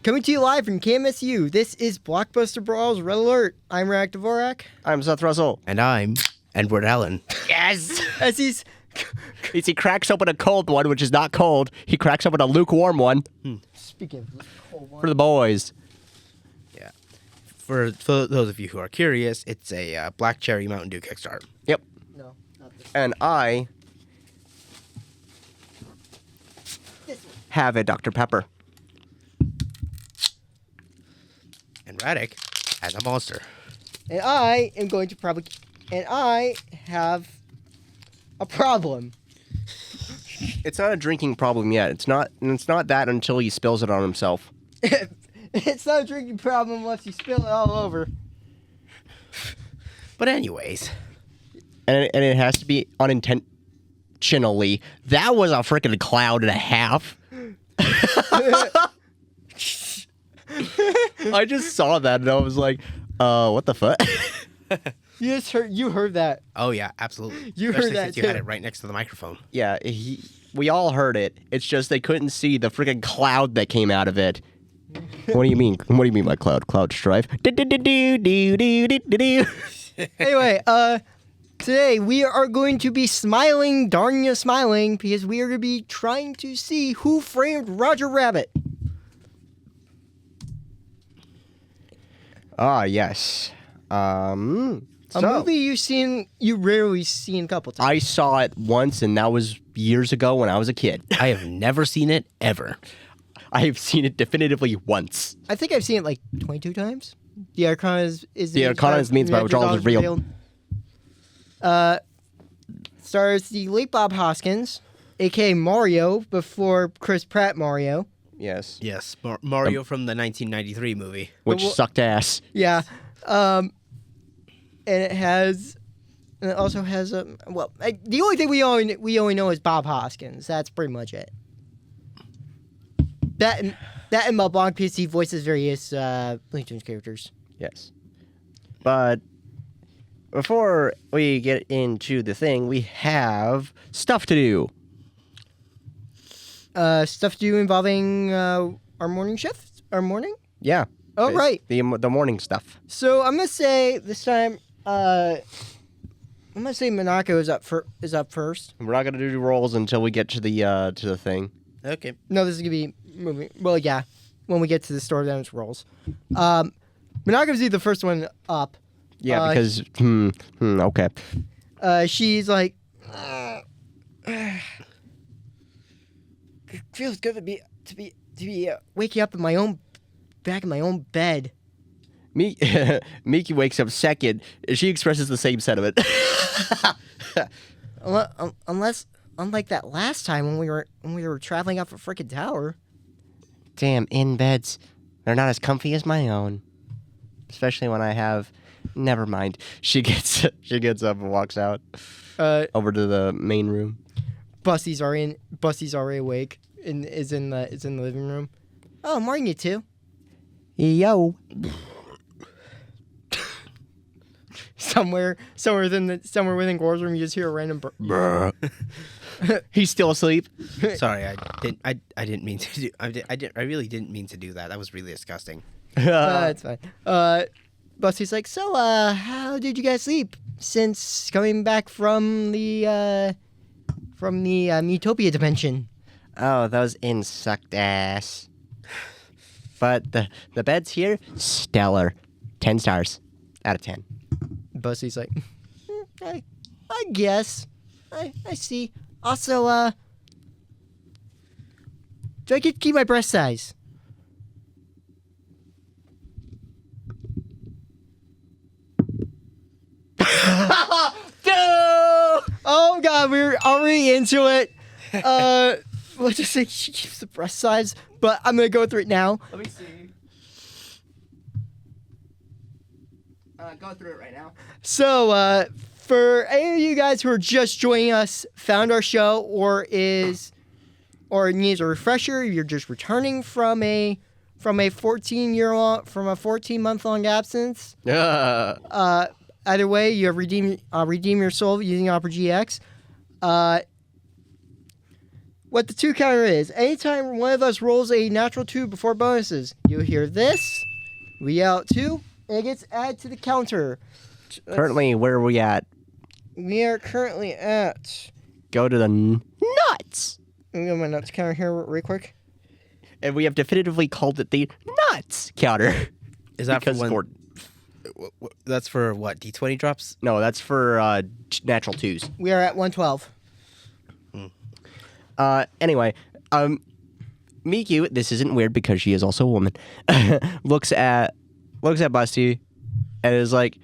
Coming to you live from KMSU, this is Blockbuster Brawls Red Alert. I'm Reactive Vorak. I'm Seth Russell. And I'm Edward Allen. Yes! As he's... He cracks open a cold one, which is not cold. He cracks open a lukewarm one. Speaking of cold one. For the boys. Yeah. For those of you who are curious, it's a Black Cherry Mountain Dew Kickstart. Yep. No, not this. And I This one. have a Dr. Pepper. And Radek has a monster. And I am going to probably... And I have a problem. It's not a drinking problem yet. It's not that until he spills it on himself. It's not a drinking problem unless you spill it all over. But anyways. And it has to be unintentionally. That was a freaking cloud and a half. I just saw that and I was like, what the fuck? You heard that. Oh, yeah, absolutely. You Especially heard that, since you too. had it right next to the microphone. Yeah, we all heard it. It's just they couldn't see the freaking cloud that came out of it. What do you mean? What do you mean by cloud? Cloud strife? Anyway, today we are going to be smiling, darn you smiling, because we are going to be trying to see who framed Roger Rabbit. Ah, yes. A movie you rarely seen a couple times. I saw it once, and that was years ago when I was a kid. I have never seen it, ever. I have seen it definitively once. I think I've seen it like 22 times. The Arcana is The Arcana means by which all is real. Stars the late Bob Hoskins, a.k.a. Mario, before Chris Pratt Mario. Yes. Yes, Mario from the 1993 movie. Which sucked ass. Yeah. And it also has the only thing we only know is Bob Hoskins. That's pretty much it. That and Mel Blanc, because he voices various Looney Tunes characters. Yes. But before we get into the thing, we have stuff to do. Stuff to do involving our morning shift? Our morning? Yeah. Oh, right. The morning stuff. So I'm gonna say this time, I'm gonna say Monaco is up first. We're not gonna do rolls until we get to the thing. Okay. No, this is gonna be moving. Well, yeah, when we get to the store, then it's rolls. Monaco's the first one up. Yeah, because okay. She's like, it feels good to be waking up in my own back in my own bed. Miki wakes up second. She expresses the same sentiment. Unlike that last time when we were traveling up a freaking tower. Damn, in beds. They're not as comfy as my own. Especially when I have. Never mind. She gets up and walks out. Over to the main room. Busty's already awake and is in the living room. Oh, morning, you two. Yo. Somewhere within Gore's room, you just hear a random. He's still asleep. Sorry, I didn't mean to do. I really didn't mean to do that. That was really disgusting. It's fine. Busty's like, so, how did you guys sleep since coming back from the Miitopia dimension? Oh, those insect ass. But the beds here, stellar. 10 stars out of 10. Busty's like, I guess. I see. Also, do I get to keep my breast size? Oh God, we're already into it. Let's just say she keeps the breast size, but I'm gonna go through it now. Let me see. Go through it right now. So, for any of you guys who are just joining us, found our show, or needs a refresher, you're just returning from a 14-month-long absence. Either way, you have redeem your soul using Opera GX. what the 2 counter is. Anytime one of us rolls a natural 2 before bonuses, you'll hear this. We yell out 2, and it gets added to the counter. Currently, where are we at? We are currently at... Go to the nuts. Let me get my nuts counter here real quick. And we have definitively called it the nuts counter. Is that because for when... That's for what, D20 drops? No, that's for natural 2s. We are at 112. Anyway, Miku, this isn't weird because she is also a woman, looks at Busty and is like,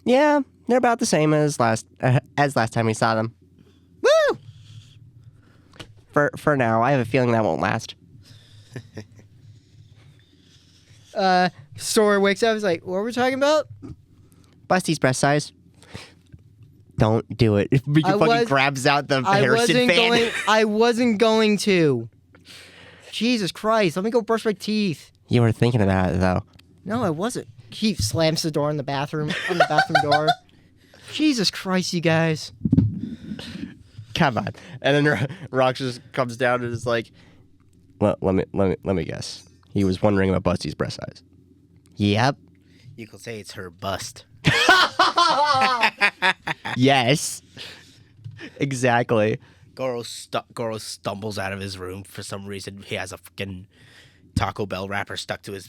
yeah, they're about the same as last time we saw them. Woo! For now, I have a feeling that won't last. Sora wakes up and is like, what were we talking about? Busty's breast size. Don't do it. Miku fucking grabs out the Harrison fan. I wasn't going to. Jesus Christ, let me go brush my teeth. You were thinking about it, though. No, I wasn't. He slams the door on the bathroom door. Jesus Christ, you guys. Come on. And then Rox just comes down and is like, well, let me guess. He was wondering about Busty's breast size. Yep. You could say it's her bust. Yes. Exactly. Goro stumbles out of his room for some reason. He has a fucking Taco Bell wrapper stuck to his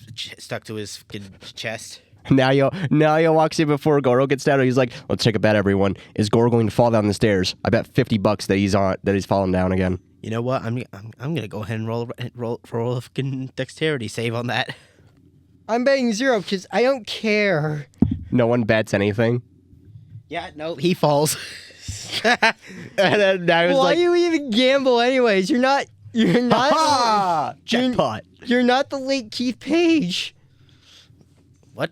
fucking chest. Nayo walks in before Goro gets down and he's like, let's take a bet, everyone. Is Goro going to fall down the stairs? I bet $50 that he's fallen down again. You know what? I'm gonna go ahead and roll a fucking dexterity save on that. I'm betting 0 because I don't care. No one bets anything. Yeah, no, he falls. And then Nayo's Why like, do you even gamble anyways? You're not jackpot. You're not the late Keith Page. What?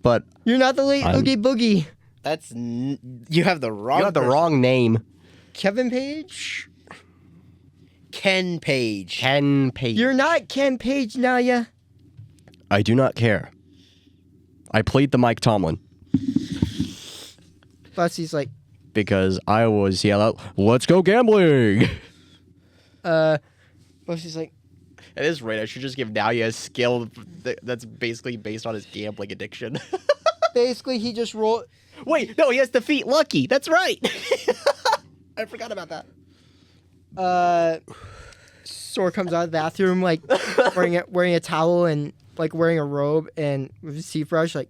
But You're not the late Oogie Boogie. That's you have the wrong. You have the wrong name. Kevin Page? Ken Page. Ken Page. You're not Ken Page, Naya. I do not care. I played the Mike Tomlin. Busty's like, because I always yell out, let's go gambling. Busty's like, it is right. I should just give Naoya a skill that's basically based on his gambling addiction. basically he just rolled. Wait, no, he has defeat Lucky. That's right. I forgot about that. Sora comes out of the bathroom like wearing a towel and like wearing a robe and with his toothbrush, like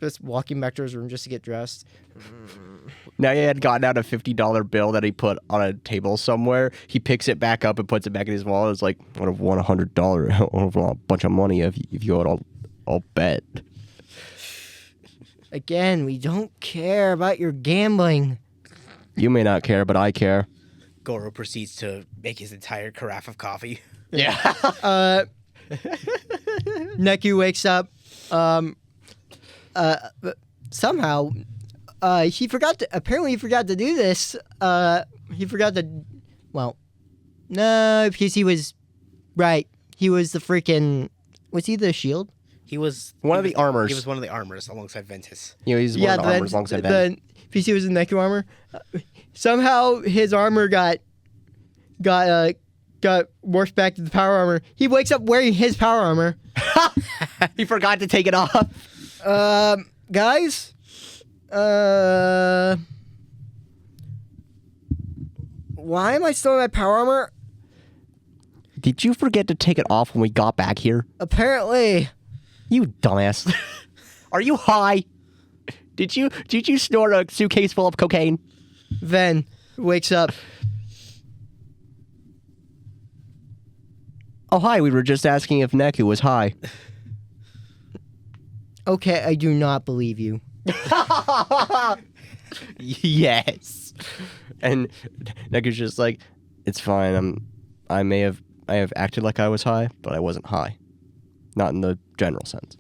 just walking back to his room just to get dressed. Naoya had gotten out a $50 bill that he put on a table somewhere. He picks it back up and puts it back in his wallet. It's like, I would have won $100, a bunch of money if you had all bet. Again, we don't care about your gambling. You may not care, but I care. Goro proceeds to make his entire carafe of coffee. Yeah. Neku wakes up. Somehow, he forgot to do this. He forgot to. Well, no, because he was right. He was the freaking. Was he the shield? He was one of the armors. He was one of the armors alongside Ventus. He's one of the armors alongside Ventus. PC was in Neku armor. Somehow his armor got worked back to the power armor. He wakes up wearing his power armor. He forgot to take it off. Guys, why am I still in my power armor? Did you forget to take it off when we got back here? Apparently. You dumbass. Are you high? Did you snort a suitcase full of cocaine? Ven wakes up. Oh, hi. We were just asking if Neku was high. Okay, I do not believe you. Yes. And Neku's just like, it's fine. I have acted like I was high, but I wasn't high. Not in the general sense.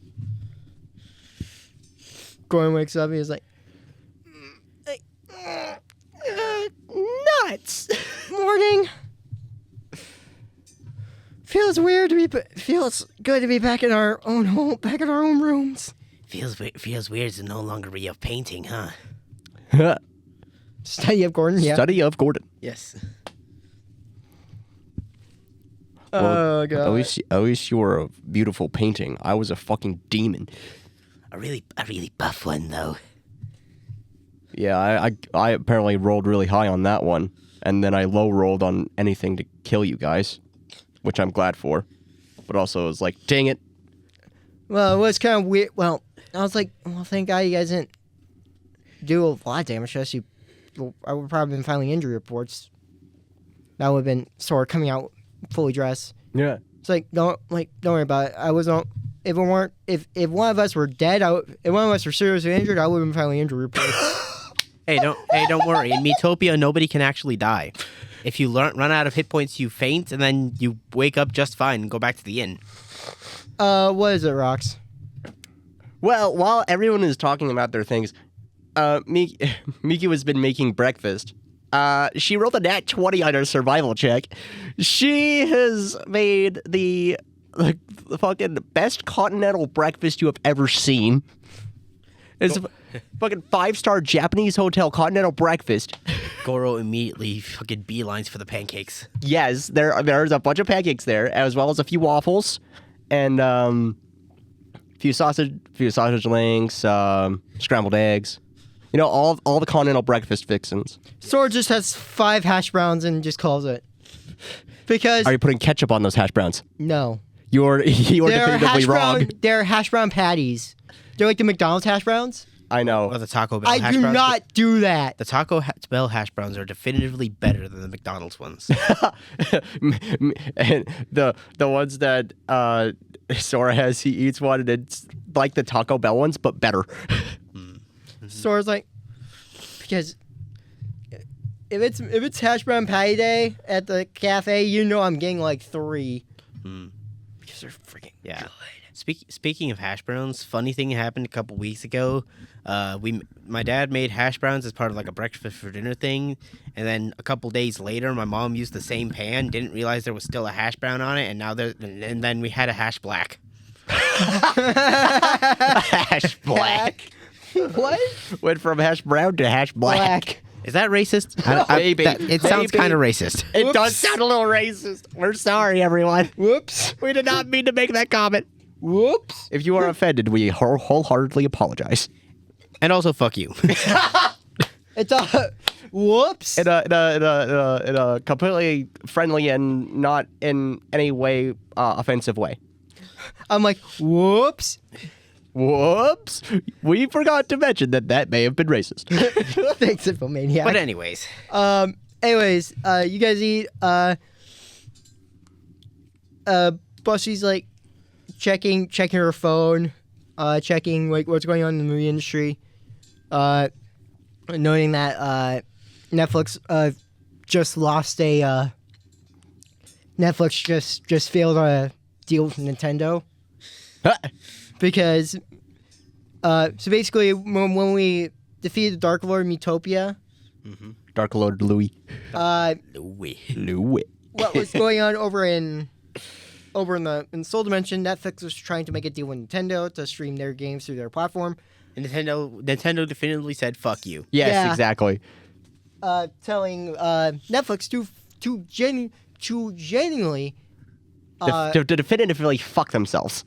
Gordon wakes up and he's like, nuts. Morning. Feels good to be back in our own home, back in our own rooms. Feels weird to no longer be a painting, huh? Study of Gordon. Yeah. Study of Gordon. Yes. Oh god. At least you were a beautiful painting. I was a fucking demon. A really buff one though. Yeah, I apparently rolled really high on that one, and then I low rolled on anything to kill you guys, which I'm glad for. But also, it was like, dang it. Well, it was kind of weird. Well, I was like, well, thank God you guys didn't do a lot of damage to us. I would probably been filing injury reports. That would have been Sora coming out fully dressed. Yeah. It's like don't worry about it. I wasn't. If one of us were dead, if one of us were seriously injured, I would have been filing injury reports. Hey, don't worry. In Miitopia, nobody can actually die. If you run out of hit points, you faint, and then you wake up just fine and go back to the inn. What is it, Rox? Well, while everyone is talking about their things, Miki has been making breakfast. She rolled a nat 20 on her survival check. She has made the fucking best continental breakfast you have ever seen. It's a fucking 5-star Japanese hotel continental breakfast. Goro immediately fucking beelines for the pancakes. Yes, there's a bunch of pancakes there, as well as a few waffles, and few sausage links, scrambled eggs. You know, all the continental breakfast fixins. Sora just has 5 hash browns and just calls it. Because Are you putting ketchup on those hash browns? no, You're definitively wrong. They're hash brown patties. They're like the McDonald's hash browns. I know. Or the Taco Bell I hash do browns. not do that. The Taco Bell hash browns are definitively better than the McDonald's ones. And the ones that Sora has, he eats one, and it's like the Taco Bell ones, but better. Sora's like, because if it's hash brown patty day at the cafe, you know I'm getting like 3 because they're freaking good. Speaking of hash browns, funny thing happened a couple weeks ago. My dad made hash browns as part of like a breakfast for dinner thing, and then a couple days later, my mom used the same pan, didn't realize there was still a hash brown on it, and then we had a hash black. Hash black. What? Went from hash brown to hash black. Is that racist? Maybe. It sounds Maybe. kind of racist. It Whoops. does sound a little racist. We're sorry, everyone. Whoops. We did not mean to make that comment. Whoops. If you are offended, we wholeheartedly apologize. And also, fuck you. It's a whoops. In a completely friendly and not in any way offensive way. I'm like, whoops. Whoops! We forgot to mention that may have been racist. Thanks, Infomaniac. But anyways. You guys eat. Bussy's like checking her phone, checking like what's going on in the movie industry, noting that Netflix just lost a Netflix just failed a deal with Nintendo. Because, so basically, when we defeated Dark Lord Miitopia, Dark Lord Louis. Louis. what was going on over in Soul Dimension, Netflix was trying to make a deal with Nintendo to stream their games through their platform. Nintendo definitively said, fuck you. Yes, Yeah. exactly. Telling Netflix to genuinely To definitively fuck themselves.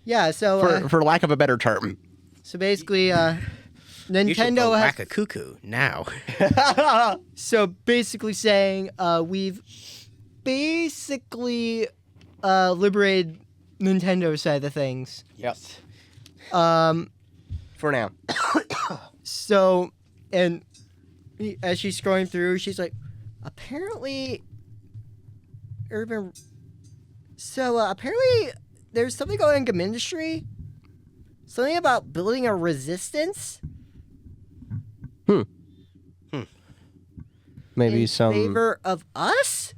yeah. So For lack of a better term. so basically, You should go Nintendo whack has a cuckoo now. so basically saying we've basically liberated Nintendo's side of things. Yes. For now. So, and as she's scrolling through, she's like, apparently there's something going on in the industry. Something about building a resistance. Maybe in favor of us.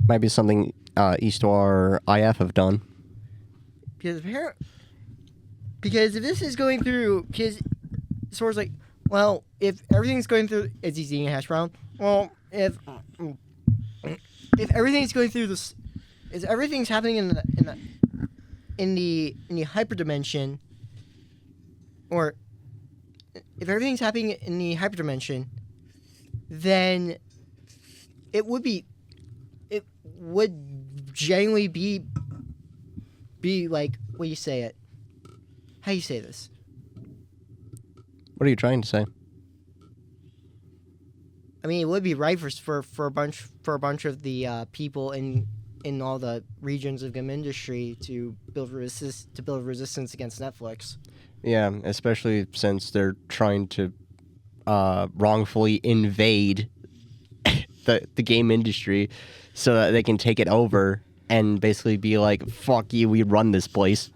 Maybe something Eastwar IF have done. Because if this is going through, because Sora's like, well, if everything's going through, is he eating a hash brown? Well, if everything's going through this, if everything's happening in the hyperdimension, or happening in the hyperdimension, then it would genuinely be like, what do you say it? How do you say this? What are you trying to say? I mean, it would be right for a bunch of the people in all the regions of game industry to build resistance against Netflix. Yeah, especially since they're trying to wrongfully invade the game industry so that they can take it over and basically be like, fuck you, we run this place.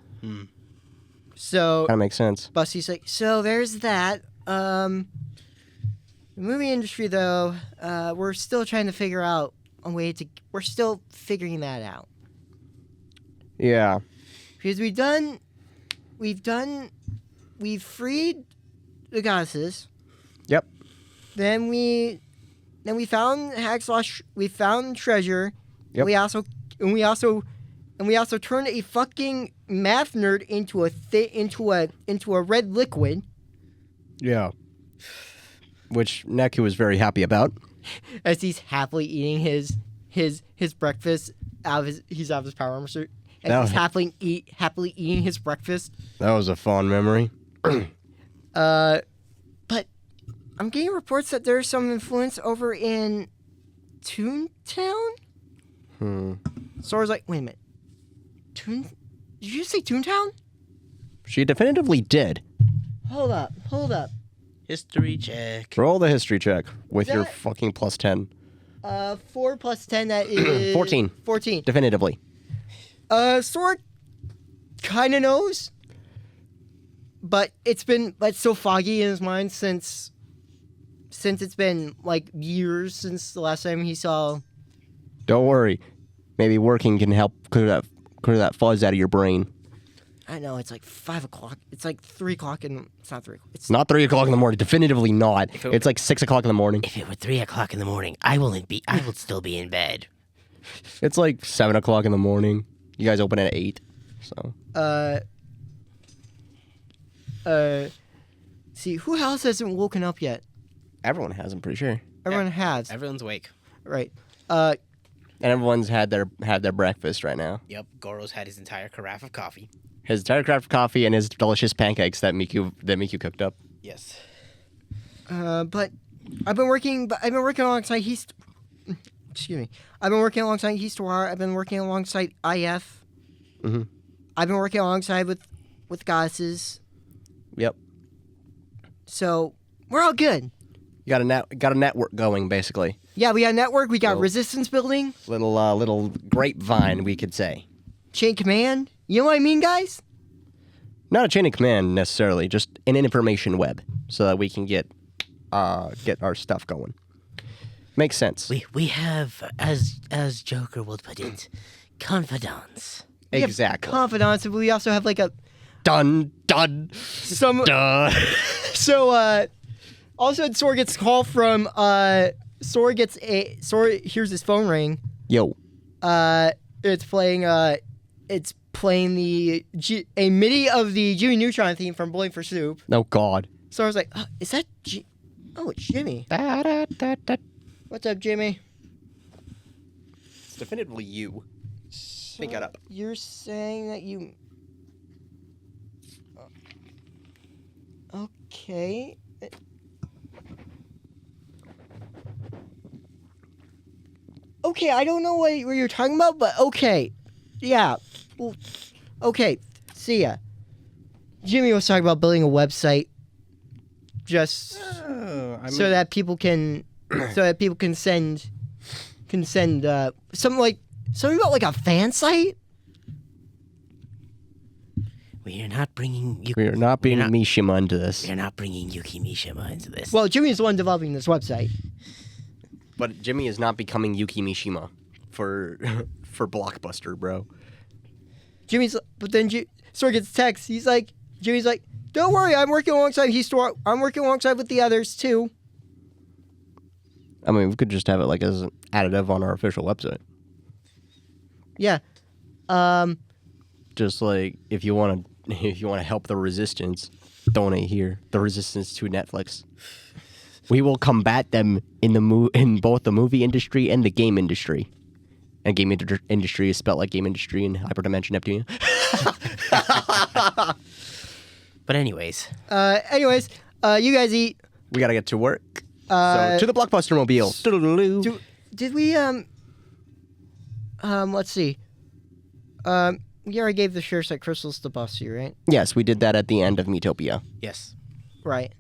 So that makes sense. Busty's like, so there's that. The movie industry, though, we're still trying to figure out a way to... We're still figuring that out. Yeah. Because we've freed the goddesses. Yep. Then we found Hagslash. We found treasure. Yep. And we also turned a fucking math nerd into a red liquid. Yeah. Which Neku was very happy about. As he's happily eating his breakfast out of his power armor suit. As he's happily eating his breakfast. That was a fond memory. But I'm getting reports that there's some influence over in Toontown. Sora's like, wait a minute. Did you say Toontown? She definitively did. Hold up. History check. Roll the history check with your fucking plus 10. 4 plus 10, that is... 14. 14. Definitively. Sora kind of knows, but it's so foggy in his mind since it's been like years since the last time he saw. Don't worry. Maybe working can help clear that fuzz out of your brain. I know, it's like 5 o'clock. It's like 3 o'clock and it's not 3 o'clock. It's not 3 o'clock in the morning. Definitively not. It's like 6 o'clock in the morning. If it were 3 o'clock in the morning, I will still be in bed. It's like 7 o'clock in the morning. You guys open at 8. So. See, who else hasn't woken up yet? Everyone has, I'm pretty sure. Everyone has. Everyone's awake. Right. And everyone's had their breakfast right now. Yep. Goro's had his entire carafe of coffee. His entire carafe of coffee and his delicious pancakes that Miku cooked up. Yes. But I've been working alongside Excuse me. I've been working alongside Histoire. I've been working alongside IF. Mm-hmm. I've been working alongside with goddesses. Yep. So we're all good. You got a network going, basically. Yeah, we got a network. We got resistance building. Little grapevine, we could say. Chain command. You know what I mean, guys? Not a chain of command necessarily, just an information web, so that we can get our stuff going. Makes sense. We have, as Joker would put it, confidants. Exactly. Confidants, but we also have like a dun. So also Sora gets a call from Sora hears his phone ring. Yo. It's playing a MIDI of the Jimmy Neutron theme from Bowling for Soup. Oh God. Sora's like, is that oh, it's Jimmy. What's up, Jimmy? It's definitively you. Pick it up. You're saying that you... Okay. Okay, I don't know what you're talking about, but okay. Yeah. Well, okay, see ya. Jimmy was talking about building a website just so that people can send something about like a fan site. We are not bringing Mishima into this. We are not bringing Yuki Mishima into this. Well, Jimmy is the one developing this website. But Jimmy is not becoming Yuki Mishima for Blockbuster, bro. But then Sora gets a text. Jimmy's like, don't worry, I'm working alongside I'm working alongside with the others too. I mean, we could just have it like as an additive on our official website. Yeah. Just like if you want to help the resistance, donate here. The resistance to Netflix. We will combat them in both the movie industry and the game industry. And game industry is spelled like game industry in Hyperdimension Neptune. But anyways, you guys eat. We gotta get to work. So to the Blockbuster Mobile. Did we let's see. We already gave the share set crystals to Busty, right? Yes, we did that at the end of Miitopia. yes. Right.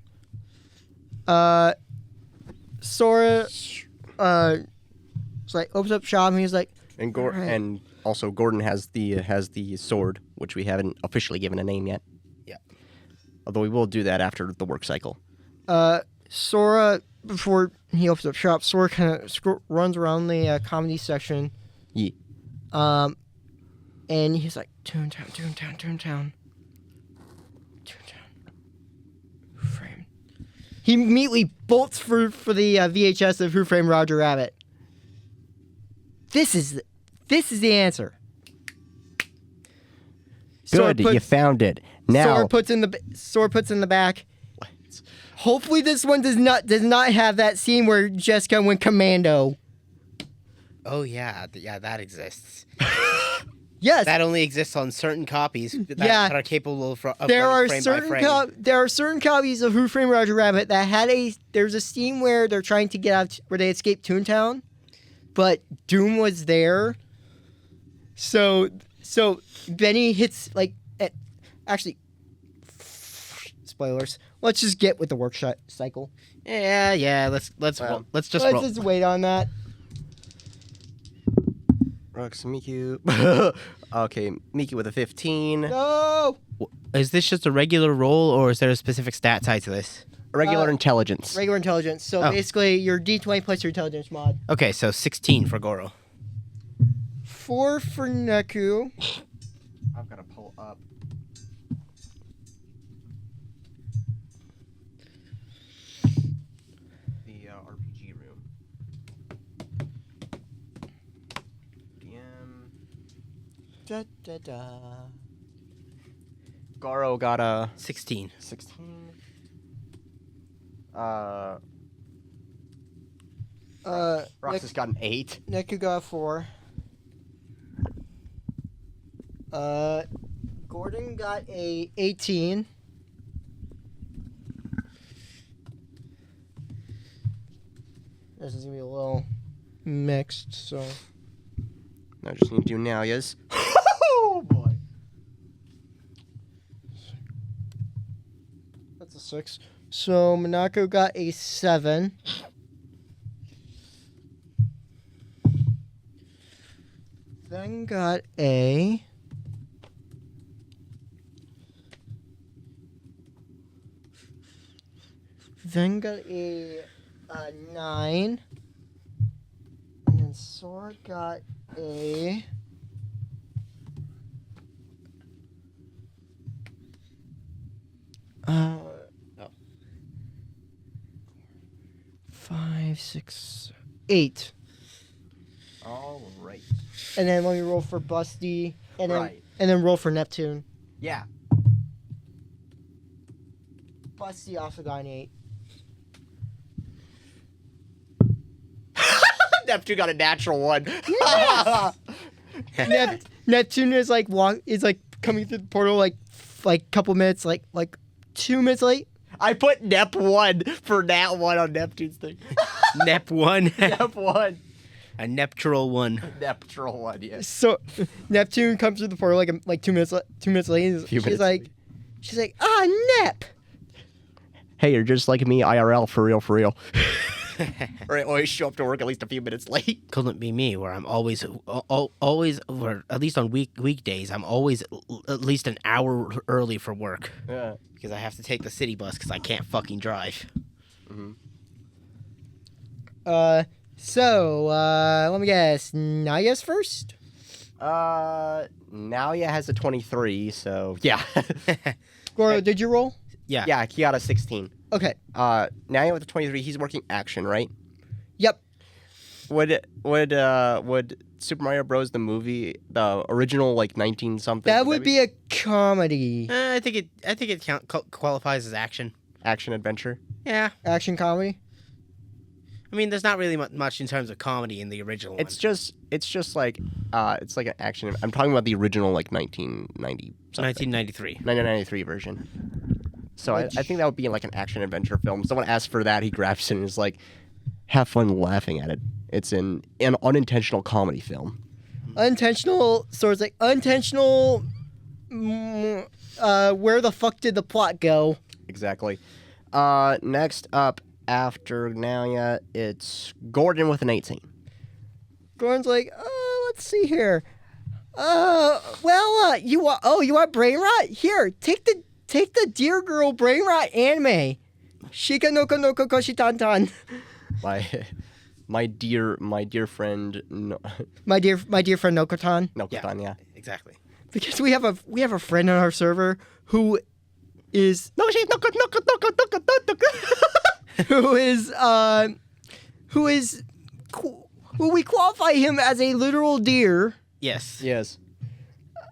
Sora it's like opens up shop and he's like, And right. and also Gordon has the sword, which we haven't officially given a name yet. Yeah. Although we will do that after the work cycle. Sora, before he opens up shop, Sora kind of runs around the comedy section. Yeah. And he's like, Toontown. Who Framed? He immediately bolts for the VHS of Who Framed Roger Rabbit. This is the answer. Good, you found it. Now Sora puts in the back. What? Hopefully this one does not have that scene where Jessica went commando. Oh yeah, that exists. Yes. That only exists on certain copies that are capable of There are running frame by frame. there are certain copies of Who Framed Roger Rabbit that had there's a scene where they're trying to get out where they escape Toontown, but Doom was there. So Benny hits actually spoilers. Let's just get with the workshop cycle. Yeah. Let's just wait on that. Rocks Miku. Okay, Miku with a 15. No. Is this just a regular roll, or is there a specific stat tied to this? Regular intelligence. Regular intelligence. So basically, your D20 plus your intelligence mod. Okay, so 16 for Goro. 4 for Neku. I've got to pull up. The RPG room. DM. Da, da, da. Goro got a 16. 16. Roxas got an 8. Neku got 4. Gordon got a 18. This is gonna be a little mixed, so. I just need to do now, yes. Oh boy. That's a 6. So Minako got a 7. Then got a 9. And then Sora got a 5, 6, 8. All right. And then let me roll for Busty, and then Right. and then roll for Neptune. Yeah. Busty also got an 8. Neptune got a natural 1. Yes! Neptune is like coming through the portal like couple minutes like 2 minutes late. I put Nep 1 for Nat 1 on Neptune's thing. Nep 1. Nep 1. A Neptural 1. Neptural 1, yes. So Neptune comes through the portal like 2 minutes late. She's like, Nep. Hey, you're just like me, IRL, for real. Or I always show up to work at least a few minutes late. Couldn't be me, where I'm always, or at least on weekdays, I'm always at least an hour early for work. Yeah. Because I have to take the city bus because I can't fucking drive. Mm-hmm. So let me guess. Naya's first. Naoya has a 23, so yeah. Goro, did you roll? Yeah. Yeah, he got a 16. Okay. Naoya with a 23, he's working action, right? Yep. Would Super Mario Bros. The movie, the original, like 19 something. That would be a comedy. I think it qualifies as action. Action adventure. Yeah. Action comedy. I mean, there's not really much in terms of comedy in the original one. It's just like it's like an action. I'm talking about the original, like 1990 something. 1993. 1993 version. So I think that would be like an action adventure film. Someone asks for that, he grabs it and is like, have fun laughing at it. It's an unintentional comedy film. Unintentional. So it's like unintentional. Where the fuck did the plot go? Exactly. Next up after Nalia, it's Gordon with an 18. Gordon's like, let's see here. You want brain rot? Here, take the Dear Girl brain rot anime. Shika no ko koshi tan. My dear friend. No. My dear friend Nokotan. Nokotan, yeah. Exactly. Because we have a friend on our server who is who we qualify him as a literal deer. Yes. Yes.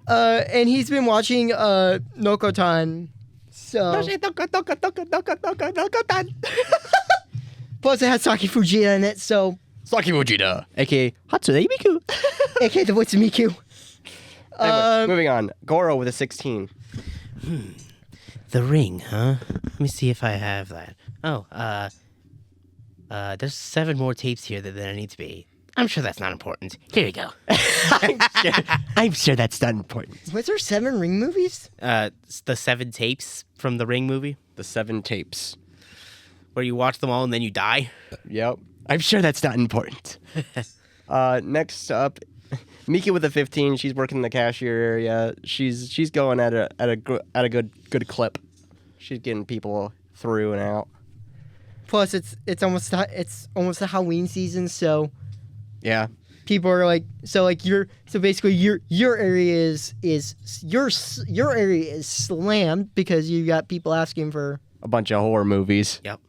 And he's been watching Nokotan. So plus it has Saki Fujita in it, so Saki Fujita, aka Hatsune Miku. aka the voice of Miku. Anyway, moving on. Goro with a 16. The Ring, huh? Let me see if I have that. Oh, there's 7 more tapes here that I need to be. I'm sure that's not important. Here you go. I'm sure that's not important. Was there 7 Ring movies? The 7 tapes from the Ring movie, The 7 tapes. where you watch them all and then you die. Yep. I'm sure that's not important. Next up, Miki with a 15. She's working in the cashier area. She's going at a good clip. She's getting people through and out. Plus, it's almost the Halloween season, so Yeah. people are like, basically your area is slammed because you got people asking for A bunch of horror movies. Yep.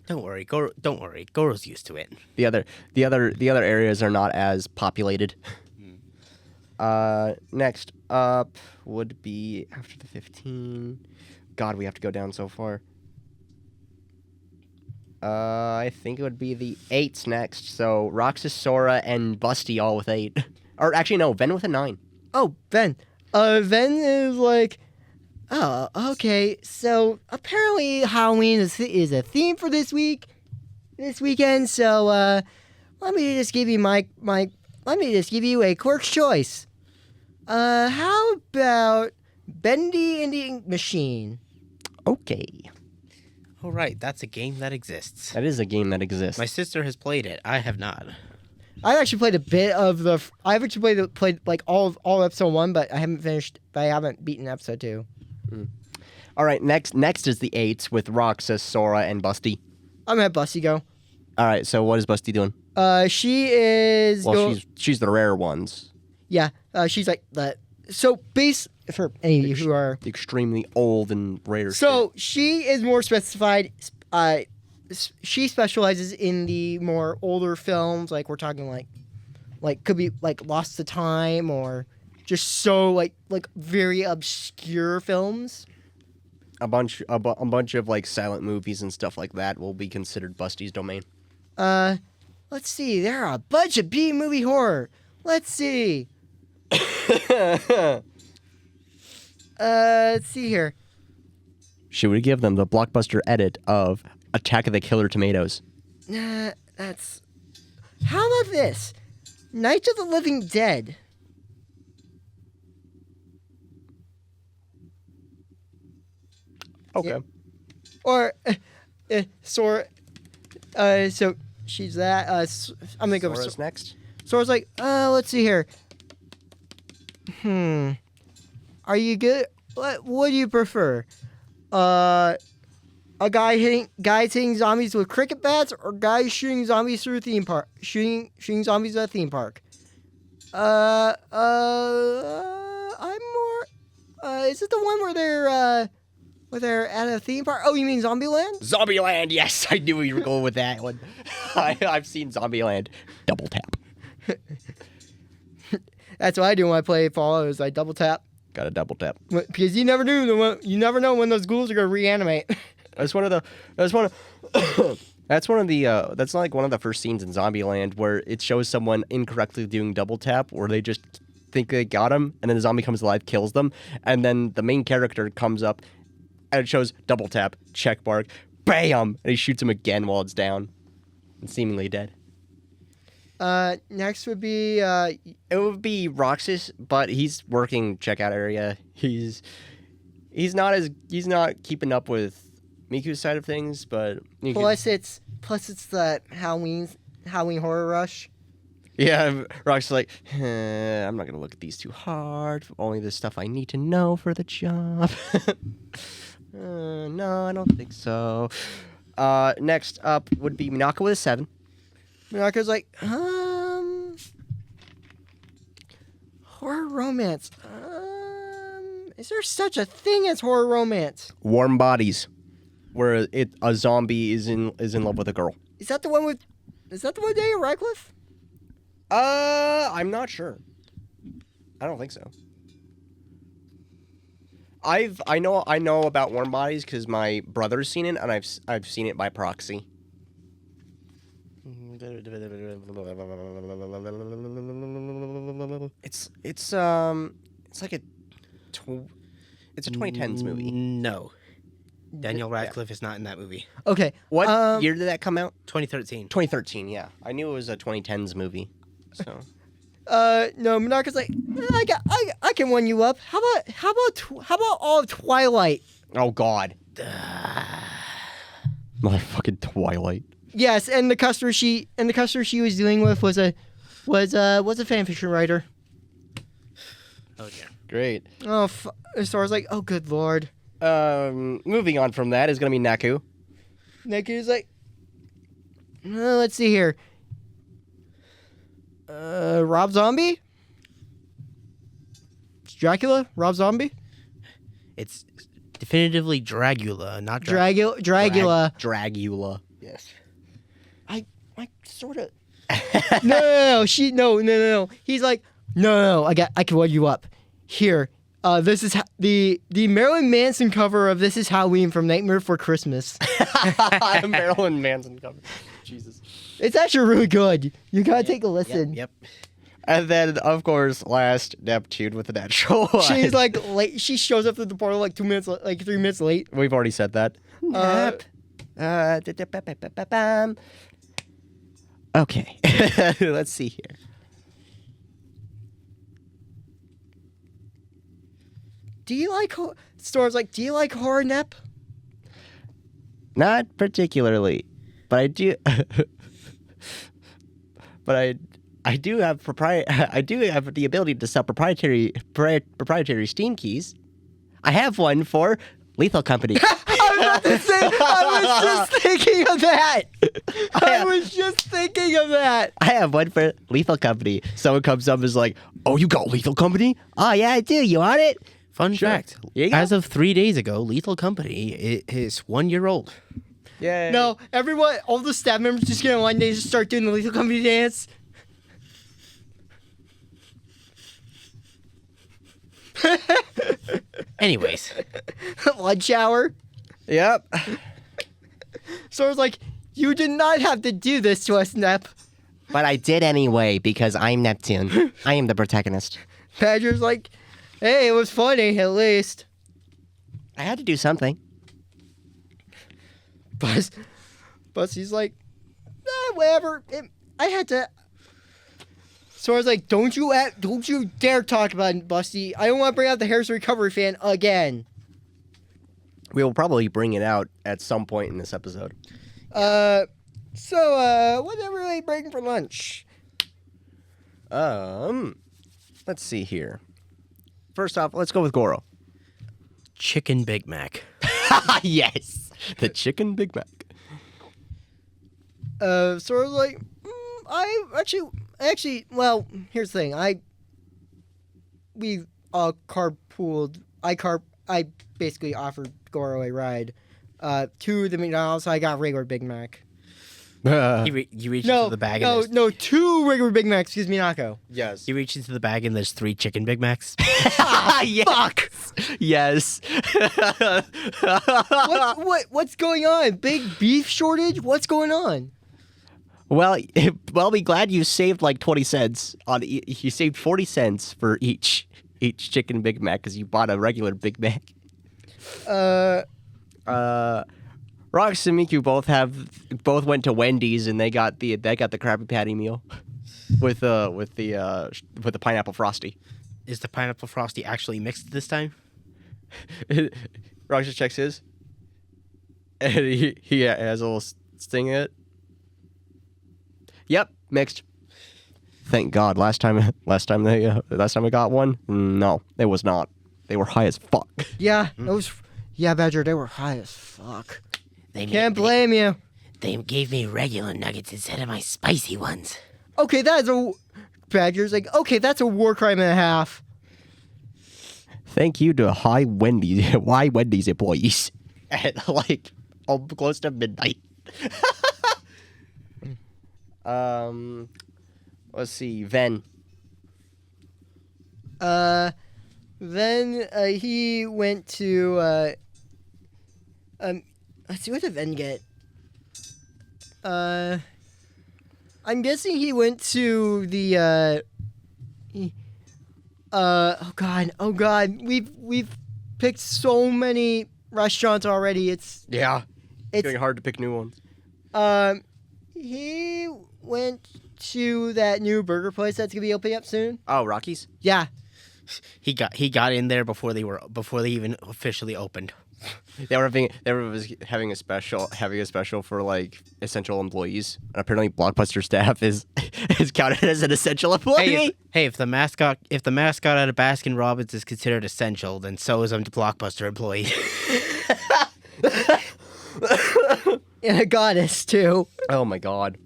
Don't worry, Goro's used to it. The other areas are not as populated. Next up would be after the 15. God, we have to go down so far. I think it would be the 8s next. So Roxas, Sora, and Busty all with 8. Or actually, no, Ven with a 9. Oh, Ven. Ven is like, oh, okay. So apparently Halloween is a theme for this weekend. So let me just give you a quirk choice. How about Bendy and the Ink Machine? Okay. Oh, right, that's a game that exists. That is a game that exists. My sister has played it. I have not. I've actually played a bit of the. I've actually played like all episode 1, but I haven't finished. But I haven't beaten episode 2. All right, next is the 8s with Roxas, Sora, and Busty. I'm gonna have Busty go. All right, so what is Busty doing? She is. Well, she's the rare ones. Yeah, she's like the. So base for any of you who are extremely old and rare. So she is more specified. She specializes in the more older films, like we're talking like could be like Lost to Time or just so like very obscure films. A bunch of like silent movies and stuff like that will be considered Busty's domain. Let's see. There are a bunch of B-movie horror. Let's see. Let's see here. Should we give them the Blockbuster edit of Attack of the Killer Tomatoes? That's... How about this? Night of the Living Dead. Okay. Yeah. Or, so she's that. I'm gonna go Sora's next. Sora's like, let's see here. Are you good? What do you prefer? A guys hitting zombies with cricket bats, or guys shooting zombies through a theme park? Shooting zombies at a theme park. I'm more. Is it the one where they're at a theme park? Oh, you mean Zombieland? Zombieland, yes, I knew you were going with that one. I've seen Zombieland. Double tap. That's what I do when I play Fallout. Is I double tap. Got to double tap. Because you never know when those ghouls are gonna reanimate. That's like one of the first scenes in Zombieland where it shows someone incorrectly doing double tap, where they just think they got him, and then the zombie comes alive, kills them, and then the main character comes up, and it shows double tap, check mark, bam, and he shoots him again while it's down, and seemingly dead. Next would be it would be Roxas, but he's working checkout area. He's not keeping up with Miku's side of things, but plus it's the Halloween horror rush. Yeah, Roxas is like, I'm not gonna look at these too hard. Only the stuff I need to know for the job. No, I don't think so. Next up would be Minako with a 7. Minako's like, horror romance. Is there such a thing as horror romance? Warm Bodies, where a zombie is in love with a girl. Is that the one with Daniel Radcliffe? I'm not sure. I don't think so. I know about Warm Bodies because my brother's seen it, and I've seen it by proxy. It's like a 2010s movie. No, Daniel Radcliffe is not in that movie. Okay, what year did that come out? 2013. 2013. Yeah, I knew it was a 2010s movie. So. No, Minako's like, I can one you up. How about all of Twilight? Oh God. Motherfucking Twilight. Yes, and the customer she was dealing with was a fanfiction writer. Oh yeah. Great. Oh, so I was like, oh good lord. Moving on from that is gonna be Naku. Naku's like, let's see here. Rob Zombie? It's Dracula? Rob Zombie? It's definitively Dragula, not Dracula. Dragula. Dragula. Yes. I sort of. No. He's like, no. I can one you up. Here. This is the Marilyn Manson cover of This Is Halloween from Nightmare Before Christmas. Marilyn Manson cover. Jesus. It's actually really good. You gotta take a listen. Yep. And then, of course, last Neptune with the natural one. She's like late. She shows up at the portal like 3 minutes late. We've already said that. Okay. Let's see here. Do you like stores like? Do you like horror, Nep? Not particularly, but I do. But I do have the ability to sell proprietary Steam keys. I have one for Lethal Company. I was just thinking of that. I have one for Lethal Company. Someone comes up and is like, "Oh, you got Lethal Company? Oh yeah, I do. You want it?" Fun fact: as of 3 days ago, Lethal Company is 1 year old. Yeah. No, everyone, all the staff members just get in line. They just start doing the Lethal Company dance. Anyways, lunch hour. Yep. So it's like, you did not have to do this to us, Nep. But I did anyway because I'm Neptune. I am the protagonist. Badger's like, hey, it was funny at least. I had to do something. Buzzy's like, whatever. I had to. So I was like, don't you dare talk about it, Busty. I don't want to bring out the Harrison Recovery fan again. We will probably bring it out at some point in this episode. So what are we breaking for lunch? Let's see here. First off, let's go with Goro. Chicken Big Mac. Yes, the Chicken Big Mac. So I was like, I actually, well, here's the thing. We carpooled. I basically offered Goro a ride to the McDonald's. So I got regular Big Mac. You reach into the bag. No, 2 regular Big Macs. Excuse me, Nako. Yes. You reach into the bag and there's 3 chicken Big Macs. Yes. Fuck! Yes. What's going on? Big beef shortage? What's going on? Well, be glad you saved like 20 cents on. You saved 40 cents for each chicken Big Mac because you bought a regular Big Mac. Rox and Miku both went to Wendy's and they got the Krabby Patty meal with the pineapple frosty. Is the pineapple frosty actually mixed this time? Rox just checks his, and he has a little sting in it. Yep, mixed. Thank God. Last time I got one, no, it was not. They were high as fuck. Yeah, Badger, they were high as fuck. Can't blame you. They gave me regular nuggets instead of my spicy ones. Okay, Badger's like, okay, that's a war crime and a half. Thank you to high Wendy's employees at like close to midnight. Let's see, Ven. Then he went to let's see, what did Ven get? I'm guessing he went to the oh god, we've picked so many restaurants already. It's getting hard to pick new ones. He went to that new burger place that's gonna be opening up soon. Oh, Rocky's? Yeah. He got in there before they even officially opened. They were having a special for like essential employees. And apparently, Blockbuster Staff is counted as an essential employee. Hey, if the mascot at a Baskin Robbins is considered essential, then so is a Blockbuster employee. And a goddess too. Oh my god.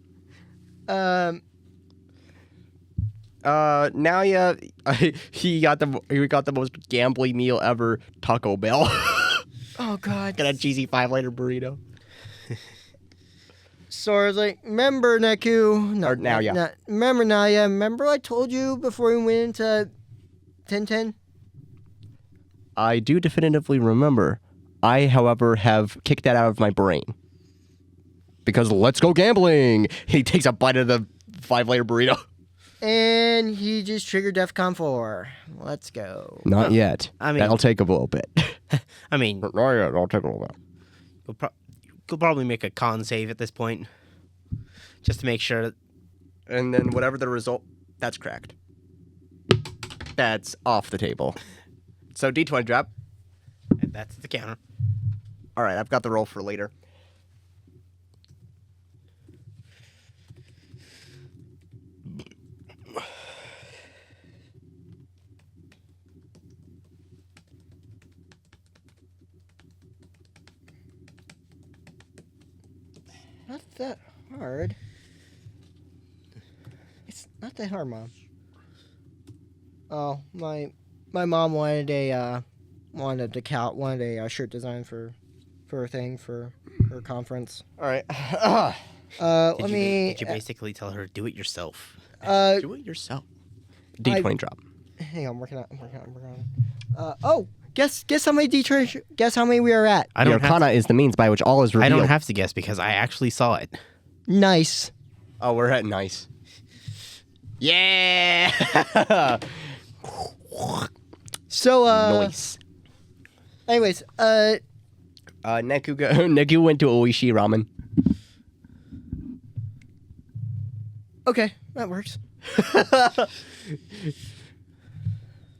Now he got the most gambling meal ever, Taco Bell. Oh god. Got a cheesy 5-layer burrito. So I was like, remember Neku? Remember I told you before we went into 1010? I do definitively remember. I, however, have kicked that out of my brain. Because let's go gambling! He takes a bite of the 5-layer burrito. And he just triggered DEFCON 4. Let's go. Not yet. I mean, that'll take a little bit. I mean, not yet. That'll take a little bit. You'll probably make a con save at this point, just to make sure. And then whatever the result, that's cracked. That's off the table. So D20 drop. And that's the counter. All right, I've got the roll for later. Not that hard. It's not that hard, Mom. Oh, my mom wanted a shirt design for a thing for her conference. All right. Did you basically tell her do it yourself? Do it yourself. D20 drop. Hang on, I'm working on it. Guess how many D20? Guess how many we are at? The Arcana is the means by which all is revealed. I don't have to guess because I actually saw it. Nice. Oh, we're at nice. Yeah. So nice. Anyways, Neku went to Oishi Ramen. Okay, that works.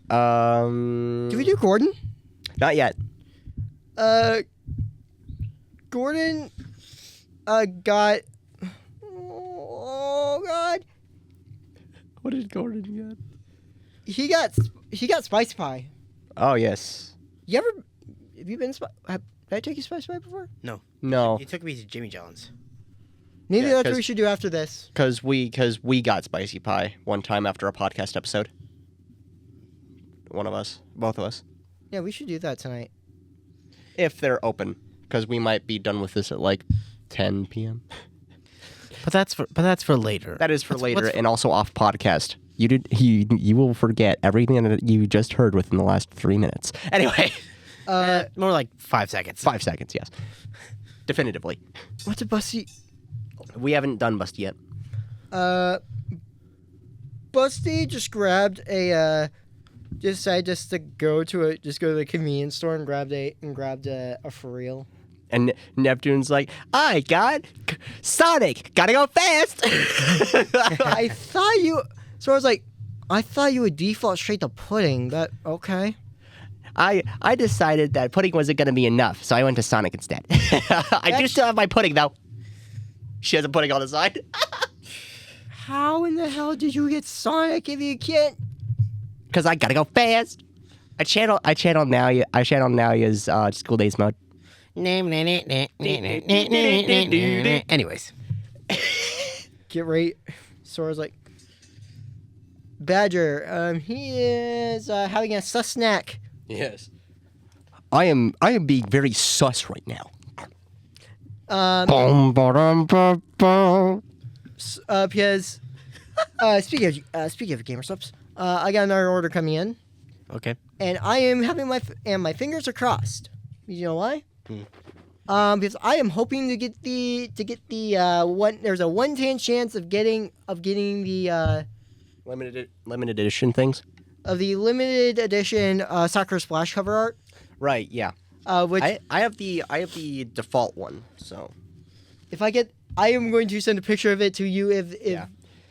Do we do Gordon? Not yet. Gordon got. Oh God. What did Gordon get? He got spicy pie. Oh yes. Have you been did I take you spicy pie before? No. He took me to Jimmy John's. Maybe that's what we should do after this. Because we got spicy pie one time after a podcast episode. One of us, both of us. Yeah, we should do that tonight. If they're open, because we might be done with this at like 10 p.m. But that's for later. That is for later and also off podcast. You will forget everything that you just heard within the last 3 minutes. Anyway. More like 5 seconds. 5 seconds, yes. Definitively. What's a Busty? We haven't done Busty yet. Busty just grabbed a decided just to go to the convenience store and grabbed a for real. And Neptune's like, I got Sonic. Gotta go fast. I thought you. So I was like, I thought you would default straight to pudding. That okay? I decided that pudding wasn't gonna be enough, so I went to Sonic instead. I do still have my pudding though. She has a pudding on the side. How in the hell did you get Sonic if you can't? Because I gotta go fast. I channel Nalia's School Days mode. Anyways. Get right. Sora's like, Badger, he is having a sus snack. Yes. I am being very sus right now. Because speaking of gamer subs, I got another order coming in. Okay. And I am having my fingers are crossed. You know why? Because I am hoping to get the one. There's a 1/10 chance of getting the limited edition things. Of the limited edition Sakura Splash cover art. Right. Yeah. Which I have the default one. So if I am going to send a picture of it to you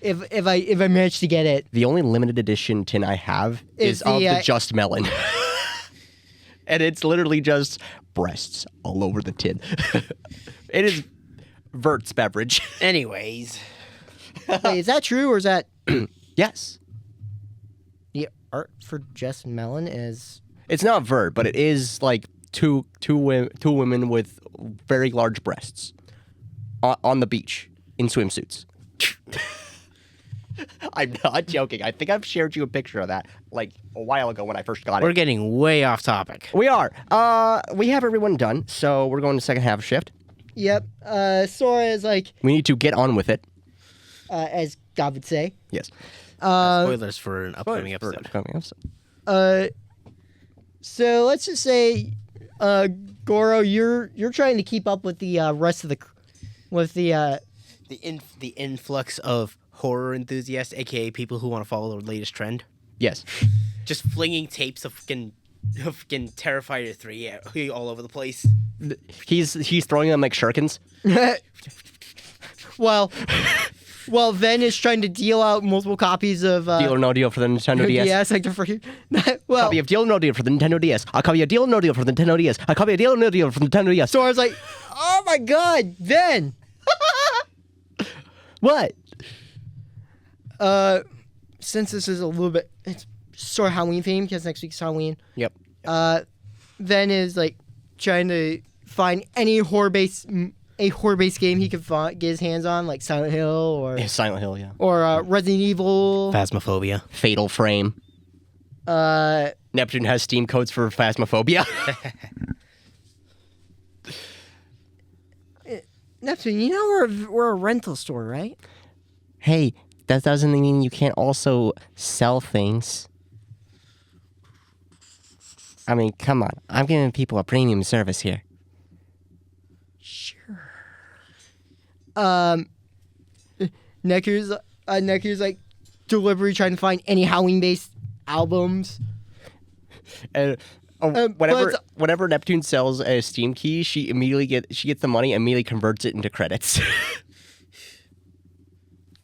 if I manage to get it. The only limited edition tin I have is of the Just Melon. And it's literally just breasts all over the tin. It is Vert's beverage. Anyways. Wait, is that true or is that... Yes. The art for Just Melon is... It's not Vert, but it is like two women with very large breasts on the beach in swimsuits. I'm not joking. I think I've shared you a picture of that like a while ago when I first got it. We're getting way off topic. We are. We have everyone done, so we're going to second half shift. Yep. Sora is like... We need to get on with it. As God would say. Yes. Spoilers for an upcoming episode. So let's just say, Goro, you're trying to keep up with the rest of the influx of horror enthusiasts, aka people who want to follow the latest trend. Yes. Just flinging tapes of fucking Terrifier 3 all over the place. He's throwing them like shurikens. Well, Ven is trying to deal out multiple copies of Deal or No Deal for the Nintendo DS. DS, like Copy of Deal or No Deal for the Nintendo DS. A copy of Deal or No Deal for the Nintendo DS. A copy of Deal or No Deal for the Nintendo DS. So I was like, oh my god, Ven! What? Since this is a little bit, it's sort of Halloween themed because next week's Halloween. Yep. Ven is like trying to find any horror-based game he could get his hands on, like Silent Hill or or Resident Evil, Phasmophobia, Fatal Frame. Neptune has Steam codes for Phasmophobia. Neptune, you know we're a rental store, right? Hey, that doesn't mean you can't also sell things. I mean, come on. I'm giving people a premium service here. Sure. Necker's like deliberately trying to find any Halloween-based albums. And whenever Neptune sells a Steam key, she gets the money and immediately converts it into credits.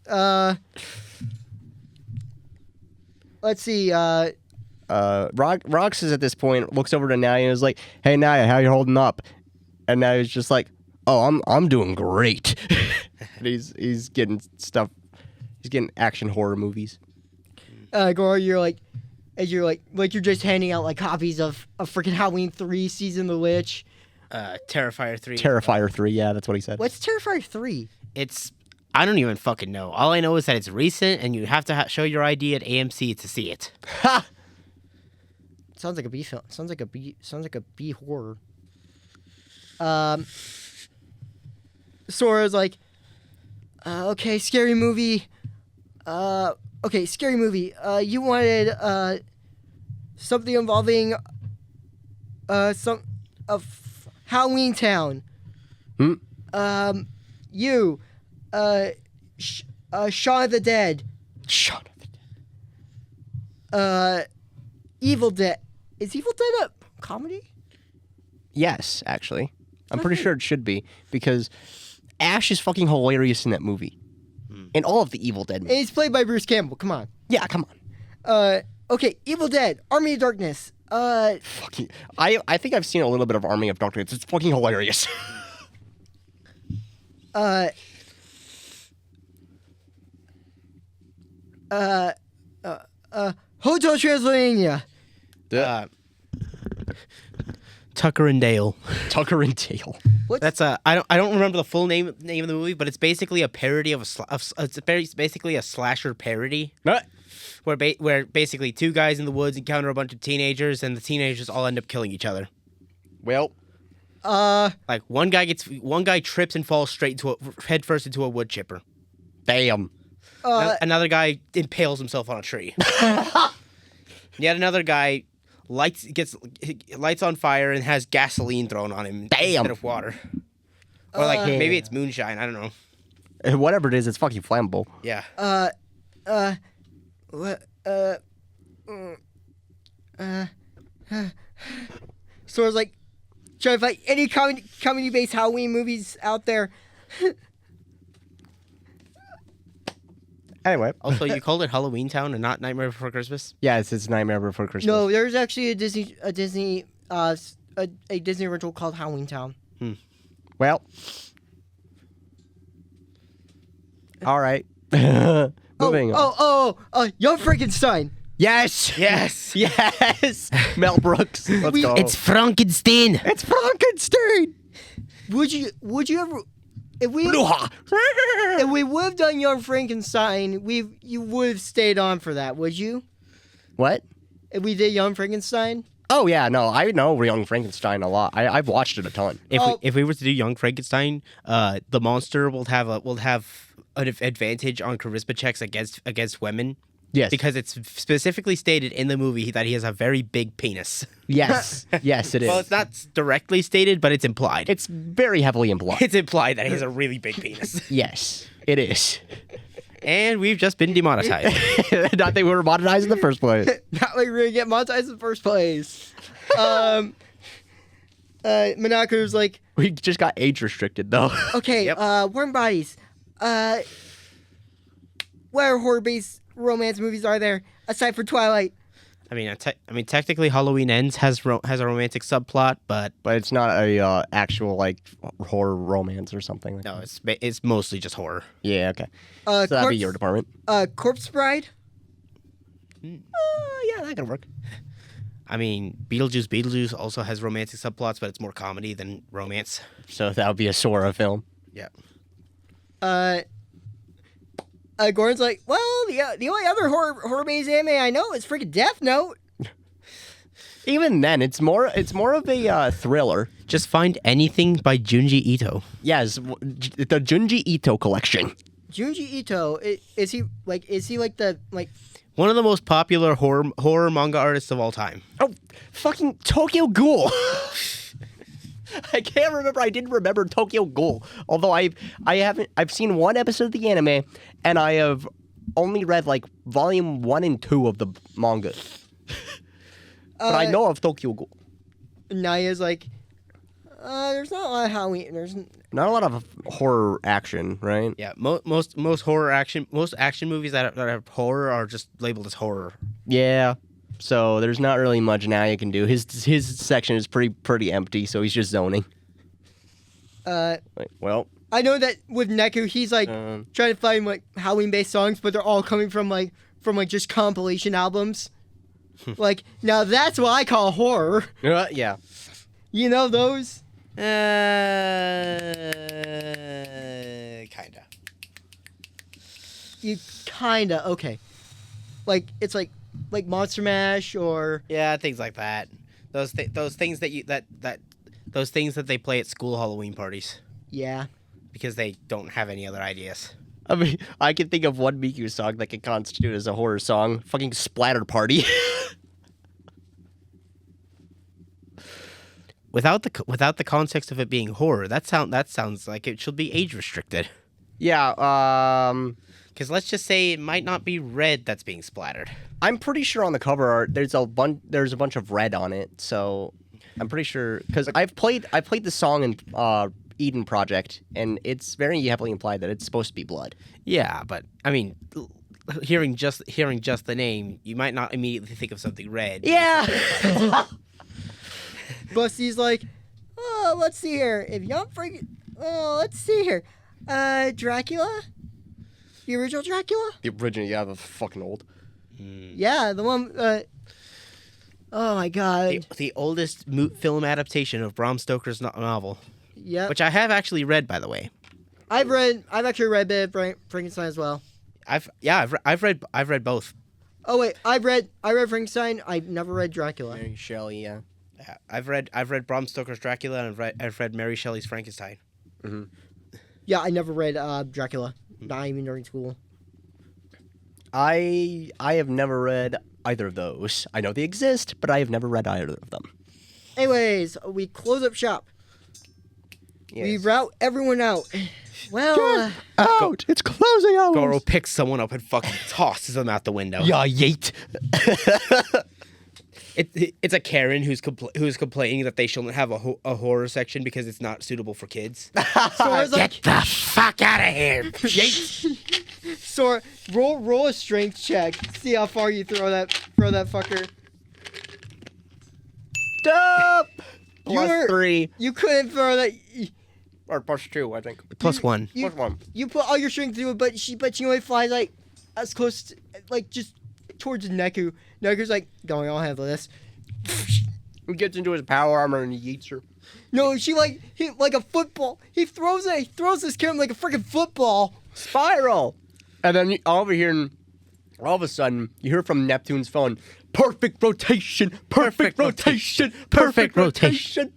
Let's see. Rox is at this point looks over to Naya and is like, "Hey Naya, how you holding up?" And Naya's just like, "Oh, I'm doing great." And he's getting stuff. He's getting action horror movies. Goro, you're just handing out like copies of freaking Halloween 3, Season of the Witch. Terrifier 3. Terrifier 3, yeah, that's what he said. What's Terrifier 3? I don't even fucking know. All I know is that it's recent, and you have to show your ID at AMC to see it. Ha! Sounds like a B film. Sounds like a B horror. Sora's like, Okay, scary movie. Okay, scary movie. You wanted something involving some of Halloween Town. You Shaun of the Dead. Shaun of the Dead. Evil Dead. Is Evil Dead a comedy? Yes, actually. I'm pretty sure it should be, because Ash is fucking hilarious in that movie. In all of the Evil Dead movies. And he's played by Bruce Campbell. Come on. Yeah, come on. Okay, Evil Dead, Army of Darkness. Fucking, I think I've seen a little bit of Army of Darkness. It's fucking hilarious. Hotel Transylvania. Tucker and Dale. Tucker and Dale. That's I don't remember the full name of the movie, but it's basically a parody of it's basically a slasher parody. Where basically two guys in the woods encounter a bunch of teenagers, and the teenagers all end up killing each other. Well, like one guy trips and falls headfirst into a wood chipper. Damn. Another guy impales himself on a tree. Yet another guy lights on fire and has gasoline thrown on him instead of water. Or maybe it's moonshine. I don't know. Whatever it is, it's fucking flammable. Yeah. So it's like trying to find any comedy-based Halloween movies out there. Anyway. Also, you called it Halloween Town and not Nightmare Before Christmas? Yeah, it's Nightmare Before Christmas. No, there's actually a Disney original called Halloween Town. Well. All right. Moving on. Young Frankenstein. Yes. Yes. Yes. Mel Brooks. Let's go. It's Frankenstein. It's Frankenstein. Would you ever... If we would have done Young Frankenstein, you would have stayed on for that, would you? What? If we did Young Frankenstein? Oh yeah, no, I know Young Frankenstein a lot. I've watched it a ton. If we were to do Young Frankenstein, the monster will have an advantage on charisma checks against women. Yes. Because it's specifically stated in the movie that he has a very big penis. Yes. Yes, it is. Well, it's not directly stated, but it's implied. It's very heavily implied. It's implied that he has a really big penis. Yes, it is. And we've just been demonetized. Not that we were monetized in the first place. Not like we were going to get monetized in the first place. Monaco's like... We just got age restricted, though. Okay, Warm Bodies. What horror-based romance movies are there aside from Twilight? I mean, technically, Halloween Ends has a romantic subplot, but it's not a actual like horror romance or something. Like no, it's mostly just horror. Yeah, okay. So that'd be your department. Corpse Bride. Yeah, that could work. I mean, Beetlejuice also has romantic subplots, but it's more comedy than romance. So that would be a Sora film. Yeah. Gordon's like, well, the only other horror-based anime I know is freaking Death Note. Even then, it's more of a thriller. Just find anything by Junji Ito. Yes, the Junji Ito collection. Junji Ito, is he like the one of the most popular horror manga artists of all time? Oh, fucking Tokyo Ghoul. I can't remember. I didn't remember Tokyo Ghoul. Although I've seen one episode of the anime, and I have only read like volume 1 and 2 of the manga. But I know of Tokyo Ghoul. Naya's like, there's not a lot of Halloween. There's not a lot of horror action, right? Yeah, most action movies that have horror are just labeled as horror. Yeah. So there's not really much Naya can do. His section is pretty empty, so he's just zoning. Well, I know that with Neku, he's like trying to find like Halloween-based songs, but they're all coming from just compilation albums. Like, now that's what I call horror. Yeah. You know those? Kinda. You kinda, okay. Like, it's like Monster Mash or things like that. Those things that they play at school Halloween parties. Yeah. Because they don't have any other ideas. I mean, I can think of one Miku song that can constitute as a horror song. Fucking Splatter Party. Without the context of it being horror, that sounds like it should be age restricted. Yeah, Because let's just say it might not be red that's being splattered. I'm pretty sure on the cover art there's a bunch of red on it, so I'm pretty sure because I played the song in Eden Project, and it's very heavily implied that it's supposed to be blood. Yeah, but I mean, hearing just the name, you might not immediately think of something red. Yeah. Busty's like, oh, let's see here. If y'all let's see here. Dracula? The original Dracula? The original, yeah, the fucking old. Yeah, the one. Oh my god. The oldest film adaptation of Bram Stoker's novel. Yeah. Which I have actually read, by the way. I've actually read a bit of Frankenstein as well. I've read both. Oh wait, I read Frankenstein. I've never read Dracula. Mary Shelley, yeah. Yeah, I've read Bram Stoker's Dracula, and I've read Mary Shelley's Frankenstein. Mm-hmm. Yeah, I never read Dracula. Not even during school. I have never read either of those. I know they exist, but I have never read either of them. Anyways, we close up shop. Yes. We route everyone out. Well, out! It's closing hours! Goro picks someone up and fucking tosses them out the window. Yeah, yeet! It's a Karen who's complaining that they shouldn't have a horror section because it's not suitable for kids. Sora's like, Get the fuck out of here! Yeet! Sora, roll a strength check. See how far you throw that fucker. Stop! Plus 3. You couldn't throw that. Or plus 2, I think. Plus 1. Plus 1. You put all your strength through it, but she only flies like as close to, like just towards Neku. Neku's like, going, I'll handle this. He gets into his power armor and he yeets her. No, like a football. He throws this Karen like a freaking football. Spiral! And then all of a sudden, you hear from Neptune's phone, perfect rotation, perfect rotation, perfect rotation.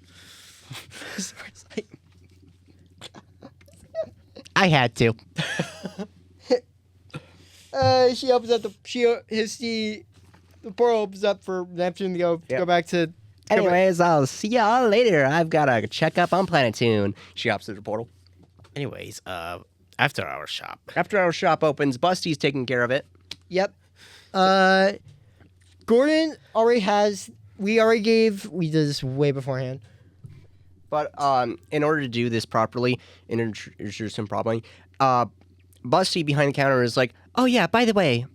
I had to. She opens up the portal opens up for Neptune to go back to. Anyways, I'll see y'all later. I've got to check up on Planet Toon. She hops through the portal. Anyways, after our shop. After our shop opens, Busty's taking care of it. Yep. Gordon already has. We did this way beforehand. But in order to do this properly, and introduce him properly, Busty behind the counter is like, oh yeah, by the way,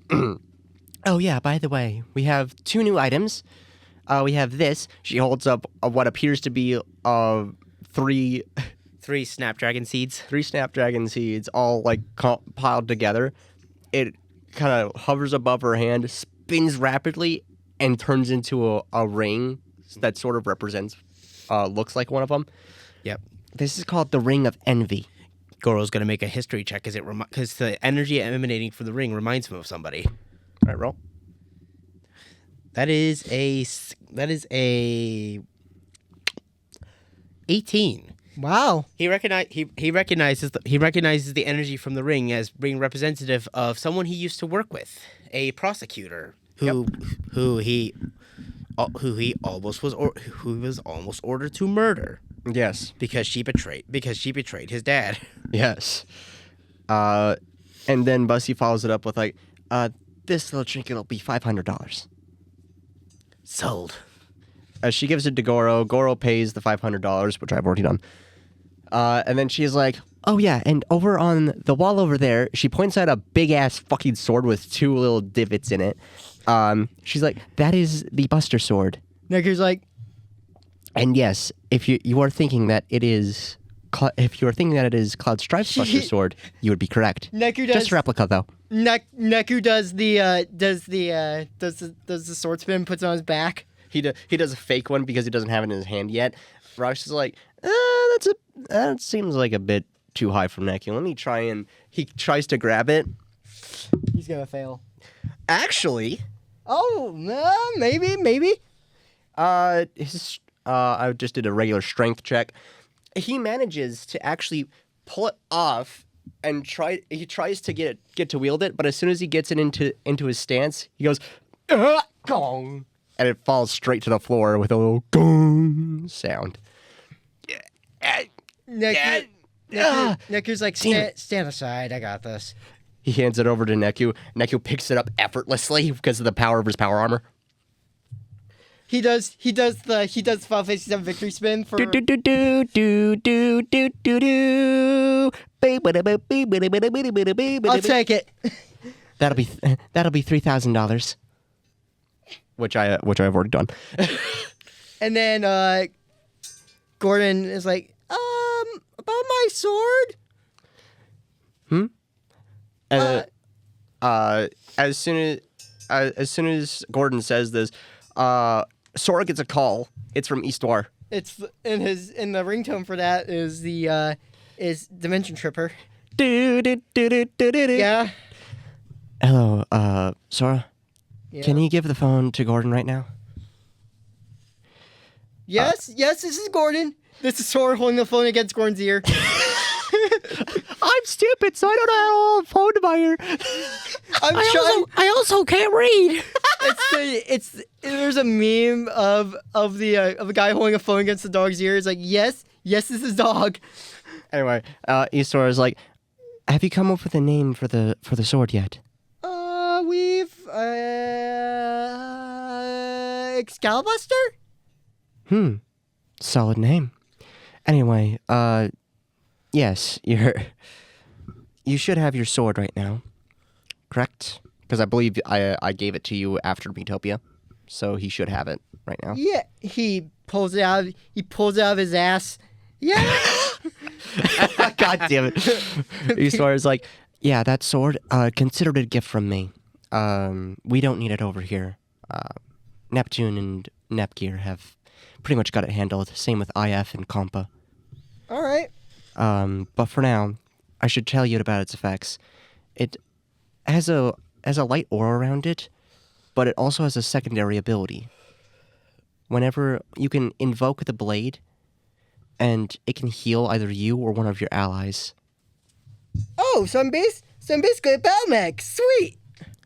we have 2 new items. We have this. She holds up what appears to be 3 Snapdragon seeds. 3 Snapdragon seeds, all like piled together. It kind of hovers above her hand, spins rapidly, and turns into a ring that sort of represents, looks like one of them. Yep. This is called the Ring of Envy. Goro's gonna make a history check because the energy emanating from the ring reminds him of somebody. All right, roll. That is a 18. Wow. He recognizes the energy from the ring as being representative of someone he used to work with, a prosecutor who was almost ordered to murder. Yes. Because she betrayed his dad. Yes. And then Busty follows it up with like, this little trinket will be $500. Sold. She gives it to Goro. Goro pays the $500, which I've already done. And then she's like, oh yeah, and over on the wall over there, she points out a big-ass fucking sword with 2 little divots in it. She's like, that is the Buster Sword. Neku's like, and yes, if you are thinking that it is Cloud Stripe's Buster Sword, you would be correct. Neku does just a replica though. Neku does the sword spin, puts it on his back. He does a fake one because he doesn't have it in his hand yet. Rosh is like, that seems like a bit too high for Neku. Let me try and he tries to grab it. He's gonna fail. Actually, maybe. I just did a regular strength check. He manages to actually pull it off and he tries to get to wield it, but as soon as he gets it into his stance, he goes, gong, and it falls straight to the floor with a little gong sound. Neku's like, stand aside, I got this. He hands it over to Neku. Neku picks it up effortlessly because of the power of his power armor. He does the Final Fantasy VII victory spin for. I'll take it. That'll be $3,000, which I've already done. And then Gordon is like, about my sword. As soon as Gordon says this, Sora gets a call. It's from Eastwar. It's in the ringtone for that is Dimension Tripper. Yeah. Hello, Sora. Yeah. Can you give the phone to Gordon right now? Yes, this is Gordon. This is Sora holding the phone against Gordon's ear. I'm stupid, so I don't know how to hold a phone to my ear. I also can't read. There's a meme of a guy holding a phone against the dog's ear. It's like, yes, this is dog. Anyway, Eastwar is like, have you come up with a name for the sword yet? We've Excalibuster? Solid name. Anyway, yes, you should have your sword right now, correct? Because I believe I gave it to you after Miitopia, so he should have it right now. Yeah, he pulls it out of his ass. Yeah. God damn it. Eastwar is like, yeah, that sword, consider it a gift from me. We don't need it over here. Neptune and Nepgear have pretty much got it handled. Same with IF and Compa. All right. But for now, I should tell you about its effects. It has a light aura around it, but it also has a secondary ability. Whenever you can invoke the blade, and it can heal either you or one of your allies. Oh, so I'm basically a battle mech. Sweet.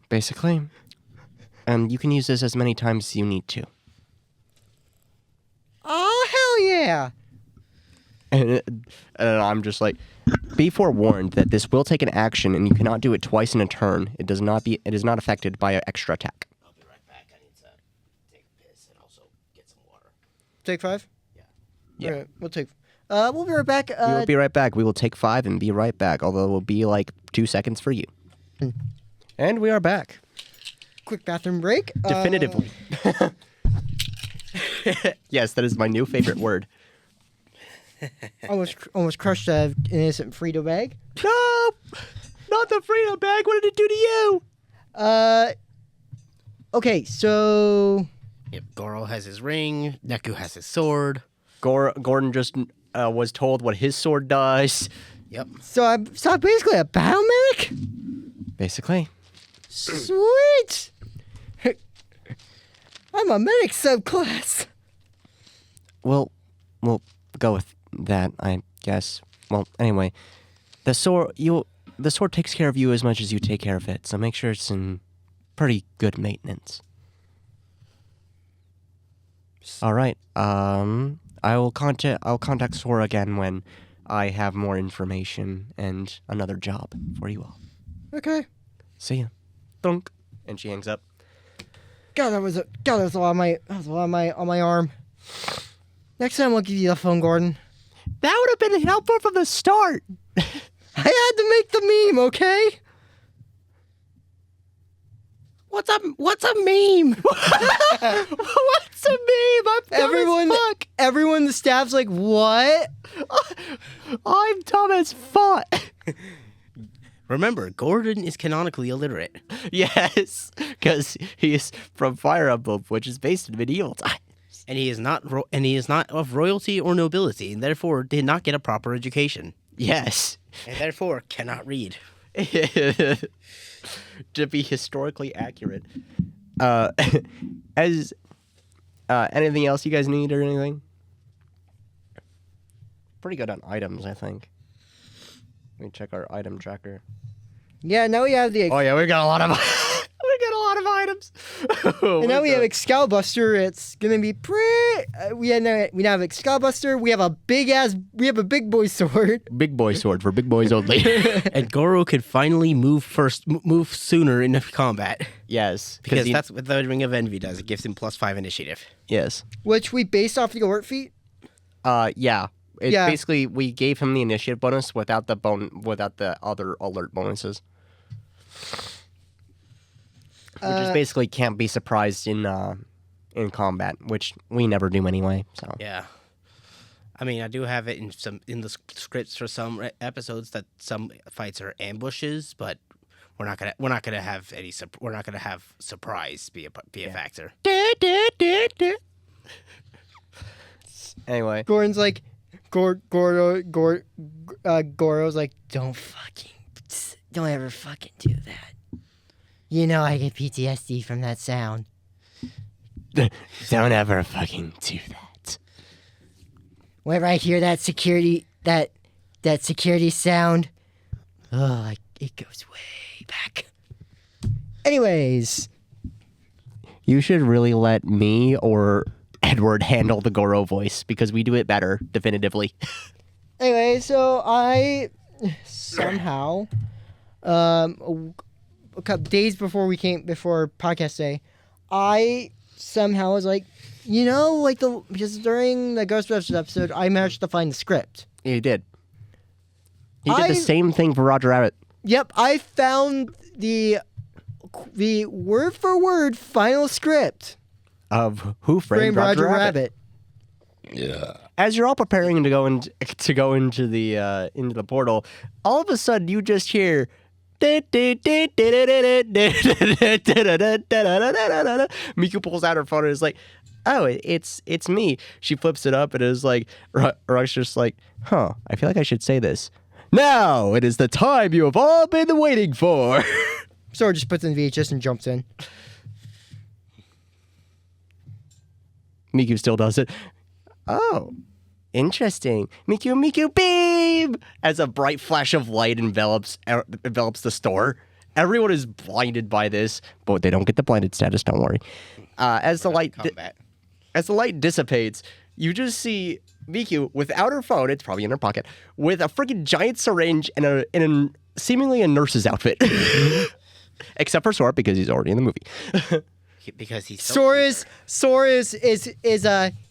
Basically. And you can use this as many times as you need to. Oh, hell yeah. And I'm just like, be forewarned that this will take an action, and you cannot do it twice in a turn. It is not affected by an extra attack. I'll be right back. I need to take a piss and also get some water. Take 5? Yeah. All right, we'll be right back. We will be right back. We will take 5 and be right back, although it will be like 2 seconds for you. And we are back. Quick bathroom break. Definitively. Yes, that is my new favorite word. Almost crushed an innocent Frito bag. No! Not the Frito bag. What did it do to you? Okay, so... Yep, Goro has his ring. Neku has his sword. Gordon just was told what his sword does. Yep. So I'm basically a battle mech? Basically. Sweet! I'm a medic subclass. We'll go with that, I guess. Well, anyway, the sword takes care of you as much as you take care of it, so make sure it's in pretty good maintenance. All right. I'll contact Sora again when I have more information and another job for you all. Okay. See ya. Thunk. And she hangs up. God, that was a lot on my arm. Next time I'll give you the phone, Gordon. That would have been helpful from the start. I had to make the meme, okay? What's a meme? What's a meme? I'm dumb as fuck. Everyone in the staff's like, what? I'm dumb as fuck. Remember, Gordon is canonically illiterate. Yes, because he is from Fire Emblem, which is based in medieval times. And he is not of royalty or nobility, and therefore did not get a proper education. Yes. And therefore cannot read. To be historically accurate. As anything else you guys need or anything? Pretty good on items, I think. Let me check our item tracker. Yeah, now we have the. Oh yeah, we got a lot of items. And now we have Excalibuster. It's gonna be pretty. We now have Excalibuster. We have a big boy sword. Big boy sword for big boys only. And Goro could finally move sooner in combat. Yes, Because that's what the Ring of Envy does. It gives him +5 initiative. Yes. Which we based off the alert feat. Yeah. Basically, we gave him the initiative bonus without the other alert bonuses. We just basically can't be surprised in combat, which we never do anyway. So Yeah. I mean, I do have it in the scripts for some episodes that some fights are ambushes, but we're not gonna have surprise be a factor. Anyway, Gordon's like, Goro's like, don't ever fucking do that. You know I get PTSD from that sound. don't ever fucking do that. Whenever I hear that security sound, it goes way back. Anyways, You should really let me or Edward handle the Goro voice because we do it better, definitively. Anyway, so I somehow, a couple days before podcast day, I somehow was like, because during the Ghostbusters episode, I managed to find the script. You did. He did the same thing for Roger Rabbit. Yep, I found the word for word final script Of Who Framed Roger Rabbit. Yeah. As you're all preparing to go into the portal, all of a sudden you just hear Miku pulls out her phone and is like, "Oh, it's me." She flips it up and is like, Rock's just like, "Huh, I feel like I should say this. Now it is the time you have all been waiting for." Sora just puts in VHS and jumps in. Miku still does it. Oh, interesting. Miku, beam! As a bright flash of light envelops the store. Everyone is blinded by this, but they don't get the blinded status, don't worry. As the light dissipates, you just see Miku without her phone, it's probably in her pocket, with a freaking giant syringe and seemingly a nurse's outfit. Except for Sora, because he's already in the movie. Because he's Sora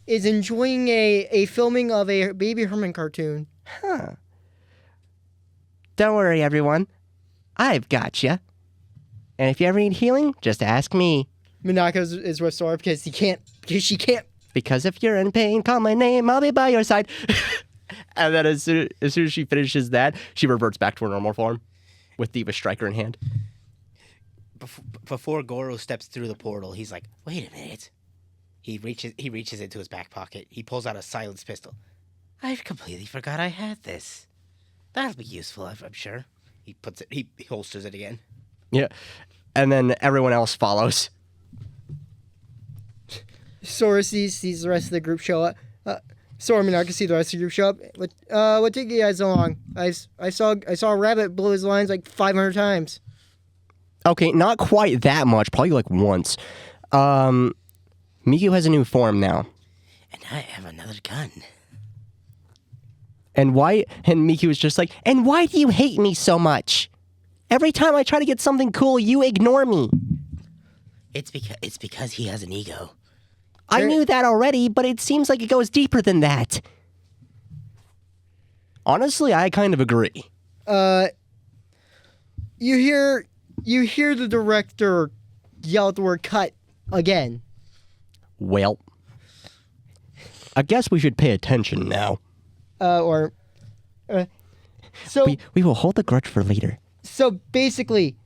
is enjoying a filming of a Baby Herman cartoon. Huh. Don't worry, everyone. I've got you. And if you ever need healing, just ask me. Minako is with Sora because she can't. Because if you're in pain, call my name. I'll be by your side. And then as soon as she finishes that, she reverts back to her normal form with Diva Striker in hand. Before Goro steps through the portal, he's like, "Wait a minute." He reaches into his back pocket. He pulls out a silenced pistol. "I completely forgot I had this. That'll be useful, I'm sure." He puts it. He holsters it again. Yeah, and then everyone else follows. Sora sees the rest of the group show up. Sora and Minako see the rest of the group show up. What took you guys so long? I saw a rabbit blow his lines like 500 times. Okay, not quite that much. Probably like once. Miku has a new form now. And I have another gun. And Miku is just like, "And why do you hate me so much? Every time I try to get something cool, you ignore me." It's because he has an ego. I knew that already, but it seems like it goes deeper than that. Honestly, I kind of agree. You hear the director yell out the word "cut" again. Well, I guess we should pay attention now. So we will hold the grudge for later. So basically,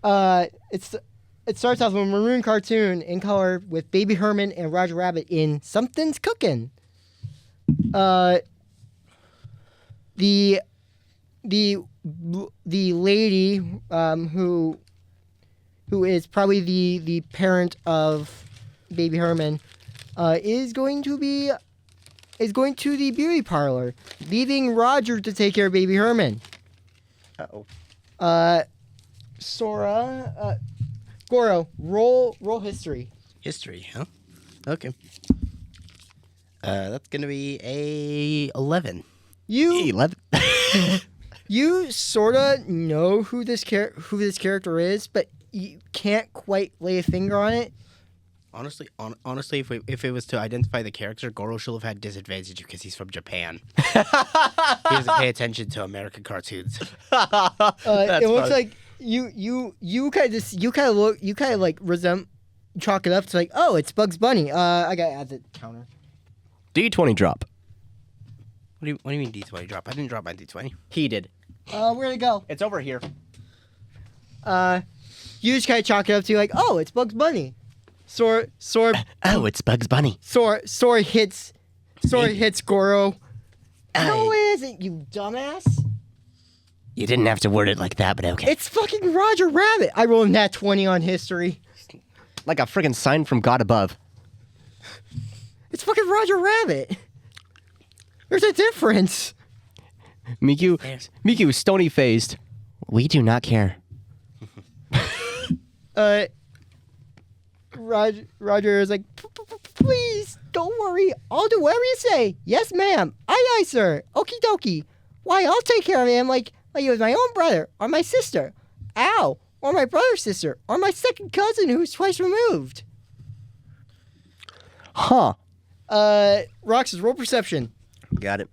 it starts off with a maroon cartoon in color with Baby Herman and Roger Rabbit in Something's Cooking. The lady who is probably the parent of Baby Herman is going to the beauty parlor, leaving Roger to take care of Baby Herman. Uh-oh. Sora, Goro, roll history. History, huh? Okay. That's gonna be a 11. You 11. you sorta know who this character is, but you can't quite lay a finger on it. Honestly, if it was to identify the character, Goro should have had disadvantage because he's from Japan. He doesn't pay attention to American cartoons. It looks like you kind of like chalk it up to like, oh, it's Bugs Bunny. I gotta add the counter. D20 drop. What do you mean D20 drop? I didn't drop my D20. He did. Where'd it go? It's over here. You just kind of chalk it up to like, oh, it's Bugs Bunny. Sora. Oh, it's Bugs Bunny. Sora hits Goro. No, it isn't, you dumbass. You didn't have to word it like that, but okay. It's fucking Roger Rabbit. I rolled nat 20 on history. Like a friggin' sign from God above. It's fucking Roger Rabbit. There's a difference. Miku is stony faced. We do not care. Roger is like, please don't worry. I'll do whatever you say. Yes, ma'am. Aye, aye, sir. Okie dokie. Why, I'll take care of him like he was my own brother or my sister. Ow. Or my brother's sister or my second cousin who's twice removed. Huh. Roxas, roll perception. Got it.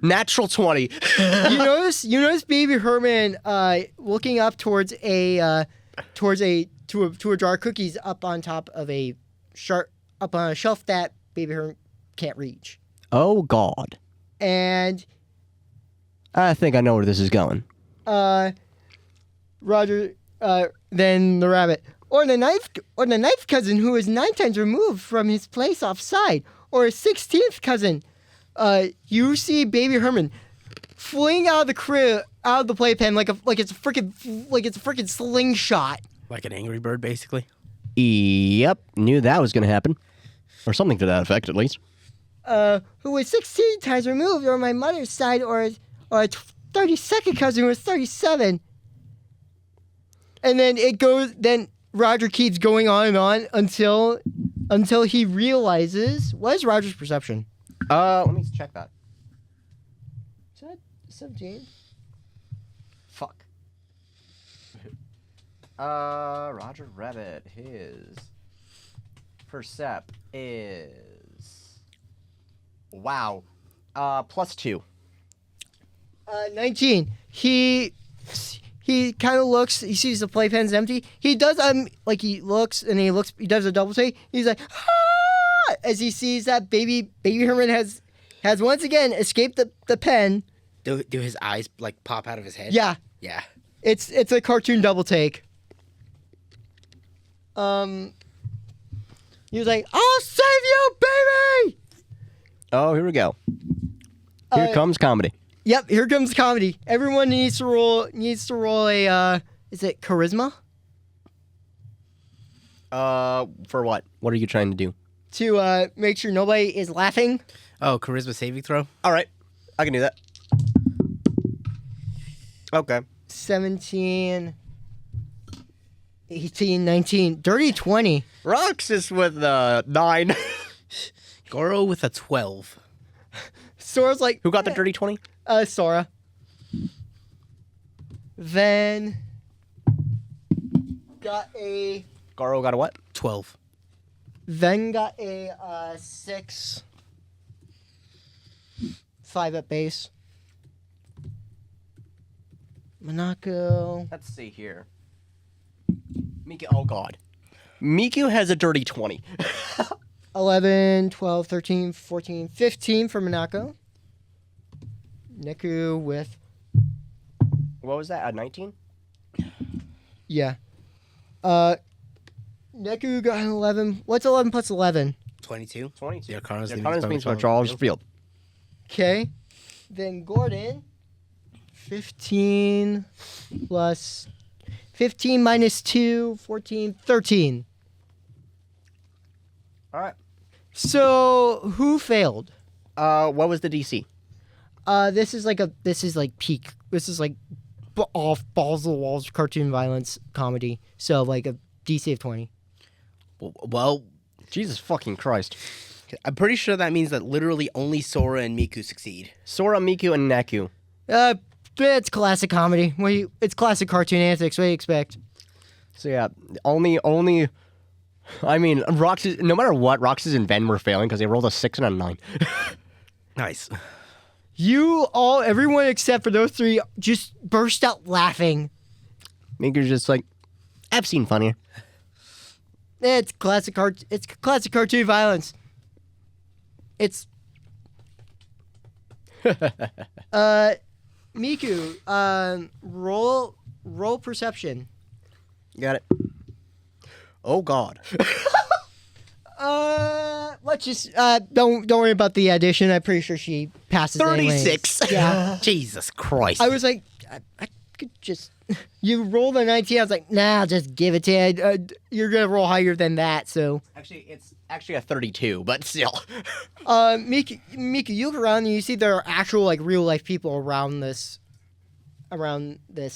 Natural 20. You notice Baby Herman looking up towards a jar of cookies up on top of up on a shelf that Baby Herman can't reach. Oh God. And I think I know where this is going. Roger, then the rabbit. Or the ninth cousin who is 9 times removed from his place offside. Or a 16th cousin. You see Baby Herman fling out of the crib, out of the playpen like it's a freaking slingshot. Like an angry bird, basically. Yep, knew that was gonna happen, or something to that effect, at least. Who was 16 times removed, or my mother's side, or a 32nd cousin who was 37. And then it goes. Then Roger keeps going on and on until he realizes. What is Roger's perception? Let me check that. Is that 17? Fuck. Roger Rabbit, his percep is wow. +2. 19. He kind of looks. He sees the playpen's empty. He does he looks and he does a double take. He's like, ah! As he sees that baby Herman has once again escaped the pen. Do his eyes like pop out of his head? Yeah. Yeah. It's a cartoon double take. He was like, "I'll save you, baby!" Oh, here we go. Here comes comedy. Yep, here comes comedy. Everyone needs to roll a is it charisma? For what? What are you trying to do? To make sure nobody is laughing. Oh, charisma saving throw? All right. I can do that. Okay. 17, 18, 19, dirty 20. Roxas with 9. Goro with a 12. Sora's like, Who got the dirty 20? Sora. Then got a Garo got a what? 12. Then got a 6. 5 at base. Monaco. Let's see here. Miku, oh God. Miku has a dirty 20. 11, 12, 13, 14, 15 for Monaco. Neku with... What was that, a 19? Yeah. Neku got an 11. What's 11 plus 11? 22. 22. Yeah, Carlos means by Charles Field. Okay. Then Gordon, 15 plus 15 minus 2, 14, 13. All right. So, who failed? What was the DC? This is like peak. This is like off balls to the walls cartoon violence comedy. So like a DC of 20. Well, Jesus fucking Christ. I'm pretty sure that means that literally only Sora and Miku succeed. Sora, Miku, and Neku. It's classic comedy. It's classic cartoon antics. What do you expect? So yeah, only. I mean, Roxas. No matter what, Roxas and Ven were failing because they rolled a 6 and a 9. Nice. Everyone except for those three, just burst out laughing. Miku's just like, I've seen funnier. It's classic cartoon violence. It's Miku, roll perception. Got it. Oh God. Let's just don't worry about the addition. I'm pretty sure she passes. 36. Anyways. Yeah. Jesus Christ. I was like, I could just. You rolled a 19. I was like, nah, I'll just give it to you. You're gonna roll higher than that, so. Actually, it's actually a 32, but still. Miku, you look around and you see there are actual like real life people around this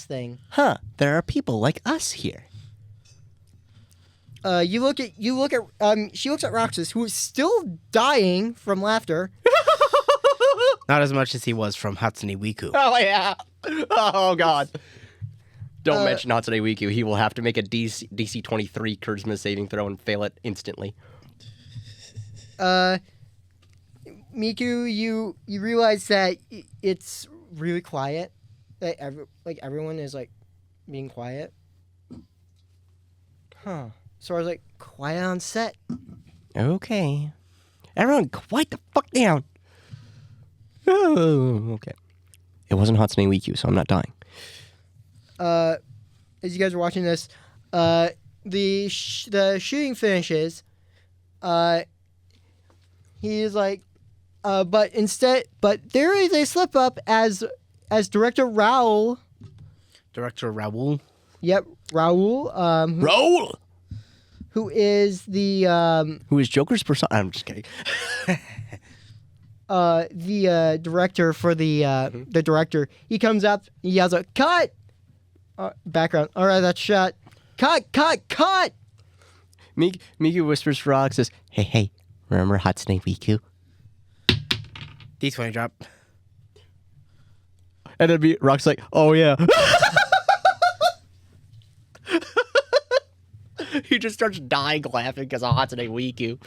thing. Huh? There are people like us here. She looks at Roxas, who is still dying from laughter. Not as much as he was from Hatsune Miku. Oh yeah. Oh God. Don't mention Hatsune Miku. He will have to make a DC 23 charisma saving throw and fail it instantly. Miku, you realize that it's really quiet. That everyone is like being quiet. Huh. So I was like, quiet on set. Okay. Everyone, quiet the fuck down. Oh, okay. It wasn't Hatsune Miku, so I'm not dying. As you guys are watching this, the shooting finishes. He is like, but there is a slip up as director Raul. Director Raul. Yep, Raul. Raul. Who is the Who is Joker's persona? I'm just kidding. the director for the director. He comes up, he yells out, "Cut!" Background. All right, that's shot. Cut! Cut! Cut! Miku whispers for Rox, says, "Hey, remember Hatsune Miku?" D20 drop. And then Rox's like, "Oh yeah." He just starts dying laughing because of Hatsune Miku.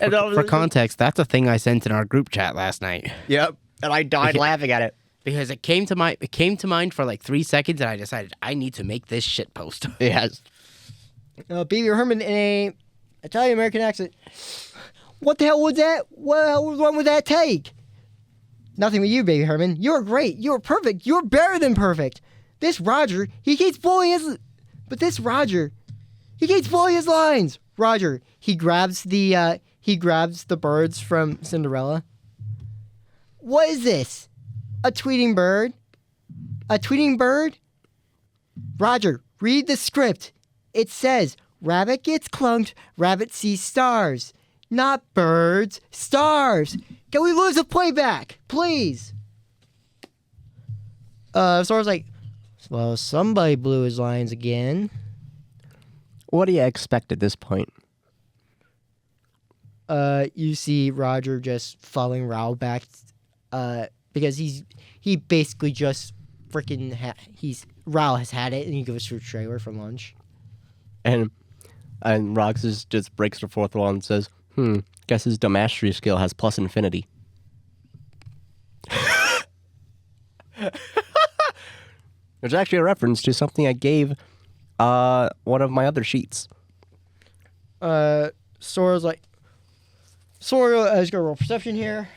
And For context, that's a thing I sent in our group chat last night. Yep, and I died laughing at it. Because it came to mind for like 3 seconds, and I decided I need to make this shit post. Yes. Baby Herman in a Italian American accent. What the hell was that? What the hell was wrong with that take? Nothing with you, Baby Herman. You're great. You're perfect. You're better than perfect. This Roger, he keeps blowing his. But this Roger, he keeps blowing his lines. Roger, he grabs the birds from Cinderella. What is this? A tweeting bird? A tweeting bird? Roger, read the script. It says, rabbit gets clunked, rabbit sees stars. Not birds, stars. Can we lose a playback, please? Sora's like, well, somebody blew his lines again. What do you expect at this point? You see Roger just following Raul back, because he basically just freaking Raul has had it, and he goes to a trailer for lunch. And Rox just breaks the fourth wall and says, guess his mastery skill has plus infinity. There's actually a reference to something I gave one of my other sheets. Sora's like, Sora is going to roll perception here.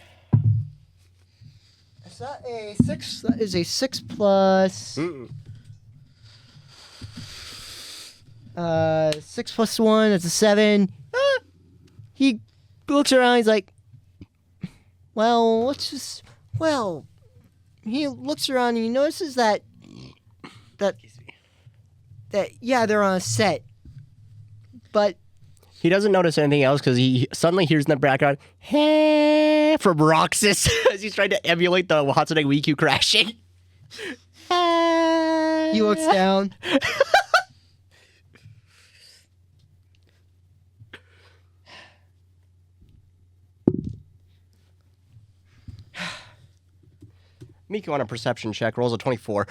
Is that a 6? That is a 6 plus... 6 plus 1, that's a 7. He looks around, he's like, well, he looks around and he notices that yeah, they're on a set. But He doesn't notice anything else because he suddenly hears in the background, hey, from Roxas as he's trying to emulate the Hatsune Miku crashing. He looks down. Miku on a perception check rolls a 24.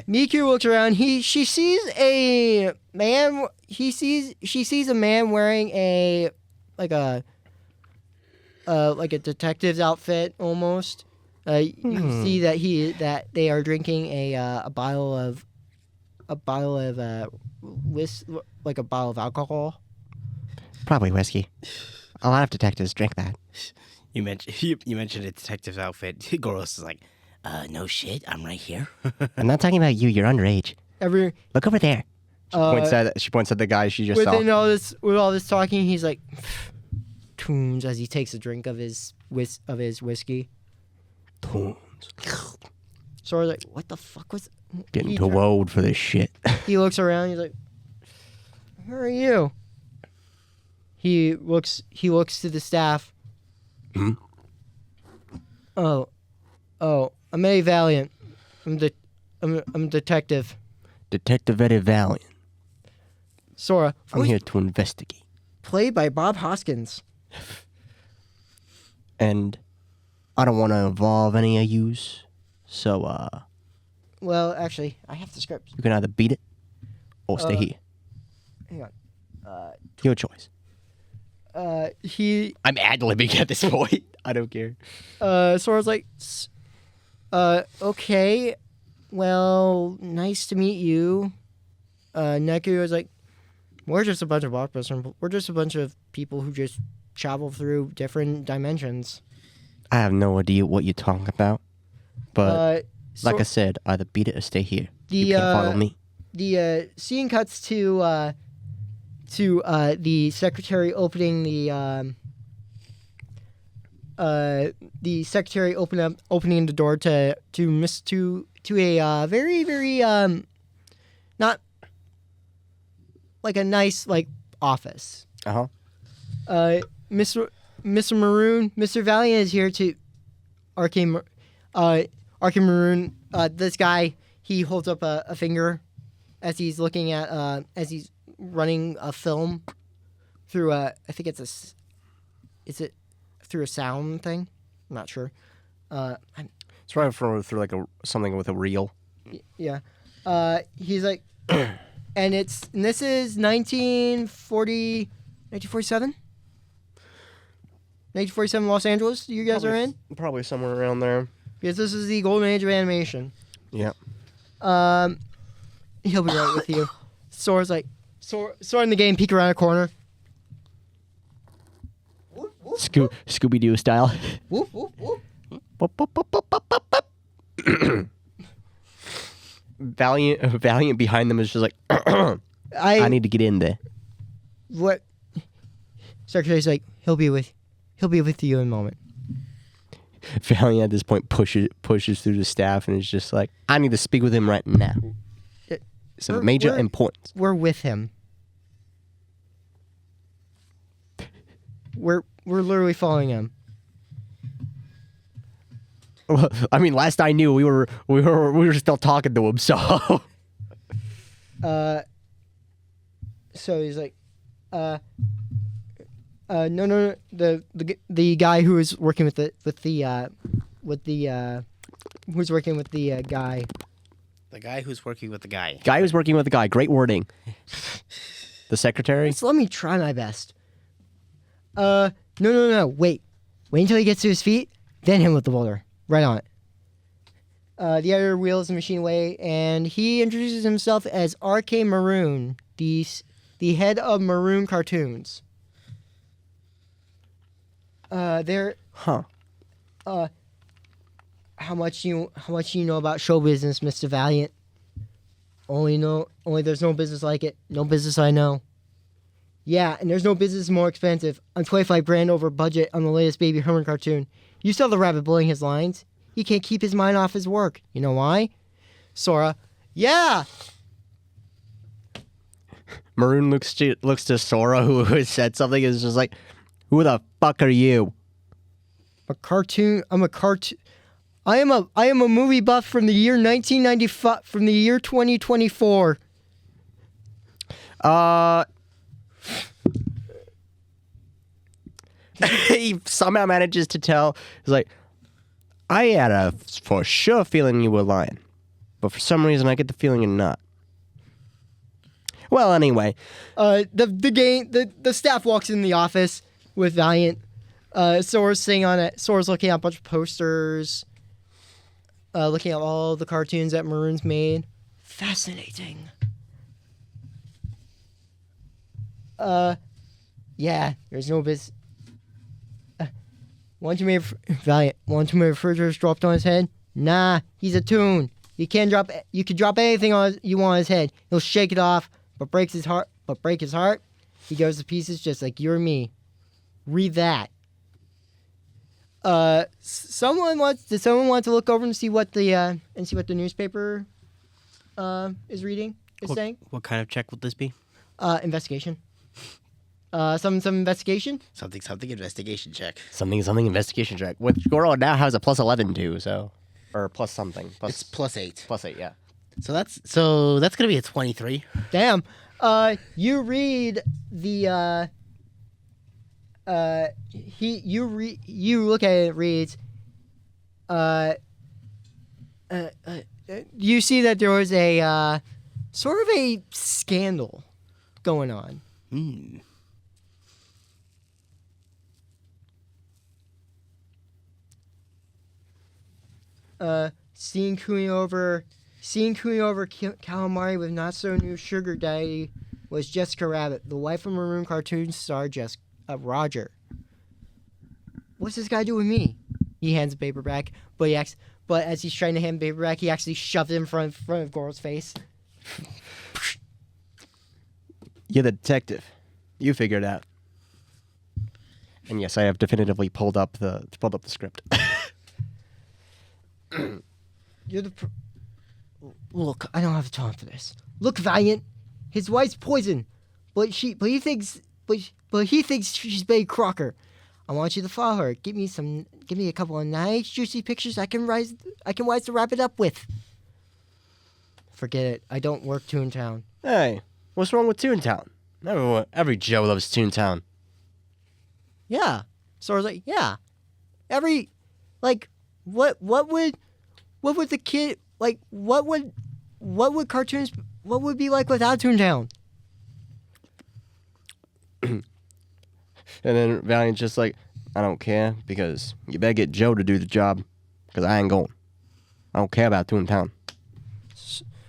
Miku looks around. She sees a man. She sees a man wearing a detective's outfit almost. You see that they are drinking a bottle of alcohol. Probably whiskey. A lot of detectives drink that. You mentioned a detective's outfit. Goros is like, no shit, I'm right here. I'm not talking about you. You're underage. Look over there. She points at the guy she just saw. With all this talking, he's like, Toons, as he takes a drink of his whiskey. Toons. So I was like, what the fuck was... Getting too old for this shit. He looks around, he's like, who are you? He looks to the staff. Hmm? Oh, I'm Eddie Valiant. I'm a detective. Detective Eddie Valiant. Sora. I'm here to investigate. Played by Bob Hoskins. And I don't want to involve any of yous, so Well, actually, I have the script. you can either beat it or stay here. Hang on. Your choice. I'm ad-libbing at this point. I don't care. Sora's like, okay, well, nice to meet you. Neku was like, we're just a bunch of Blockbuster. We're just a bunch of people who just travel through different dimensions. I have no idea what you're talking about, but like I said, either beat it or stay here. You can't follow me. The scene cuts to the secretary opening opening the door to a very very not like a nice office. Mr. Valiant is here to Arcane Maroon. This guy, he holds up a finger as he's looking at as he's running a film through I think is it through a sound thing? I'm not sure. It's right through something with a reel. Yeah. He's like, and this is 1947? 1947 Los Angeles you guys are in? Probably somewhere around there. Because this is the golden age of animation. Yeah. He'll be right with you. Sora's like, Sora in the game, peek around a corner. Scooby-Doo style. Whoop, whoop, whoop. Valiant behind them is just like, I need to get in there. What? Secretary's like, he'll be with you in a moment. Valiant at this point pushes through the staff and is just like, I need to speak with him right now. It's of major importance. We're with him. We're literally following him. Well, I mean, last I knew, we were still talking to him. So, so he's like, no. The guy who was working with the who's working with the guy. The guy who's working with the guy. Guy who's working with the guy. Great wording. The secretary. So let me try my best. No. Wait until he gets to his feet, then hit him with the boulder. Right on it. The editor wheels the machine away, and he introduces himself as R.K. Maroon, the head of Maroon Cartoons. How much you know about show business, Mr. Valiant? Only there's no business like it. No business I know. Yeah, and there's no business more expensive. I'm 25 grand over budget on the latest Baby Herman cartoon. You saw the rabbit bullying his lines. He can't keep his mind off his work. You know why? Sora, yeah. Maroon looks to Sora, who has said something, is just like, "Who the fuck are you?" A cartoon. I'm a cartoon. I am a movie buff from the year 1995, from the year 2024. He somehow manages to tell. He's like, I had a for sure feeling you were lying, but for some reason I get the feeling you're not. Well, anyway, the staff walks in the office with Valiant. Sora's sitting on it. Sora's looking at a bunch of posters, looking at all the cartoons that Maroon's made. Fascinating. Yeah, there's no business. One too many refrigerators dropped on his head. Nah, he's a Toon. You can drop anything you want on his head. He'll shake it off, but break his heart. He goes to pieces just like you or me. Read that. Did someone want to look over and see what the newspaper is saying? What kind of check would this be? Investigation. Some investigation. Something investigation check. Something investigation check. Which Goro now has a plus 11 too, so or plus something. It's +8. +8, yeah. So that's gonna be a 23. Damn. You read the you look at it. It reads. You see that there was a sort of a scandal going on. Seeing Toony over calamari with not so new sugar daddy was Jessica Rabbit, the wife of Maroon cartoon star Roger. What's this guy do with me? He hands the paper back, but as he's trying to hand the paper back, he actually shoves it in front of Goro's face. You're the detective. You figured it out. And yes, I have definitively pulled up the script. Look, I don't have time for this. Look, Valiant, his wife's poison, but he thinks she's Betty Crocker. I want you to follow her. Give me a couple of nice juicy pictures I can wise to wrap it up with. Forget it. I don't work Toontown. Hey, what's wrong with Toontown? Every Joe loves Toontown. Yeah. Sora's like, yeah. What would the kid like? What would cartoons? What would be like without Toontown? And then Valiant's just like, I don't care, because you better get Joe to do the job, because I ain't going. I don't care about Toontown.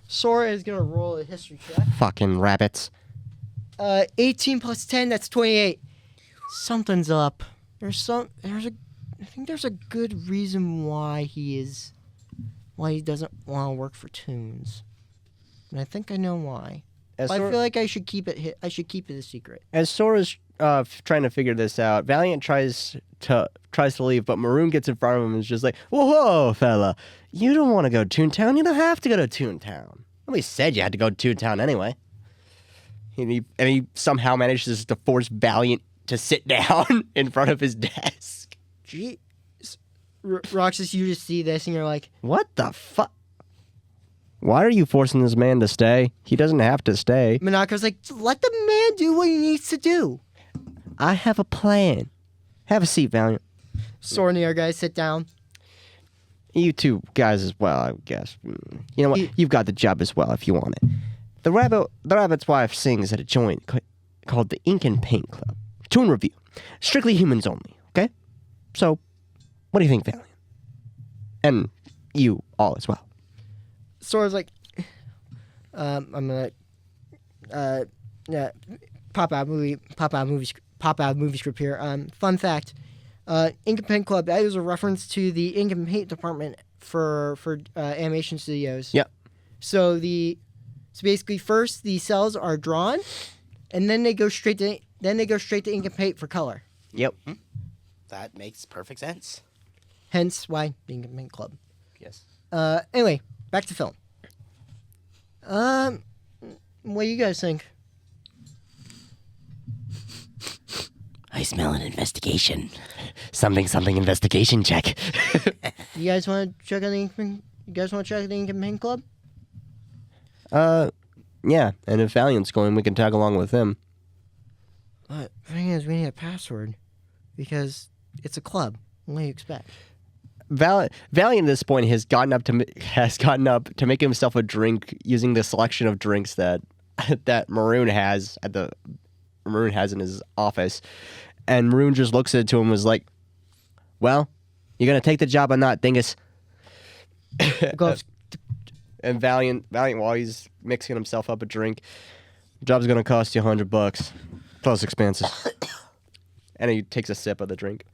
Sora is gonna roll a history check. Fucking rabbits. 18 plus 10, that's 28. Something's up. I think there's a good reason why he doesn't want to work for Toons. And I think I know why. But I feel like I should keep it a secret. As Sora's trying to figure this out, Valiant tries to leave, but Maroon gets in front of him and is just like, whoa, fella, you don't want to go to Toontown. You don't have to go to Toontown. Nobody said you had to go to Toontown anyway. And he somehow manages to force Valiant to sit down in front of his desk. Jeez. Roxas, you just see this and you're like, what the fuck? Why are you forcing this man to stay? He doesn't have to stay. Monaco's like, let the man do what he needs to do. I have a plan. Have a seat, Valiant. Sora and the other guys sit down. You two guys as well, I guess. You know what? You've got the job as well if you want it. The rabbit's wife sings at a joint called the Ink and Paint Club. Toon review. Strictly humans only, okay? So, what do you think, Valiant? And you all as well. Sora's like, I'm gonna pop out movie script here. Fun fact: Ink and Paint Club. That is a reference to the ink and paint department for animation studios. Yep. So basically, first the cells are drawn, and then they go straight to ink and paint for color. Yep. That makes perfect sense. Hence why the Ink and Paint Club. Yes. Anyway, back to film. What do you guys think? I smell an investigation. Something investigation check. You guys want to check out the Inkman? You guys want to check out the Inkman Club? Yeah. And if Valiant's going, we can tag along with him. But the thing is, we need a password because it's a club. What do you expect? Valiant at this point has gotten up to make himself a drink using the selection of drinks that Maroon has in his office, and Maroon just looks at it to him and was like, "Well, you're gonna take the job or not, dingus?" And Valiant, while he's mixing himself up a drink, job's gonna cost you $100 plus expenses. And he takes a sip of the drink.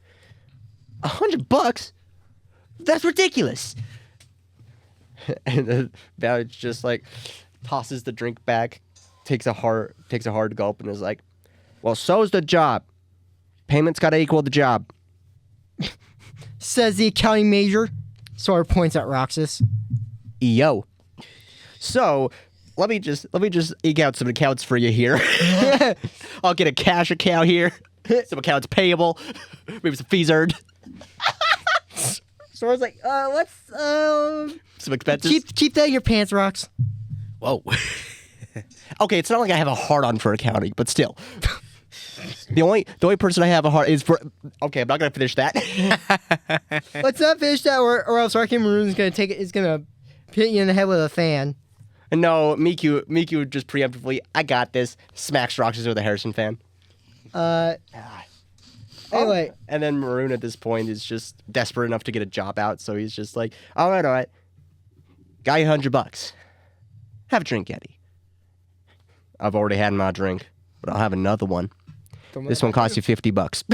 $100? That's ridiculous. And then Valiant just like tosses the drink back, takes a hard gulp, and is like, "Well, so's the job. Payment's got to equal the job." Says the accounting major. Sora points at Roxas. Yo. So let me just eke out some accounts for you here. I'll get a cash account here, some accounts payable, maybe some fees earned. Sora's like, let's some expenses. Keep that in your pants, Rox. Whoa. Okay, it's not like I have a hard-on for accounting, but still. The only person I have a heart is for... Okay, I'm not going to finish that. Let's not finish that, or else Rocky Maroon's going to take it. Is going to hit you in the head with a fan. No, Miku just preemptively, "I got this," smacks Roxas with a Harrison fan. Anyway. And then Maroon at this point is just desperate enough to get a job out, so he's just like, all right. Got you $100. Have a drink, Eddie. I've already had my drink, but I'll have another one. This one costs you $50.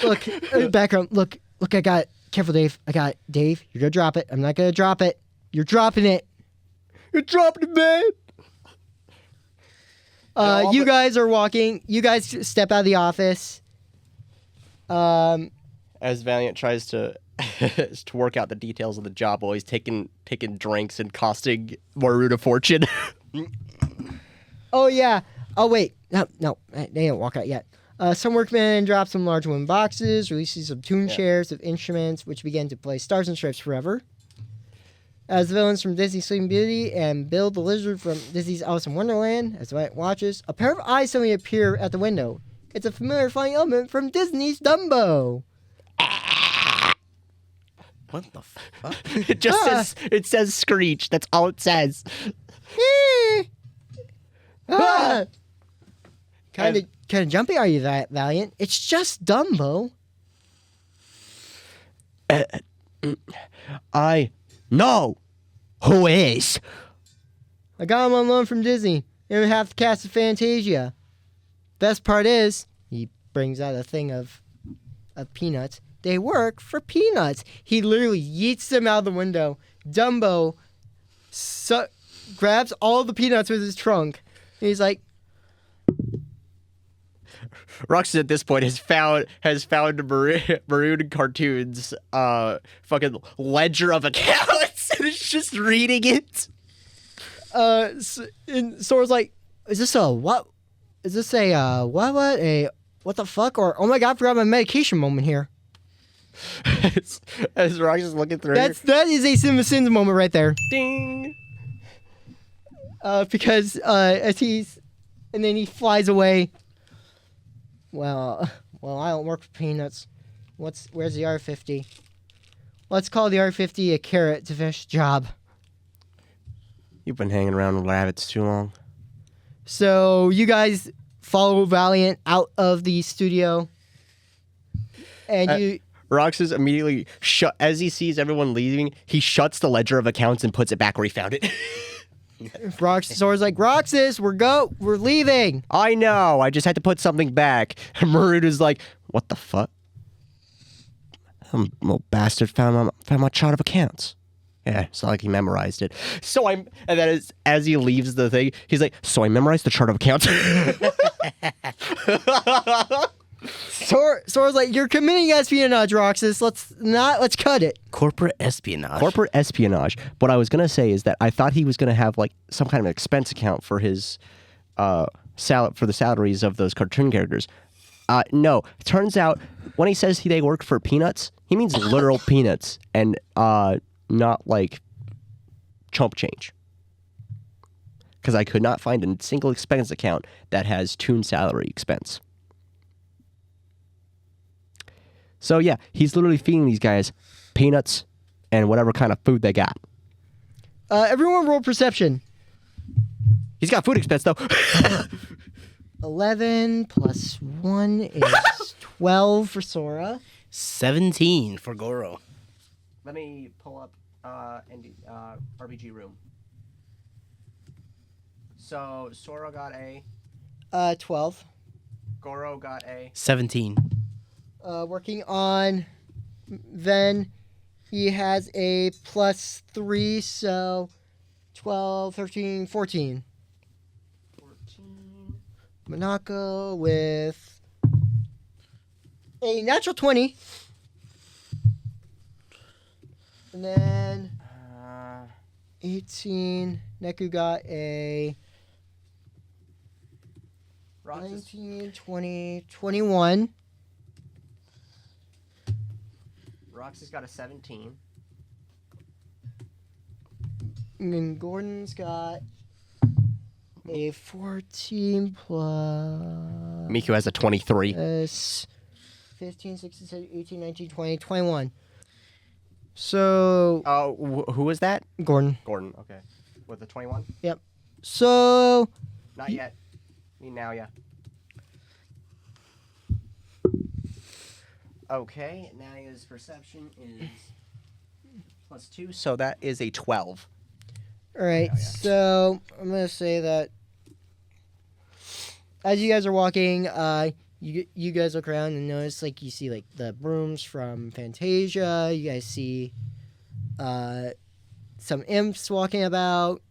Look, background. Look, I got it. Careful, Dave. I got it. Dave, you're going to drop it. I'm not going to drop it. You're dropping it. You're dropping it, man. You guys are walking. You guys step out of the office. As Valiant tries to work out the details of the job while he's taking drinks and costing Maroon a fortune. Oh, yeah. Oh, wait. No. They didn't walk out yet. Some workmen drop some large wooden boxes, releases some tune chairs of instruments, which begin to play Stars and Stripes Forever. As the villains from Disney's Sleeping Beauty and Bill the Lizard from Disney's Alice in Wonderland, as Valiant watches, a pair of eyes suddenly appear at the window. It's a familiar flying element from Disney's Dumbo. What the fuck? It says Screech. That's all it says. Kind of jumpy are you, that Valiant? It's just Dumbo. I know who is. I got him on loan from Disney. Even half the cast of Fantasia. Best part is, he brings out a thing of peanuts. They work for peanuts. He literally yeets them out the window. Dumbo grabs all the peanuts with his trunk. And he's like, Roxas at this point has found Maroon Cartoons fucking ledger of accounts and is just reading it. And Sora's like, is this a what? Is this a what the fuck? Or, oh my god, I forgot my medication moment here. As Roxas is looking through, that is a Sim of Sins moment right there. Ding. Because and then he flies away. Well, I don't work for peanuts. Where's the R50? Let's call the R50 a carrot to finish the job. You've been hanging around with rabbits too long. So you follow Valiant out of the studio, and Roxas immediately as he sees everyone leaving, he shuts the ledger of accounts and puts it back where he found it. Sora's like, Roxas, we're leaving. I know, I just had to put something back. And Maroon is like, what the fuck? Some little bastard found my chart of accounts. Yeah, it's not like he memorized it. And then as he leaves the thing, he's like, so I memorized the chart of accounts. Sora's like, you're committing espionage, Roxas. Let's cut it. Corporate espionage. Corporate espionage. What I was gonna say is that I thought he was gonna have like some kind of expense account for his for the salaries of those cartoon characters. No, turns out when he says they work for peanuts, he means literal peanuts and not like chump change. Because I could not find a single expense account that has Toon salary expense. So yeah, he's literally feeding these guys peanuts and whatever kind of food they got. Everyone roll perception. He's got food expense though. 11 plus 1 is 12 for Sora. 17 for Goro. Let me pull up RPG room. So Sora got a 12. Goro got a 17. Working on Ven, he has a plus 3, so 12, 13, 14. 14. Monaco with a natural 20. And then 18. Neku got a 19, 20, 21. Roxy's got a 17. And then Gordon's got a 14 plus... Miku has a 23. 15, 16, 17, 18, 19, 20, 21. So... Who was that? Gordon. Gordon, okay. With the 21? Yep. So... Not yet. Need now, yeah. Okay, Naya's perception is plus 2, so that is a 12. All right, so I'm going to say that as you guys are walking, you guys look around and notice, like, you see, like, the brooms from Fantasia. You guys see some imps walking about.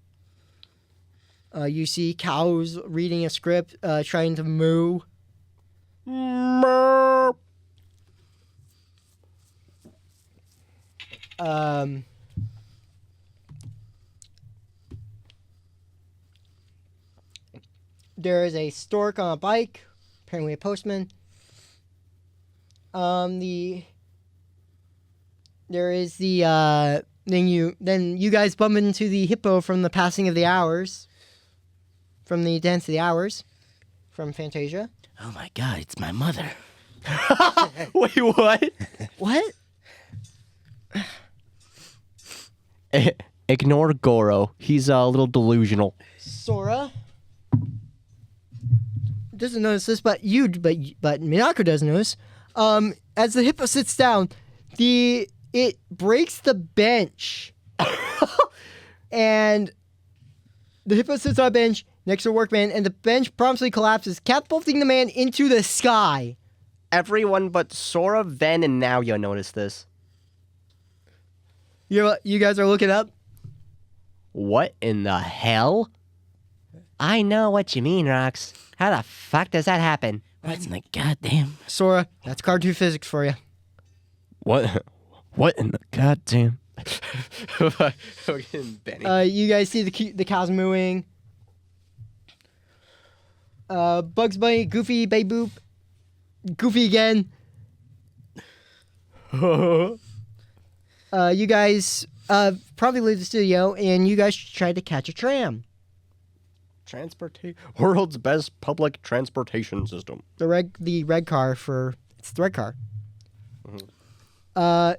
You see cows reading a script, trying to moo. There is a stork on a bike, apparently a postman. There is the then you guys bump into the hippo from the Passing of the Hours, from the Dance of the Hours, from Fantasia. Oh my god, it's my mother. Wait, what? What? Ignore Goro. He's a little delusional. Sora doesn't notice this, but Minako does notice. As the hippo sits down, it breaks the bench, and the hippo sits on a bench next to a workman, and the bench promptly collapses, catapulting the man into the sky. Everyone but Sora, Ven, and Naoya notice this. You guys are looking up? What in the hell? I know what you mean, Rox. How the fuck does that happen? What in the goddamn? Sora, that's cartoon physics for you. What? What in the goddamn? Benny. You guys see the cows mooing. Bugs Bunny, Goofy, Babe Boop. Goofy again. You guys probably leave the studio, and you guys tried to catch a tram. World's best public transportation system. The red car it's the red car. Mm-hmm.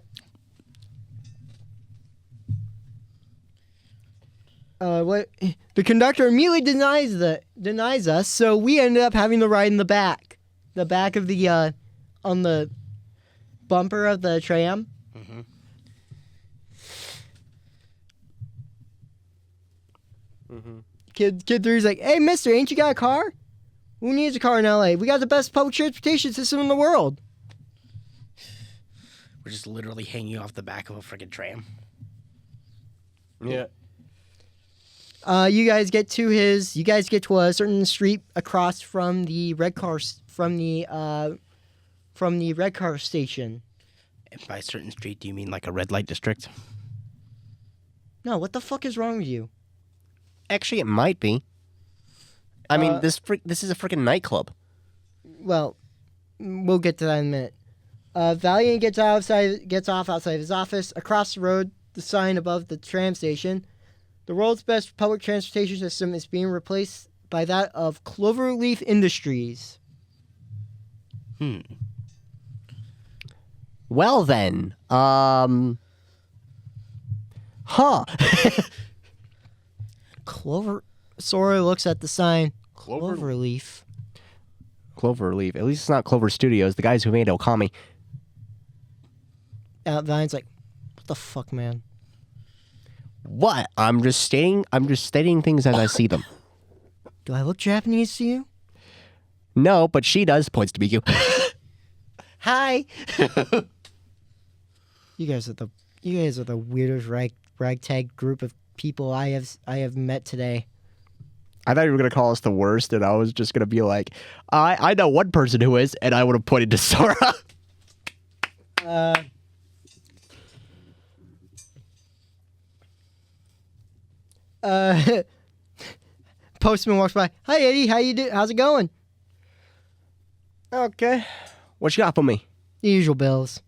What the conductor immediately denies us, so we ended up having to ride in the back of the on the bumper of the tram. Mm-hmm. Mm-hmm. Kid 3's like, "Hey, mister, ain't you got a car? Who needs a car in LA? We got the best public transportation system in the world." We're just literally hanging off the back of a freaking tram. Yeah. You guys get to a certain street across from the red car from the red car station. And by a certain street, do you mean like a red light district? No, what the fuck is wrong with you? Actually, it might be. I mean, this is a freaking nightclub. Well, we'll get to that in a minute. Valiant gets off outside his office. Across the road, the sign above the tram station. The world's best public transportation system is being replaced by that of Cloverleaf Industries. Well then, Sora looks at the sign. Cloverleaf. Cloverleaf. At least it's not Clover Studios, the guys who made Okami. Valiant's like, what the fuck, man? What? I'm just stating things as I see them. Do I look Japanese to you? No, but she does. Points to Miku. Hi. You guys are the weirdest ragtag group of people I have met today. I thought you were gonna call us the worst, and I was just gonna be like, I know one person who is, and I would have pointed to Sora. Postman walks by. Hi Eddie, how you do? How's it going? Okay. What you got for me? The usual bills.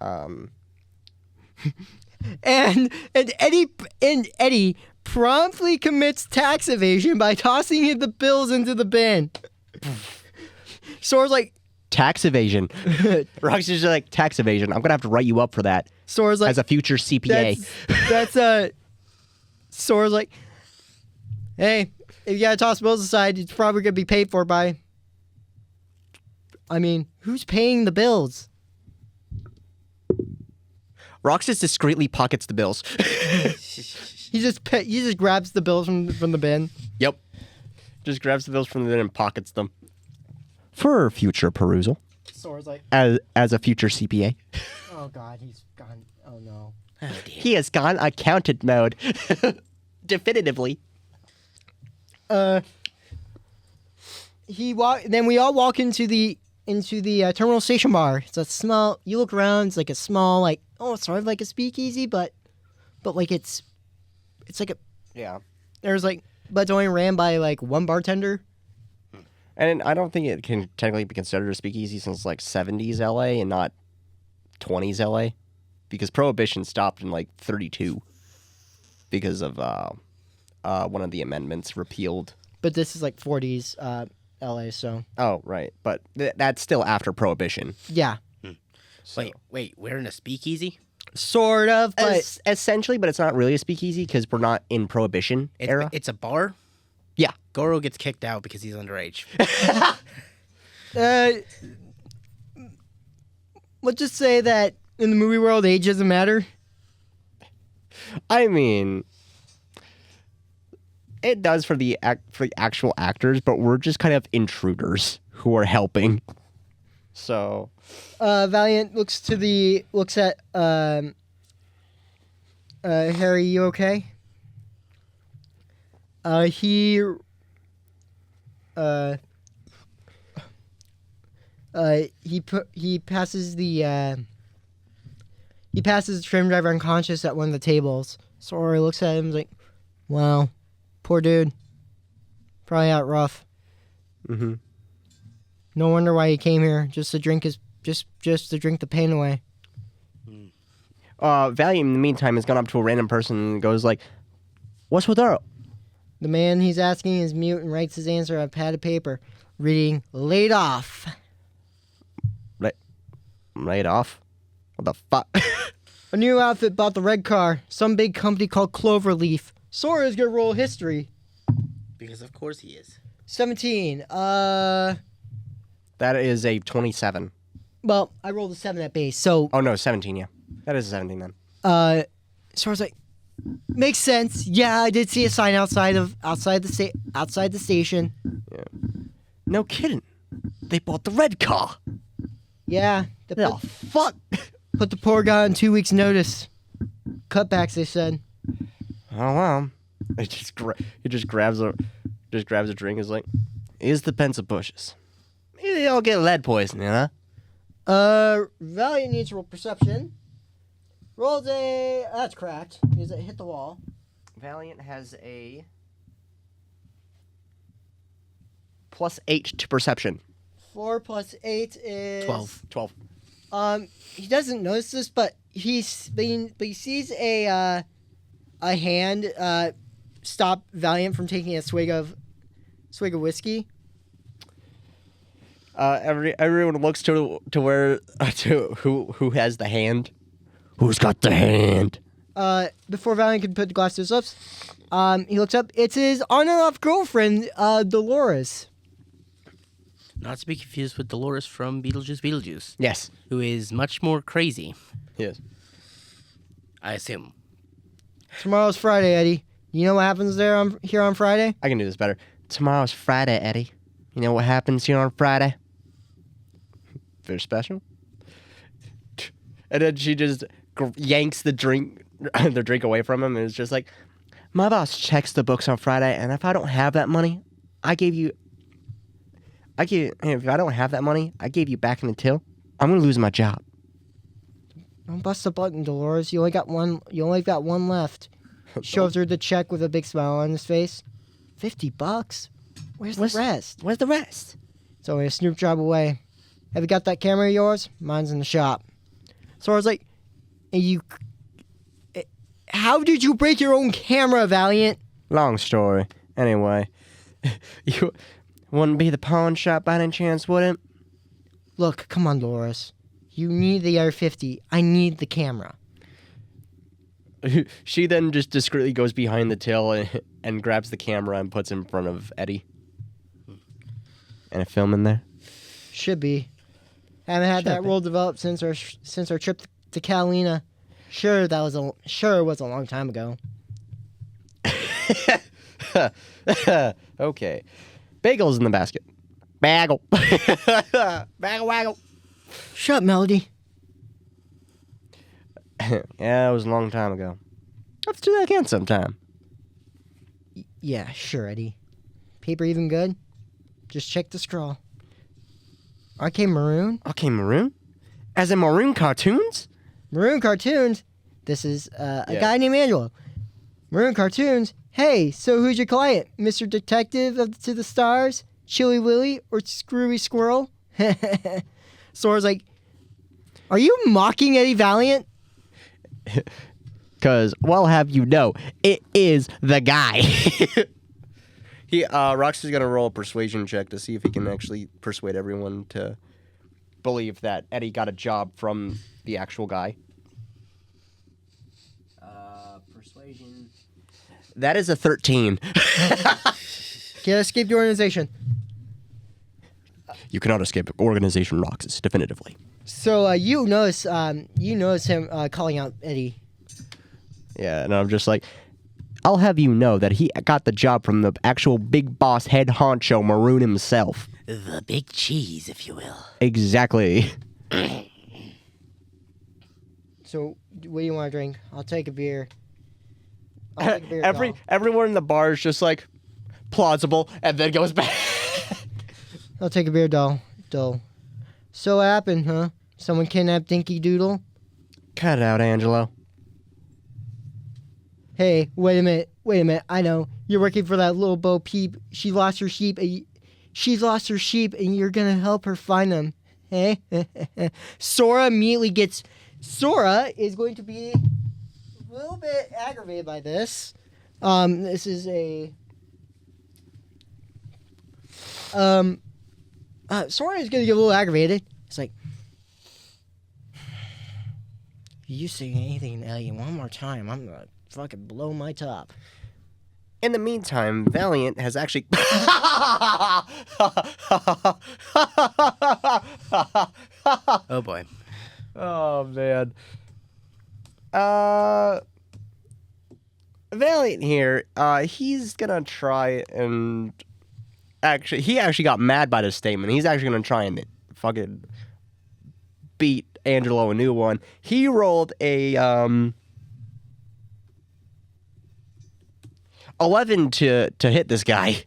And Eddie promptly commits tax evasion by tossing the bills into the bin. Sora's like, tax evasion. Roxy's just like, tax evasion. I'm gonna have to write you up for that. Sora's like, as a future CPA. Sora's like, hey, if you gotta toss bills aside, it's probably gonna be paid for by. I mean, who's paying the bills? Roxas discreetly pockets the bills. He just grabs the bills from the bin. Yep. Just grabs the bills from the bin and pockets them. For future perusal. Sora's like, as a future CPA. oh god, he's gone. Oh no. Oh, dear. He has gone accountant mode. Definitively. Then we all walk into the terminal station bar. It's a small. You look around. It's like a small, like, it's sort of like a speakeasy, but like it's like a. Yeah. There's like, but it's only ran by like one bartender. And I don't think it can technically be considered a speakeasy since like 70s LA and not 20s LA, because Prohibition stopped in like 32 because of one of the amendments repealed. But this is like 40s LA, so. Oh, right. But that's still after Prohibition. Yeah. So. Wait, we're in a speakeasy? Sort of, but essentially, but it's not really a speakeasy because we're not in Prohibition era. It's a bar? Yeah. Goro gets kicked out because he's underage. Let's just say that in the movie world, age doesn't matter. I mean, it does for the actual actors, but we're just kind of intruders who are helping. So, Valiant looks at Harry. You okay? He passes the tram driver unconscious at one of the tables. Sora looks at him and is like, wow, poor dude. Probably out rough. mm-hmm. No wonder why he came here, just to drink the pain away. Valiant, in the meantime, has gone up to a random person and goes like, what's with her? The man he's asking is mute and writes his answer on a pad of paper, reading, laid off. Laid off? What the fuck? A new outfit bought the red car. Some big company called Cloverleaf. Sora's gonna roll history. Because of course he is. 17. That is a 27. Well, I rolled a 7 at base, so... Oh, no, 17, yeah. That is a 17 then. Sora's like, makes sense. Yeah, I did see a sign outside the station. Yeah. No kidding. They bought the red car. Yeah. Fuck. Put the poor guy on 2 weeks' notice. Cutbacks, they said. Oh, wow. He just grabs a drink and is like, here's the pencil pushes. Maybe they all get lead poisoning, huh? Valiant needs to roll perception. Rolls a... That's cracked. Because it hit the wall. Valiant has a plus 8 to perception. 4 plus 8 is 12. He doesn't notice this, but he sees a hand stop Valiant from taking a swig of whiskey. Everyone looks to where to who has the hand. Who's got the hand? Before Valiant can put the glass to his lips, he looks up. It's his on and off girlfriend, Dolores. Not to be confused with Dolores from Beetlejuice. Yes. Who is much more crazy. Yes. I assume. Tomorrow's Friday, Eddie. You know what happens here on Friday? I can do this better. Tomorrow's Friday, Eddie. You know what happens here on Friday? Very special. And then she just yanks the drink away from him, and it's just like, My boss checks the books on Friday, and if I don't have that money, if I don't have that money, I gave you back in the till, I'm gonna lose my job. Don't bust the button, Dolores. You only got one left. Shows her the check with a big smile on his face. $50. Where's the rest? Where's the rest? It's only a snoop job away. Have you got that camera of yours? Mine's in the shop. So I was like, how did you break your own camera, Valiant? long story. Anyway, You wouldn't be the pawn shop by any chance, would it? Look, come on, Dolores. You need the R50. I need the camera. she then just discreetly goes behind the till and grabs the camera and puts it in front of Eddie. And a film in there? Should be. Haven't had that role developed since our trip to Catalina. Sure, it was a long time ago. Okay. Bagels in the basket. Bagel. Bagel waggle. Shut up, Melody. Yeah, it was a long time ago. Let's do that again sometime. Yeah, sure, Eddie. Paper even good? Just check the scroll. Arcade Maroon? Okay, Maroon? As in Maroon cartoons? Maroon Cartoons? This is a guy named Angelo. Maroon Cartoons? Hey, so who's your client? Mr. Detective of To the Stars? Chili Willy? Or Screwy Squirrel? Sora's like, are you mocking Eddie Valiant? Because, well, have you know, it is the guy. Roxy's gonna roll a persuasion check to see if he can actually persuade everyone to believe that Eddie got a job from the actual guy. Persuasion. That is a 13. Can't escape the organization. You cannot escape organization Roxas, definitively. So you notice him calling out Eddie. Yeah, and I'm just like, I'll have you know that he got the job from the actual big boss head honcho Maroon himself. The big cheese, if you will. Exactly. So what do you want to drink? I'll take a beer. I'll take a beer, doll. Everyone in the bar is just like, plausible, and then goes back. I'll take a beer, doll. So what happened, huh? Someone kidnapped Dinky Doodle? Cut it out, Angelo. Hey, wait a minute. I know. You're working for that little Bo Peep. She's lost her sheep, and you're gonna help her find them. Hey? Sora is going to be a little bit aggravated by this. This is a... Sora is gonna get a little aggravated. It's like... You say anything, Ellie, one more time, I'm gonna fucking blow my top. In the meantime, Valiant has actually... Oh boy. Oh, man. Valiant here, he's gonna try and... He actually got mad by this statement. He's actually gonna try and fucking beat Angelo a new one. He rolled a 11 to hit this guy.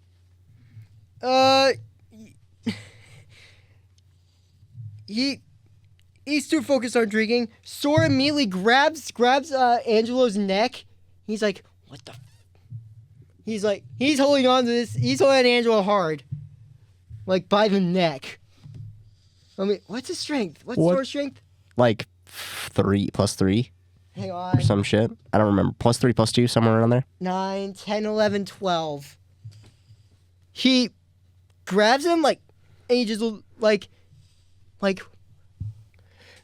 He's too focused on drinking. Sora immediately grabs Angelo's neck. He's like, what the? He's holding on to this. He's holding Angelo hard. like by the neck. I mean, what's his strength? What's Sora's strength? Like 3 plus 3 Hang on. or some shit. I don't remember. Plus 3 plus 2, somewhere around there. 9, 10, 11, 12. He grabs him like, and he just like,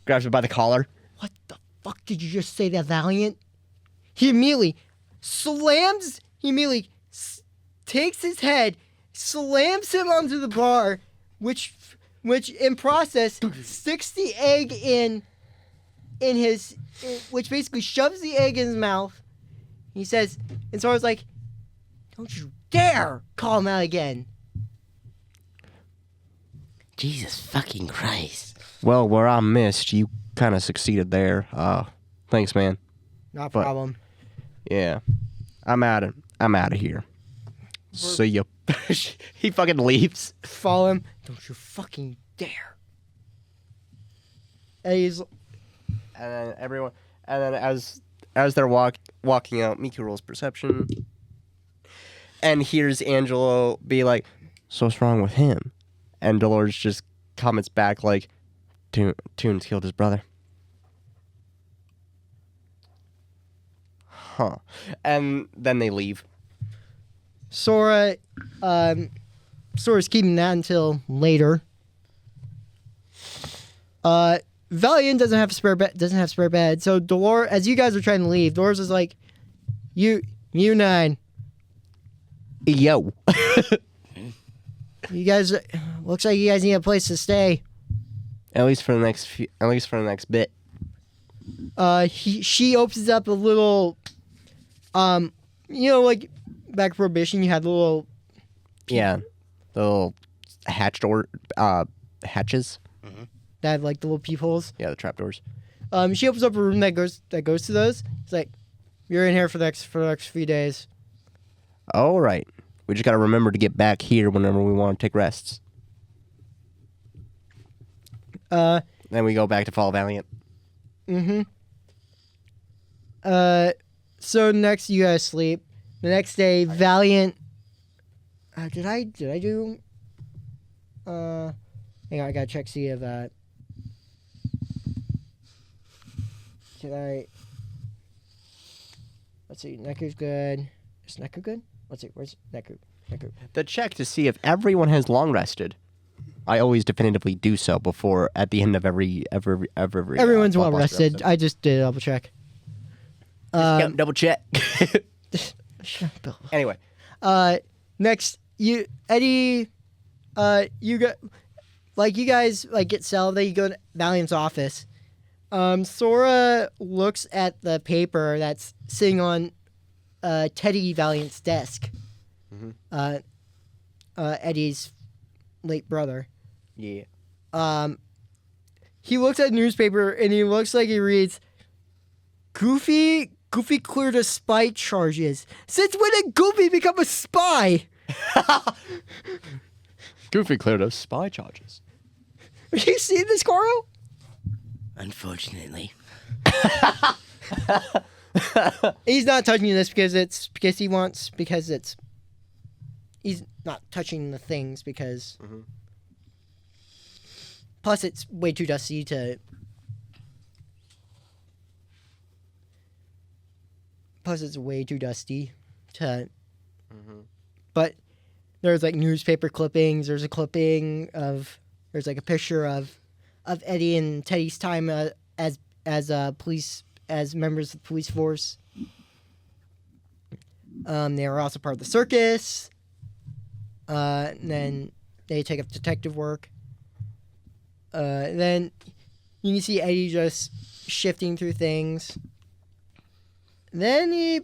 Grabs him by the collar. what the fuck did you just say, that Valiant? He immediately takes his head, slams him onto the bar, which in process sticks the egg which basically shoves the egg in his mouth. He says, and Sora's like, don't you dare call him out again. Jesus fucking Christ. Well, where I missed, you kind of succeeded there. Thanks, man. Not a problem. Yeah. I'm out of here. See ya. He fucking leaves. Follow him. Don't you fucking dare. And he's... And then as they're walking out, Miku rolls perception and hears Angelo be like, "So what's wrong with him?" And Dolores just comments back like, "Toon's killed his brother." Huh. And then they leave. Sora's keeping that until later. Valiant doesn't have spare bed. So Dolores, as you guys are trying to leave, Dolores is like, "You 9. Yo. You guys, looks like you guys need a place to stay." At least for the next bit. She opens up a little, like back at Prohibition, you had the little, Yeah, the little hatches. that have like the little peepholes. Yeah, the trapdoors. She opens up a room that goes to those. It's like, you're in here for the next few days. All right. We just got to remember to get back here whenever we want to take rests. Then we go back to Fall Valiant. Mm-hmm. So next you guys sleep. The next day, Valiant. Did I do? Hang on, I gotta check see if did I? Let's see. Neku's good. Is Neku good? Let's see. Where's Neku? The check to see if everyone has long rested. I always definitively do so before at the end of every Everyone's well Blockbuster rested. episode. I just did a double check. Double check. Shut up, Bill. Anyway, Next, Eddie, you guys get settled. Then you go to Valiant's office. Sora looks at the paper that's sitting on Teddy Valiant's desk. Mm-hmm. Eddie's late brother. yeah. He looks at the newspaper and he looks like he reads, Goofy cleared of spy charges. Since when did Goofy become a spy? Goofy cleared of spy charges. Have you seen this, Carl? Unfortunately. He's not touching this because he's not touching the things because plus it's way too dusty to but there's like newspaper clippings. There's a clipping of there's like a picture of Eddie and Teddy's time as members of the police force. They were also part of the circus. And then they take up detective work. Then you can see Eddie just shifting through things. Then he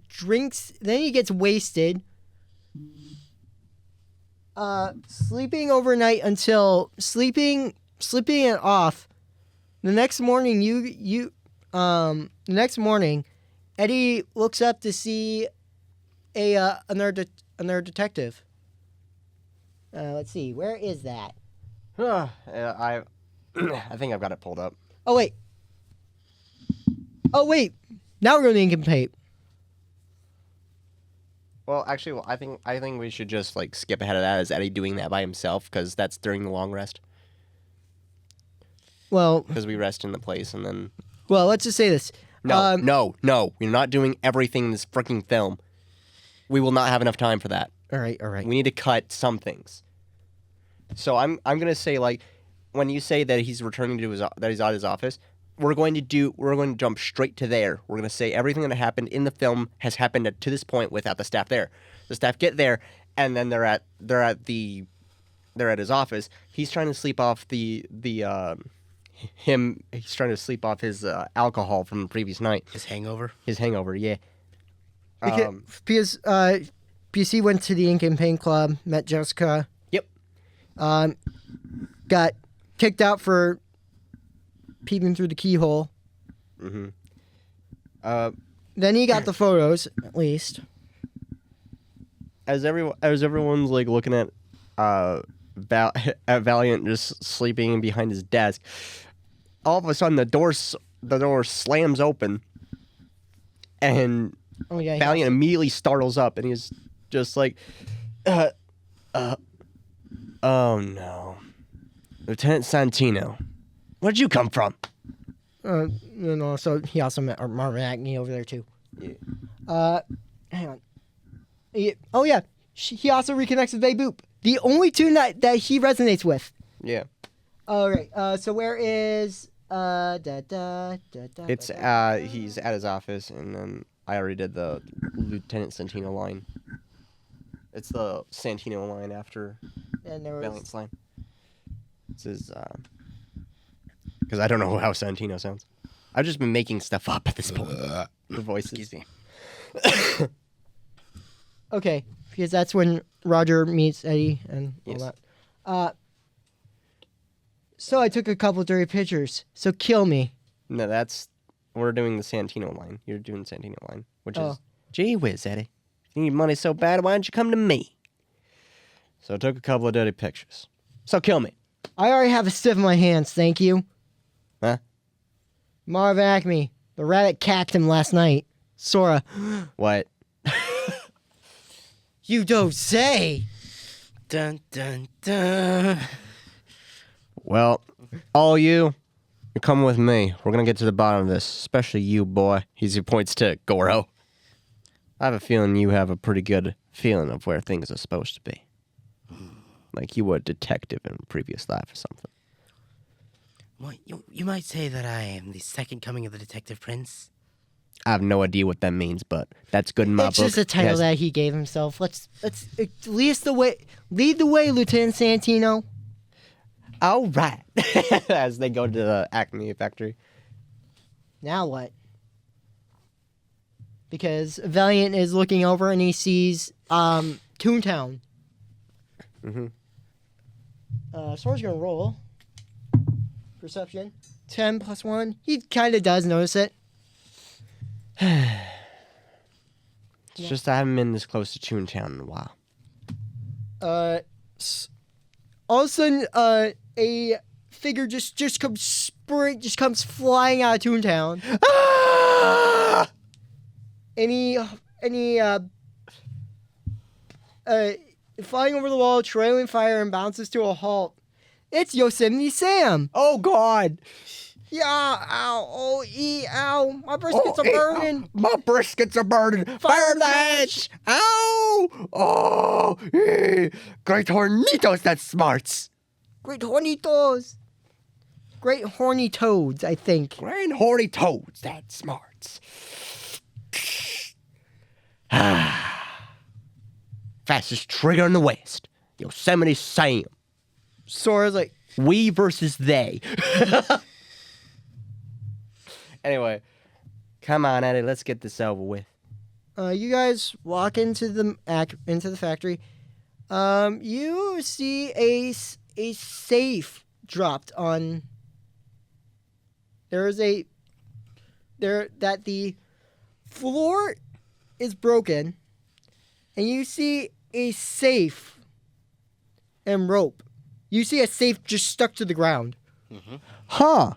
drinks. Then he gets wasted. Sleeping overnight until sleeping it off. The next morning, Eddie looks up to see another detective. Let's see, where is that? I think I've got it pulled up. Oh wait. Now we're going to incomplete. Well, actually, I think we should just like skip ahead of that. Is Eddie doing that by himself? Because that's during the long rest. Well, because we rest in the place and then. Well, let's just say this. No. We're not doing everything in this freaking film. We will not have enough time for that. All right. We need to cut some things. So I'm gonna say, like, when you say that he's returning to that he's at his office, we're going to jump straight to there. We're gonna say everything that happened in the film has happened to this point without the staff there. The staff get there, and then they're at his office. He's trying to sleep off He's trying to sleep off his alcohol from the previous night. His hangover, yeah. Because PC went to the Ink and Paint Club, met Jessica. Yep. Got kicked out for peeping through the keyhole. Mm-hmm. Then he got the photos, at least. As everyone's like looking at Valiant just sleeping behind his desk, all of a sudden the door slams open, and Valiant immediately startles up, and he's just like, oh no, Lieutenant Santino, where'd you come from? So he also met Marvin Acme over there too. Yeah. Hang on. He also reconnects with Babe Boop. The only tune that he resonates with. Yeah. All right. So where is It's he's at his office, and then I already did the Lieutenant Santino line. It's the Santino line after Valiant's line. This is because I don't know how Santino sounds. I've just been making stuff up at this point. The voices. Excuse me. Okay, because that's when Roger meets Eddie and all that. So I took a couple dirty pictures. So kill me. No, we're doing the Santino line. You're doing the Santino line, which is, gee whiz, Eddie. If you need money so bad, why don't you come to me? So I took a couple of dirty pictures. So kill me. I already have a stiff in my hands, thank you. Huh? Marvin Acme. The rabbit capped him last night. Sora. What? You don't say. Dun dun dun. Well, all you're coming with me. We're going to get to the bottom of this, especially you, boy. He points to Goro. I have a feeling you have a pretty good feeling of where things are supposed to be. Like you were a detective in a previous life or something. Well, you might say that I am the second coming of the Detective Prince. I have no idea what that means, but that's good in my book. It's just a title that he gave himself. Let's lead the way, Lieutenant Santino. All right. As they go to the Acme factory. Now what? Because Valiant is looking over and he sees Toontown. Mm-hmm. Sora's gonna roll. Perception. 10 plus 1. He kind of does notice it. It's just I haven't been this close to Toontown in a while. All of a sudden, a figure just comes flying out of Toontown. Ah! Flying over the wall, trailing fire, and bounces to a halt. It's Yosemite Sam. Oh God! Yeah, ow, oh, ow. My briskets are burning. My briskets are burning. Fire the hatch! Ow! Oh! Great hornitos, that's smarts. Great horny toads. Great horny toads, I think. Great horny toads, that's smarts. Fastest trigger in the West. Yosemite Sam. Sora's like, we versus they. Anyway, come on, Eddie. Let's get this over with. You guys walk into the factory. You see a safe dropped on. The floor is broken, and you see a safe and rope. You see a safe just stuck to the ground. Mm-hmm. Huh.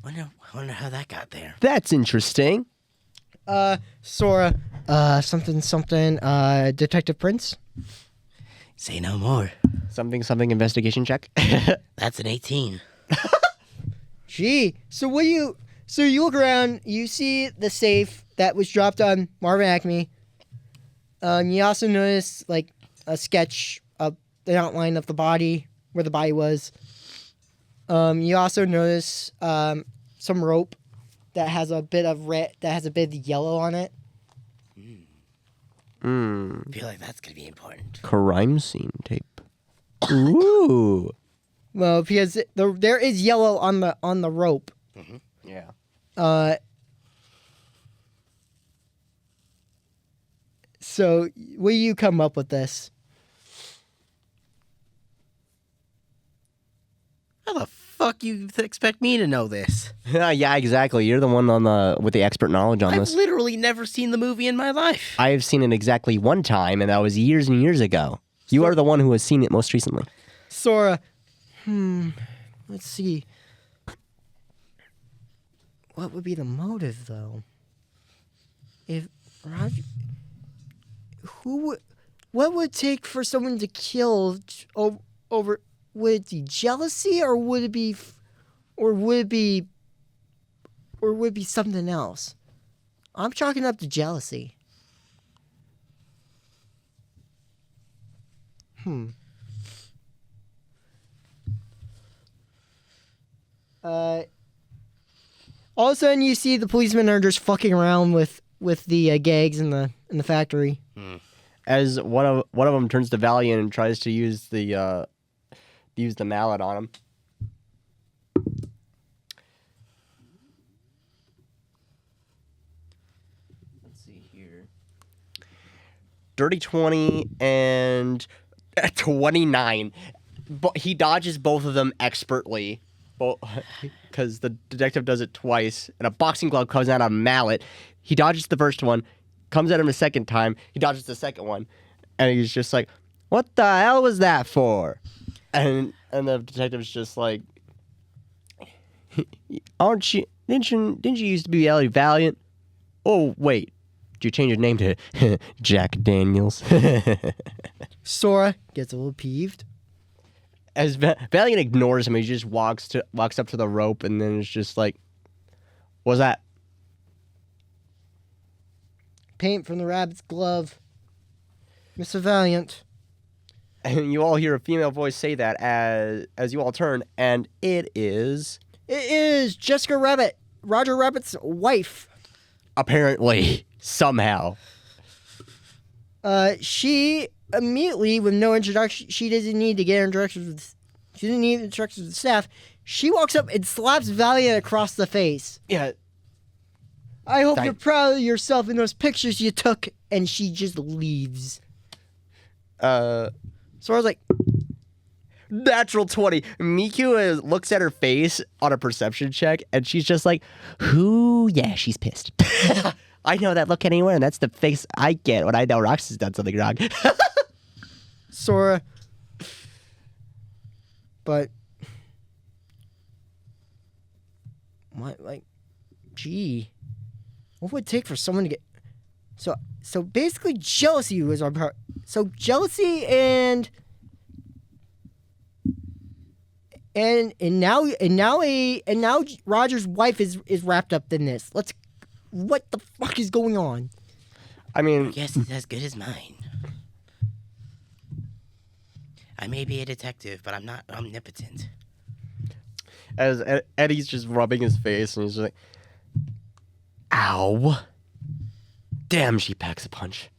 Wonder how that got there. That's interesting. Sora, something, Detective Prince? Say no more. Something investigation check. That's an 18. Gee, so you look around, you see the safe that was dropped on Marvin Acme. You also notice like a sketch of the outline of the body, where the body was. You also notice some rope that has a bit of yellow on it. I feel like that's gonna be important. Crime scene tape. Ooh. Well, because there is yellow on the rope. Mm-hmm. Yeah. So will you come up with this? How the fuck you expect me to know this? Yeah, exactly. You're the one with the expert knowledge on I've this. literally never seen the movie in my life. I have seen it exactly one time, and that was years and years ago. You are the one who has seen it most recently. Sora, let's see. What would be the motive, though? If Roger, what would it take for someone to kill over? Would it be jealousy, or would it be something else? I'm chalking up to jealousy. All of a sudden, you see the policemen are just fucking around with the gags in the factory. As one of them turns to Valiant and tries to use the mallet on him. Let's see here. Dirty 20 and 29. But he dodges both of them expertly. Because the detective does it twice, and a boxing glove comes out of a mallet. He dodges the first one, comes at him a second time. He dodges the second one, and he's just like, "What the hell was that for?" And the detective's just like, "Aren't you? Didn't you used to be Eddie Valiant? Oh wait, did you change your name to Jack Daniels?" Sora gets a little peeved. As Valiant ignores him, he just walks up to the rope, and then it's just like, "What's that?" Paint from the rabbit's glove. Mr. Valiant. And you all hear a female voice say that as you all turn, and it is Jessica Rabbit, Roger Rabbit's wife. Apparently, somehow. She immediately, with no introduction, she doesn't need to get introductions. She didn't need instructions with the staff. She walks up and slaps Valiant across the face. Yeah. I hope you're proud of yourself in those pictures you took. And she just leaves. So I was like, Natural 20. Miku looks at her face on a perception check, and she's just like, "Who? Yeah, she's pissed." I know that look anywhere, and that's the face I get when I know Rox has done something wrong. Sora. But what, like, gee, what would it take for someone to get so basically jealousy was our part. So jealousy and now Roger's wife is wrapped up in this. What the fuck is going on? I mean, Your guess is as good as mine. I may be a detective, but I'm not omnipotent. as Eddie's just rubbing his face, and he's just like, "Ow. Damn, she packs a punch."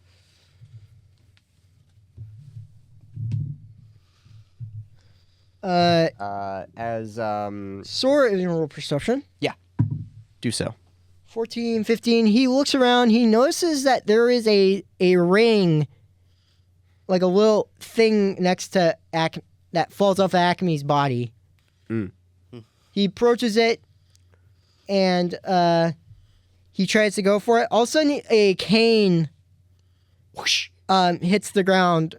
Sora Sora is in roll perception. do so. 14, 15. He looks around. He notices that there is a ring, like a little thing next to that falls off Acme's body. He approaches it, and he tries to go for it. All of a sudden, a cane whoosh, hits the ground,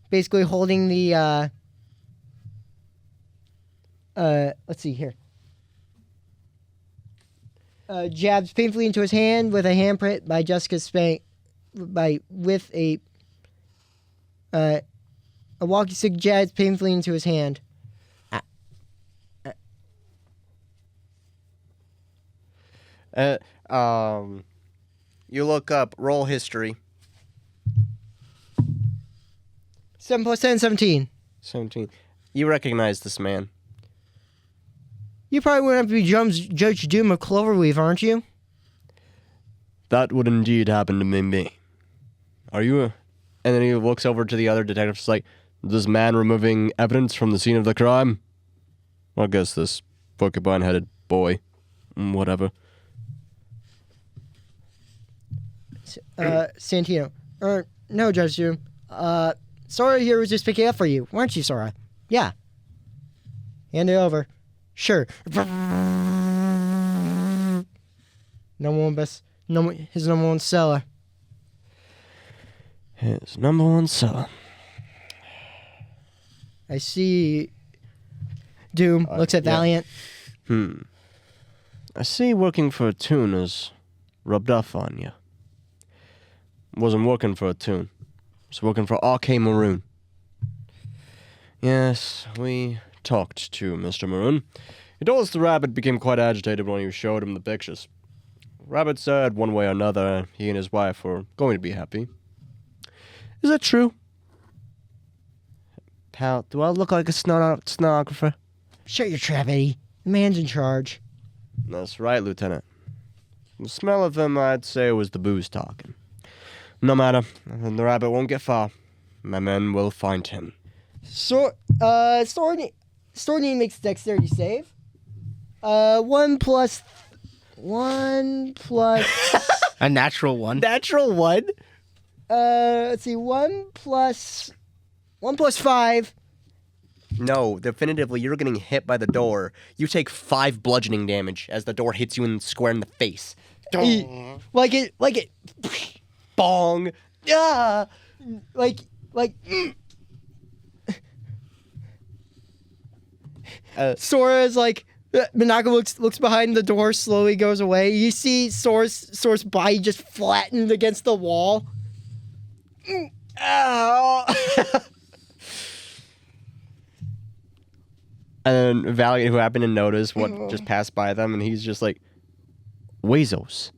basically holding the... let's see here. jabs painfully into his hand with a handprint by Jessica Spank, with a walkie stick jabs painfully into his hand. You look up roll history. 7 plus 10, 17. 17. You recognize this man. You probably wouldn't have to be Judge Doom of Cloverleaf, aren't you? That would indeed happen to me. Are you And then he looks over to the other detectives like, this man removing evidence from the scene of the crime? I guess this porcupine-headed boy. Whatever. Santino. No, Judge Doom. Sora here was just picking up for you, weren't you, Sora? Yeah. Hand it over. Sure. His number one seller. His number one seller. I see. Doom looks at Valiant. I see working for a Toon has rubbed off on you. Wasn't working for a Toon. Was working for RK Maroon. Yes, we talked to Mr. Maroon. He told us the rabbit became quite agitated when you showed him the pictures. Rabbit said one way or another he and his wife were going to be happy. Is that true? Pal, do I look like a stenographer? Shut your trap, Eddie. The man's in charge. That's right, Lieutenant. The smell of him, I'd say, was the booze talking. No matter, the rabbit won't get far. My men will find him. Storny makes dexterity save. 1 plus A natural 1. Natural 1? Let's see, 1 plus 5. No, definitively, you're getting hit by the door. You take 5 bludgeoning damage as the door hits you square in the face. Like it. Bong. Yeah. Sora is like, Minako looks behind the door, slowly goes away. You see Sora's body just flattened against the wall. Ow. And then Valiant, who happened to notice what just passed by them, and he's just like, Wazos.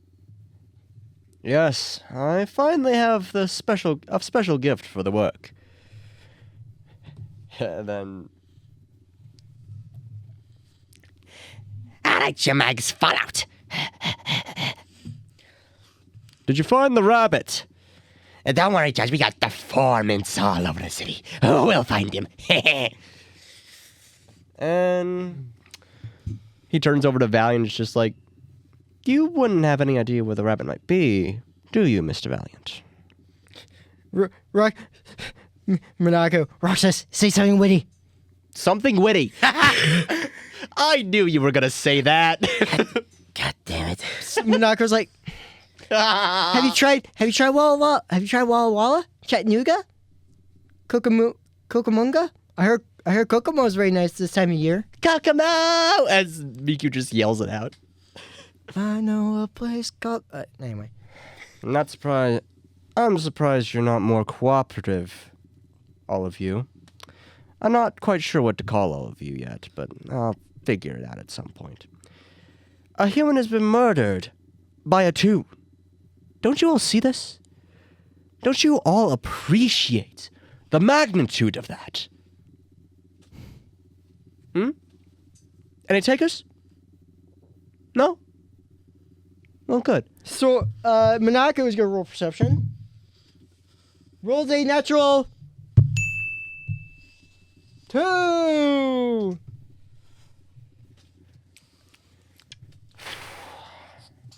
Yes, I finally have a special gift for the work. And then... Alright, you mags, fall out. Did you find the rabbit? Don't worry, Judge, we got informants all over the city. We'll find him. And he turns over to Valiant and is just like, you wouldn't have any idea where the rabbit might be, do you, Mr. Valiant? Minako, Roxas, say something witty. Something witty. I knew you were going to say that. God damn it. Minako's like, have you tried Walla Walla? Have you tried Walla Walla? Chattanooga? Kokomunga? I heard Kokomo is very nice this time of year. Kokomo! As Miku just yells it out. I know a place called... anyway. I'm surprised you're not more cooperative, all of you. I'm not quite sure what to call all of you yet, but I'll figure it out at some point. A human has been murdered by a Toon. Don't you all see this? Don't you all appreciate the magnitude of that? Any takers? No? Well, good. So, Minako is going to roll perception. Rolls a natural 2.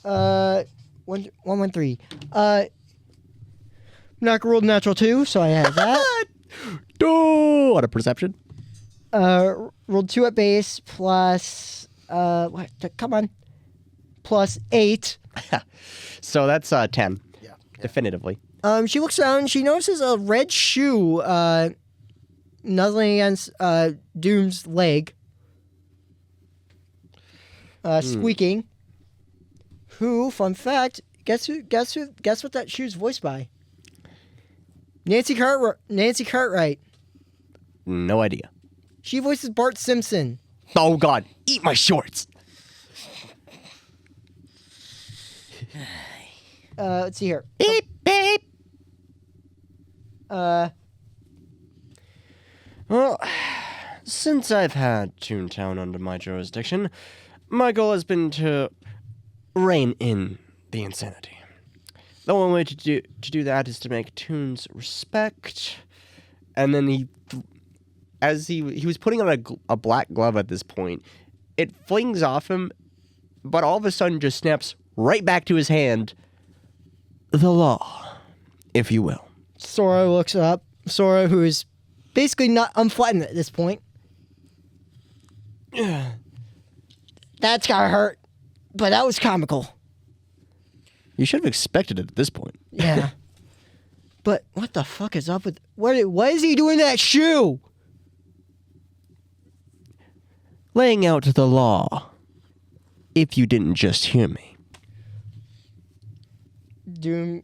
113. Minako rolled a natural 2, so I have that. Oh, what a perception. Rolled 2 at base plus what? Come on. Plus 8. So that's 10. Yeah. Definitively. She looks down. She notices a red shoe nuzzling against Doom's leg. Squeaking. Who, fun fact, guess what that shoe's voiced by? Nancy Cartwright. No idea. She voices Bart Simpson. Oh, God. Eat my shorts. Let's see here. Beep, beep. Well, since I've had Toontown under my jurisdiction, my goal has been to rein in the insanity. The only way to do that is to make Toons respect. And then as he was putting on a black glove at this point, it flings off him, but all of a sudden just snaps right back to his hand. The law, if you will. Sora looks up. Sora, who is basically not unflattened at this point. That's gotta hurt, but that was comical. You should have expected it at this point. Yeah. But what the fuck is up with... What is he doing to that shoe? Laying out the law, if you didn't just hear me. Doom...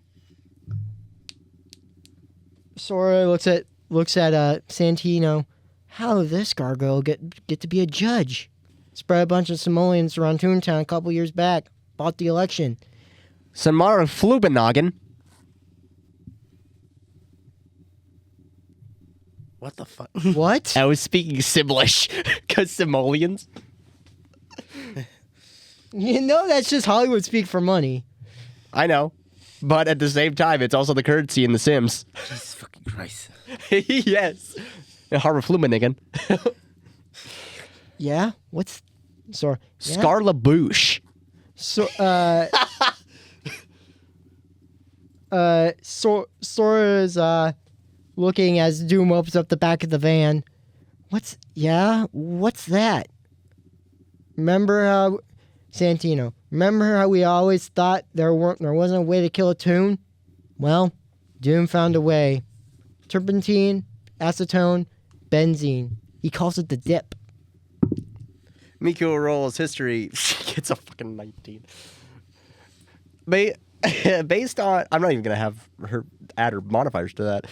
Sora looks at Santino. How did this gargoyle get to be a judge? Spread a bunch of simoleons around Toontown a couple years back. Bought the election. Samara Flubenoggin. What the fuck? What? I was speaking Simlish, because simoleons. You know that's just Hollywood speak for money. I know. But at the same time, it's also the currency in The Sims. Jesus fucking Christ. Yes. Harbor Flumenigan. Yeah? What's... Sora... Yeah? Scarlaboosh. So, Sora's, looking as Doom opens up the back of the van. What's that? Santino, remember how we always thought there wasn't a way to kill a Toon? Well, Doom found a way. Turpentine, acetone, benzene. He calls it the dip. Miko rolls history. Gets a fucking 19. Based on... I'm not even going to have her add her modifiers to that.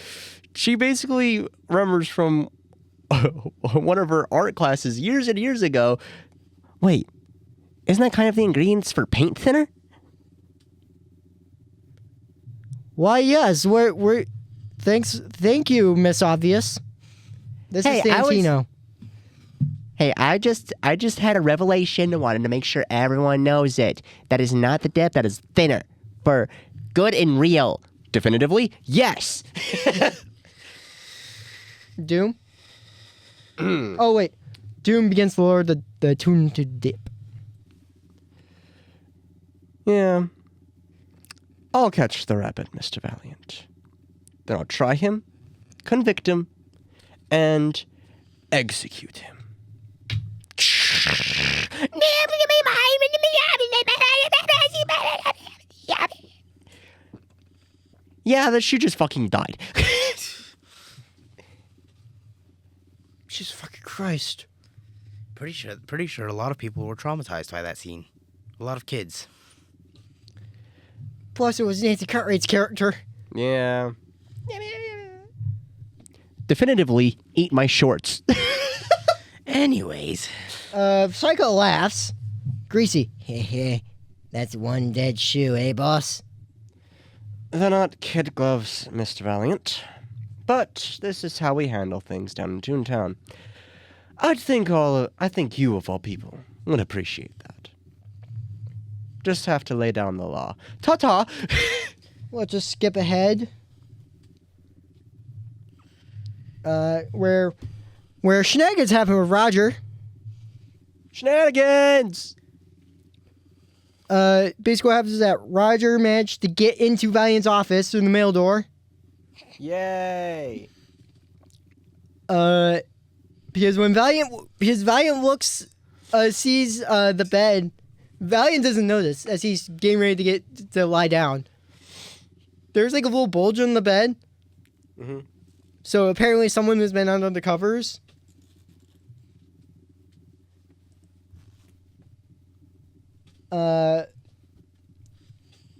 She basically remembers from one of her art classes years and years ago. Wait, isn't that kind of the ingredients for paint thinner? Why, yes. Thank you, Miss Obvious. This is Santino. I just had a revelation and wanted to make sure everyone knows it. That is not the dip, that is thinner. For good and real. Definitively, yes. Doom? Oh, wait. Doom begins to lower the Toon to dip. Yeah. I'll catch the rabbit, Mr. Valiant. Then I'll try him, convict him, and execute him. Yeah, that shoe just fucking died. Jesus fucking Christ. Pretty sure a lot of people were traumatized by that scene. A lot of kids. Plus, it was Nancy Cartwright's character. Yeah. Definitively, eat my shorts. Anyways. Psycho laughs. Greasy. Heh. That's one dead shoe, eh, boss? They're not kid gloves, Mr. Valiant. But this is how we handle things down in Toontown. I think you, of all people, would appreciate that. Just have to lay down the law. Ta-ta! Let's just skip ahead. Where shenanigans happen with Roger. Shenanigans! Basically what happens is that Roger managed to get into Valiant's office through the mail door. Yay! Because Valiant looks, sees the bed, Valiant doesn't notice as he's getting ready to lie down. There's like a little bulge in the bed. Mm-hmm. So apparently someone has been under the covers.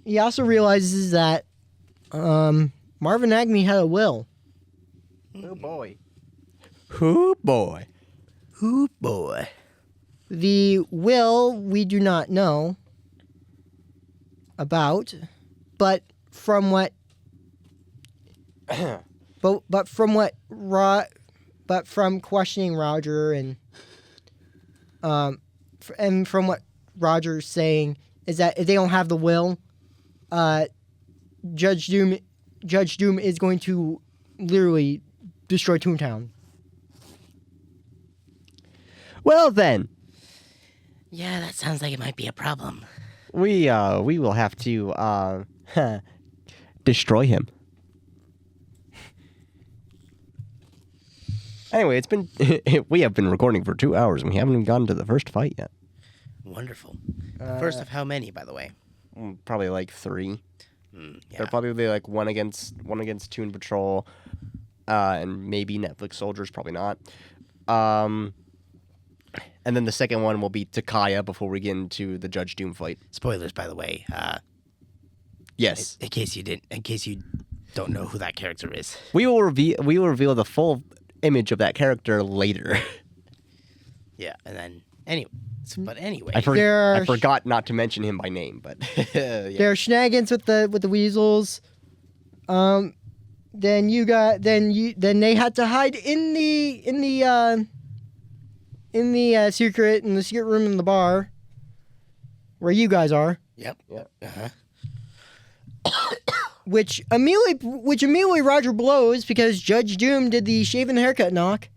he also realizes that Marvin Agnew had a will. Oh boy. Oh boy. Ooh, boy. The will we do not know about, but from what but from questioning Roger and from what Roger's saying is that if they don't have the will, Judge Doom is going to literally destroy Toontown. Well then, Yeah, that sounds like it might be a problem. we will have to destroy him. Anyway, it's been we have been recording for 2 hours and we haven't even gotten to the first fight yet. Wonderful. First of how many, by the way? Probably like 3. Yeah. There'll probably be like one against Toon Patrol, and maybe Netflix Soldiers. Probably not. And then the second one will be Takaya before we get into the Judge Doom fight. Spoilers, by the way. Yes, In case you don't know who that character is. we will reveal the full image of that character later. Yeah, and then anyway. But anyway, I There are forgot not to mention him by name, but yeah. There are shenanigans with the weasels. Then they had to hide in the secret room in the bar where you guys are. Yep. Uh-huh. Which immediately Roger blows because Judge Doom did the shave and haircut knock.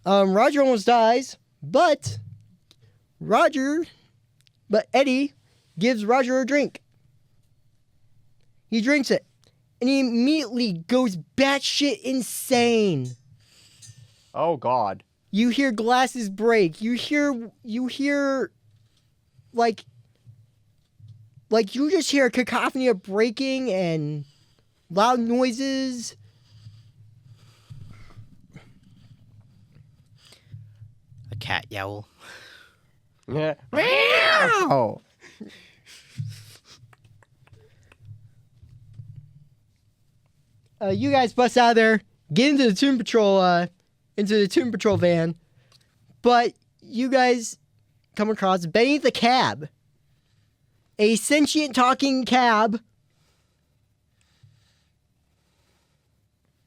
Roger almost dies, but Eddie gives Roger a drink. He drinks it, and he immediately goes batshit insane. Oh God. You hear glasses break. You hear like you just hear a cacophony of breaking and loud noises. A cat yowl. Yeah. Oh. You guys bust out of there, get into the Toon Patrol van, but you guys come across Benny the Cab, a sentient talking cab.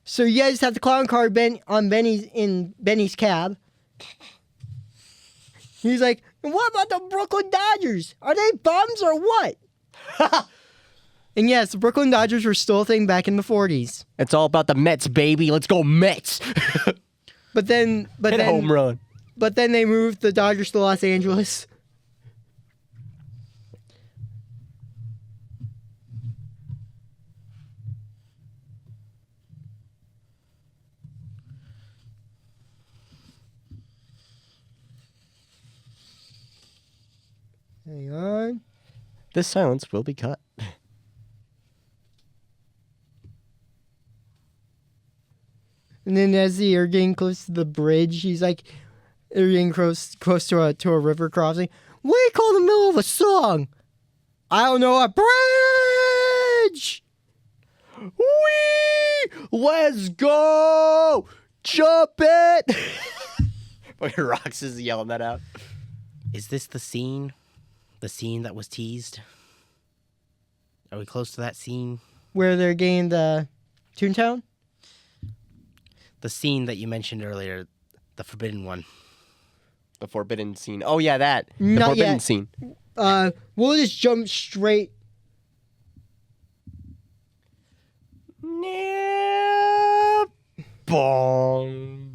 So you guys have the clown car on Benny's cab. He's like, what about the Brooklyn Dodgers? Are they bums or what? And yes, the Brooklyn Dodgers were still a thing back in the 40s. It's all about the Mets, baby. Let's go Mets. But then home run. But then they moved the Dodgers to Los Angeles. Hang on. This silence will be cut. And then as they're getting close to the bridge, he's like, they're getting close to a river crossing. What do you call the middle of a song? I don't know, a bridge! Wee! Let's go! Jump it! Fucking Rox is yelling that out. Is this the scene? The scene that was teased? Are we close to that scene? Where they're getting the Toontown? The scene that you mentioned earlier, the forbidden one. The forbidden scene. Oh yeah, that. The Not forbidden yet. scene. We'll just jump straight. Bong.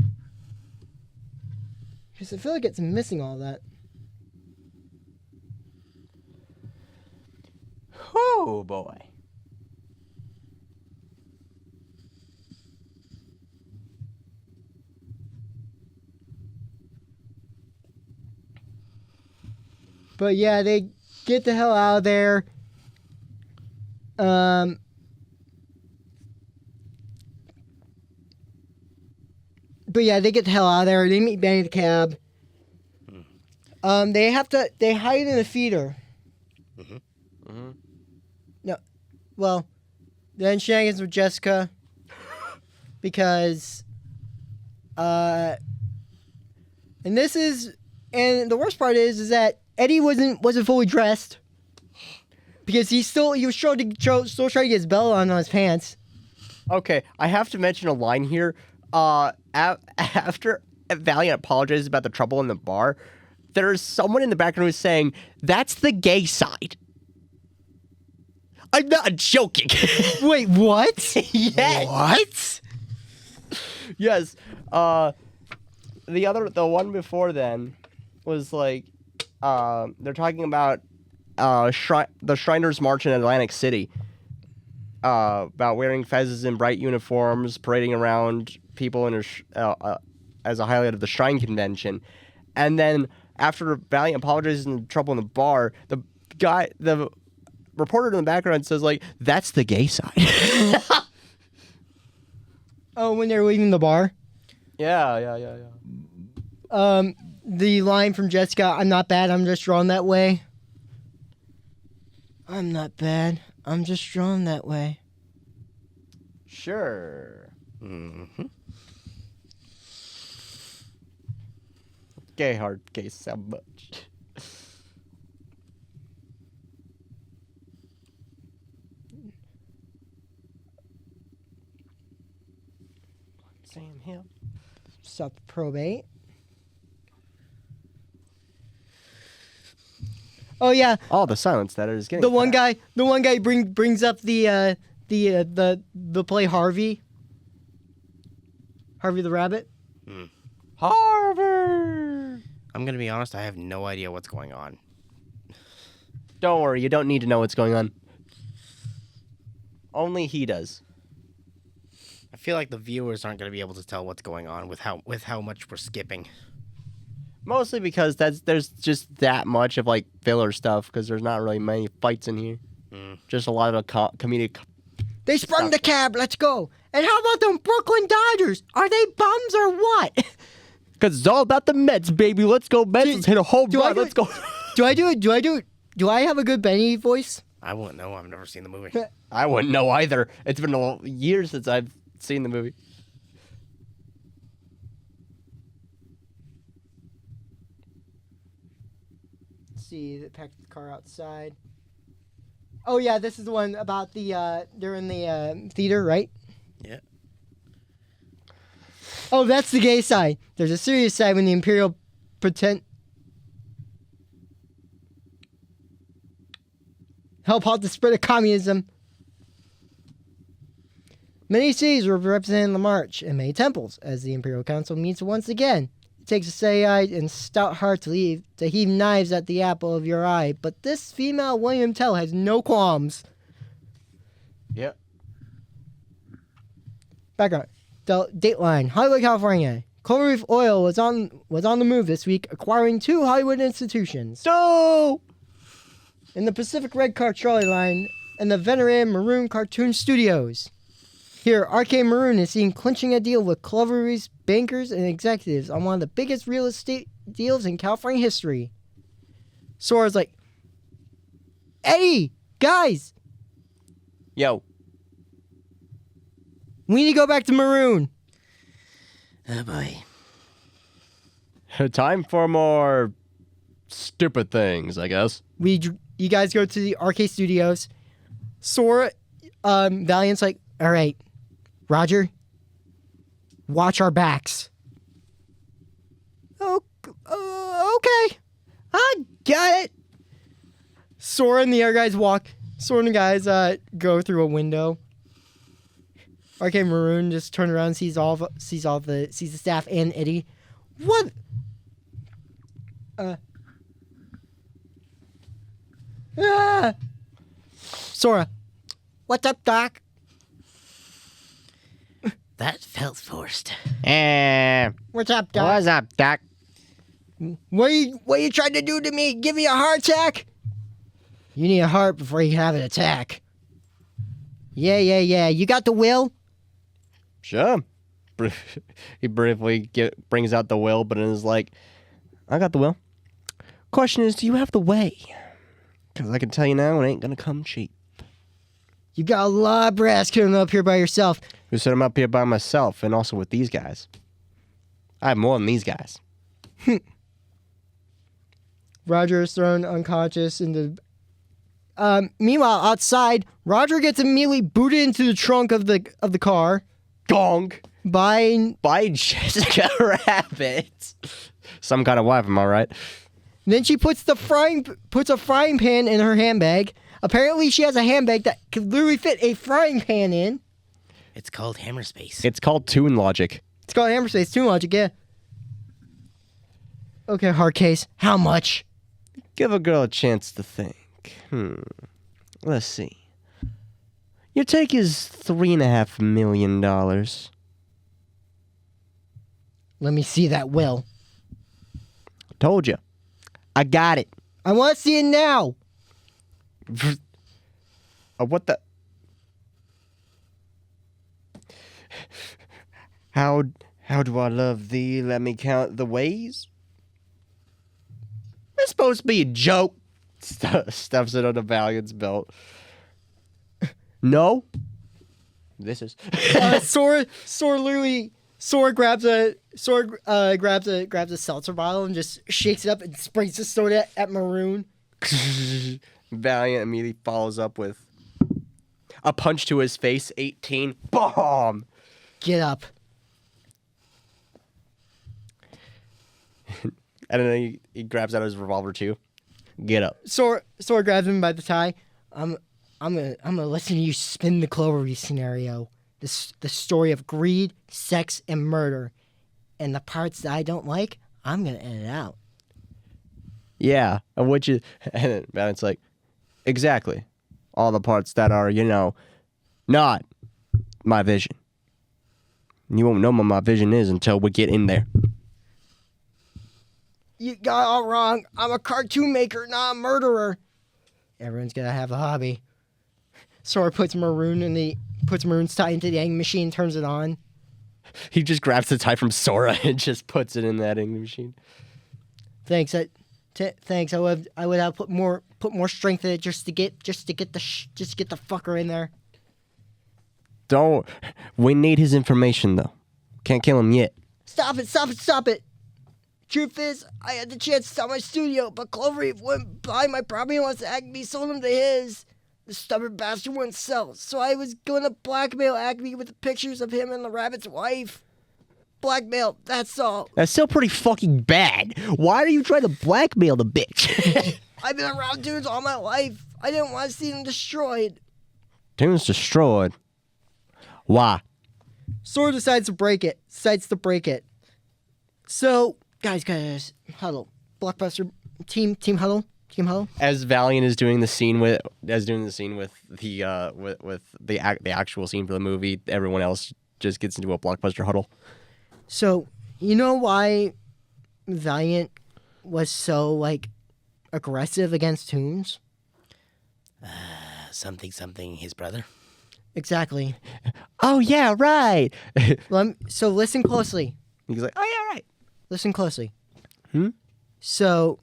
Because I feel like it's missing all that. Oh boy. But yeah, they get the hell out of there. But yeah, they get the hell out of there. They meet Benny the Cab. They hide in a feeder. No, well, then shenanigans with Jessica because, and the worst part is that Eddie wasn't fully dressed because he was still trying to get his belt on his pants. Okay, I have to mention a line here. After Valiant apologizes about the trouble in the bar, there's someone in the background who's saying, "That's the gay side." I'm not joking. Wait, what? Yes. What? Yes. The one before then was like, they're talking about the Shriners March in Atlantic City. About wearing fezzes and bright uniforms, parading around people as a highlight of the Shrine Convention. And then after Valiant apologizes and trouble in the bar, the reporter in the background says, like, "That's the gay side." Oh, when they're leaving the bar? Yeah. The line from Jessica, "I'm not bad, I'm just drawn that way." I'm not bad, I'm just drawn that way. Sure. Gay hard case so much. Sam Hill. Stop the probate. Oh yeah. Oh, the silence that is getting. The one guy brings up the play Harvey. Harvey the Rabbit. Harvard. I'm gonna be honest. I have no idea what's going on. Don't worry, you don't need to know what's going on. Only he does. I feel like the viewers aren't gonna be able to tell what's going on with how much we're skipping. Mostly because there's just that much of like filler stuff because there's not really many fights in here. Just a lot of comedic. They sprung the cab. Let's go. And how about them Brooklyn Dodgers? Are they bums or what? Because it's all about the Mets, baby. Let's go Mets. Let's hit a home run. Let's go. Do I do it? Do I have a good Benny voice? I won't know. I've never seen the movie. I wouldn't know either. It's been years since I've seen the movie. Let's see, they packed the car outside. Oh yeah, this is the one about they're in the theater, right? Yeah. Oh, that's the gay side. There's a serious side when the Imperial pretend help halt the spread of communism. Many cities were represented in the march, and many temples, as the Imperial Council meets once again. It takes a steady-eyed and stout heart to heave knives at the apple of your eye, but this female William Tell has no qualms. Yep. Background. Dateline, Hollywood, California. Cloverleaf Oil was on the move this week, acquiring 2 Hollywood institutions. So, In the Pacific Red Car Trolley Line and the venerated Maroon Cartoon Studios. Here, Arcade Maroon is seen clinching a deal with Cloverleaf's bankers and executives on one of the biggest real estate deals in California history. Sora's like, "Eddie, guys, yo, we need to go back to Maroon." Oh boy. time for more stupid things, I guess. You guys go to the Arcade Studios. Sora, Valiant's like, "All right, Roger, watch our backs." Oh, okay. I got it. Sora and the other guys Sora and the guys go through a window. Arcade Maroon just turns around and sees the staff and Eddie. What? Sora, what's up, Doc? That felt forced. What's up, Doc? What's up, Doc? What are you trying to do to me? Give me a heart attack? You need a heart before you have an attack. Yeah. You got the will? Sure. He briefly brings out the will, but is like, "I got the will. Question is, do you have the way?" Because I can tell you now, it ain't gonna come cheap. You got a lot of brass coming up here by yourself. Who said I'm up here by myself and also with these guys? I have more than these guys. Roger is thrown unconscious into... meanwhile, outside, Roger gets immediately booted into the trunk of the car. Gong! By Jessica Rabbit. Some kind of wife, am I right? Then she puts a frying pan in her handbag. Apparently, she has a handbag that could literally fit a frying pan in. It's called Hammer Space. It's called Toon Logic. It's called Hammer Space, Toon Logic, yeah. Okay, hard case. How much? Give a girl a chance to think. Let's see. Your take is $3.5 million. Let me see that will. Told you. I got it. I want to see it now. What the? How do I love thee? Let me count the ways. It's supposed to be a joke. Stuffs it on the Valiant's belt. No. This is. Sora grabs a seltzer bottle and just shakes it up and sprays the sword at Maroon. Valiant immediately follows up with a punch to his face. 18. Bomb. Get up. And then he grabs out his revolver too. Get up. Sora grabs him by the tie. I'm gonna listen to you spin the Cloverleaf scenario. The story of greed, sex, and murder. And the parts that I don't like, I'm gonna edit out. Yeah, and then Valiant's like, exactly. All the parts that are, not my vision. You won't know what my vision is until we get in there. You got it all wrong. I'm a cartoon maker, not a murderer. Everyone's gonna have a hobby. Sora puts Maroon's tie into the egg machine, turns it on. He just grabs the tie from Sora and just puts it in that egg machine. Thanks. Thanks. I would have put more strength in it just to get the fucker in there. We need his information though. Can't kill him yet. Stop it. Truth is, I had the chance to sell my studio, but Cloverleaf wouldn't buy my property unless Acme sold them to his. The stubborn bastard wouldn't sell, so I was going to blackmail Acme with the pictures of him and the rabbit's wife. Blackmail, that's all. That's still pretty fucking bad. Why are you trying to blackmail the bitch? I've been around dudes all my life. I didn't want to see them destroyed. Tunes destroyed. Why? Sora decides to break it. So, guys, huddle. Blockbuster team huddle. As Valiant is doing the scene with the actual scene for the movie, everyone else just gets into a Blockbuster huddle. So, you know why Valiant was so aggressive against Toons? Something his brother. Exactly. Oh yeah, right. So listen closely. He's like, oh yeah, right. Listen closely. So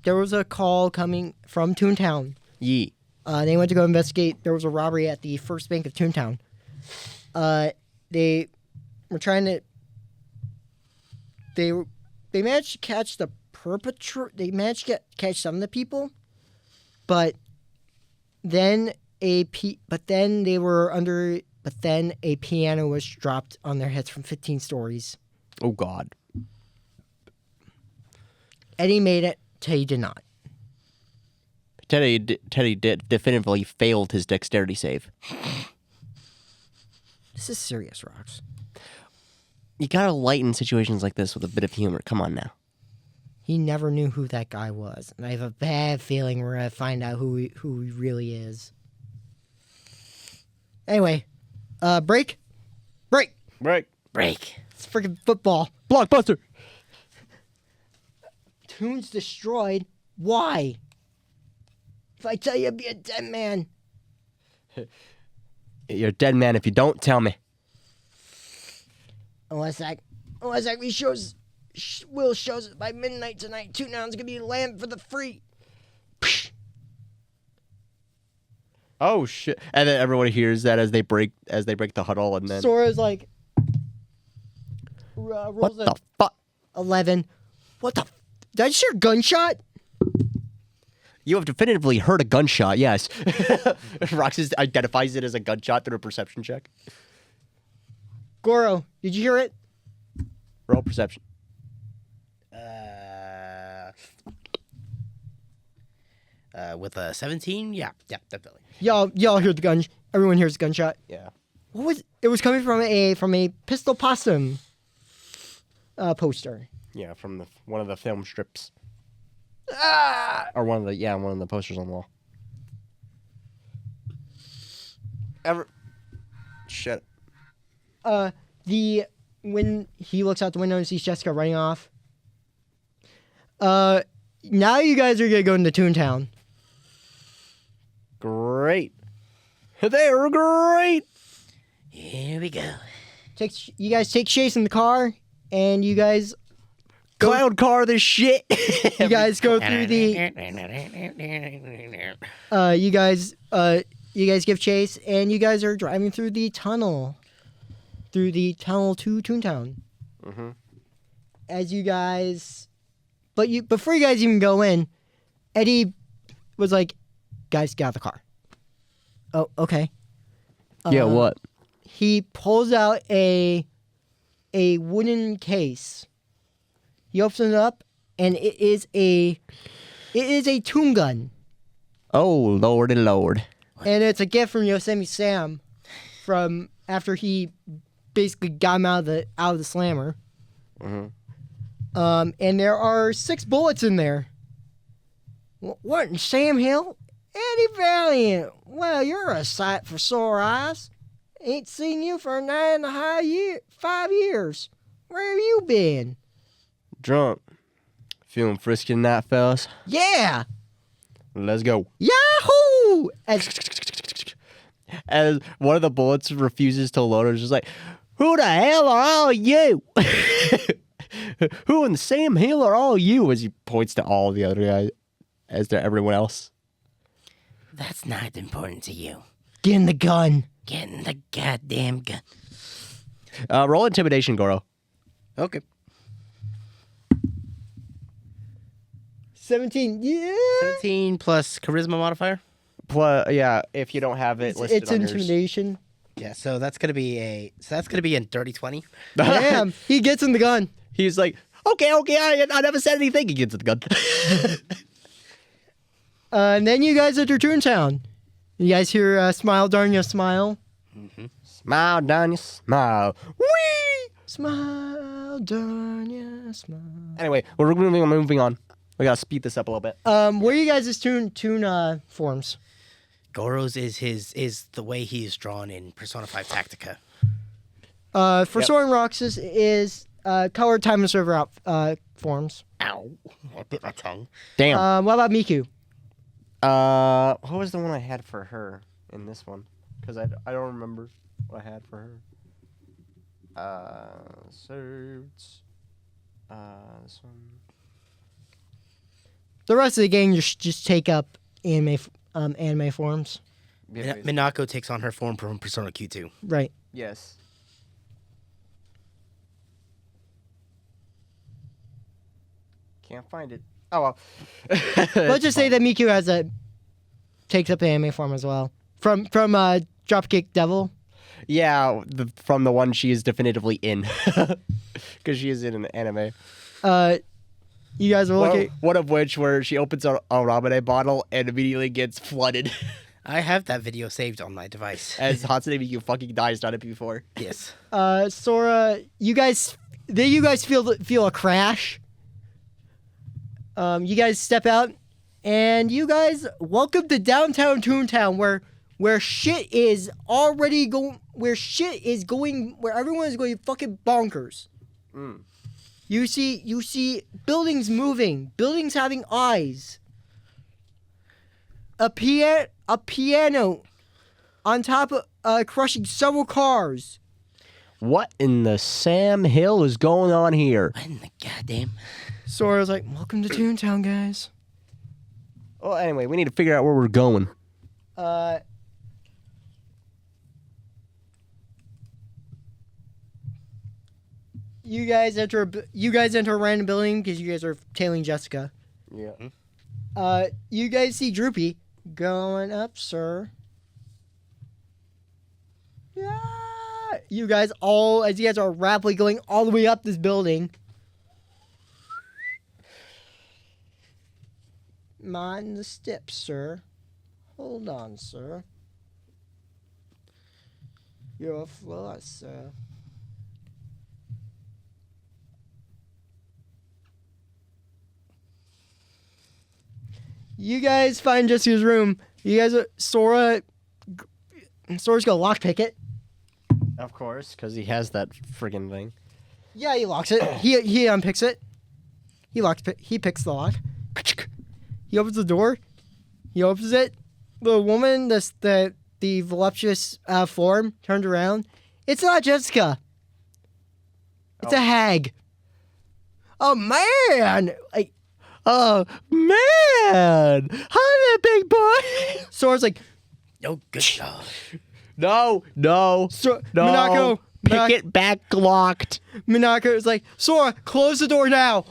there was a call coming from Toontown. Yee. They went to go investigate. There was a robbery at the First Bank of Toontown. They were trying to. They managed to catch the perpetrator. They managed to catch some of the people, but then a piano was dropped on their heads from 15 stories. Oh God. Eddie made it. Teddy did not. Teddy definitively failed his dexterity save. This is serious, Rox. You gotta lighten situations like this with a bit of humor. Come on now. He never knew who that guy was, and I have a bad feeling we're gonna find out who he really is. Anyway, break. It's freaking football. Blockbuster. Toon's destroyed. Why? If I tell you, I'd be a dead man. You're a dead man if you don't tell me. Unless Will shows it by midnight tonight, Toontown's gonna be land for the free. Oh shit! And then everyone hears that as they break the huddle, and then Sora's like, rolls what a the fuck? 11. What the? Did I just hear a gunshot? You have definitively heard a gunshot. Yes. Roxas identifies it as a gunshot through a perception check. Goro, did you hear it? Roll perception. With a 17, yeah, definitely. Y'all hear the gun. Everyone hears the gunshot. Yeah. What was? It was coming from a pistol possum poster. Yeah, from one of the film strips. Ah! Or one of the posters on the wall. Shit. When he looks out the window and sees Jessica running off. Now you guys are gonna go into Toontown. Great. They're great. Here we go. You guys take chase in the car, and you guys Cloud car this shit. you guys go through the you guys give chase, and you guys are driving through the tunnel to Toontown. Mm-hmm. As you guys, before you guys even go in, Eddie was like, "Guys, get out of the car." Oh, okay. Yeah, what? He pulls out a wooden case. He opens it up, and it is a tomb gun, Oh, lordy lord. and it's a gift from Yosemite Sam, from after he basically got him out of the slammer. Mm-hmm. And there are 6 bullets in there. What in Sam Hill? Eddie Valiant. Well, you're a sight for sore eyes. Ain't seen you for 5 years. Where have you been? Drunk. Feeling frisky tonight, fellas? Yeah. Let's go. Yahoo! As one of the bullets refuses to load, it's just like, who the hell are all you? Who in the Sam Hill are all you? As he points to all the other guys, as to everyone else. That's not important to you. Get in the gun. Get in the goddamn gun. Roll intimidation, Goro. Okay. 17. Yeah. 17 plus charisma modifier. Plus, yeah, if you don't have it listed It's on yours. intimidation. Yeah, so that's gonna be a dirty 20. Damn. He gets in the gun. He's like, okay, I never said anything. He gets the gun. And then you guys enter Toontown. You guys hear "Smile, Darn Smile." Mm-hmm. Smile, Danya, smile. Whee! Smile, darn smile. Anyway, we're moving on. We gotta speed this up a little bit. Where are you guys' Toon forms? Goro's is the way he's drawn in Persona 5 Tactica. For Soren Roxas is colored time and server out forms. Ow! I bit my tongue. Damn. What about Miku? What was the one I had for her in this one? Because I don't remember what I had for her. Served. This one. The rest of the gang just take up anime forms. Minako takes on her form from Persona Q2. Right. Yes. Can't find it. Oh well. Let's just say that Miku takes up the anime form as well. From Dropkick Devil. Yeah, from the one she is definitively in, because she is in an anime. You guys are looking. One of which where she opens a ramen bottle and immediately gets flooded. I have that video saved on my device. As Hatsune Miku fucking dies done it before. Yes. Sora, you guys feel a crash. You guys step out, and you guys welcome to downtown Toontown, where shit is already going, where everyone is going fucking bonkers. Mm. You see buildings moving, buildings having eyes. A piano on top of crushing several cars. What in the Sam Hill is going on here? What in the goddamn? Sora's like, welcome to Toontown, guys. Well, anyway, we need to figure out where we're going. You guys enter a random building because you guys are tailing Jessica. Yeah. You guys see Droopy going up, sir. Yeah. As you guys are rapidly going all the way up this building. Mind the steps, sir. Hold on, sir. You're a floor, sir. You guys find Jessica's room. You guys, Sora's gonna lockpick it. Of course, because he has that friggin' thing. Yeah, he locks it. He unpicks it. He picks the lock. He opens the door. He opens it. The woman, the voluptuous form, turned around. It's not Jessica. It's a hag. Oh man! Oh man! Hi there, big boy. Sora's like, No good job. No. Minako. Pick it back locked. Minako is like, Sora, close the door now.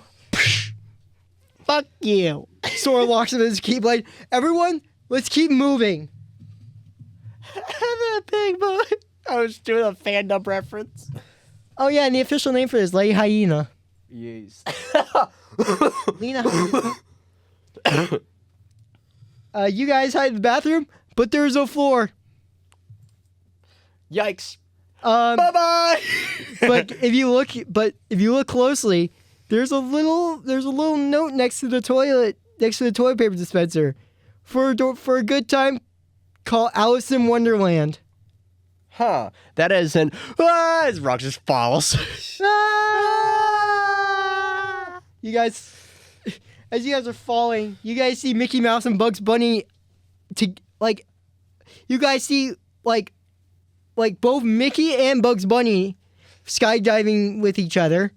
Fuck you. Sora locks it with his keyblade. Everyone, let's keep moving. That big boy. I was doing a fandom reference. Oh yeah, and the official name for it is Lady Hyena. Yes. Lena Hyena. You guys hide in the bathroom, but there's no floor. Yikes. Bye bye. but if you look closely, there's a little note next to the toilet paper dispenser for a good time called Alice in Wonderland. Huh. That is an as Rock just falls. You guys, as you guys are falling, you guys see Mickey Mouse and Bugs Bunny. You guys see like both Mickey and Bugs Bunny skydiving with each other.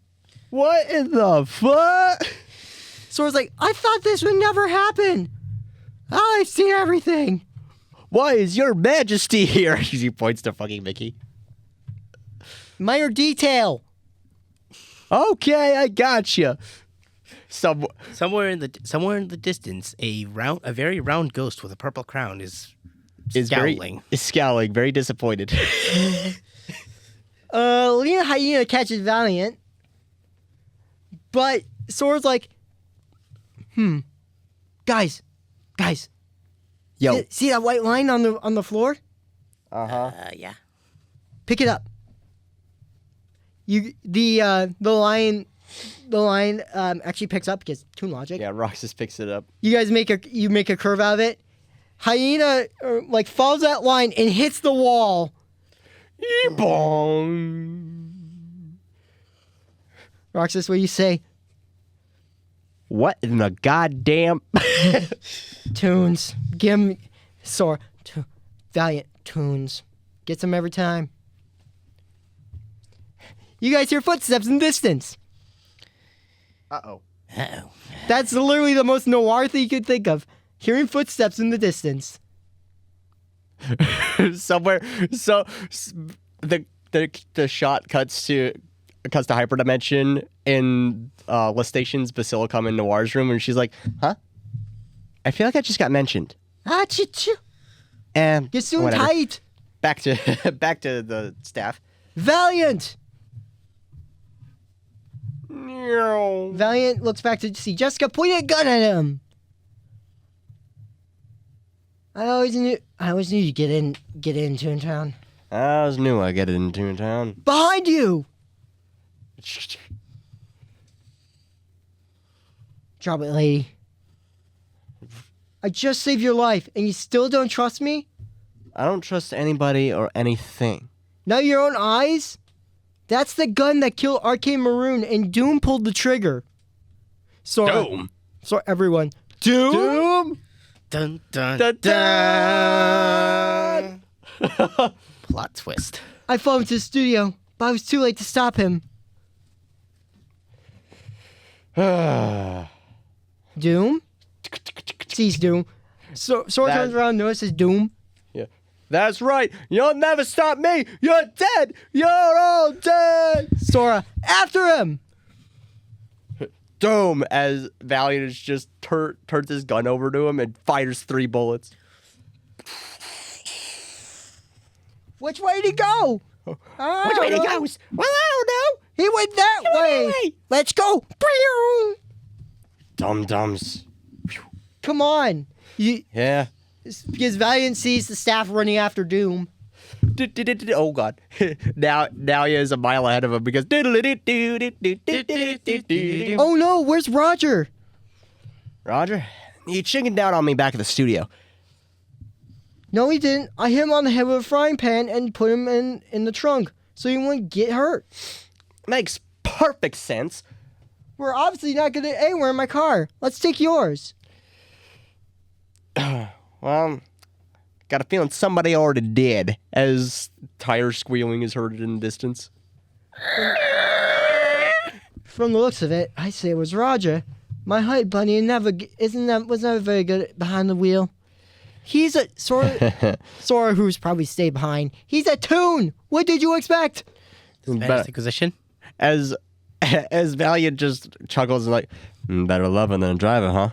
What in the fuck? Sora's like, I thought this would never happen. Oh, I've seen everything. Why is your majesty here? He points to fucking Mickey. Minor detail. Okay, I gotcha. Somewhere in the distance, a very round ghost with a purple crown is scowling. Scowling, very disappointed. Lena Hyena catches Valiant, but Sora's like, guys, Yo. see that white line on the floor? Yeah. Pick it up. The line actually picks up because Toon logic. Yeah, Roxas picks it up. You guys make a curve out of it. Hyena follows that line and hits the wall. Bong. Roxas, what do you say? What in the goddamn? Tunes. Give him Sora. Valiant tunes. Gets them every time. You guys hear footsteps in the distance. Uh-oh. That's literally the most noir thing you could think of. Hearing footsteps in the distance. Somewhere. So the shot cuts to hyperdimension in Lestation's Basilicom in Noir's room, and she's like, "Huh? I feel like I just got mentioned." Choo. And You're so whatever. tight. Back to the staff. Valiant. No. Valiant looks back to see Jessica pointing a gun at him. I always knew you get in Toontown. I always knew I'd get it in Toontown. Behind you. Drop it, lady. I just saved your life, and you still don't trust me? I don't trust anybody or anything. Now your own eyes? That's the gun that killed Arcane Maroon, and Doom pulled the trigger. Doom. So everyone. Doom? Dun dun Dun, dun. dun. Plot twist. I followed him to the studio, but I was too late to stop him. Doom? Sees Doom. So Sora turns around and notices Doom. Yeah. That's right. You'll never stop me. You're dead. You're all dead. Sora, after him. Doom, as Valiant is just turns his gun over to him and fires 3 bullets. Which way did he go? Which way did he go? Well, I don't know. He went that way. Let's go. Dum-dums. Come on. Yeah. Because Valiant sees the staff running after Doom. Oh God! now he is a mile ahead of him because. Oh no! Where's Roger? Roger, he chickened down on me back at the studio. No, he didn't. I hit him on the head with a frying pan and put him in the trunk so he wouldn't get hurt. Makes perfect sense. We're obviously not getting anywhere in my car. Let's take yours. Well, got a feeling somebody already did, as tire squealing is heard in the distance. From the looks of it, I say it was Roger. My height bunny was never very good behind the wheel. He's a Sora who's probably stayed behind. He's a Toon. What did you expect? Spanish Inquisition. As Valiant just chuckles and like, better loving than a driver, huh?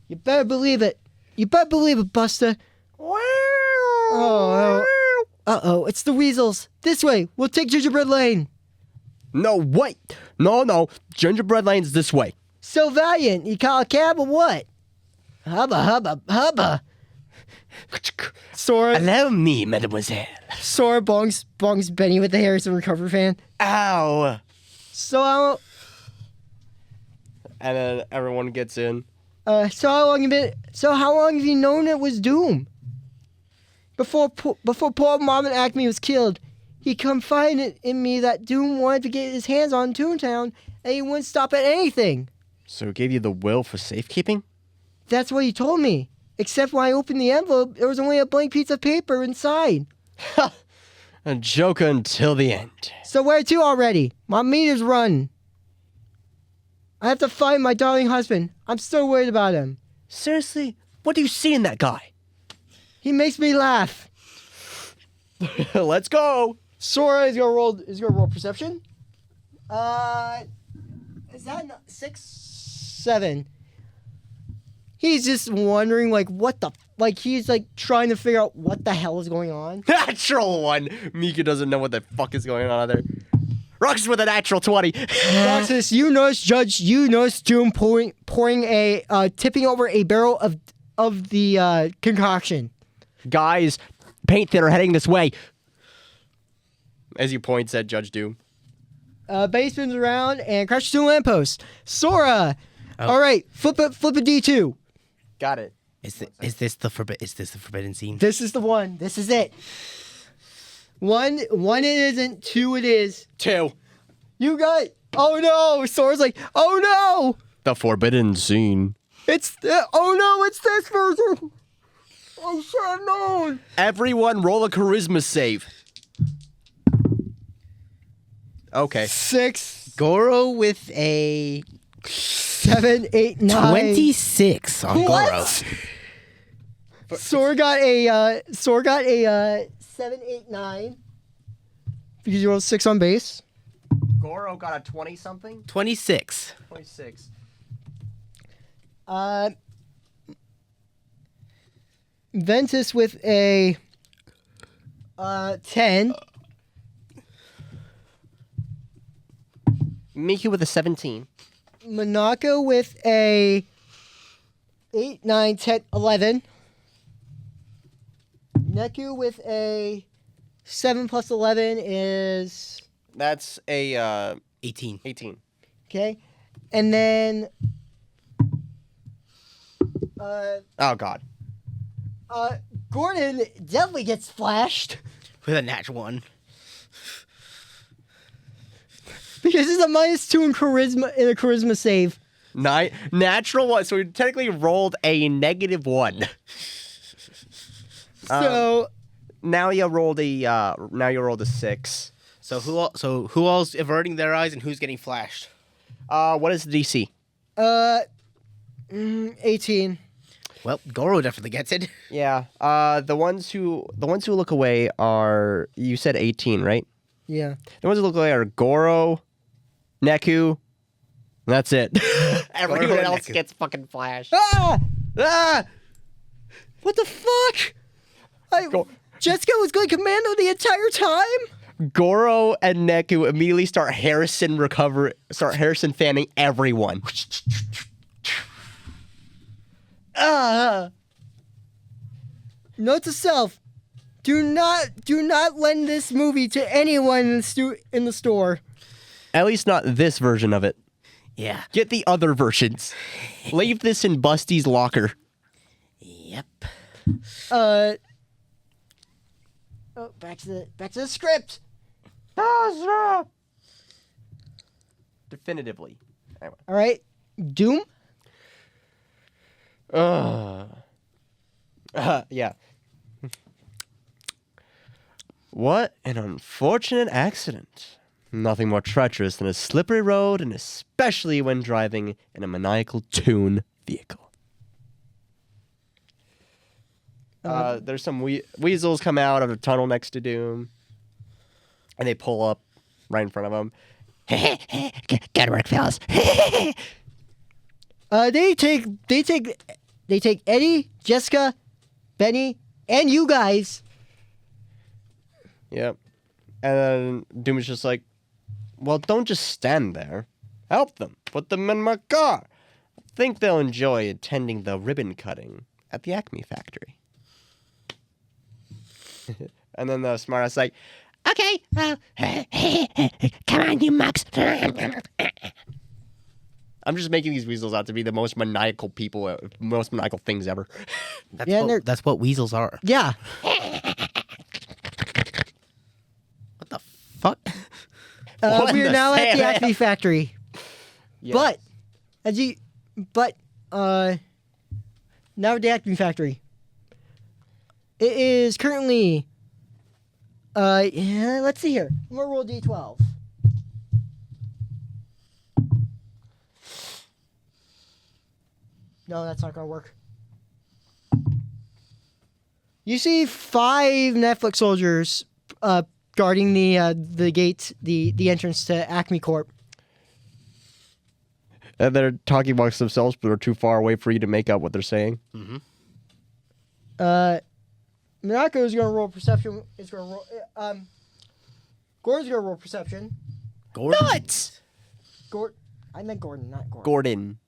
You better believe it. You better believe it, Buster. Oh. Uh-oh, it's the weasels. This way. We'll take Gingerbread Lane. No, wait. No. Gingerbread Lane's this way. So Valiant, you call a cab or what? Hubba. Sora. Allow me, mademoiselle. Sora bongs Benny with the Harrison recovery fan. Ow. So And then everyone gets in. So how long have you known it was Doom? Before poor Mom and Acme was killed, he confided in me that Doom wanted to get his hands on Toontown, and he wouldn't stop at anything. So it gave you the will for safekeeping? That's what he told me. Except when I opened the envelope, there was only a blank piece of paper inside. A joker until the end. So where to already? My meter's run. I have to find my darling husband. I'm still worried about him. Seriously? What do you see in that guy? He makes me laugh. Let's go. Sora is gonna roll perception. Is that 6, 7? He's just wondering he's trying to figure out what the hell is going on. Natural 1. Mika doesn't know what the fuck is going on there. Roxas with a natural 20. Roxas, you notice Doom tipping over a barrel of the concoction. Guys, paint thinner heading this way. As he points at Judge Doom. Benny spins around and crashes to a lamppost. Sora! All right, flip a D2. Got it. Is this the forbidden scene? This is the one. This is it. One it isn't. 2 it is. 2. You got. Oh no! Sora's like, oh no! The forbidden scene. It's this version. I should have known. Everyone, roll a charisma save. Okay. 6, Goro with a 7, 8, 9. 26 on Goro. What? Sora got a 7, 8, 9. Because you rolled 6 on base. Goro got a 20 something. 26. 26. Ventus with a 10. Miki with a 17. Monaco with a 8, 9, 10, 11. Neku with a 7 plus 11 is... That's a 18. 18. Okay. And then... Oh, God. Gordon definitely gets flashed. With a natural 1. Because it's a -2 in a charisma save. Natural 1. So we technically rolled a -1. So now you rolled a 6. So who all's averting their eyes and who's getting flashed? What is the DC? 18. Well, Goro definitely gets it. Yeah. The ones who look away are, you said 18, right? Yeah. The ones who look away are Goro, Neku. That's it. Everyone Goro and else Neku. gets fucking flash. Ah! Ah! What the fuck? Jessica was going commando the entire time? Goro and Neku immediately start Harrison fanning everyone. Note to self: do not lend this movie to anyone in the store. At least not this version of it. Yeah. Get the other versions. Leave this in Busty's locker. Yep. Back to the script. Definitively. Anyway. All right, Doom. Yeah. What an unfortunate accident. Nothing more treacherous than a slippery road, and especially when driving in a maniacal Toon vehicle. There's some weasels come out of a tunnel next to Doom, and they pull up right in front of him. Good work, fellas. They take Eddie, Jessica, Benny, and you guys. Yep. And then Doom is just like, well, don't just stand there. Help them. Put them in my car. I think they'll enjoy attending the ribbon cutting at the Acme factory. And then the smartass like, Okay, come on, you mucks. I'm just making these weasels out to be the most maniacal people, most maniacal things ever. That's what weasels are. Yeah. What the fuck? What We are the now at the hell? Acme factory. Yeah. Now at the Acme factory. It is currently. Let's see here. I'm gonna roll D12. No, that's not gonna work. You see 5 Netflix soldiers guarding the gate, the entrance to Acme Corp. And they're talking amongst themselves, but they're too far away for you to make out what they're saying. Mm-hmm. Minako is gonna roll perception. Is gonna roll. Gordon's gonna roll perception. Gordon? Nuts! I meant Gordon, not Gordon. Gordon.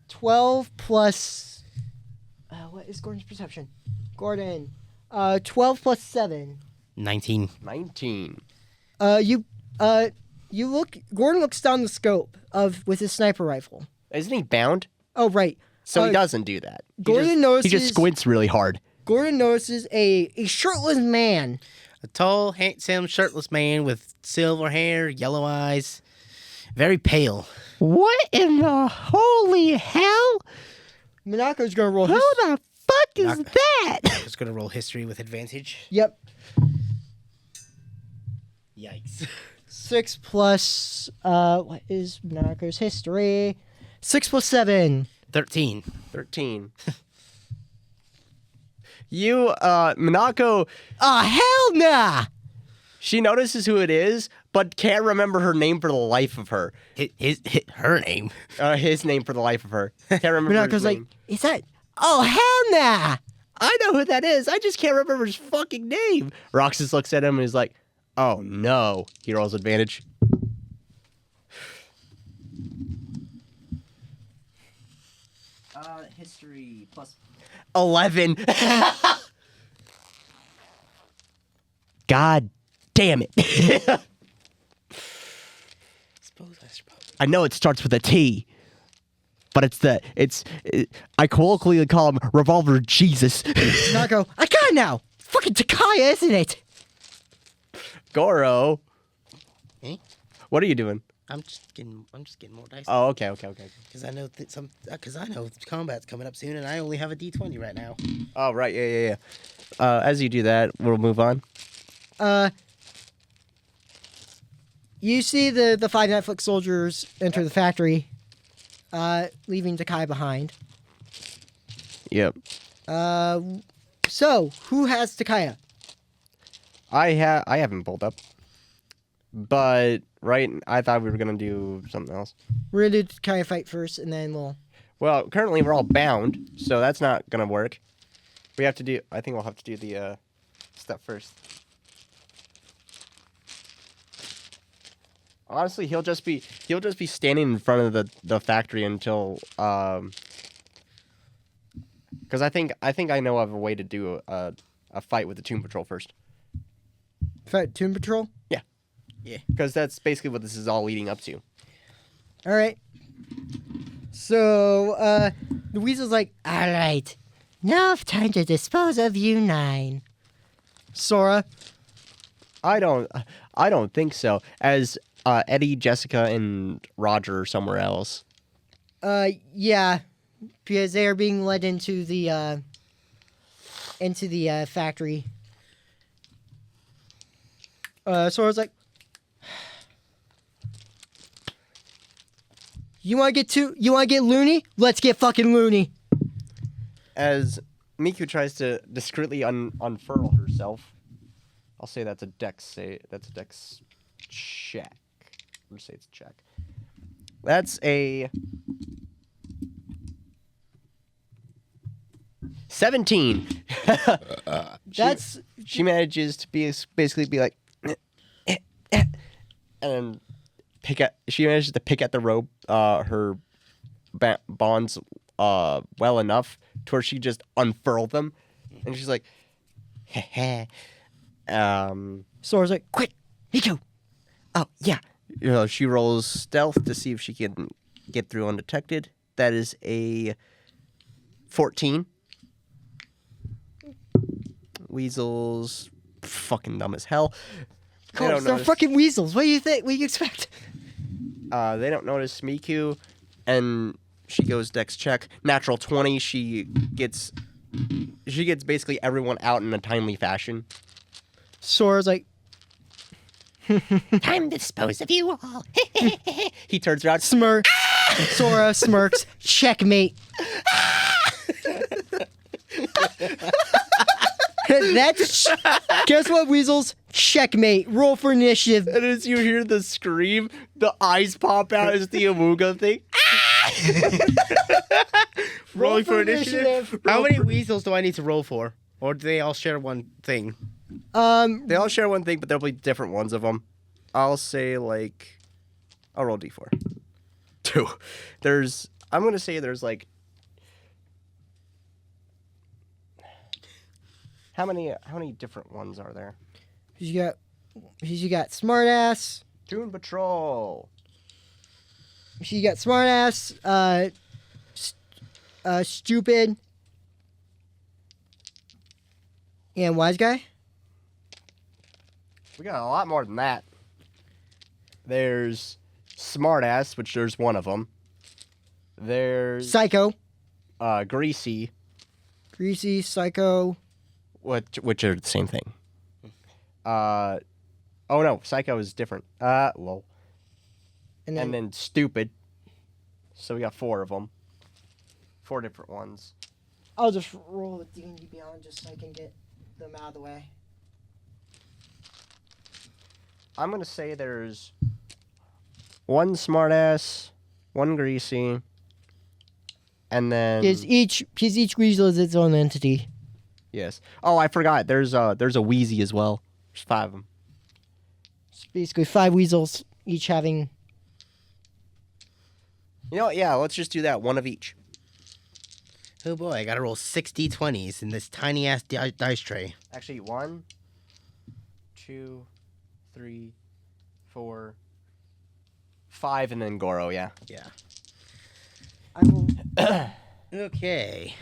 12 plus. What is Gordon's perception? Gordon. 12 plus 7. 19. 19. You look. Gordon looks down the scope with his sniper rifle. Isn't he bound? Oh right. So he doesn't do that. Gordon notices. He just squints really hard. Gordon notices a shirtless man. A tall, handsome, shirtless man with silver hair, yellow eyes, very pale. What in the holy hell? Minako's gonna roll. Who the fuck is Knock- that? Just gonna roll history with advantage. Yep. Yikes. 6 plus. What is Minako's history? 6 plus 7. 13. 13. Minako, Oh hell nah! she notices who it is, but can't remember her name for the life of her. Her name. His name for the life of her. Can't remember his Minako's like, name. is that? Oh hell nah! I know who that is. I just can't remember his fucking name. Roxas looks at him and is like, oh no. He rolls advantage. History plus 11. God damn it. I know it starts with a T, but I colloquially call him Revolver Jesus. Minako, I got it now! Fucking Takaya, isn't it? Goro. Eh? What are you doing? I'm just getting more dice. Oh, okay. Because I know combat's coming up soon, and I only have a D20 right now. Oh, right. Yeah. As you do that, we'll move on. You see the 5 Netflix soldiers enter the factory, leaving Takai behind. Yep. So who has Takaya? I haven't pulled up. But I thought we were gonna do something else. We're gonna do Takaya fight first, and then we'll. Well, currently we're all bound, so that's not gonna work. I think we'll have to do the stuff first. Honestly, he'll just be standing in front of the factory until because I think I know of a way to do a fight with the Toon Patrol first. Fight Toon Patrol? Yeah. Yeah. Because that's basically what this is all leading up to. All right. So, the Weasel's like, all right, now it's time to dispose of you 9. Sora? I don't think so. As Eddie, Jessica, and Roger are somewhere else. Yeah, because they are being led into the factory. Sora's like, you want to get loony? Let's get fucking loony. As Miku tries to discreetly unfurl herself, I'll say that's a dex check. I'm gonna say it's a check. That's a 17. She manages to basically be like, and she manages to pick at the rope, her bonds, well enough to where she just unfurled them, and she's like, heh. Sora's like, quick, Miku. Oh yeah. She rolls stealth to see if she can get through undetected. That is a 14. Weasels, fucking dumb as hell. They're fucking weasels. What do you think? What do you expect? They don't notice Miku, and she goes dex check. Natural 20. She gets basically everyone out in a timely fashion. Sora's like, Time to dispose of you all. He turns around. smirk. Sora smirks. Checkmate. Guess what, Weasels? Checkmate. Roll for initiative. And as you hear the scream, the eyes pop out as the Amuga thing. Rolling for initiative. How many weasels do I need to roll for? Or do they all share one thing? They all share one thing, but there'll be different ones of them. I'll say, I'll roll D4. 2. I'm going to say there's, how many different ones are there? You got smartass. Toon Patrol. You got smartass, stupid, and wise guy. We got a lot more than that. There's smartass, which there's one of them. There's Psycho. greasy, psycho. which are the same thing. Oh no, psycho is different. Lol. And then stupid. So we got 4 of them. 4 different ones. I'll just roll with D&D Beyond just so I can get them out of the way. I'm gonna say there's 1 smartass, 1 greasy, and then Each weasel is its own entity. yes. Oh, I forgot. There's a wheezy as well. There's 5 of them. It's basically 5 weasels, each having. You know what? Yeah, let's just do that. 1 of each. Oh boy, I gotta roll 6 D20s in this tiny ass dice tray. Actually, 1, 2, 3, 4, 5, and then Goro. Yeah. Yeah. I will. Okay.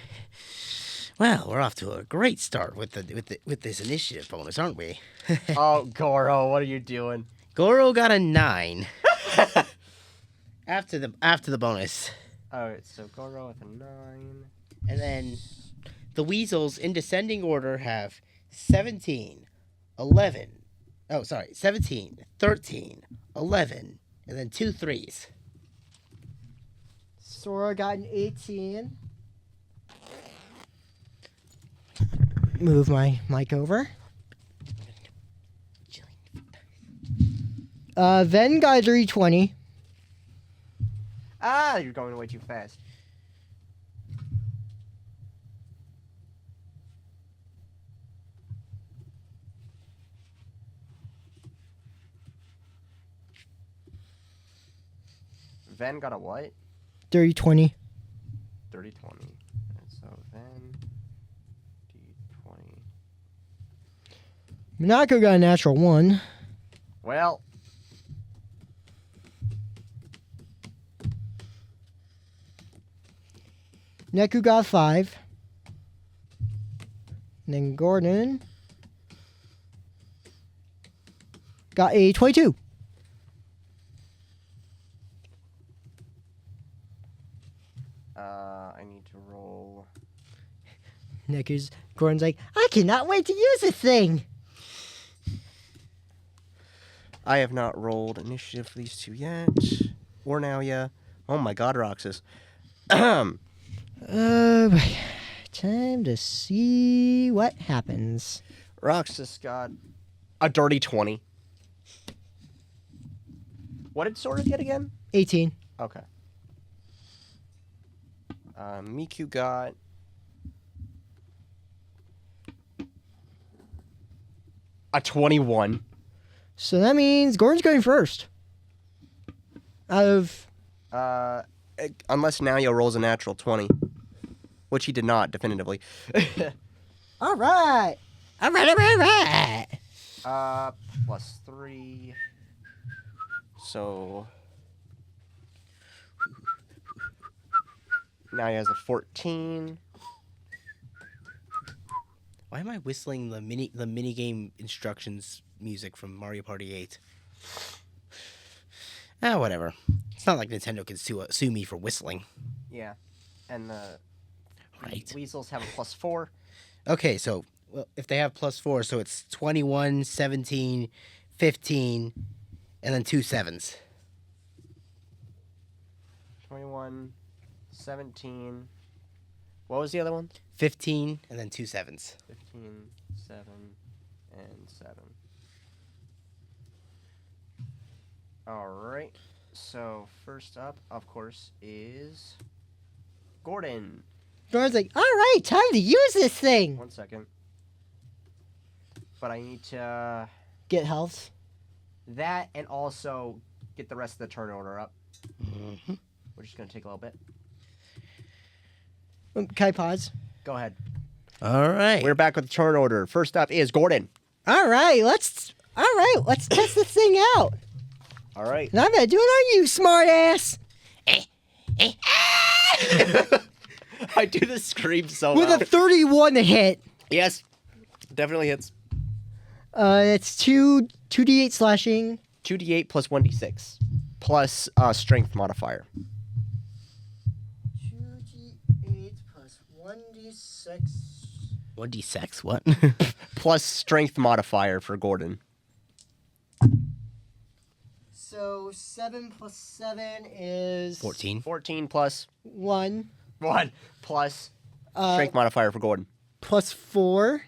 Well, we're off to a great start with this initiative bonus, aren't we? Oh, Goro, what are you doing? Goro got a 9. after the bonus. All right, so Goro with a 9. And then the weasels in descending order have 17, 13, 11, and then 2 3s. Sora got an 18. move my mic over. Ven got a dirty 20. Ah, you're going way too fast. Ven got a what? Dirty 20. 30-20. So Ven, D20. Minako got a natural 1. Well, Neku got 5. And then Gordon got a 22. I need to roll. Gordon's like, I cannot wait to use this thing. I have not rolled initiative for these two yet. Or now, yeah. Oh my god, Roxas. Time to see what happens. Roxas got a dirty 20. What did Sora get again? 18. Okay. Miku got a 21. So that means Gordon's going first. Out of... Unless Naoya rolls a natural 20. Which he did not, definitively. All right. All right. Plus 3. So... Now he has a 14. Why am I whistling the mini game instructions music from Mario Party 8? Whatever. It's not like Nintendo can sue me for whistling. Yeah. And the Right. weasels have a plus 4. Okay, so if they have plus 4, so it's 21, 17, 15, and then 2 7s. 21, 17. What was the other one? 15, and then 2 7s. 15, 7, and 7. Alright. So, first up, of course, is Gordon. Gordon's like, all right, time to use this thing. 1 second. But I need to... Get health. that and also get the rest of the turn order up. Mm-hmm. We're just going to take a little bit. Can I pause? Go ahead. All right. We're back with the turn order. First up is Gordon. All right, let's test this thing out. All right. And I'm gonna do it on you, smart ass. I do the scream so With loud. a 31 to hit. Yes. Definitely hits. It's 2d8 slashing. 2d8 plus 1d6. Plus strength modifier. 2d8 plus 1d6. 1d6, what? Plus strength modifier for Gordon. So 7 plus 7 is 14. 14 plus 1. 1 plus strength modifier for Gordon. Plus 4.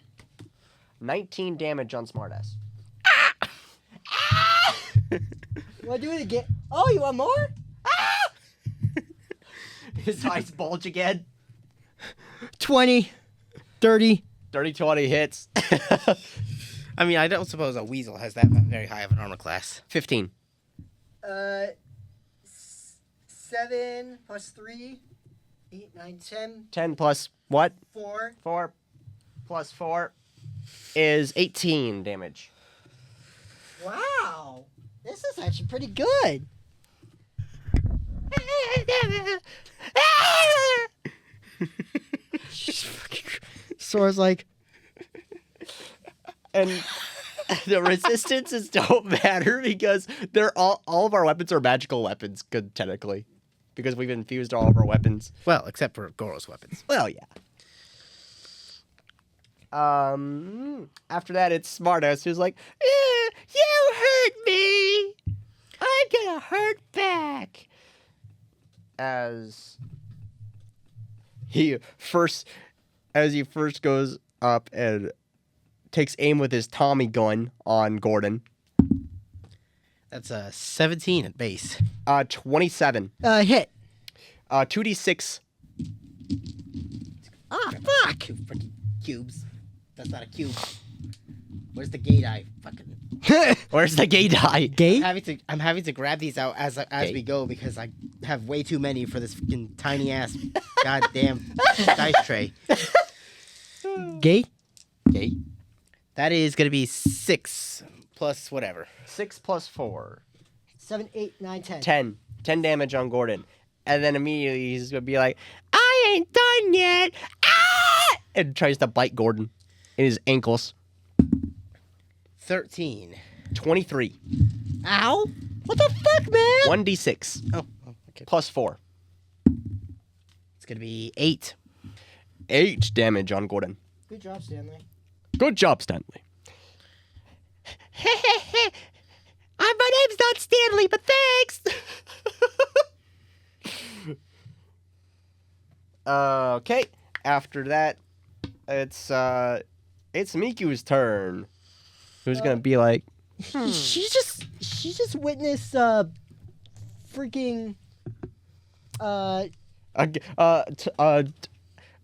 19 damage on smartass. Want to do it again? Oh, you want more? His eyes bulge again. 20. 30. 30-20 hits. I mean, I don't suppose a weasel has that very high of an armor class. 15. 7 plus 3. 8, 9, 10. 10 plus what? 4. 4 plus 4 is 18 damage. Wow. This is actually pretty good. Sora's like, And the resistances don't matter because they're all of our weapons are magical weapons, good technically. Because we've infused all of our weapons. Well, except for Goro's weapons. Well, yeah. After that, it's Smartass who's like, you hurt me. I'm gonna hurt back. As he first goes, up and takes aim with his Tommy gun on Gordon. That's a 17 at base. 27. Hit. 2d6. Ah, fuck! Two freaking cubes. That's not a cube. Where's the gay die? Fucking. Where's the gay die? Gay? I'm having to grab these out as we go because I have way too many for this fucking tiny ass goddamn dice tray. Gay? Gay. That is gonna be 6 plus whatever. 6 plus 4. 7, 8, 9, 10. 10. 10 damage on Gordon. And then immediately he's going to be like, I ain't done yet. Ah! And tries to bite Gordon in his ankles. 13. 23. Ow! What the fuck, man? 1d6. Oh, okay. Plus 4. It's gonna be 8. 8 damage on Gordon. Good job, Stanley. Good job, Stanley. My name's not Stanley, but thanks. Okay. After that, it's Miku's turn. Who's gonna be like? She just witnessed freaking A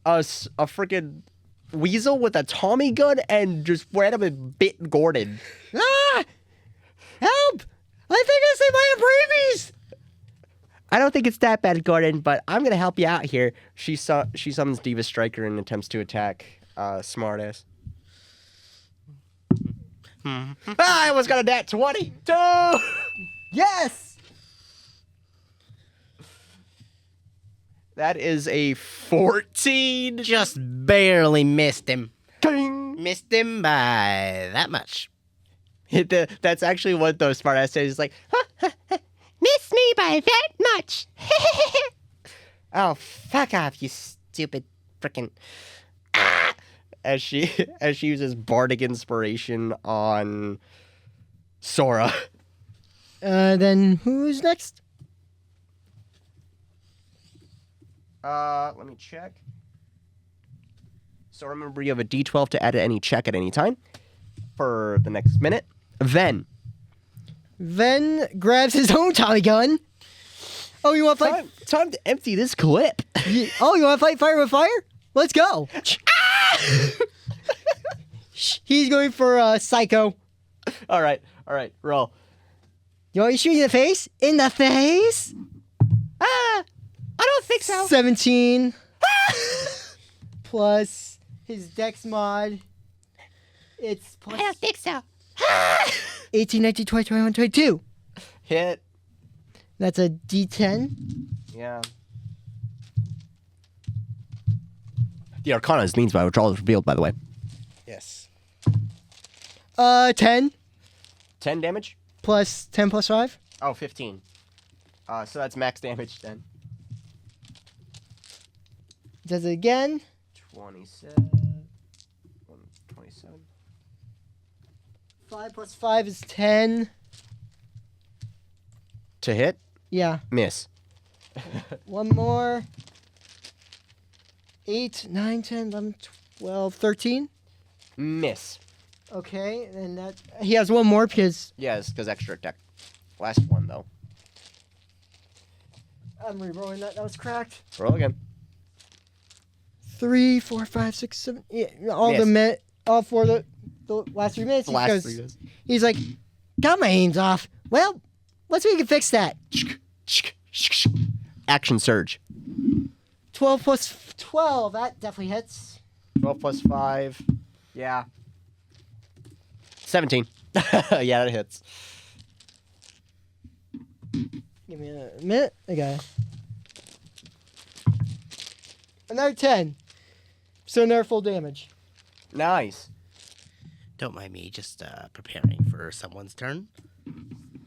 freaking weasel with a Tommy gun and just randomly bit Gordon. ah! Help! I think I saved my rabies. I don't think it's that bad, Gordon, but I'm gonna help you out here. She summons Diva Striker and attempts to attack Smartass. I almost got a nat 20. Yes. That is a 14. Just barely missed him. Ding. Missed him by that much. That's actually what those Smartass says. It's like, Miss me by that much. oh, fuck off, you stupid frickin'. As she uses bardic inspiration on Sora. Then who's next? Let me check. So remember, you have a D12 to add any check at any time for the next minute. Then grabs his own Tommy gun. Oh, you want to fight? Time to empty this clip. You want to fight fire with fire? Let's go. He's going for Psycho. All right, roll. You want me to shoot you in the face? In the face? I don't think so. 17. Plus his dex mod. It's plus I don't think so. 18, 19, 20, 21, 22. Hit. That's a D10. Yeah. The Arcana's means by withdrawal is revealed, by the way. Yes. 10 10 damage? plus 10 plus 5. Oh, 15. So that's max damage then. Does it again. 27. 27. 5 plus 5 is 10. To hit? Yeah. Miss. One more. 8, 9, 10, 11, 12, 13. Miss. Okay, and that he has one more because Yes, because extra attack. Last one, though. I'm re-rolling that. That was cracked. Roll again. 3, 4, 5, 6, 7. Yeah, Miss. all for the last 3 minutes. The He last goes- 3 minutes. He's like, got my aims off. Well, let's see if we can fix that. Action surge. 12 plus 12. That definitely hits. 12 plus 5. Yeah. 17. Yeah, that hits. Give me a minute. I got it. Another 10. So another full damage. Nice. Don't mind me, just preparing for someone's turn.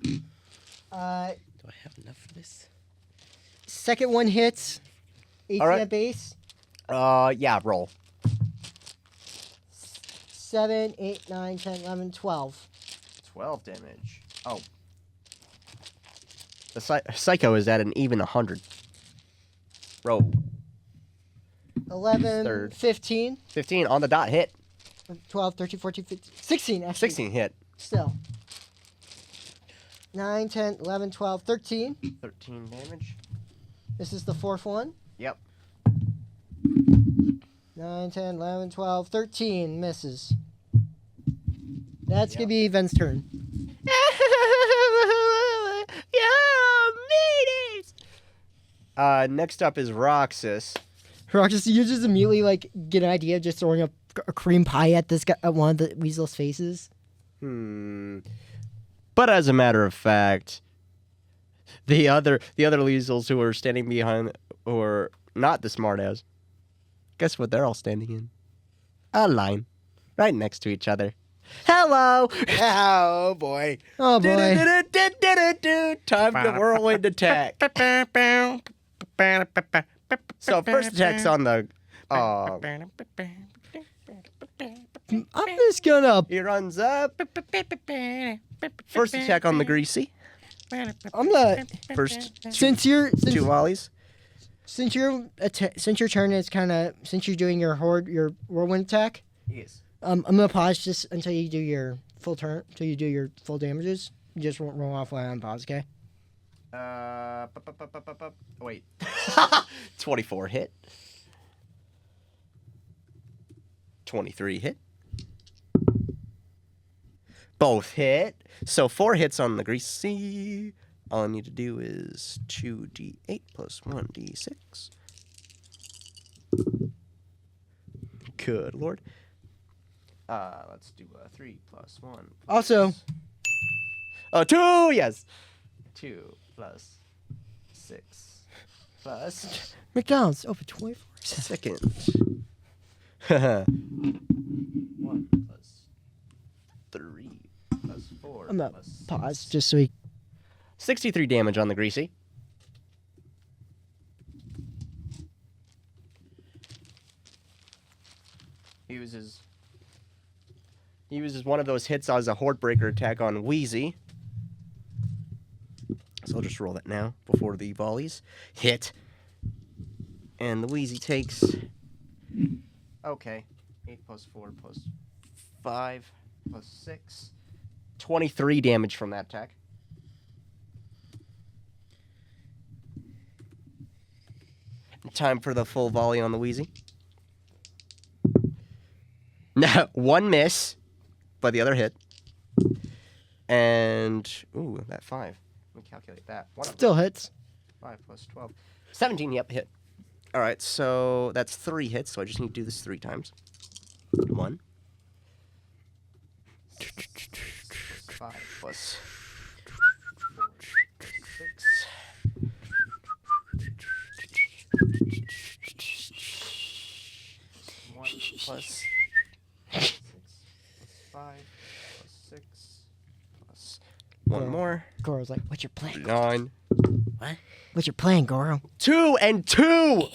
Do I have enough for this? Second one hits. 18 All right. at base. Yeah, roll. 7, 8, 9, 10, 11, 12. 12 damage. Oh. The Psycho is at an even 100. Roll. 11, Third. 15. 15 on the dot hit. 12, 13, 14, 15, 16 actually. 16 hit. Still. 9, 10, 11, 12, 13. 13 damage. This is the fourth one. Yep. 9, 10, 11, 12, 13. Misses. That's Yep. going to be Ven's turn. Next up is Roxas. Roxas, you just immediately like get an idea of just throwing a cream pie at this guy, at one of the weasel's faces. But as a matter of fact, the other weasels who are standing behind, who are not the smartass, guess what they're all standing in? A line. Right next to each other. Hello! Oh, boy. Oh boy. Time to whirlwind attack. So first attack's on the... I'm just gonna. he runs up. First attack on the greasy. I'm gonna. First Since you're. two volleys. Since your turn is kind of, since you're doing your whirlwind attack, Yes. I'm gonna pause just until you do your full turn, until you do your full damages. You just won't roll off while I'm pause, okay? Wait. 24 hit. 23 hit. Both hit. So 4 hits on the greasy. All I need to do is 2d8 plus 1d6. Good lord. Let's do 3 plus 1. Also, Oh, 2, yes. 2 plus 6 plus McDonald's open 24 second. 1 plus 3 plus 4 I'm gonna plus pause 6. just so we. 63 damage on the greasy. He uses one of those hits as a horde breaker attack on Wheezy. So I'll just roll that now before the volleys hit. And the Wheezy takes... Okay. 8 plus 4 plus 5 plus 6. 23 damage from that attack. Time for the full volley on the Wheezy. Now, 1 miss, but the other hit. And, ooh, that 5. Let me calculate that. Still hits. 5 plus 12. 17, yep, hit. All right, so that's 3 hits, so I just need to do this 3 times. 1. 5 plus 4, 6. 1 plus 6 plus 5 plus 6 plus 1 more. Goro's like, "What's your plan? 9. What? What's your plan, Goro?" 2 and 2.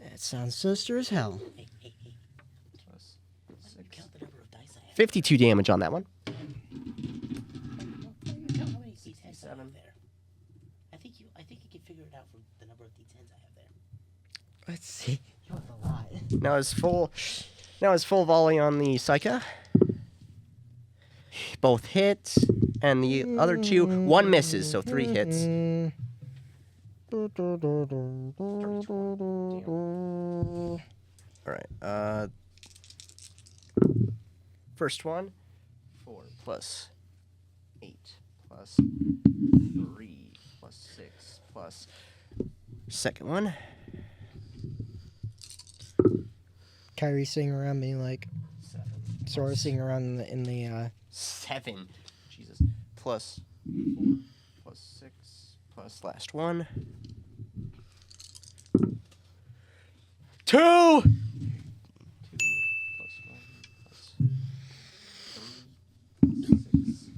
That sounds sinister as hell. Plus 6. Count the number of dice I have. 52 damage on that one. Count how many D10s I have 7. there. I think you can figure it out from the number of D10s I have there. Let's see. You have a lot. Now his full volley on the Psycha. Both hit, and the other 2, 1 misses, so 3 hits. All right. First one, 4 plus 8 plus 3 plus 6 plus. Second one. Kyrie sitting around being like, 7. Sora sitting around in the 7. Jesus. Plus 4 plus 6 plus last one. 2. 2 plus 1 plus 3 plus 6.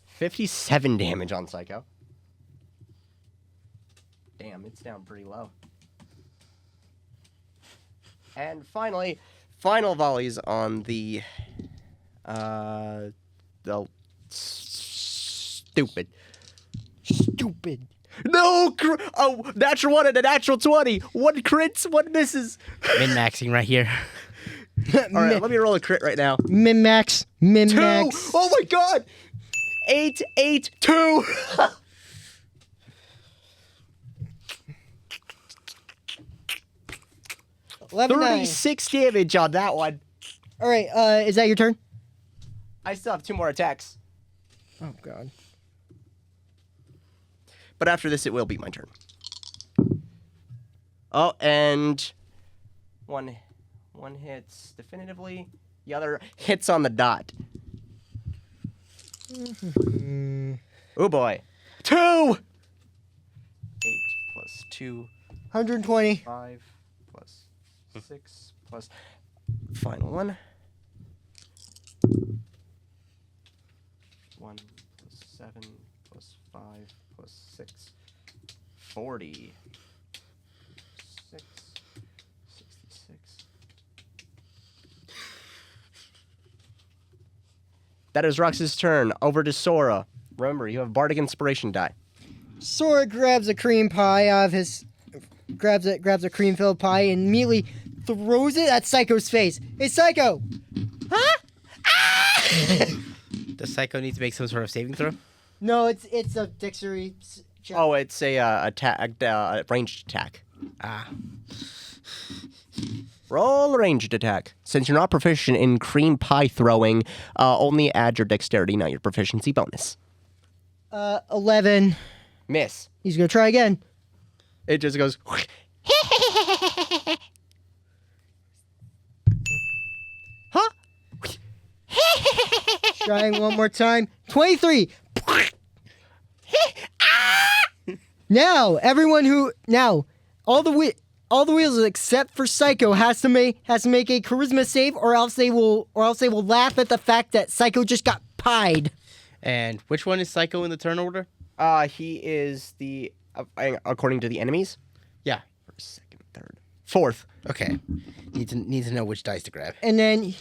57 damage on Psycho. Damn, it's down pretty low. And finally, final volleys on the stupid. No! Natural 1 and a natural 20. 1 crits, 1 misses. Min-maxing right here. All right, let me roll a crit right now. Min-max. 2! Min-max. Oh my god! 8, 8, 2! 11, 36 damage on that one. All right, is that your turn? I still have 2 more attacks. Oh, God. But after this, it will be my turn. Oh, and one hits definitively. The other hits on the dot. Oh boy. 2! 8 plus 2. 120. 5 plus 6 plus final 1. 1 plus 7 plus 5 plus 6. 40. 6. 66. That is Rux's turn. Over to Sora. Remember, you have Bardic Inspiration die. Sora grabs a cream pie out of his... Grabs a cream-filled pie and immediately throws it at Psycho's face. Hey, Psycho! Huh? Ah! Does Psycho need to make some sort of saving throw? No, it's a dexterity check. Oh, it's a ranged attack. Ah. Roll a ranged attack. Since you're not proficient in cream pie throwing, only add your dexterity, not your proficiency bonus. 11. Miss. He's gonna try again. It just goes. Huh? Trying one more time. 23. Now, all the wheels except for Psycho has to make a charisma save, or else they will laugh at the fact that Psycho just got pied. And which one is Psycho in the turn order? He is the according to the enemies. Yeah. First, second, third, fourth. Okay. Need to know which dice to grab. And then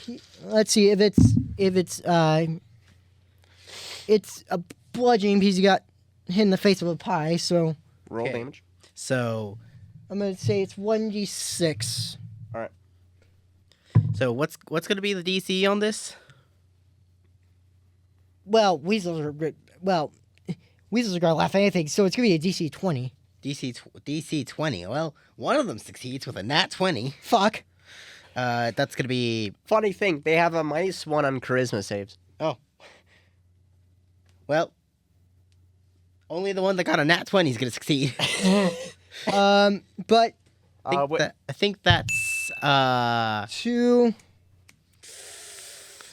let's see if it's a bludgeoning because he got hit in the face with a pie. So Roll Okay. damage. So I'm gonna say it's 1d6. All right. what's gonna be the DC on this? Well, weasels are gonna laugh at anything, so it's gonna be a DC 20. DC 20. Well, one of them succeeds with a nat 20. Fuck. That's gonna be Funny thing, they have a -1 on charisma saves. well. Only the one that got a nat 20 is gonna succeed. But I think that's 2.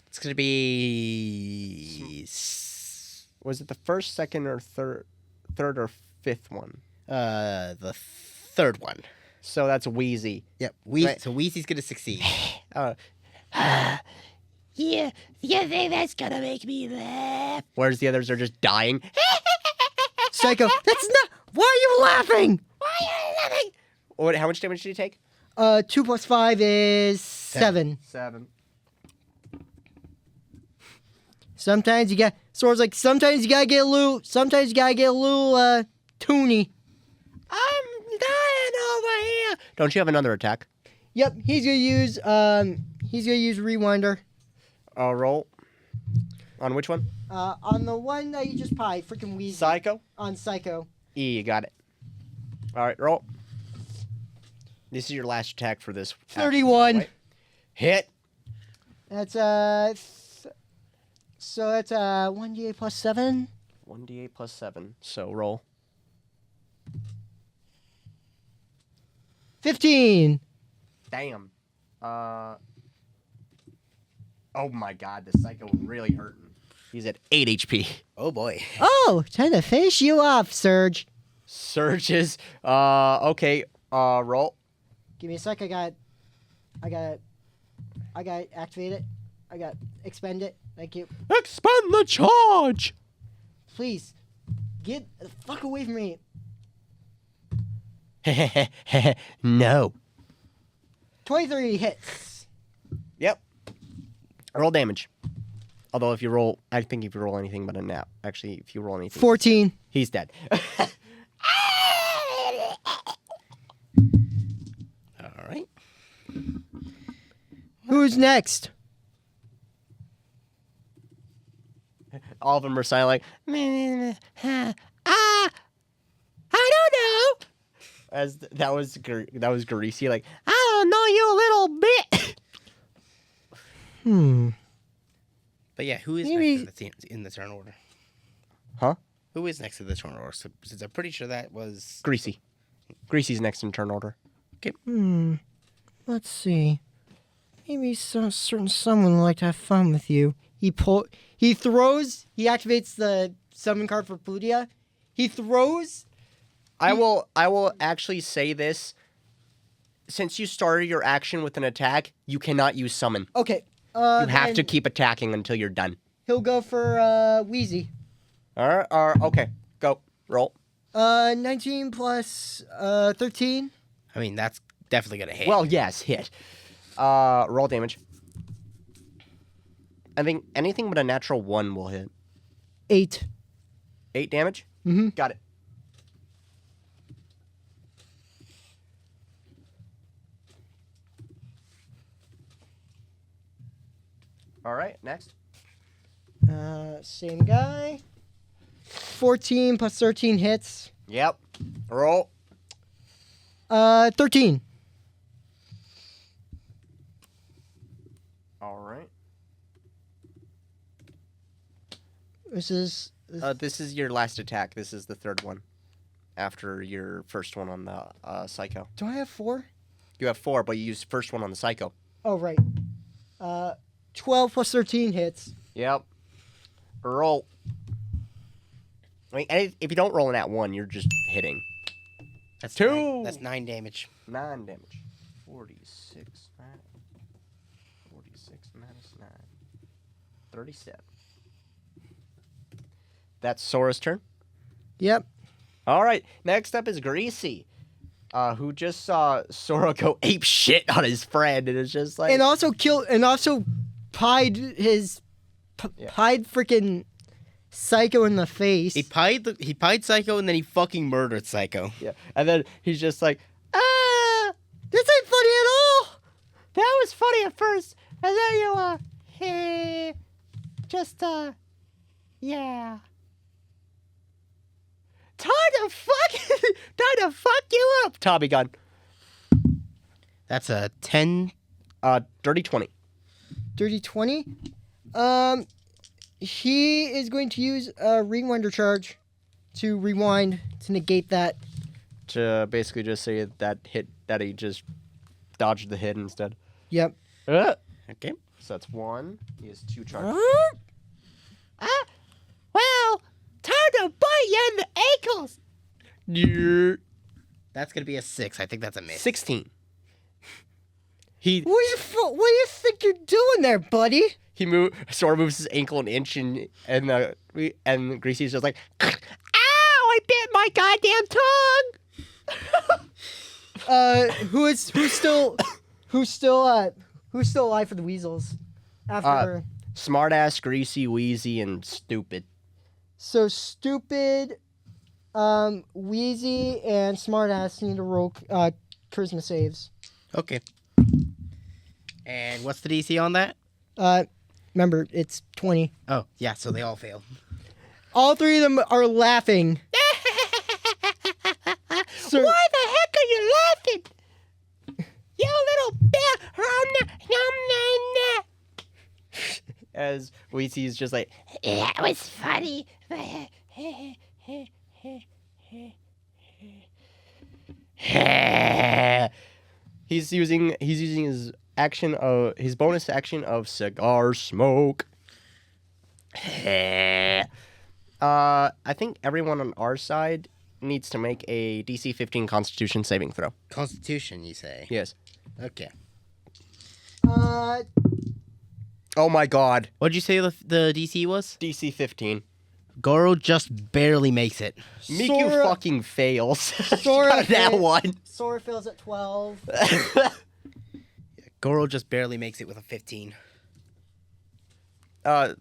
it's gonna be Was it the first, second, or third or fifth one? the third one. So that's Wheezy. Yep. Right. So Weezy's gonna succeed. Yeah, you think that's gonna make me laugh? Whereas the others are just dying. Psycho. That's not. Why are you laughing? Why are you laughing? What? How much damage did he take? 2 plus 5 is 7. 7. Sometimes you got. Sora's like, sometimes you gotta get a little. Sometimes you gotta get a little Toony. I'm dying over here. Don't you have another attack? Yep, he's gonna use Rewinder. Roll. On which one? On the one that you just pied, freaking Weezy. Psycho? On Psycho. You got it. All right, roll. This is your last attack for this. 31. Right? Hit. That's so that's 1d8 plus 7. 1d8 plus 7. So roll. 15. Damn. Oh my god, the Psycho really hurting. He's at 8 HP. Oh boy. Oh, time to finish you off, Surge. Surges. Okay. Roll. Give me a sec. I got activate it. I got expend it. Thank you. Expend the charge. Please, get the fuck away from me. No. 23 hits. Yep. Roll damage. Although if you roll, I think if you roll anything but a nap. Actually, if you roll anything, 14. he's dead. Who's next? All of them are silent, like, I don't know. As that was greasy, like, I don't know you a little bit. But yeah, who is Maybe- next in the turn order? Huh? Who is next to the turn order? So, since I'm pretty sure that was Greasy. Greasy's next in turn order. Let's see. Maybe certain someone would like to have fun with you. He activates the summon card for Plutia. He throws. I will actually say this. Since you started your action with an attack, you cannot use summon. Okay. You have to keep attacking until you're done. He'll go for Wheezy. All right, okay. Go. Roll. 19 plus 13. I mean, that's definitely gonna hit. Well, yes, hit. Roll damage. I think anything but a natural 1 will hit. 8. 8 damage? Mm-hmm. Got it. All right, next. Same guy. 14 plus 13 hits. Yep. Roll. 13. All right. This is This is your last attack. This is the third one. After your first one on the Psycho. Do I have 4? You have 4, but you used the first one on the Psycho. Oh, right. 12 plus 13 hits. Yep. Roll. I mean, if you don't roll in that 1, you're just hitting. that's 2. That's 9 damage. 9 damage. 46 minus 9. 37. That's Sora's turn. Yep. All right. Next up is Greasy, who just saw Sora go ape shit on his friend, and it's just like. And also pied freaking Psycho in the face. He pied Psycho and then he fucking murdered Psycho. Yeah. And then he's just like, This ain't funny at all. that was funny at first, and then you yeah. Time to fuck you up, Tommy gun. That's a 10. Dirty 20. Dirty 20. He is going to use a rewinder charge to rewind to negate that. To basically just say that he just dodged the hit instead. Yep. Okay. So that's 1. He has 2 charges. Well, time to bite you in the ankles. That's going to be a 6. I think that's a miss. 16. What do you think you're doing there, buddy? Sora moves his ankle an inch, and Greasy's just like, ow! I bit my goddamn tongue. Who's still alive for the weasels? After Smartass, Greasy, Wheezy, and Stupid. so stupid, Wheezy and Smartass need to roll charisma saves. Okay. And what's the DC on that? Remember it's 20. Oh, yeah, so they all fail. All 3 of them are laughing. So, Why the heck are you laughing? You little bear. As Wheezy's just like, That was funny. he's using his his bonus action of cigar smoke. I think everyone on our side needs to make a DC 15 Constitution saving throw. Constitution, you say? Yes. Okay. Oh my God. What'd you say the DC was? DC 15. Goro just barely makes it. Miku Sora- fucking fails. Sora Got that fails. one. Sora fails at 12. Goro just barely makes it with a 15.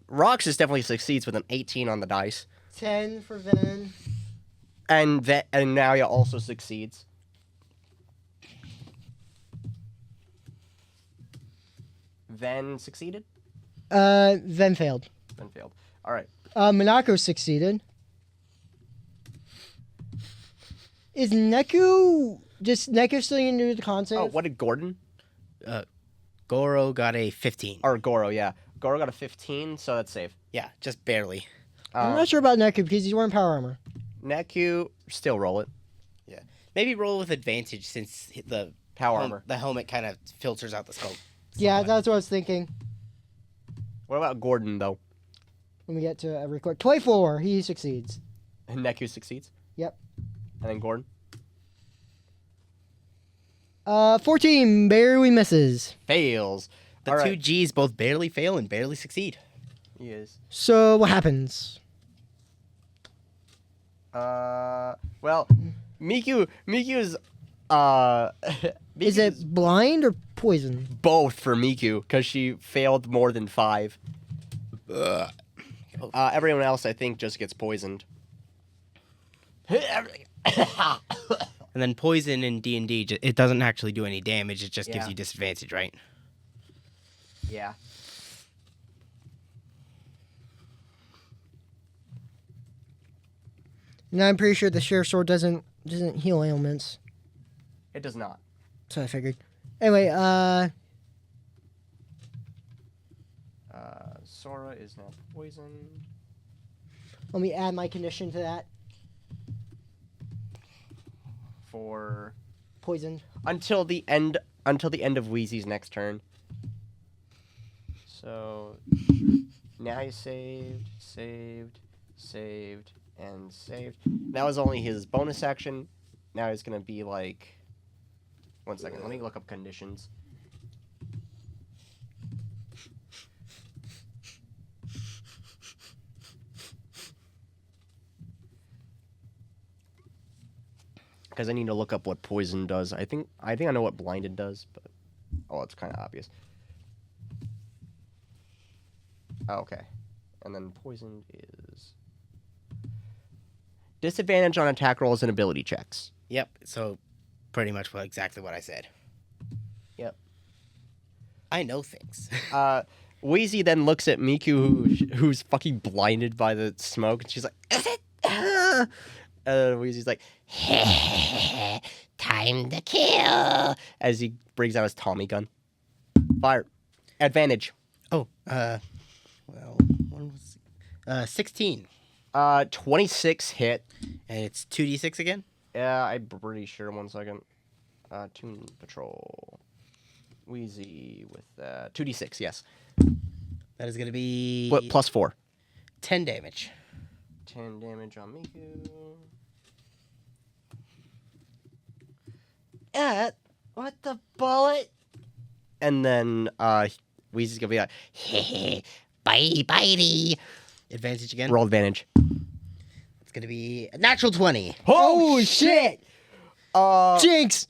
Roxas definitely succeeds with an 18 on the dice. 10 for Venom. And Nalia also succeeds. then succeeded? Then failed. Then failed. All right. Monaco succeeded. Is Neku still into the concept? Oh, what did Gordon? Goro got a 15. Or Goro, yeah. Goro got a 15, so that's safe. Yeah, just barely. I'm not sure about Neku because he's wearing power armor. Neku, still roll it. Yeah. Maybe roll with advantage since the Power armor. The helmet kind of filters out the smoke. Yeah, that's what I was thinking. What about Gordon, though? When we get to a record. 24, he succeeds. And Neku succeeds? Yep. And then Gordon? 14, barely misses. Fails. The two Gs both barely fail and barely succeed. He is. So, what happens? Well, Miku is, Is it blind or poison? both for Miku, because she failed more than 5. Everyone else, I think, just gets poisoned. And then poison in D&D, it doesn't actually do any damage. It just gives you disadvantage, right? Yeah. And I'm pretty sure the Sheriff's Sword doesn't heal ailments. It does not. So I figured. Anyway, Sora is now poisoned. let me add my condition to that. For Poisoned. until the end of Wheezy's next turn. So now he's saved, and saved. That was only his bonus action. Now he's gonna be like 1 second, let me look up conditions. Because I need to look up what poison does. I think I know what blinded does, but it's kind of obvious. Oh, okay, and then poison is disadvantage on attack rolls and ability checks. Yep. So pretty much exactly what I said. Yep. I know things. Wheezy then looks at Miku, who's fucking blinded by the smoke, and she's like, "Is it?" Wheezy's like, "Time to kill!" As he brings out his Tommy gun. Fire. Advantage. Oh, well, one was 16. 26 hit. And it's 2d6 again? Yeah, I'm pretty sure. 1 second. Toon Patrol. Wheezy with 2d6, yes. That is going to be... What, plus 4. 10 damage. 10 damage on Miku. What the bullet? And then Wheezy's gonna be like, bitey bitey. Advantage again? Roll advantage. It's going to be a natural 20. Oh shit! Jinx!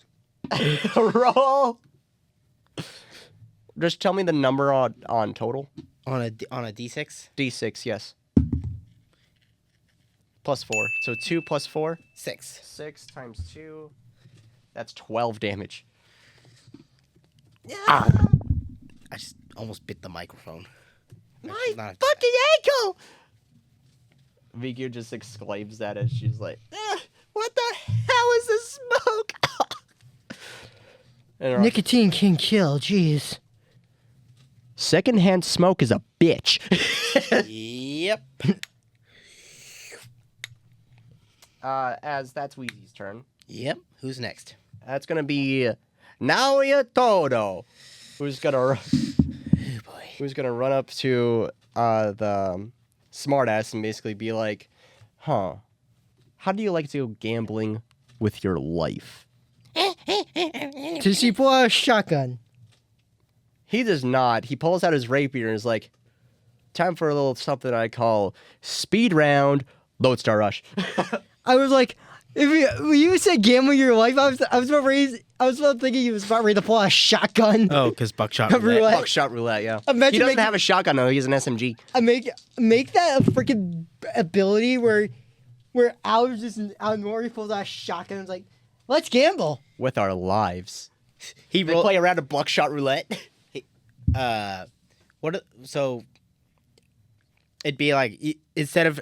Roll. Just tell me the number on total. On a d6? D6, yes. Plus 4. So 2 plus 4? 6. 6 times 2. That's 12 damage. I just almost bit the microphone. My Not- fucking ankle! Miku just exclaims that as she's like, what the hell is this smoke? And Nicotine can kill, jeez. secondhand smoke is a bitch. Yep. As that's Wheezy's turn. Yep. Who's next? That's gonna be Naoya Todo, who's gonna run up to the smartass and basically be like, "Huh? How do you like to go gambling with your life?" Does he pull out a shotgun? He does not. He pulls out his rapier and is like, "Time for a little something I call speed round, Lodestar Rush." I was like, when you said gambling your life, I was about thinking he was about ready to pull out a shotgun. Oh, because buckshot Roulette. roulette. Buckshot roulette, yeah. Imagine He doesn't making- have a shotgun though. He has an SMG. I make that a freaking ability where Alex just out of nowhere he pulls out a shotgun and is like, let's gamble. With our lives. He They rolled. play around a buckshot roulette. So it'd be like instead of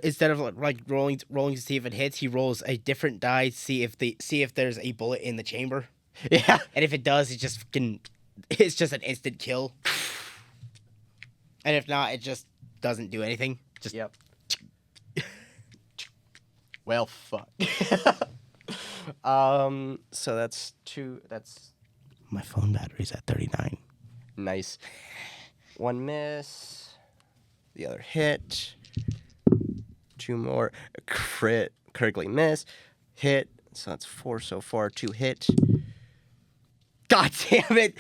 like rolling to see if it hits, he rolls a different die to see if there's a bullet in the chamber. Yeah. And if it does, it's just an instant kill. And if not, it just doesn't do anything. Just Yep. Well, fuck. So that's 2. That's my phone battery's at 39. nice. 1 miss. The other hit. 2 more. A crit. Critically miss. Hit. So that's 4 so far. 2 hit. God damn it.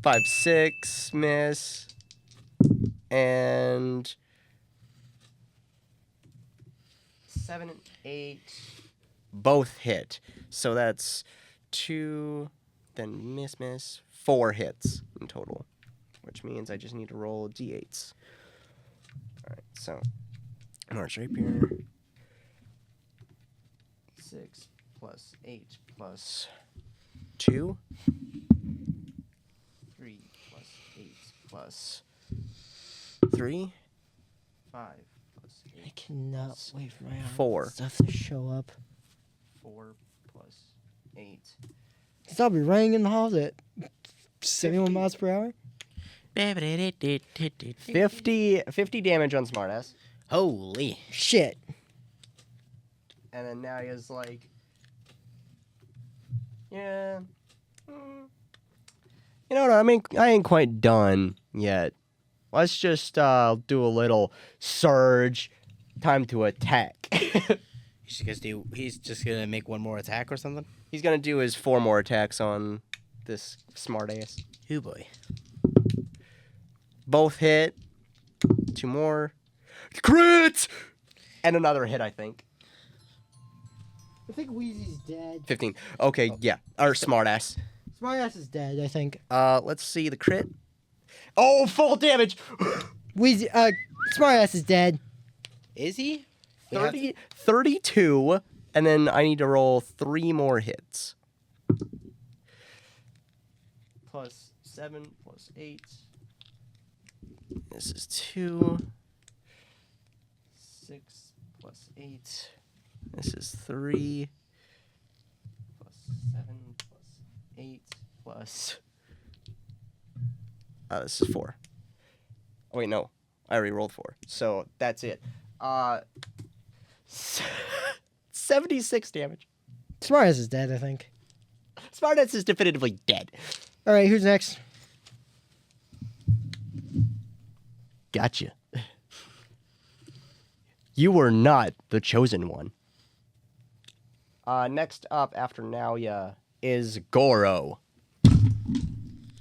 5, 6 miss. And 7 and 8 both hit. So that's 2, then miss, 4 hits in total. Which means I just need to roll d8s. Alright, so March Rapier. 6 plus 8 plus 2. 3 plus 8 plus 3. 5 plus 8. I cannot wait for my 4. stuff to show up. 4 plus 8. Stop be running in the halls at 71 miles per hour. 50 damage on Smartass. Holy. Shit. And then now he is like, yeah. You know what? I ain't quite done yet. Let's just do a little surge. Time to attack. He's just gonna make one more attack or something. He's gonna do his 4 more attacks on this smartass. Oh boy. Both hit. 2 more. Crit! And another hit, I think. I think Wheezy's dead. 15. Okay, yeah. Or smartass. Smartass is dead, I think. Let's see the crit. Oh, full damage! Wheezy, Smartass is dead. Is he? 32, and then I need to roll 3 more hits. Plus 7, plus 8. This is 2. 6 plus 8. This is 3. Plus 7, plus 8, plus... this is 4. Oh, wait, no. I already rolled 4. So, that's it. 76 damage. Smartass is dead, I think. Smartass is definitively dead. All right, who's next? Gotcha. You were not the chosen one. Next up after Naoya is Goro.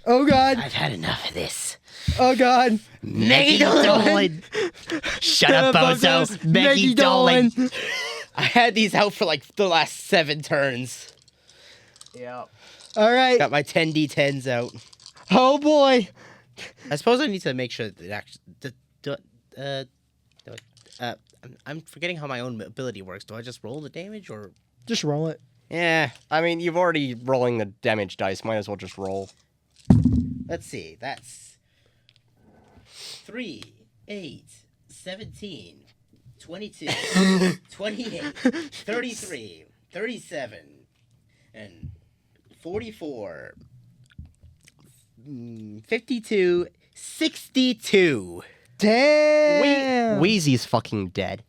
Oh, God. I've had enough of this. Oh, God. Maggie Dolan. Shut up, Bozo. Maggie Dolan. I had these out for like the last 7 turns. Yeah. All right. Got my 10d10s out. Oh, boy. I suppose I need to make sure that it actually. I'm forgetting how my own ability works. Do I just roll the damage or? Just roll it. Yeah. I mean, you've already rolling the damage dice. Might as well just roll. Let's see. That's 3, 8, 17, 22, 28, 33, 37, and 44, 52, 62. Damn. Wheezy's fucking dead.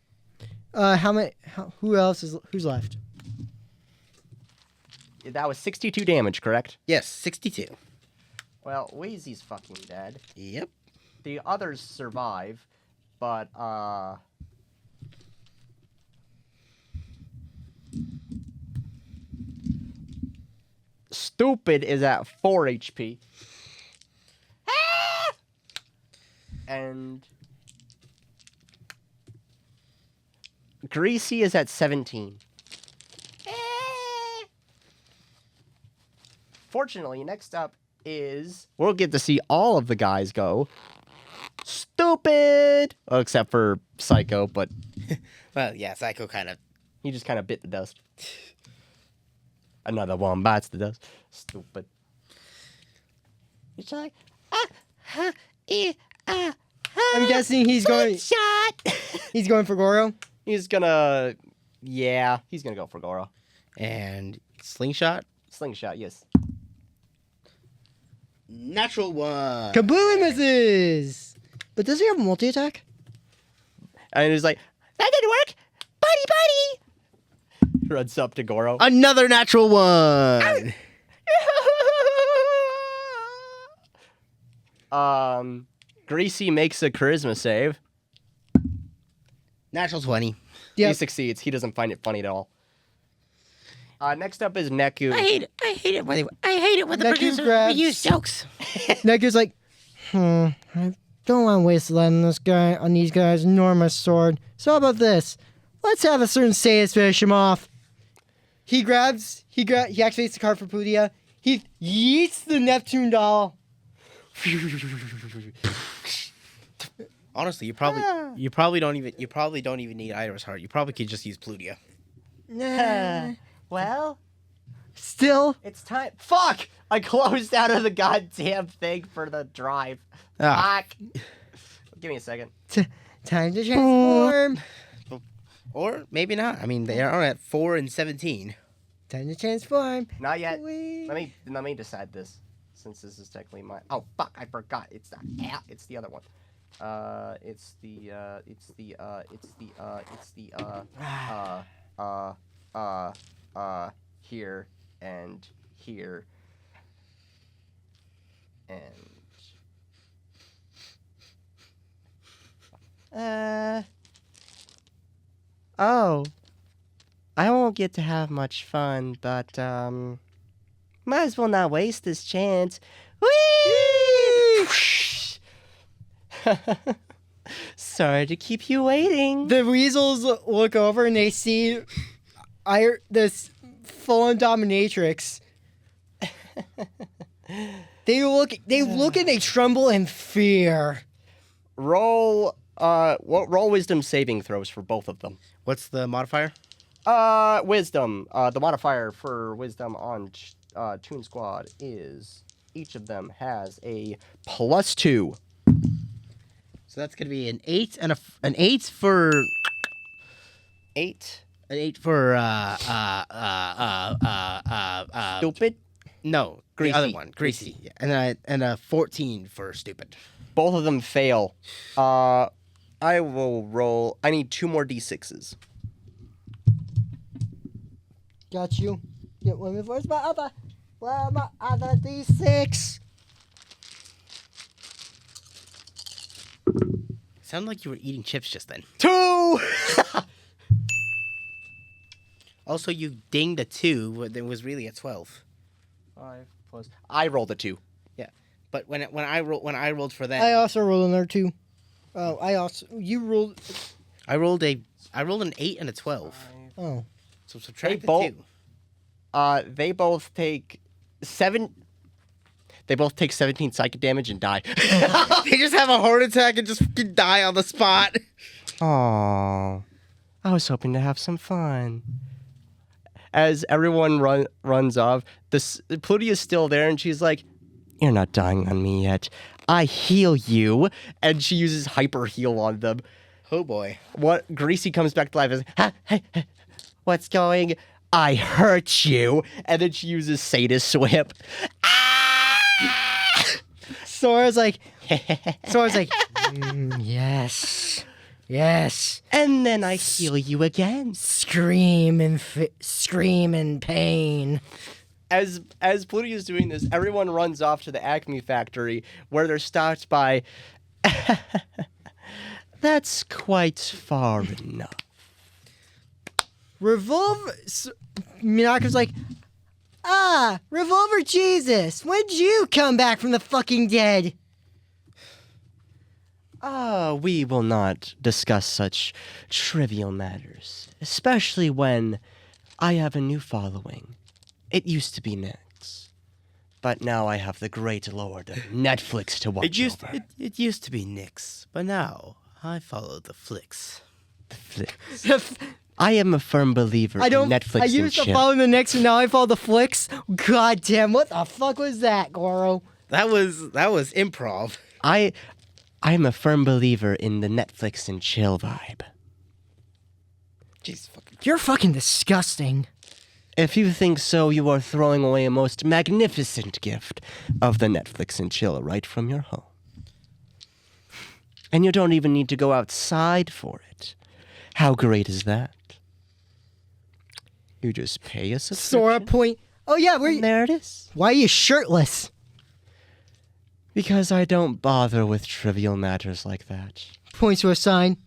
Who's left? That was 62 damage, correct? Yes, 62. Well, Wheezy's fucking dead. Yep. The others survive, but, Stupid is at 4 HP. And Greasy is at 17. Fortunately, next up is... We'll get to see all of the guys go. Stupid! Well, except for Psycho, but... Well, yeah, Psycho kind of... He just kind of bit the dust. Another one bites the dust. Stupid. It's like... I'm guessing he's going. Shot. He's going for Goro. He's gonna go for Goro. And slingshot. Slingshot, yes. Natural one. Completely misses. But does he have a multi-attack? And he's like, That didn't work. Buddy. runs up to Goro. Another natural one. Greasy makes a charisma save. Natural 20. Yep. He succeeds. He doesn't find it funny at all. Next up is Neku. I hate it when the Neku producer grabs- reuse jokes. Neku's like, I don't want to waste lead on these guys, nor my sword. So how about this? Let's have a certain sadist finish him off. He activates the card for Pudia. He yeets the Neptune doll. Honestly, you probably don't even need Iris Heart. You probably could just use Plutia. Well, Still, it's time. Fuck! I closed out of the goddamn thing for the drive. Ah. Fuck. Give me a second. time to transform. Or maybe not. I mean, they are at 4 and 17. Time to transform. Not yet. Wait. Let me decide this, since this is technically mine. Oh fuck! I forgot. It's the other one. It's here and here and Oh. I won't get to have much fun, but, might as well not waste this chance. Whee! Sorry to keep you waiting. The weasels look over and they see this full-on dominatrix. They look and they tremble in fear. roll wisdom saving throws for both of them. What's the modifier? Wisdom. The modifier for wisdom on Toon Squad is each of them has a +2. So that's gonna be an 8 and an 8 for 8. an 8 for Stupid. no, Greasy. the other one, greasy. Yeah. And a 14 for stupid. Both of them fail. I will roll. I need 2 more d6s. Got you. Yeah, where's my other D6? Sounded like you were eating chips just then. 2. Also, you dinged a 2, but it was really a 12. 5 plus. I rolled a 2. Yeah, but when I rolled for that, I also rolled another 2. Oh, you rolled. I rolled an 8 and a 12. Oh. So subtract the both- 2. They both take 7. They both take 17 psychic damage and die. They just have a heart attack and just fucking die on the spot. Aww. I was hoping to have some fun. As everyone runs off, Plutia is still there, and she's like, You're not dying on me yet. I heal you. and she uses hyper heal on them. Oh boy. What Greasy comes back to life as, Hey, what's going? I hurt you. and then she uses sadist whip. Sora's like, yes. And then I heal you again. Scream in pain. As Plutia is doing this, everyone runs off to the Acme factory, where they're stopped by. That's quite far enough. Minako's like, Revolver Jesus, when'd you come back from the fucking dead? We will not discuss such trivial matters, especially when I have a new following. It used to be Nix, but now I have the great lord of Netflix to watch over. It used to be Nix, but now I follow the flicks. I am a firm believer in Netflix I and used to chill. follow the Knicks and now I follow the flicks. God damn, what the fuck was that, Goro? That was improv. I'm a firm believer in the Netflix and chill vibe. Jeez, fucking. You're fucking disgusting. If you think so, you are throwing away a most magnificent gift of the Netflix and chill right from your home. And you don't even need to go outside for it. How great is that? You just pay a subscription. Sora point. Oh yeah, And there it is. why are you shirtless? Because I don't bother with trivial matters like that. Points to a sign.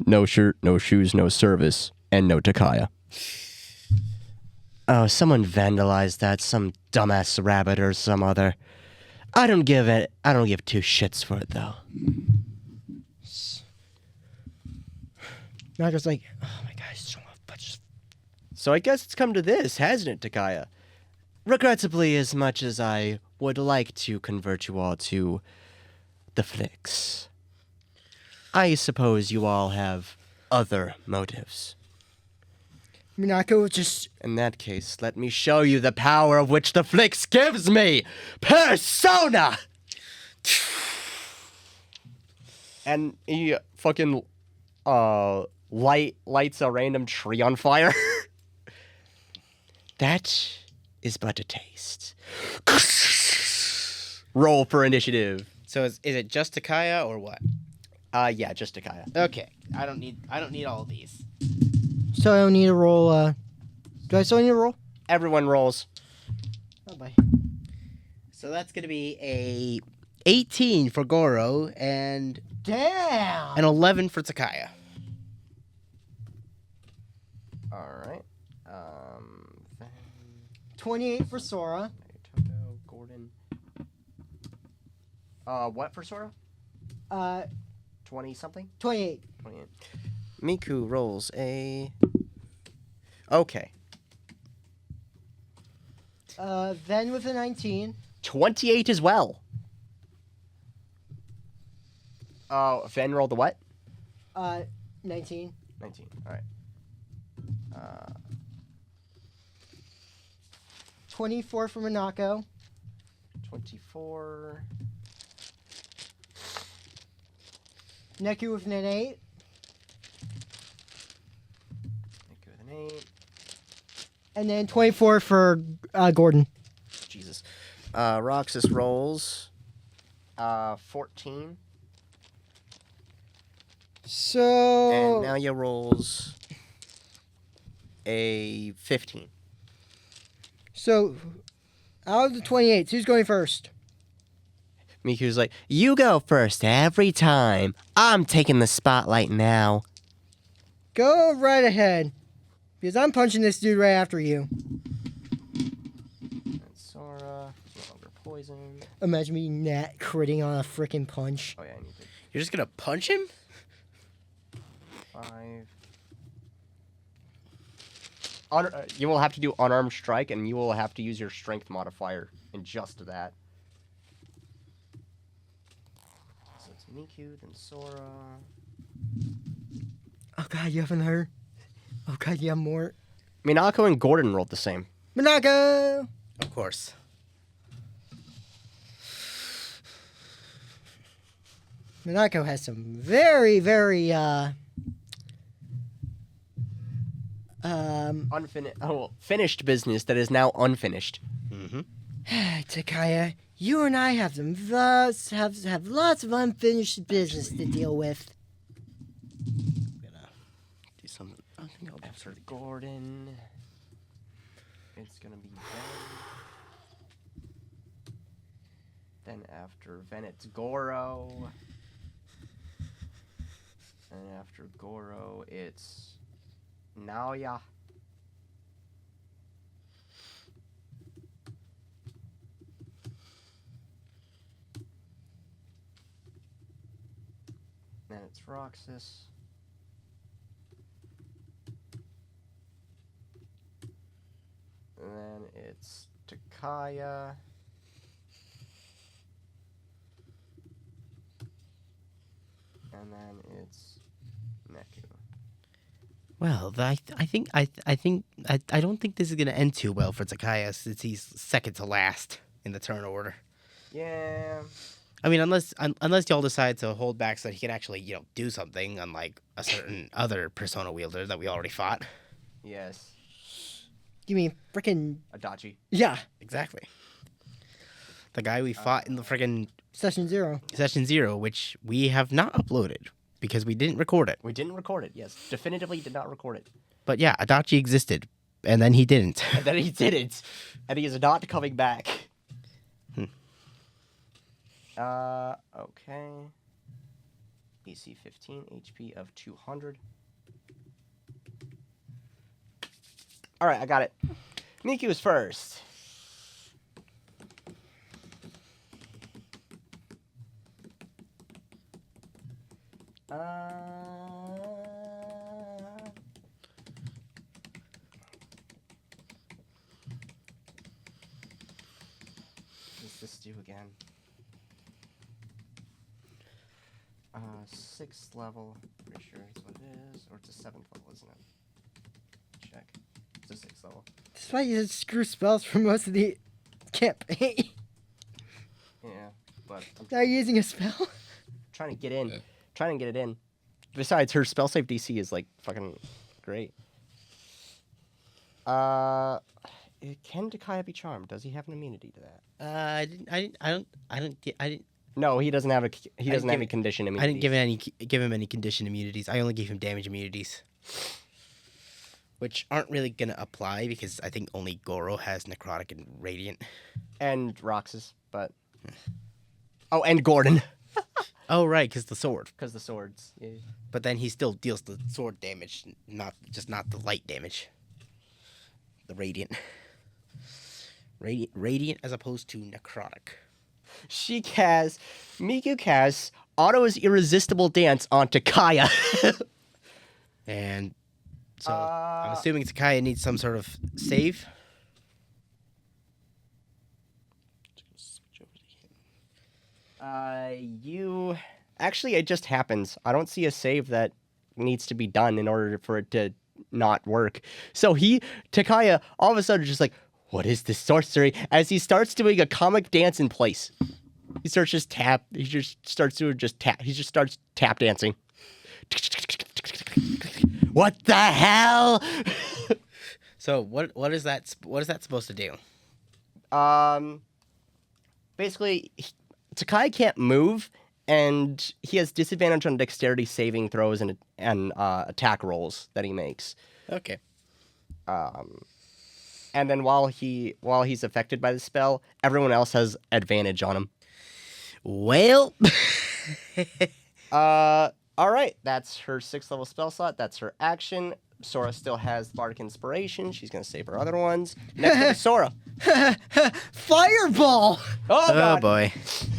No shirt, no shoes, no service, and no Takaya. Oh, someone vandalized that, some dumbass rabbit or some other. I don't give two shits for it though. Nako's like, oh my god, so much. So I guess it's come to this, hasn't it, Takaya? Regrettably, as much as I would like to convert you all to the flicks, I suppose you all have other motives. Minako just. In that case, let me show you the power of which the flicks gives me! Persona! And he fucking lights a random tree on fire. That is but a taste. Roll for initiative. So is it just Takaya or what? Yeah, just Takaya. Okay, I don't need all of these. So I don't need to roll. Do I still need to roll? Everyone rolls. Oh bye. So that's gonna be a 18 for Goro and Damn. an 11 for Takaya. All right. 28 for Sora. Toto, Gordon. What for Sora? 20 something? 28. 28. Miku rolls a. Okay. Then with a 19. 28 as well. Ven rolled the what? 19. 19. All right. 24 for Minako. 24. Neku with an 8. Miku with an 8. And then 24 for Gordon. Jesus. Roxas rolls 14. So. And Nalia rolls a 15. So, out of the 28, who's going first? Miku's like, you go first every time. I'm taking the spotlight now. Go right ahead. Because I'm punching this dude right after you. That's Sora. No longer poison. Imagine me nat critting on a freaking punch. Oh, yeah, I need to. You're just gonna punch him? 5. You will have to do unarmed strike, and you will have to use your strength modifier in just that. So it's Miku, then Sora. Oh god, you have another. Oh god, you have more. Minako and Gordon rolled the same. Minako! Of course. Minako has some very, very, finished business that is now unfinished. Mm-hmm. Takaya, you and I have have lots of unfinished business to deal with. I'm gonna do something. I think I'll After Gordon, it's gonna be Ven. Then after Ven, it's Goro. And after Goro, it's Naoya. Then it's Roxas. And then it's Takaya. And then it's Neku. Well, I don't think this is gonna end too well for Takaya since he's second to last in the turn order. Yeah. I mean, unless y'all decide to hold back so that he can actually, do something, unlike a certain other Persona wielder that we already fought. Yes. Give me freaking Adachi. yeah. Exactly. The guy we fought in the friggin' Session 0. Session 0, which we have not uploaded because we didn't record it. We didn't record it. Yes, definitively did not record it. But yeah, Adachi existed, and then he didn't. And then he didn't, and he is not coming back. Okay. AC 15, HP of 200. All right, I got it. Miku is first. What's this do again? 6th level. Pretty sure that's what it is. Or it's a 7th level, isn't it? Check. It's a 6th level. That's why you screw spells for most of the campaign. Yeah, but I'm Now you're using a spell? trying to get in. Trying to get it in. Besides, her spell save DC is like fucking great. Can Takaya be charmed? Does he have an immunity to that? I didn't. No, he doesn't have a. He doesn't have give any condition I immunity. didn't give him any condition immunities. I only gave him damage immunities, which aren't really gonna apply because I think only Goro has necrotic and radiant. And Roxas, but. Oh, and Gordon. Oh right, because the sword. Because the swords. Yeah. But then he still deals the sword damage, not the light damage. The radiant. Radiant as opposed to necrotic. She casts. Miku casts Otto's irresistible dance on Takaya. And so I'm assuming Takaya needs some sort of save. You actually, it just happens. I don't see a save that needs to be done in order for it to not work. So Takaya, all of a sudden, just like, what is this sorcery? As he starts doing a comic dance in place, he starts just tap. He just starts doing just tap. He just starts tap dancing. What the hell? So what is that? What is that supposed to do? Basically, Takai can't move, and he has disadvantage on dexterity saving throws and attack rolls that he makes. Okay. And then while he's affected by the spell, everyone else has advantage on him. Well. All right, that's her 6th level spell slot. That's her action. Sora still has Bardic Inspiration. She's gonna save her other ones. Next up is Sora. Fireball! Oh, God. Boy.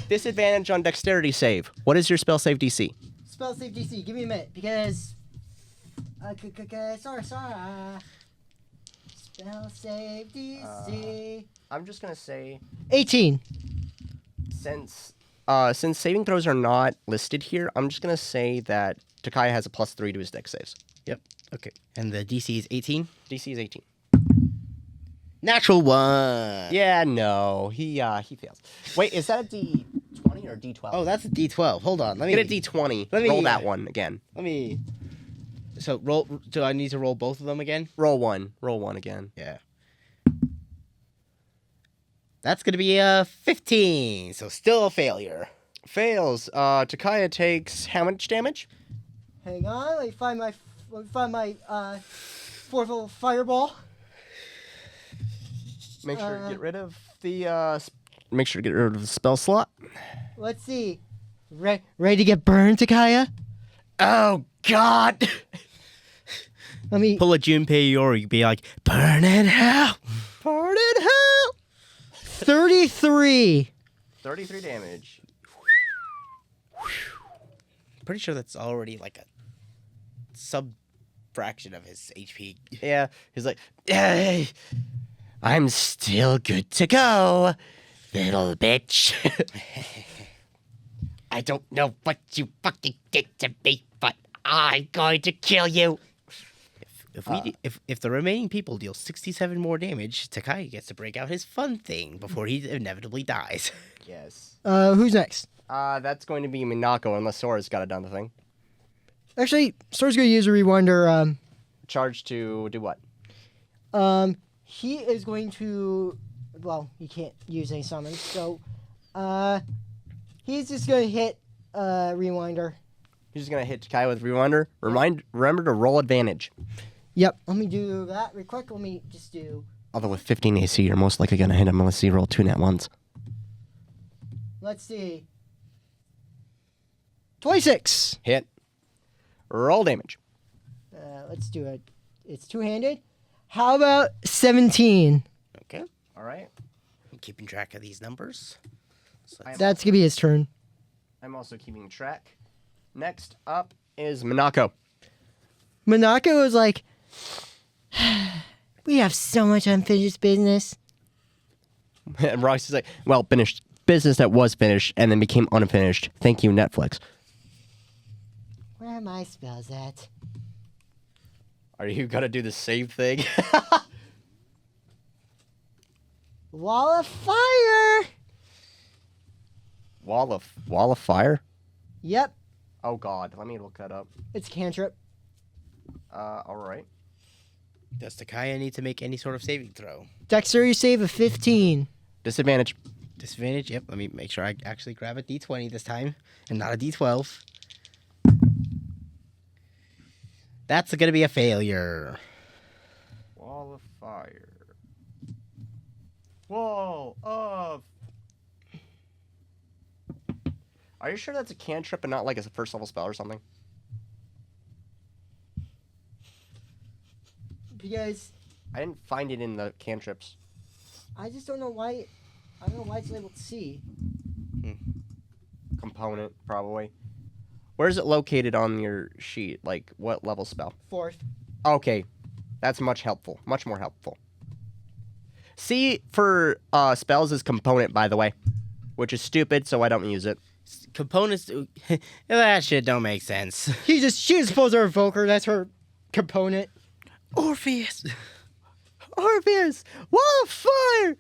Disadvantage on dexterity save. What is your spell save DC? Spell save DC. Give me a minute because. Sorry. Spell save DC. I'm just gonna say 18. since saving throws are not listed here, I'm just gonna say that Takaya has a +3 to his dex saves. Yep. Okay. And the DC is 18. DC is 18. Natural 1. Yeah, no, he fails. Wait, is that a D20 or a D12? Oh, that's a D12. Hold on. Let me Get a D20. let me- Roll that one again. Let me. So roll. Do I need to roll both of them again? Roll one. Roll one again. Yeah. That's gonna be a 15. So still a failure. Fails. Takaya takes how much damage? Hang on. Let me find my 4th level fireball. Make sure to get rid of the make sure to get rid of the spell slot. Let's see. Ready to get burned, Takaya? Oh God! Let me Pull a Junpei Iori, be like, burn in hell. burn in hell. 33. 33 damage. Pretty sure that's already like a sub fraction of his HP. Yeah, he's like, hey, I'm still good to go, little bitch. I don't know what you fucking did to me, but I'm going to kill you. If the remaining people deal 67 more damage, Takai gets to break out his fun thing before he inevitably dies. Yes. Who's next? That's going to be Minako unless Sora's got it done the thing. Actually, Sora's going to use a rewinder. Charge to do what? He is going to... Well, he can't use any summons, so... he's just going to hit rewinder. He's just going to hit Takaya with rewinder. Remember to roll advantage. Yep, let me do that real quick. Let me just do... Although with 15 AC, you're most likely going to hit him unless you roll 2 nat ones. Let's see. 26. Hit. Roll damage. Let's do it. It's two-handed. How about 17? Okay. All right. I'm keeping track of these numbers. So That's going to be his turn. I'm also keeping track. Next up is Minako. Minako is like, we have so much unfinished business. And Roxy's like, well, finished business that was finished and then became unfinished. Thank you, Netflix. Where are my spells at? Are you going to do the same thing? Wall of fire! Wall of fire? Yep, Oh, God. Let me look that up. it's cantrip. All right. does Takaya need to make any sort of saving throw? Dexterity save of 15. Disadvantage. Disadvantage? Yep. Let me make sure I actually grab a D20 this time and not a D12. That's going to be a failure. Wall of fire. Wall of... Are you sure that's a cantrip and not like a first level spell or something? Because I didn't find it in the cantrips. I just don't know why. I don't know why it's labeled C. Component, probably. Where is it located on your sheet? Like, what level spell? 4th. Okay. That's much more helpful. C for spells is component, by the way. Which is stupid, so I don't use it. Components... that shit don't make sense. She just pulls her evoker. That's her component. Orpheus! Orpheus! Wall of fire!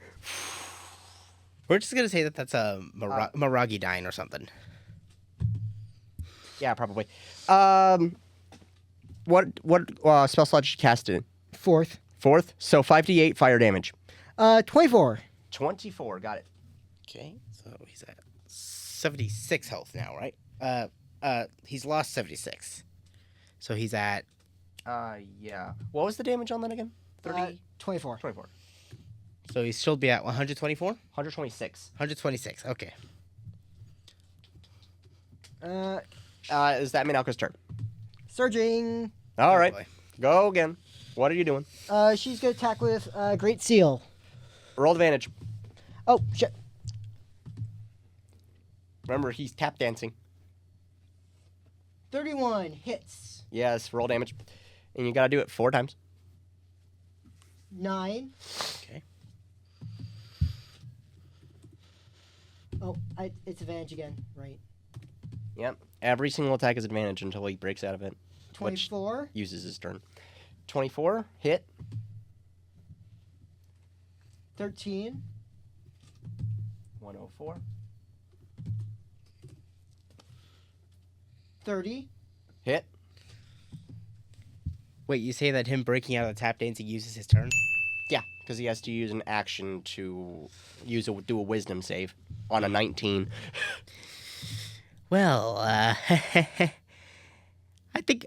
We're just going to say that that's a Maragidine or something. Yeah, probably. What spell slot did you cast it in? 4th. 4th? So 5d8 fire damage. 24. 24, got it. Okay, so he's at 76 health now, right? He's lost 76. So he's at... Yeah. What was the damage on that again? 30? 24. 24. So he should be at 124? 126. 126, okay. Is that Minako's turn? Surging. All right. Boy. Go again. What are you doing? She's going to attack with Great Seal. Roll advantage. Oh, shit. Remember, he's tap dancing. 31 hits. Yes, roll damage. And you gotta do it 4 times. 9. Okay. Oh, it's advantage again, right? Yep. Every single attack is advantage until he breaks out of it. 24. Which uses his turn. 24, hit. 13. 104. 30. Hit. Wait, you say that him breaking out of the tap dancing uses his turn? Yeah, because he has to use an action to do a wisdom save on a 19. Well, I think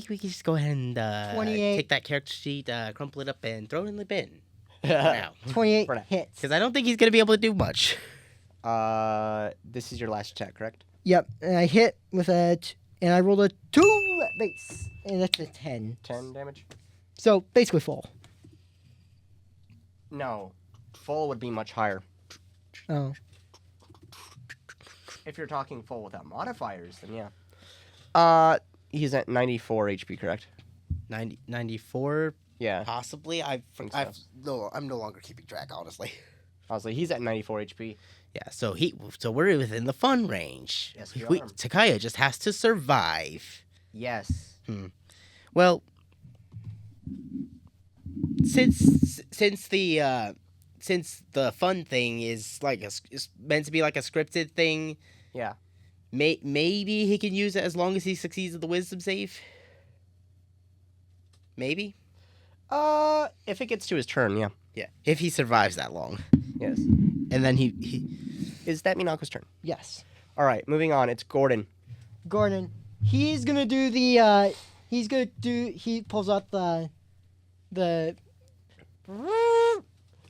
we can just go ahead and 28. take that character sheet, crumple it up, and throw it in the bin. Now, 28 For now. hits. because I don't think he's gonna be able to do much. This is your last attack, correct? Yep, and I hit with and I rolled a 2 base, and that's a 10. 10 damage? So basically full. No. Full would be much higher. Oh, If you're talking full without modifiers, then yeah. He's at 94 HP, correct? 94, Yeah. possibly. think so. I'm no longer keeping track, honestly. Honestly, he's at 94 HP. Yeah, so we're within the fun range. Yes, we are. Takaya just has to survive. Yes. Well, since the since the fun thing is like is meant to be like a scripted thing, Yeah. Maybe he can use it as long as he succeeds at the wisdom save. Maybe. If it gets to his turn, yeah. Yeah, if he survives that long. Yes. And then he Is that Minako's turn? Yes. All right, moving on. It's Gordon. Gordon. He's gonna do the. He pulls out the.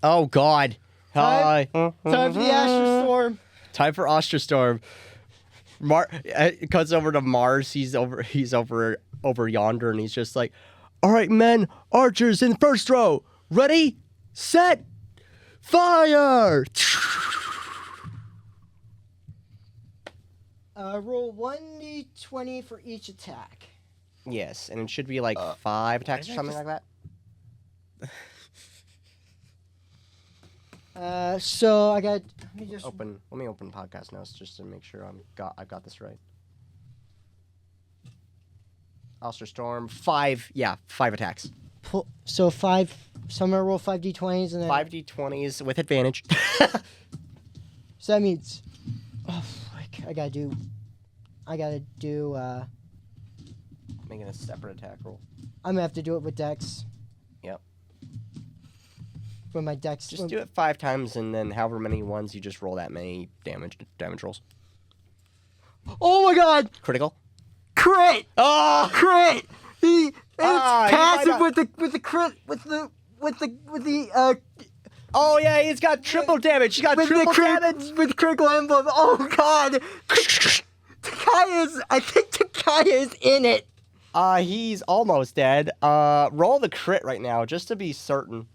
Oh God. Time for the Astral Storm. Time for Osterstorm. It cuts over to Mars. He's over yonder, and he's just like, "All right, men, archers in first row, ready, set, fire!" Roll 1d20 for each attack. Yes, and it should be like 5 attacks or I something just- like that. So I got. Let me just. Let me open podcast notes just to make sure I've got this right. Osterstorm, 5 attacks. So 5. So I'm gonna roll 5d20s and then. 5d20s with advantage. So that means. Oh, frick. I gotta do. Making a separate attack roll. I'm gonna have to do it with Dex. Yep. With my Dex. Just do it 5 times, and then however many ones you just roll that many damage rolls. Oh my God! Critical. Crit! Oh, Crit! It's might passive not- with the crit with the. Oh yeah, he's got triple damage. He's got triple damage. With critical emblem. Oh God! I think Takaya is in it. He's almost dead. Roll the crit right now, just to be certain.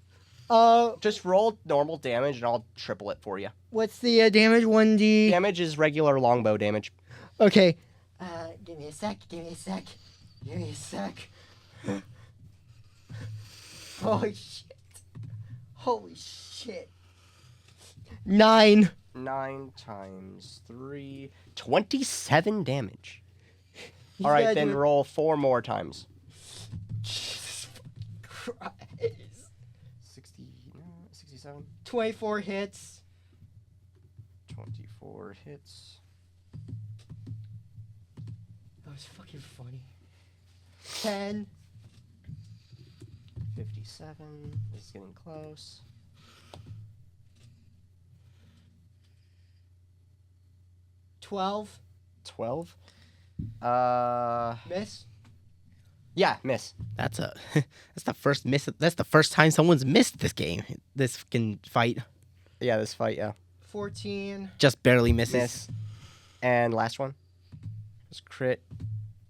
Just roll normal damage, and I'll triple it for you. What's the damage? 1d. Damage is regular longbow damage. Okay. Give me a sec. Holy shit. 9. 9 times 3, 27 damage. He's All right, gotta then do- roll 4 more times. Jesus Christ. 67, 24 hits. 24 hits. That was fucking funny. 10. 57. This is getting close. 12. 12. Miss. Yeah, miss. that's the first miss. That's the first time someone's missed this game. This fucking fight Yeah, this fight, yeah. 14. just barely misses. Miss. And last one. Just crit,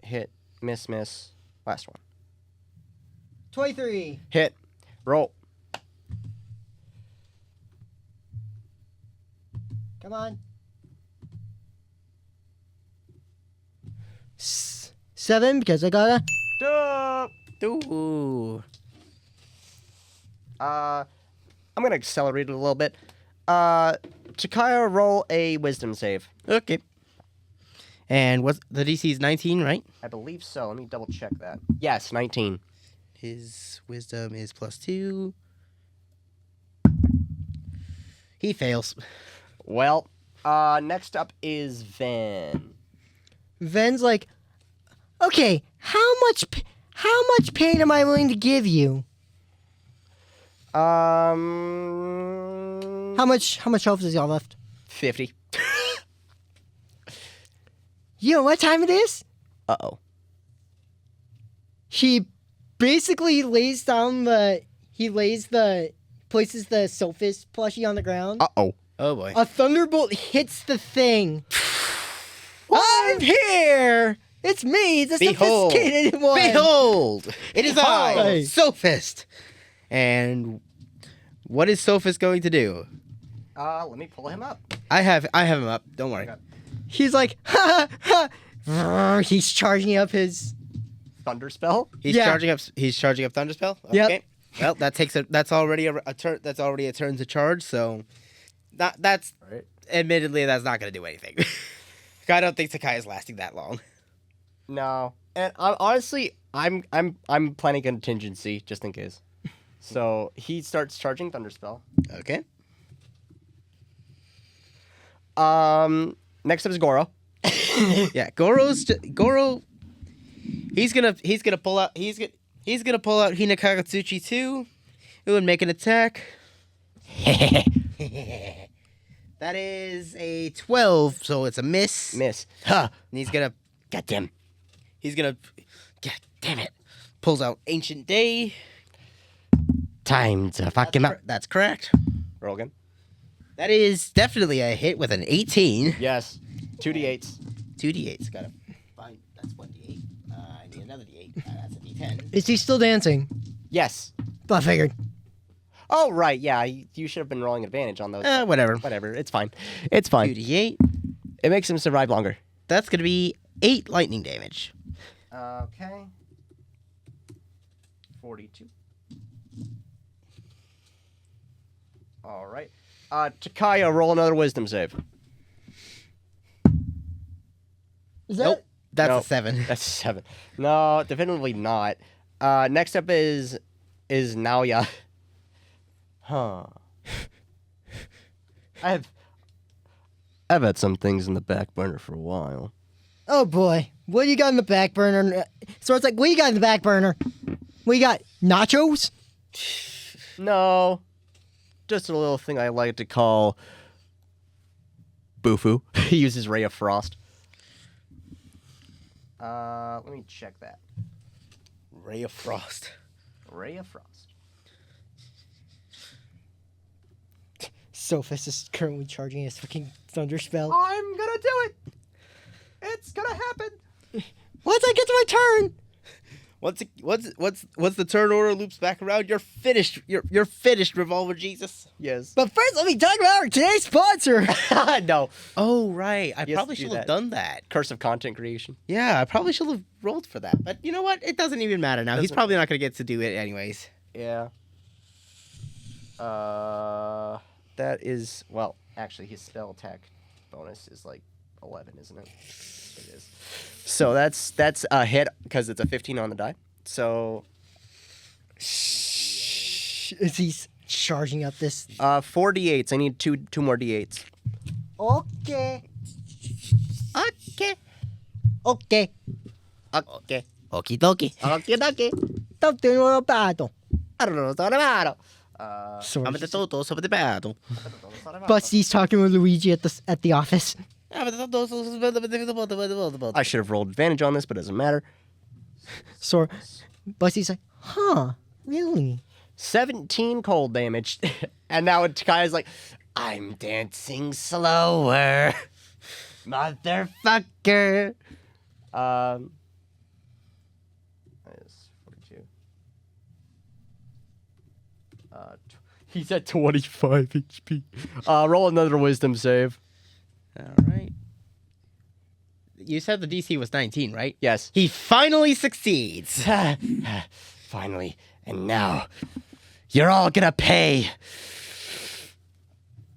hit, miss. Last one. 23. Hit. Roll. Come on. 7 because I got a. Ooh. I'm gonna accelerate it a little bit. Takaya, roll a wisdom save. Okay. And what's the DC is 19, right? I believe so. Let me double check that. Yes, 19. His wisdom is +2. He fails. Well, next up is Ven. Ven's like, okay, how much pain am I willing to give you? How much health does y'all left? 50. You know what time it is? Uh-oh. He basically places the Sophist plushie on the ground. Uh-oh. Oh boy. A thunderbolt hits the thing. I'm here. It's me, the Behold. sophisticated one. Behold! It is I, Behold. Sophist. And what is Sophist going to do? Let me pull him up. I have him up. Don't worry. Okay. He's like, ha ha ha. He's charging up his. Thunder spell? He's Yeah. charging up. He's charging up Thunderspell. Yep. Okay. Well, that's already a turn. That's already a turn to charge. So, that's Right. admittedly that's not going to do anything. I don't think Sakai is lasting that long. No. And honestly, I'm planning contingency just in case. So he starts charging Thunderspell. Okay. Next up is Goro. Yeah, Goro. He's gonna pull out Hinakagutsuchi too. It would make an attack. That is a 12, so it's a miss. Miss. Huh. And he's gonna. Goddamn. He's gonna. God damn it. Pulls out Ancient Day. Time to fuck him up. That's correct. Roll again. That is definitely a hit with an 18. Yes. 2d8s. 2d8s. Gotta find. That's 1d8. I need another d8. That's a d10. Is he still dancing? Yes. I figured. Oh, right. Yeah, you should have been rolling advantage on those. Whatever. Whatever. It's fine. It's fine. 2d8. It makes him survive longer. That's gonna be 8 lightning damage. Okay. 42. All right. Takaya, roll another wisdom save. Is that? Nope. That's No. a 7. That's 7. No, definitively not. Next up is Naoya. Huh. I've had some things in the back burner for a while. Oh boy, what do you got in the back burner? So it's like, what do you got in the back burner? What you got? Nachos? No. Just a little thing I like to call Bufu. He uses Ray of Frost. Let me check that. Ray of Frost. Ray of Frost. Sophist is currently charging his fucking thunder spell. I'm gonna do it! It's gonna happen! Once I get to my turn! Once the turn order loops back around, you're finished. You're finished, Revolver Jesus. Yes. But first, let me talk about our today's sponsor. No. Oh right, I Yes, probably do should that. have done that. Curse of content creation. Yeah, I probably should have rolled for that. But you know what? It doesn't even matter now. He's Doesn't- probably not gonna get to do it anyways. Yeah. That is, well, actually his spell attack bonus is like 11, isn't it? It is. So that's a hit because it's a 15 on the die. So Is he charging up this? 4 d8s. I need two more d8s. Okay. Okay. Okay. Okay. Okie dokie. Okay, okay. Something about I don't know what's about. Sorry. I'm the toto sobre the battle. Busty's talking with Luigi at the office. I should have rolled advantage on this, but it doesn't matter. So Busty's like, huh, really? 17 cold damage. And now Takaya's like, I'm dancing slower. Motherfucker. Minus 42. He's at 25 HP. Roll another wisdom save. All right. You said the DC was 19, right? Yes. He finally succeeds. Finally. And now, you're all gonna pay.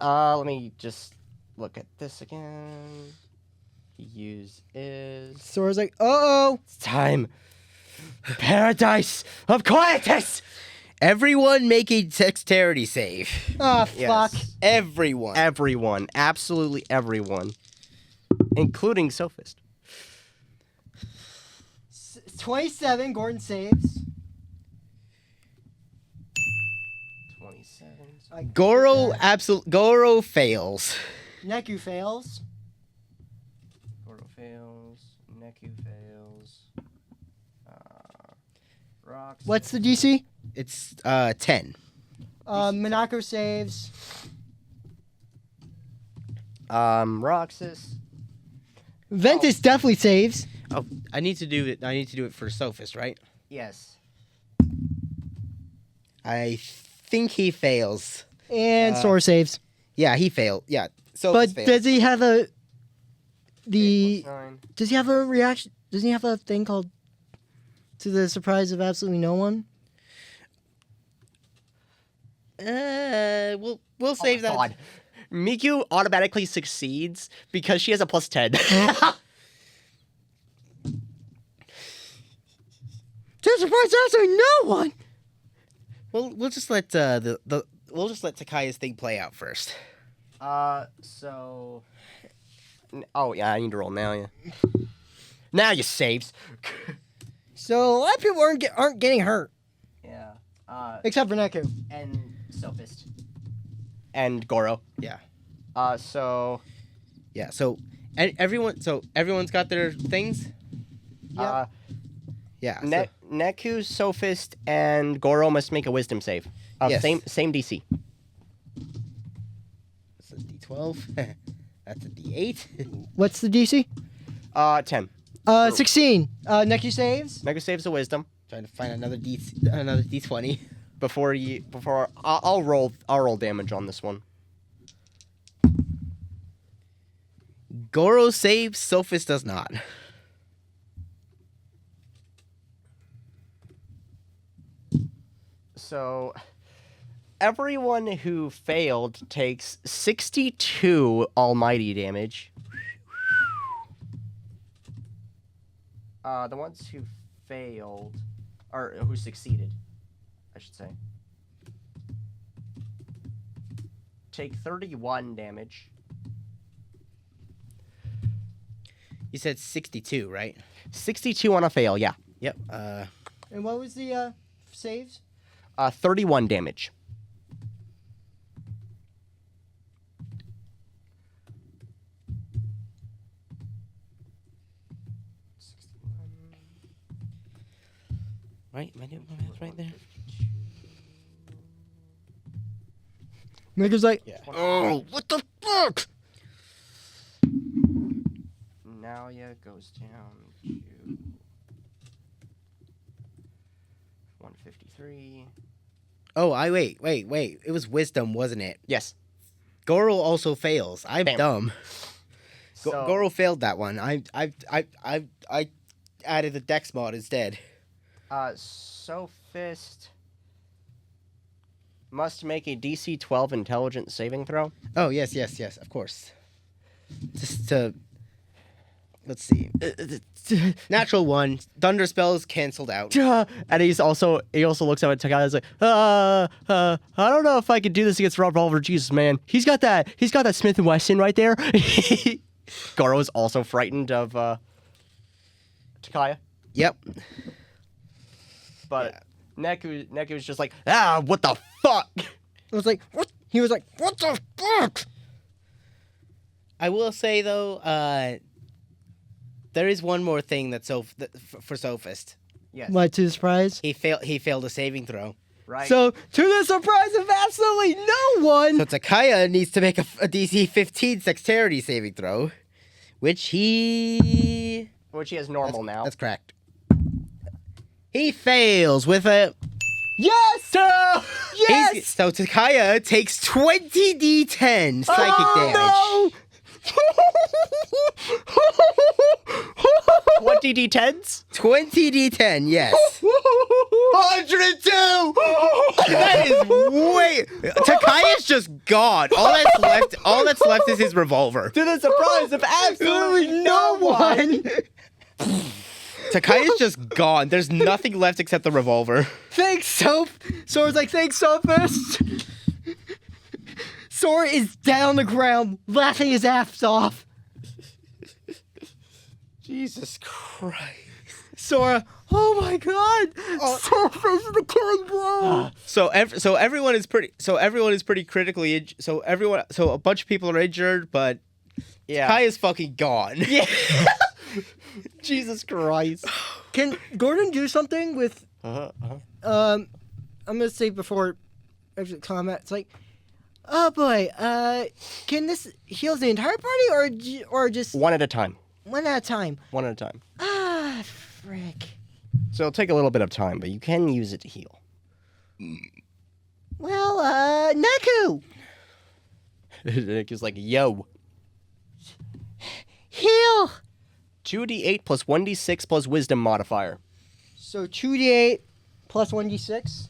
Let me just look at this again. Use is... Sora's like, uh-oh. It's time. Paradise of Quietus! Everyone make a dexterity save. Ah, fuck. Yes. Everyone. Everyone. Absolutely everyone. Including Sophist. 27, Gordon saves. 27. Goro fails. Neku fails. Goro fails. Neku fails. Rocks. What's the DC? It's 10. Minako saves. Roxas. Ventus definitely saves. Oh, I need to do it for Sophist, right? Yes. I think he fails. And Sora saves. Yeah, he failed. Yeah. But Sophist fails. does he have a... 9. Does he have a reaction? Does he have a thing called To the Surprise of Absolutely No One? We'll save that. God. Miku automatically succeeds because she has a plus 10. To the Surprise of Absolutely No One! We'll just let we'll just let Takaya's thing play out first. So. Oh yeah, I need to roll now. Yeah. Now you saves. So a lot of people aren't getting hurt. Yeah. Except for Neku. And Sophist. And Goro. Yeah. So. Yeah. So everyone's got their things. Yep. Yeah. Neku, Sophist, and Goro must make a Wisdom save. Yes. Same DC. That's a D12. That's a D8. What's the DC? 10. 16. Neku saves. Neku saves a Wisdom. Trying to find another D20. Before I'll roll damage on this one. Goro saves. Sophist does not. So, everyone who failed takes 62 almighty damage. The ones who failed, or who succeeded, I should say, take 31 damage. You said 62, right? 62 on a fail, yeah. Yep. And what was the saves? 31 damage. Right? Am I doing my math right there? Neku's like, Yeah. oh, what the fuck? Nalia goes down to 153. Oh, wait. It was wisdom, wasn't it? Yes. Goro also fails. I'm Bam. dumb. So, Goro failed that one. I added the dex mod instead. Sophist must make a DC 12 intelligence saving throw. Oh, yes, of course. Just to... Let's see. Natural 1. Thunder spells canceled out. And he also looks at Takaya and is like, I don't know if I could do this against Revolver Jesus, man. He's got that Smith & Wesson right there. Goro is also frightened of Takaya. Yep. But Neku's just like, what the fuck? I was like, what? He was like, what the fuck? I will say, though, there is one more thing for Sophist. Yes. What, to the surprise? He failed a saving throw. Right. So, to the surprise of absolutely no one, So Takaya needs to make a DC 15 dexterity saving throw, which he has normal now. That's correct. He fails with a... yes! Yes! So Takaya takes 20 D10 psychic damage. 20 D10s? 20 D10, yes. 102! That is way... Takaya's just gone. All that's left is his revolver. To the surprise of absolutely no one! Takaya's just gone. There's nothing left except the revolver. Thanks, Soph. Sora's like, thanks, Sophist. Sora is down on the ground, laughing his ass off. Jesus Christ. Sora, oh my god! Sophist is the killing blow! So everyone is pretty critically injured. So a bunch of people are injured, but Yeah. Takaya's fucking gone. Yeah. Jesus Christ. Can Gordon do something with, I'm gonna say before exit combat, it's like, oh boy, can this heal the entire party or just One at a time. one at a time? One at a time. Ah, frick. So it'll take a little bit of time, but you can use it to heal. Well, Neku! It's like, yo. Heal! 2d8 plus 1d6 plus wisdom modifier. So 2d8 plus 1d6?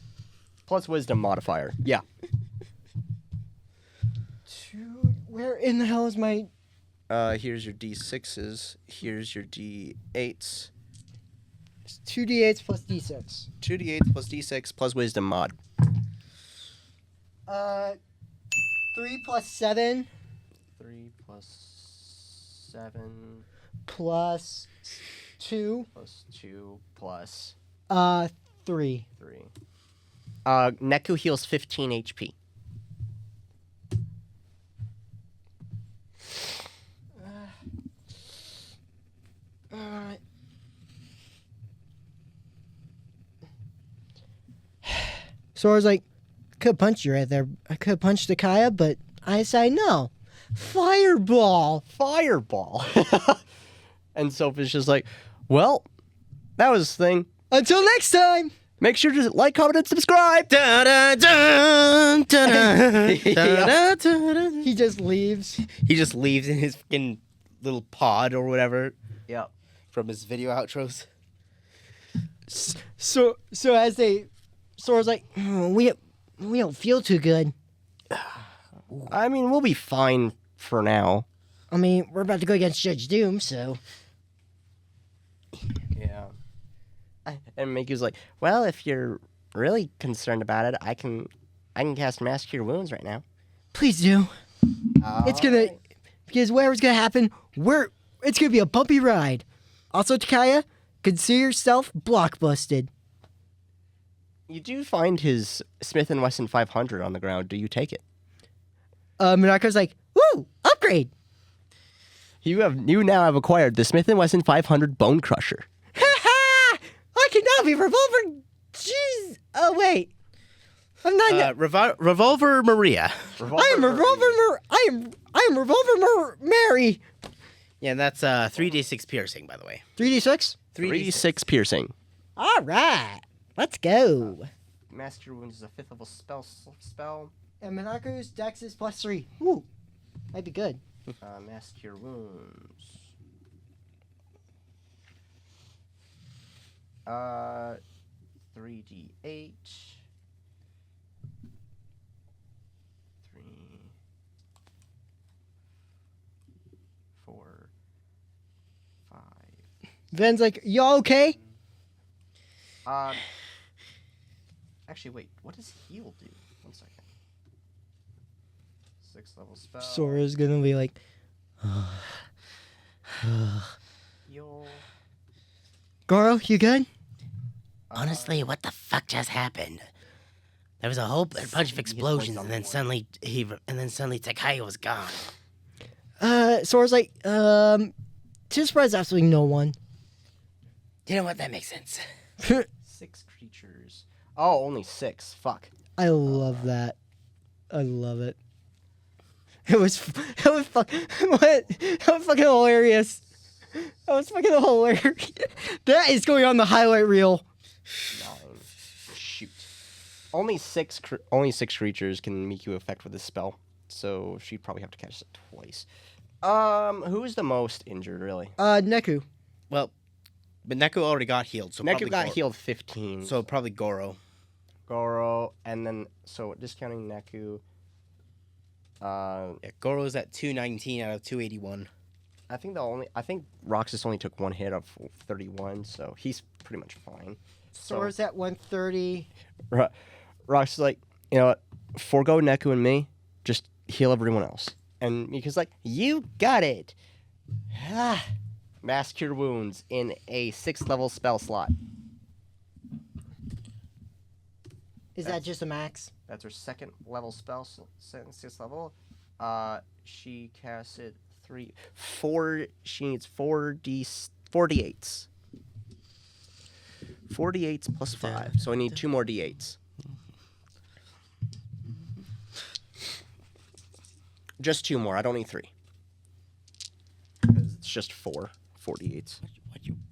Plus wisdom modifier. Yeah. Where in the hell is my... Here's your d6s. Here's your d8s. 2d8 plus d6. 2d8 plus d6 plus wisdom mod. 3 plus 7 3 plus 7 plus 2. plus 2 plus 3. 3. Neku heals 15 HP. Alright. So I was like, could punch you right there. I could punch Takaya, but I decided no. Fireball. Fireball. And Sophie's just like, well, that was the thing. Until next time. Make sure to like, comment, and subscribe. He just leaves. He just leaves in his fucking little pod or whatever Yep. from his video outros. So as they, Sora's like, we don't feel too good. I mean, we'll be fine for now. I mean, we're about to go against Judge Doom, so. Yeah. And Miku's like, well, if you're really concerned about it, I can cast Mask Cure Wounds right now. Please do. It's gonna, because whatever's gonna happen, it's gonna be a bumpy ride. Also, Takaya, consider yourself blockbusted. You do find his Smith & Wesson 500 on the ground. Do you take it? Minako's like, woo, upgrade. You now have acquired the Smith & Wesson 500 Bone Crusher. I can now be Revolver. Jeez. Oh wait, I'm not. Revolver Maria. I am Revolver. I am Revolver Mary. Yeah, that's 3d6 piercing, by the way. 3d6. 3d6 piercing. All right, let's go. Mask Cure Wounds is a 5th level spell. And Minako's dex is +3. Woo, might be good. Mask Cure Wounds. 3d8. 3, 4, 5. Ven's like, y'all okay? Actually, wait. What does heal do? 1 second. 6th level spell. Sora's gonna be like, Heal. Goro, you good? Honestly, what the fuck just happened? There was a whole bunch of explosions, and then suddenly Takaya was gone. Sora's like, to surprise absolutely no one. You know what? That makes sense. 6 creatures. Oh, only 6. Fuck. I love that. I love it. It was fucking hilarious. That was fucking hilarious. That is going on the highlight reel. 9. Shoot. Only six creatures can Miku affect with this spell, so she'd probably have to catch it twice. Who's the most injured, really? Neku. Well, but Neku already got healed, so Neku got healed 15. So probably Goro. Goro, and then so discounting Neku. Yeah, Goro's at 219 out of 281. I think Roxas only took 1 hit of 31, so he's pretty much fine. Sora's at 130. Roxas is like, you know what? Forgo Neku and me. Just heal everyone else. And Miku's like, you got it. Mass Cure Wounds in a 6th level spell slot. Is that just a max? That's her 2nd level spell, 6th level. She casts it 4. She needs 4d8s. 4d8s plus 5. So I need 2 more d8s. Just 2 more. I don't need 3. Because it's just 4d8s.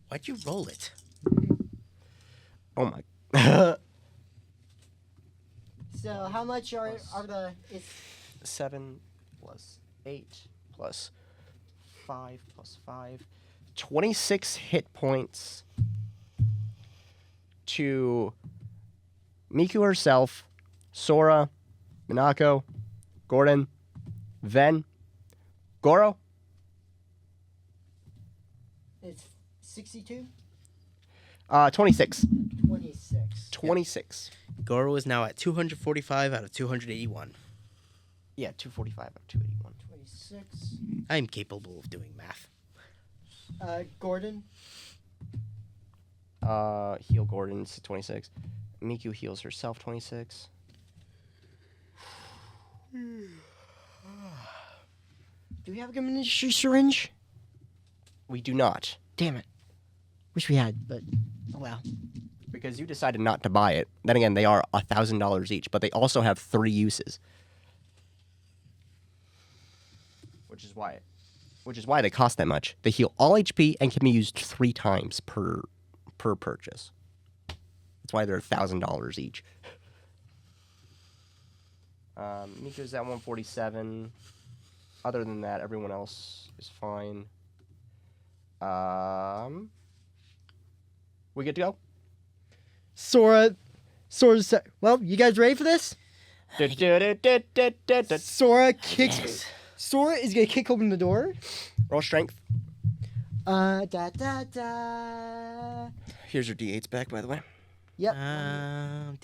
Why'd you roll it? Oh my. So how much are the? It's 7 plus 8 plus 5 plus 5. 26 hit points to Miku herself, Sora, Minako, Gordon, Ven, Goro. It's 62. 26. 26. 26. Goro is now at 245 out of 281. Yeah, 245 of 281. 26. I'm capable of doing math. Gordon. Heal Gordon's 26. Miku heals herself 26. Do we have a ministry syringe? We do not. Damn it. Wish we had, but oh well. Because you decided not to buy it. Then again, they are $1,000 each, but they also have 3 uses. Which is why they cost that much. They heal all HP and can be used 3 times per purchase. That's why they're $1,000 each. Miku's at 147. Other than that, everyone else is fine. We good to go? Sora. Well, you guys ready for this? Sora kicks. Yes. Sora is gonna kick open the door. Roll strength. Da da da. Here's your D8s back, by the way. Yep. And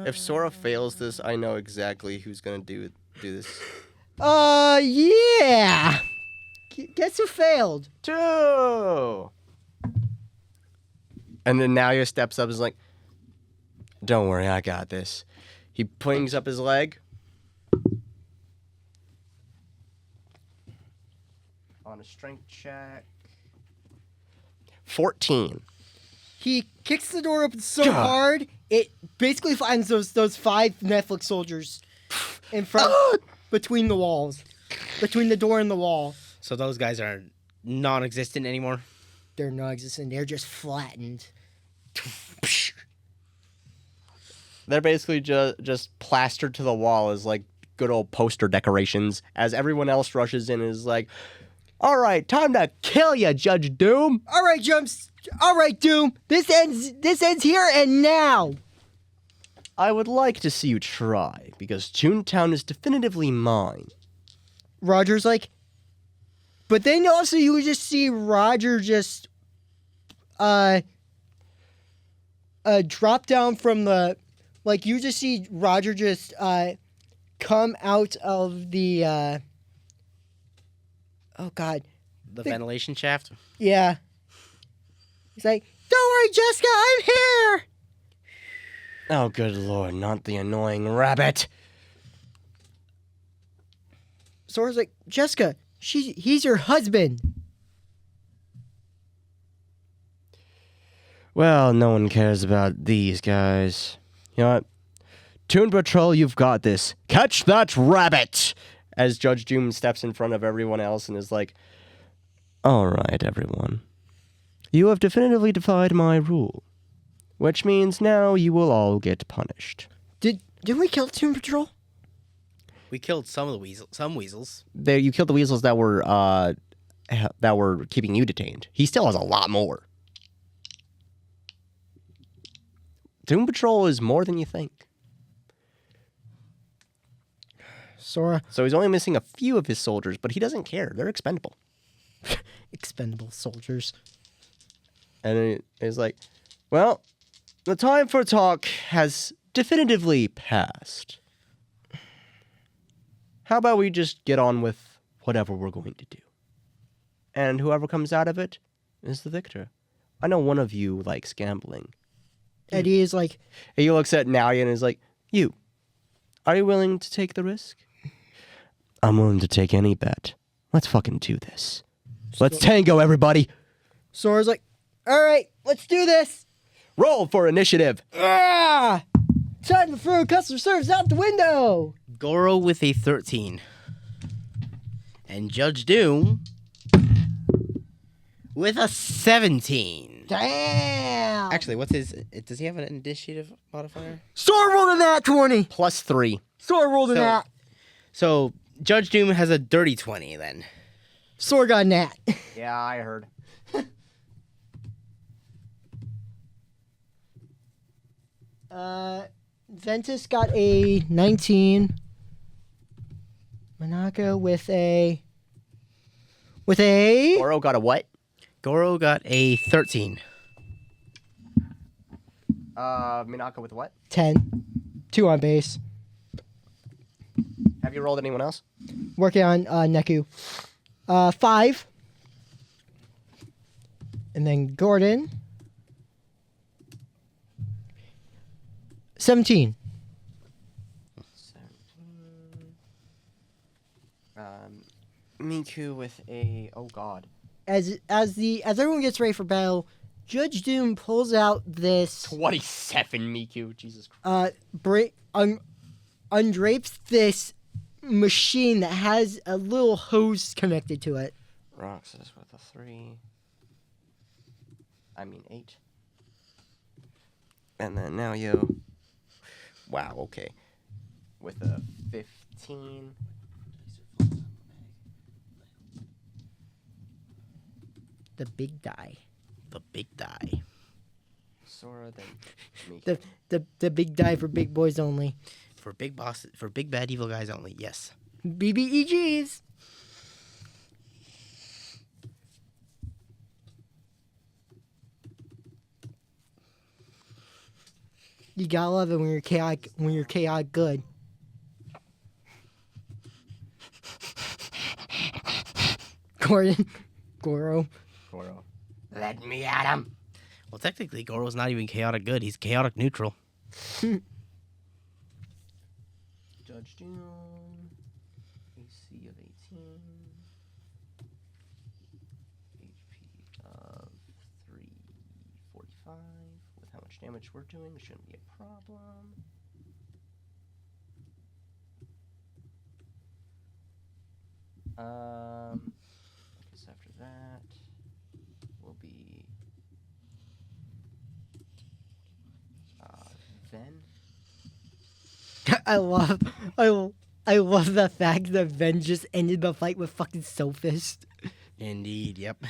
if Sora fails this, I know exactly who's gonna do this. Yeah. Guess who failed? 2. And then Nalia steps up and is like, "Don't worry, I got this." He flings up his leg. On a strength check. 14. He kicks the door open so hard it basically finds those 5 Netflix soldiers in front between the walls, between the door and the wall. So those guys are non-existent anymore? They're non-existent. They're just flattened. They're basically just plastered to the wall as like good old poster decorations as everyone else rushes in and is like, "All right, time to kill you, Judge Doom." All right, Doom. This ends here and now. I would like to see you try, because Toontown is definitively mine. Roger's like, but then also you just see Roger just drop down from the, like you just see Roger just come out of the oh god, The ventilation shaft? yeah. He's like, "Don't worry, Jessica, I'm here." Oh, good lord, not the annoying rabbit. Sora's like, "Jessica, he's your husband." Well, no one cares about these guys. You know what? Toon Patrol, you've got this. Catch that rabbit! As Judge Doom steps in front of everyone else and is like, "All right, everyone. You have definitively defied my rule, which means now you will all get punished." Didn't we kill Toon Patrol? We killed some weasels. You killed the weasels that were keeping you detained. He still has a lot more. Toon Patrol is more than you think. Sora. So he's only missing a few of his soldiers, but he doesn't care. They're expendable. Expendable soldiers. And he's like, "Well, the time for talk has definitively passed. How about we just get on with whatever we're going to do? And whoever comes out of it is the victor. I know one of you likes gambling." Eddie is like, He looks at Nalia and is like, "You, are you willing to take the risk?" "I'm willing to take any bet. Let's fucking do this. Let's tango, everybody. Sora's like, "All right, let's do this." Roll for initiative." Ah! Time to throw customer service out the window. Goro with a 13. And Judge Doom with a 17. Damn. Actually, what's his... Does he have an initiative modifier? Sora rolled a nat 20. +3. Sora rolled a nat. So, Judge Doom has a dirty 20 then. Sora got a nat. Yeah, I heard. Ventus got a 19. Monaco with a... Goro got a what? Goro got a 13. Minako with what? 10. 2 on base. Have you rolled anyone else? Working on Neku. 5. And then Gordon. 17. 17. Miku with a... Oh, God. As everyone gets ready for battle, Judge Doom pulls out this 27, Miku. Jesus Christ. Undrapes this machine that has a little hose connected to it. Roxas with a 3. 8. And then now you... Wow, okay. With a 15. The big die. The big die. Sora, then Miku. The big die for big boys only. For big bad evil guys only. Yes. BBEGs. You gotta love it when you're chaotic good. Gordon. Goro. Let me at him. Well, technically, Goro's not even chaotic good. He's chaotic neutral. Judge Doom. AC of 18. HP of 345. With how much damage we're doing, shouldn't be a problem. Because after that will be Ven. I love the fact that Ven just ended the fight with fucking Sophist. Indeed. Yep.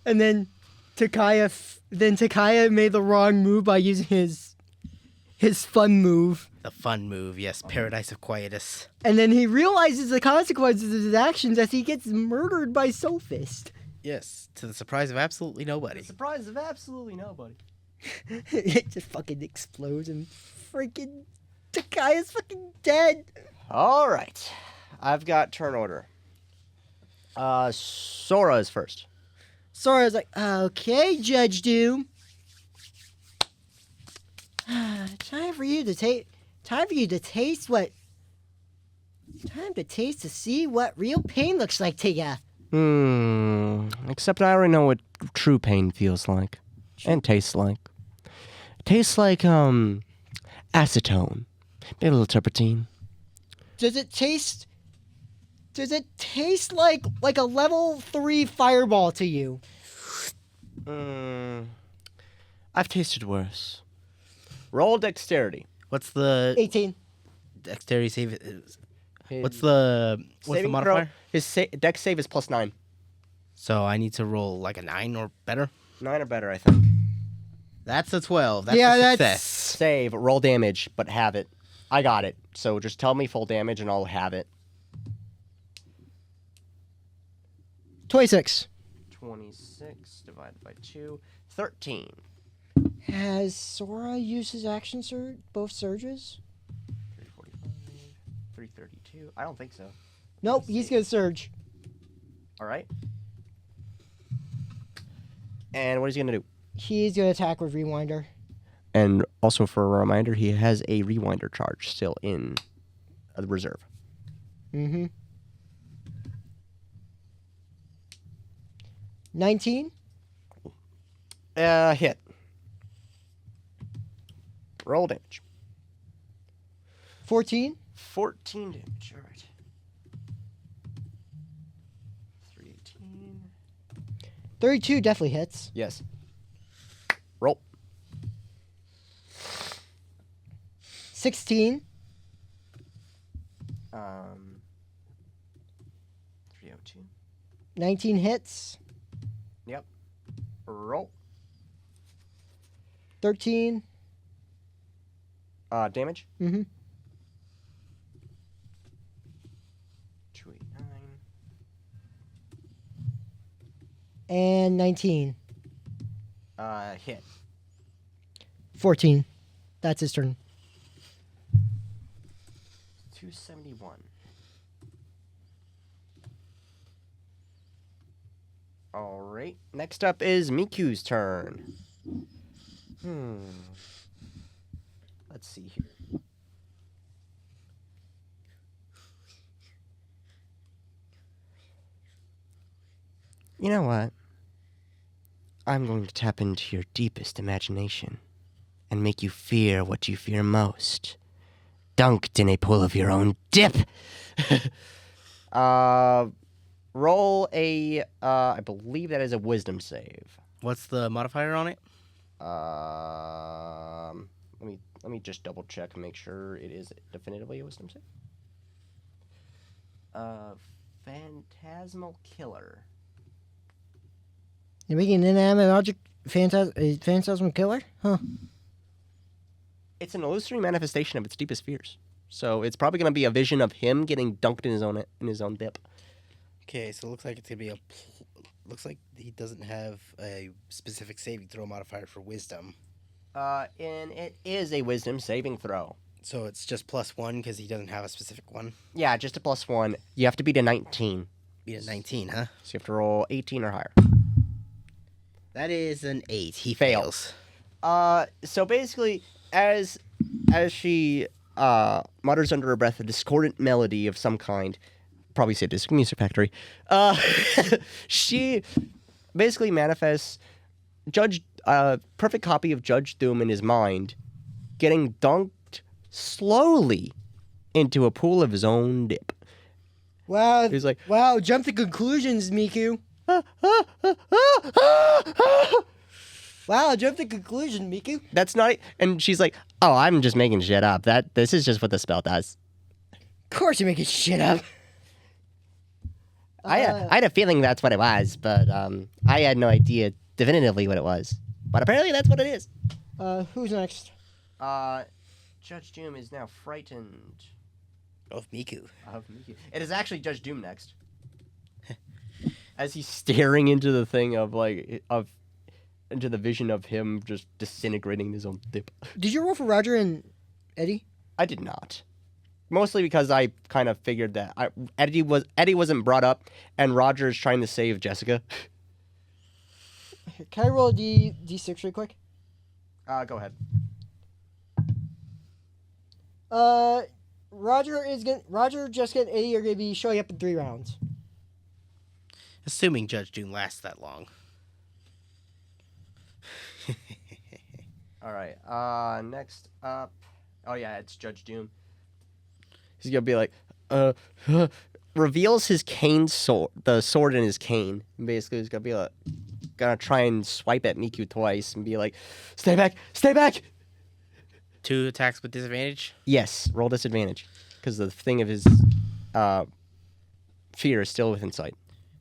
And then Takaya made the wrong move by using his fun move. The fun move. Yes. Paradise of Quietus. And then he realizes the consequences of his actions as he gets murdered by Sophist. Yes. To the surprise of absolutely nobody. Surprise of absolutely nobody. It just fucking explodes and freaking Takaya's fucking dead. All right. I've got turn order. Sora is first. Sora's like, okay, Judge Doom. Time to taste to see what real pain looks like to ya. Except I already know what true pain feels like. And tastes like. It tastes like, acetone. Maybe a little turpentine. Does it taste like a level 3 fireball to you? I've tasted worse. Roll dexterity. What's the 18. dexterity save? What's the modifier? His dex save is +9. So I need to roll like a 9 or better. 9 or better, I think. That's a 12. That's Yeah, a that's- success. Save, roll damage, but have it. I got it. So just tell me full damage and I'll have it. 26. 26 divided by 2. 13. Has Sora used his action surge, both surges? 345. 332. I don't think so. Nope, he's gonna surge. All right. And what is he going to do? He's gonna attack with Rewinder. And also for a reminder, he has a rewinder charge still in the reserve. Mm-hmm. 19. Hit. Roll damage. 14. 14 damage. All right. 318. 32 definitely hits. Yes. Roll. 16. 302. 19 hits. Yep. Roll. 13. Damage. Mm-hmm. 289. And 19. Hit. 14. That's his turn. 271. All right. Next up is Miku's turn. Let's see here. You know what? I'm going to tap into your deepest imagination and make you fear what you fear most. Dunked in a pool of your own dip. Roll a, I believe that is a wisdom save. What's the modifier on it? Let me just double check and make sure it is definitively a wisdom save. Phantasmal Killer. You're making an inanimate object phantasm killer? Huh. It's an illusory manifestation of its deepest fears. So it's probably going to be a vision of him getting dunked in his own dip. Okay, so it looks like it's gonna be looks like he doesn't have a specific saving throw modifier for wisdom. And it is a wisdom saving throw. So it's just +1 because he doesn't have a specific one. Yeah, just a +1. You have to beat a 19. Beat a 19, huh? So you have to roll 18 or higher. That is an 8. He Fails. So basically, as she mutters under her breath a discordant melody of some kind, probably say Disc Music Factory, she basically manifests perfect copy of Judge Doom in his mind, getting dunked slowly into a pool of his own dip. Wow. He's like, wow, jump to conclusions, Miku. Wow, jump to conclusion, Miku. That's not. And she's like, "Oh, I'm just making shit up. This is just what the spell does." Of course you're making shit up. I had a feeling that's what it was, but I had no idea definitively what it was. But apparently that's what it is. Who's next? Judge Doom is now frightened Of Miku. of Miku. It is actually Judge Doom next. As he's staring into the thing into the vision of him just disintegrating in his own dip. Did you roll for Roger and Eddie? I did not. Mostly because I kind of figured that Eddie wasn't brought up, and Roger's trying to save Jessica. Can I roll a D6 real quick? Go ahead. Roger, Jessica, and Eddie are gonna be showing up in 3 rounds. Assuming Judge Doom lasts that long. All right. Next up. Oh yeah, it's Judge Doom. He's gonna be like, reveals his cane sword, the sword in his cane. And basically, he's gonna be like, gonna try and swipe at Miku twice and be like, "Stay back, stay back." 2 attacks with disadvantage. Yes, roll disadvantage because the thing of his fear is still within sight.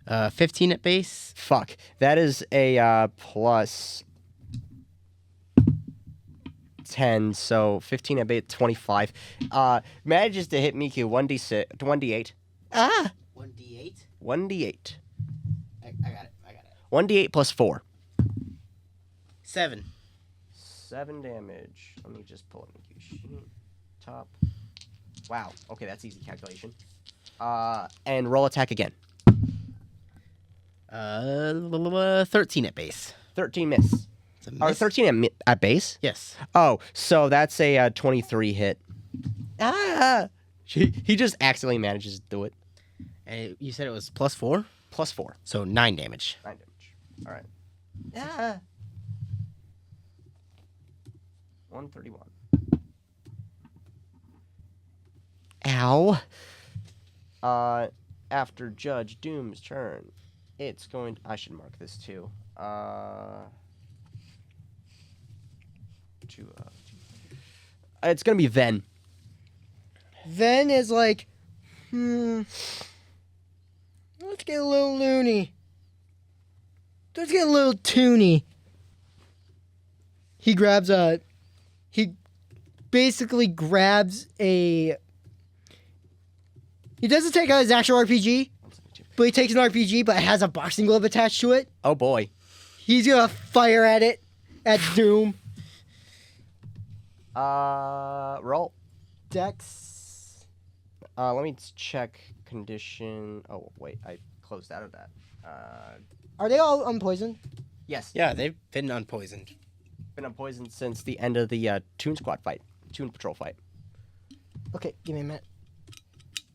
15 at base. Fuck. That is a plus 10, so 15 at base, 25. Manages to hit Miku 1d8. 1d8? 1d8. I got it. 1d8 plus 4. 7. 7 damage. Let me just pull up Miku's sheet. Top. Wow. Okay, that's easy calculation. And roll attack again. 13 at base. 13 miss. Or 13 at base? Yes. Oh, so that's a 23 hit. He just accidentally manages to do it. And you said it was +4? Plus 4. So 9 damage. 9 damage. All right. 131. Ow. After Judge Doom's turn, it's going. I should mark this too. It's gonna be Ven. Ven is like, let's get a little loony. Let's get a little toony. He basically grabs a. He doesn't take out his actual RPG, but he takes an RPG, but it has a boxing glove attached to it. Oh boy. He's gonna fire at it, at Doom. Roll. Dex. Let me check condition. Oh, wait. I closed out of that. Are they all unpoisoned? Yes. Yeah, they've been unpoisoned. Been unpoisoned since the end of the Toon Squad fight. Toon Patrol fight. Okay, give me a minute.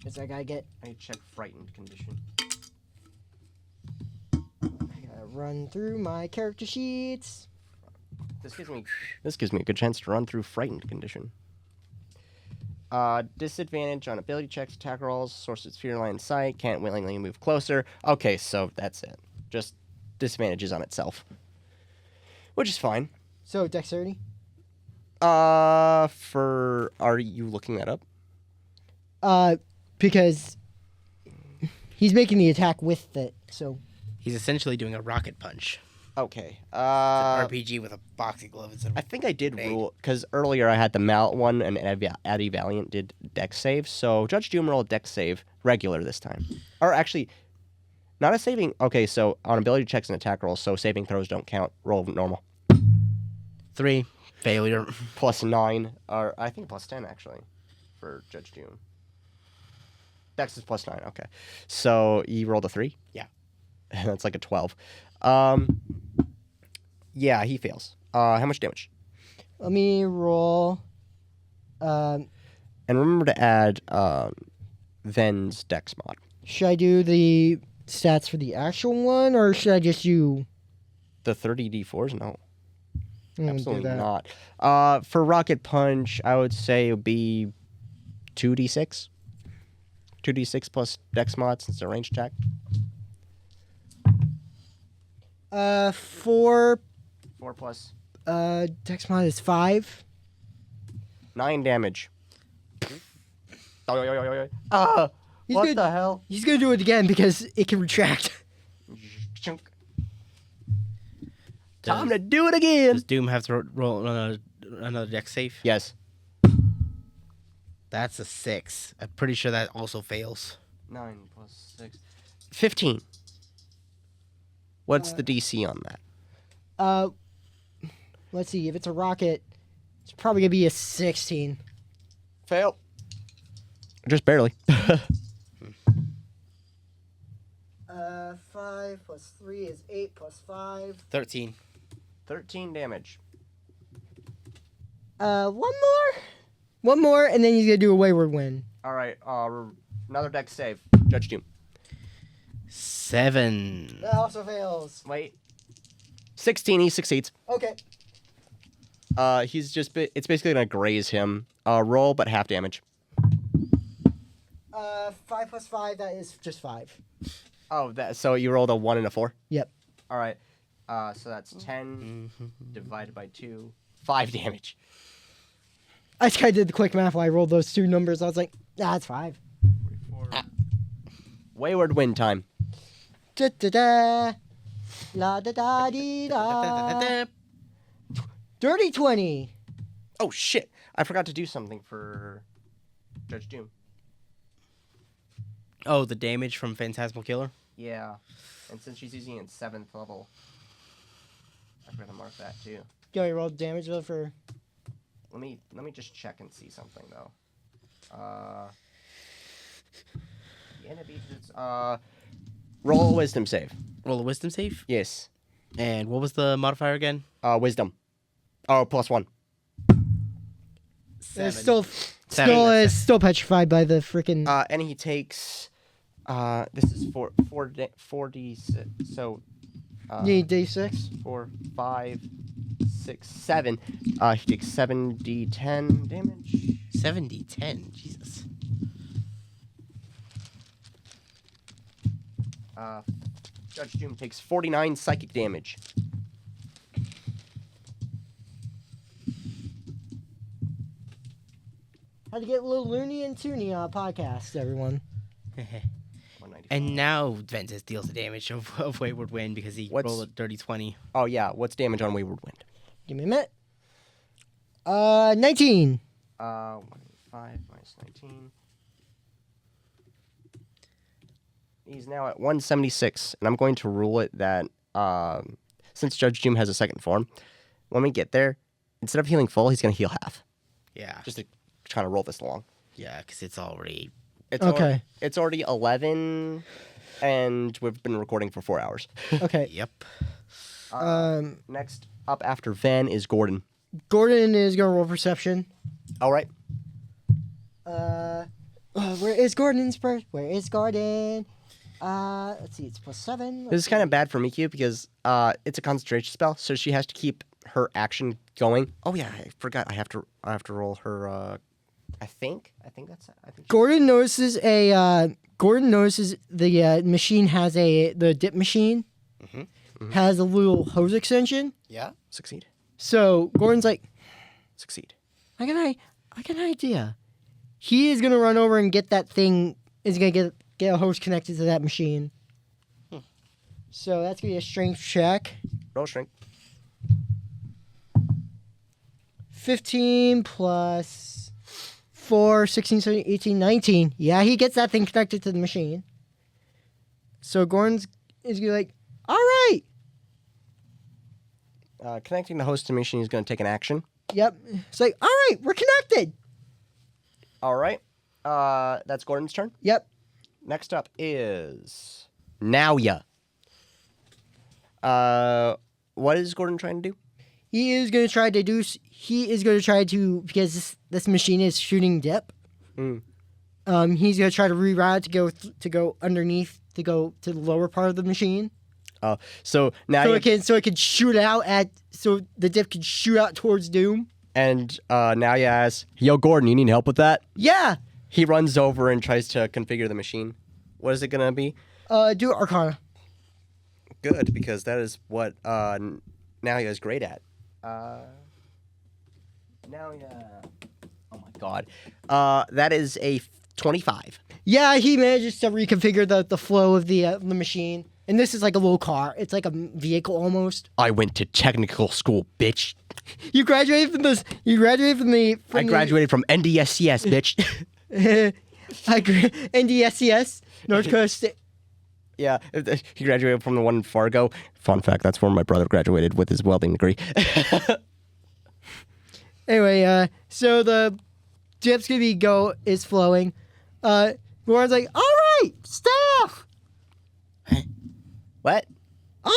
What's that guy get? I check frightened condition. I gotta run through my character sheets. This gives me a good chance to run through frightened condition. Disadvantage on ability checks, attack rolls, sources fear line of sight, can't willingly move closer. Okay, so that's it. Just disadvantages on itself. Which is fine. So, dexterity? Are you looking that up? Because he's making the attack with it, so... He's essentially doing a rocket punch. Okay. RPG with a boxing glove instead of I think I did grenade. rule, because earlier I had the Mallet one and Eddie Valiant did dex save, so Judge Doom rolled dex save regular this time. Or actually, not a saving. Okay, so on ability checks and attack rolls, so saving throws don't count. Roll normal. 3. Failure. +9, or I think +10 actually, for Judge Doom. Dex is +9, okay. So you rolled a 3? Yeah. That's like a 12. Yeah, he fails. How much damage? Let me roll... And remember to add Ven's dex mod. Should I do the stats for the actual one, or should I just do... The 30d4s? No. I'm gonna do Absolutely that. not. For Rocket Punch, I would say it would be 2d6. 2d6 plus dex mod since it's a range attack. 4... 4 plus Dex mod is 5. 9 damage. He's What good. the hell? He's gonna do it again because it can retract. Chunk. Time to do it again. Does Doom have to roll another dex save? Yes. That's a 6. I'm pretty sure that also fails. 9 plus 6. 15. What's the DC on that? Let's see. If it's a rocket, it's probably gonna be a 16. Fail. Just barely. 5 plus 3 is 8 plus 5. 13. 13 damage. One more, and then he's gonna do a wayward win. All right. Another dex save. Judge Doom. 7. That also fails. Wait. 16. He succeeds. Okay. He's just. It's basically gonna graze him. Roll, but half damage. 5 plus 5. That is just 5. Oh, that. So you rolled a 1 and a 4. Yep. All right. So that's 10 divided by 2. 5 damage. I just kind of did the quick math while I rolled those two numbers. I was like, that's 5. 44. Wayward win time. Da da da. La da da dee da. Dirty 20. Oh shit! I forgot to do something for Judge Doom. Oh, the damage from Phantasmal Killer? Yeah, and since she's using it in 7th level, I forgot to mark that too. You already rolled damage though for... Let me just check and see something though. The enemy roll a wisdom save. Roll a wisdom save? Yes. And what was the modifier again? Wisdom. Oh, +1. 7. It's still Seven. still petrified by the freaking... And he takes. This is 4d6. So. you need D6? 4, 5, 6, 7. He takes 7d10 damage. 7d10. Jesus. Judge Doom takes 49 psychic damage. Had to get a little loony and toony on a podcast, everyone. 195. And now Ventus deals the damage of Wayward Wind because he rolled a dirty 20. Oh yeah, what's damage on Wayward Wind? Give me a minute. 19. 185 minus 19. He's now at 176, and I'm going to rule it that since Judge Doom has a second form, when we get there, instead of healing full, he's going to heal half. Yeah. Just to try to roll this along. Yeah, because it's already Okay. It's already 11, and we've been recording for 4 hours. Okay. Yep. Next up after Van is Gordon. Gordon is gonna roll perception. All right. Where is Gordon's first? Where is Gordon? Let's see. It's +7. This is kind of bad for Miku because it's a concentration spell, so she has to keep her action going. Oh yeah, I forgot. I have to roll her. I think that's. Gordon notices the machine has the dip machine has a little hose extension. Yeah. Succeed. So Gordon's like, Succeed. I got an idea. He is gonna run over and get that thing. Is gonna get a hose connected to that machine. So that's gonna be a strength check. Roll strength. 15 plus 4, 16, 17, 18, 19. Yeah, he gets that thing connected to the machine. So Gordon's is gonna be like, all right. Connecting the host to machine is going to take an action. Yep. It's like, all right, we're connected. All right. That's Gordon's turn. Yep. Next up is Naoya. What is Gordon trying to do? He is gonna try to because this machine is shooting dip. He's gonna try to reroute to go underneath to go to the lower part of the machine. So now So it can shoot out so the dip can shoot out towards Doom. And Naoya asks, "Yo, Gordon, you need help with that?" Yeah. He runs over and tries to configure the machine. What is it gonna be? Do Arcana. Good, because that is what Naoya is great at. Naoya. Oh my god. That is a 25. Yeah, he manages to reconfigure the flow of the machine. And this is like a little car. It's like a vehicle almost. I went to technical school, bitch. You graduated from this. You graduated from the. I graduated from NDSCS, bitch. NDSCS, North Dakota State. Yeah, he graduated from the one in Fargo. Fun fact, that's where my brother graduated with his welding degree. Anyway, so the dip's gonna be is flowing. Gordon's like, all right, staff. What? On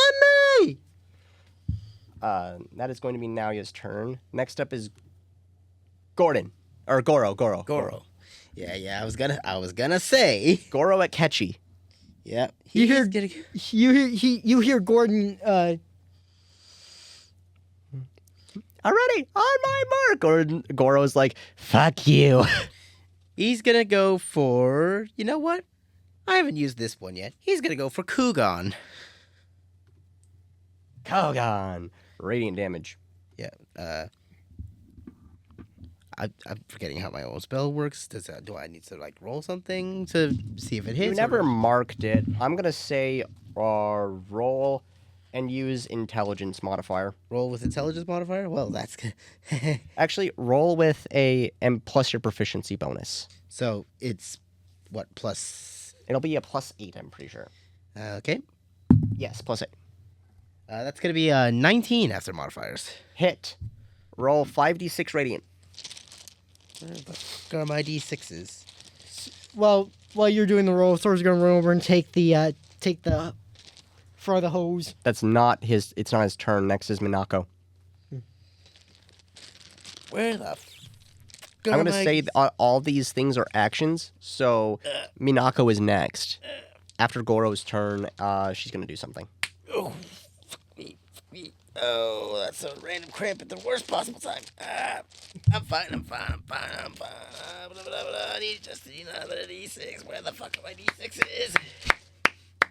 me. That is going to be Naoya's turn. Next up is Gordon. Or Goro. Yeah, I was gonna say. Goro at Ketchy. Yeah. You hear Gordon Already on my mark. Goro's like, fuck you. He's gonna go for, you know what? I haven't used this one yet. He's gonna go for Kugan. Kogan. Radiant damage. Yeah. I'm forgetting how my own spell works. Do I need to like roll something to see if it hits? You never marked it. I'm gonna say roll and use intelligence modifier. Roll with intelligence modifier? Well, that's good. Actually, roll with and plus your proficiency bonus. So it's what, plus? It'll be a +8, I'm pretty sure. Okay. Yes, +8. That's gonna be 19 after modifiers. Hit. Roll 5d6 radiant. Where the fuck are my d6s? Well, while you're doing the roll, Thor's gonna run over and take the for the hose. That's not his. It's not his turn. Next is Minako. Where the? I'm gonna say all these things are actions. So Minako is next. After Goro's turn, she's gonna do something. Oh, fuck me. Oh, that's a random cramp at the worst possible time. I'm fine. Blah, blah, blah. I need just another d6. Where the fuck are my d6s?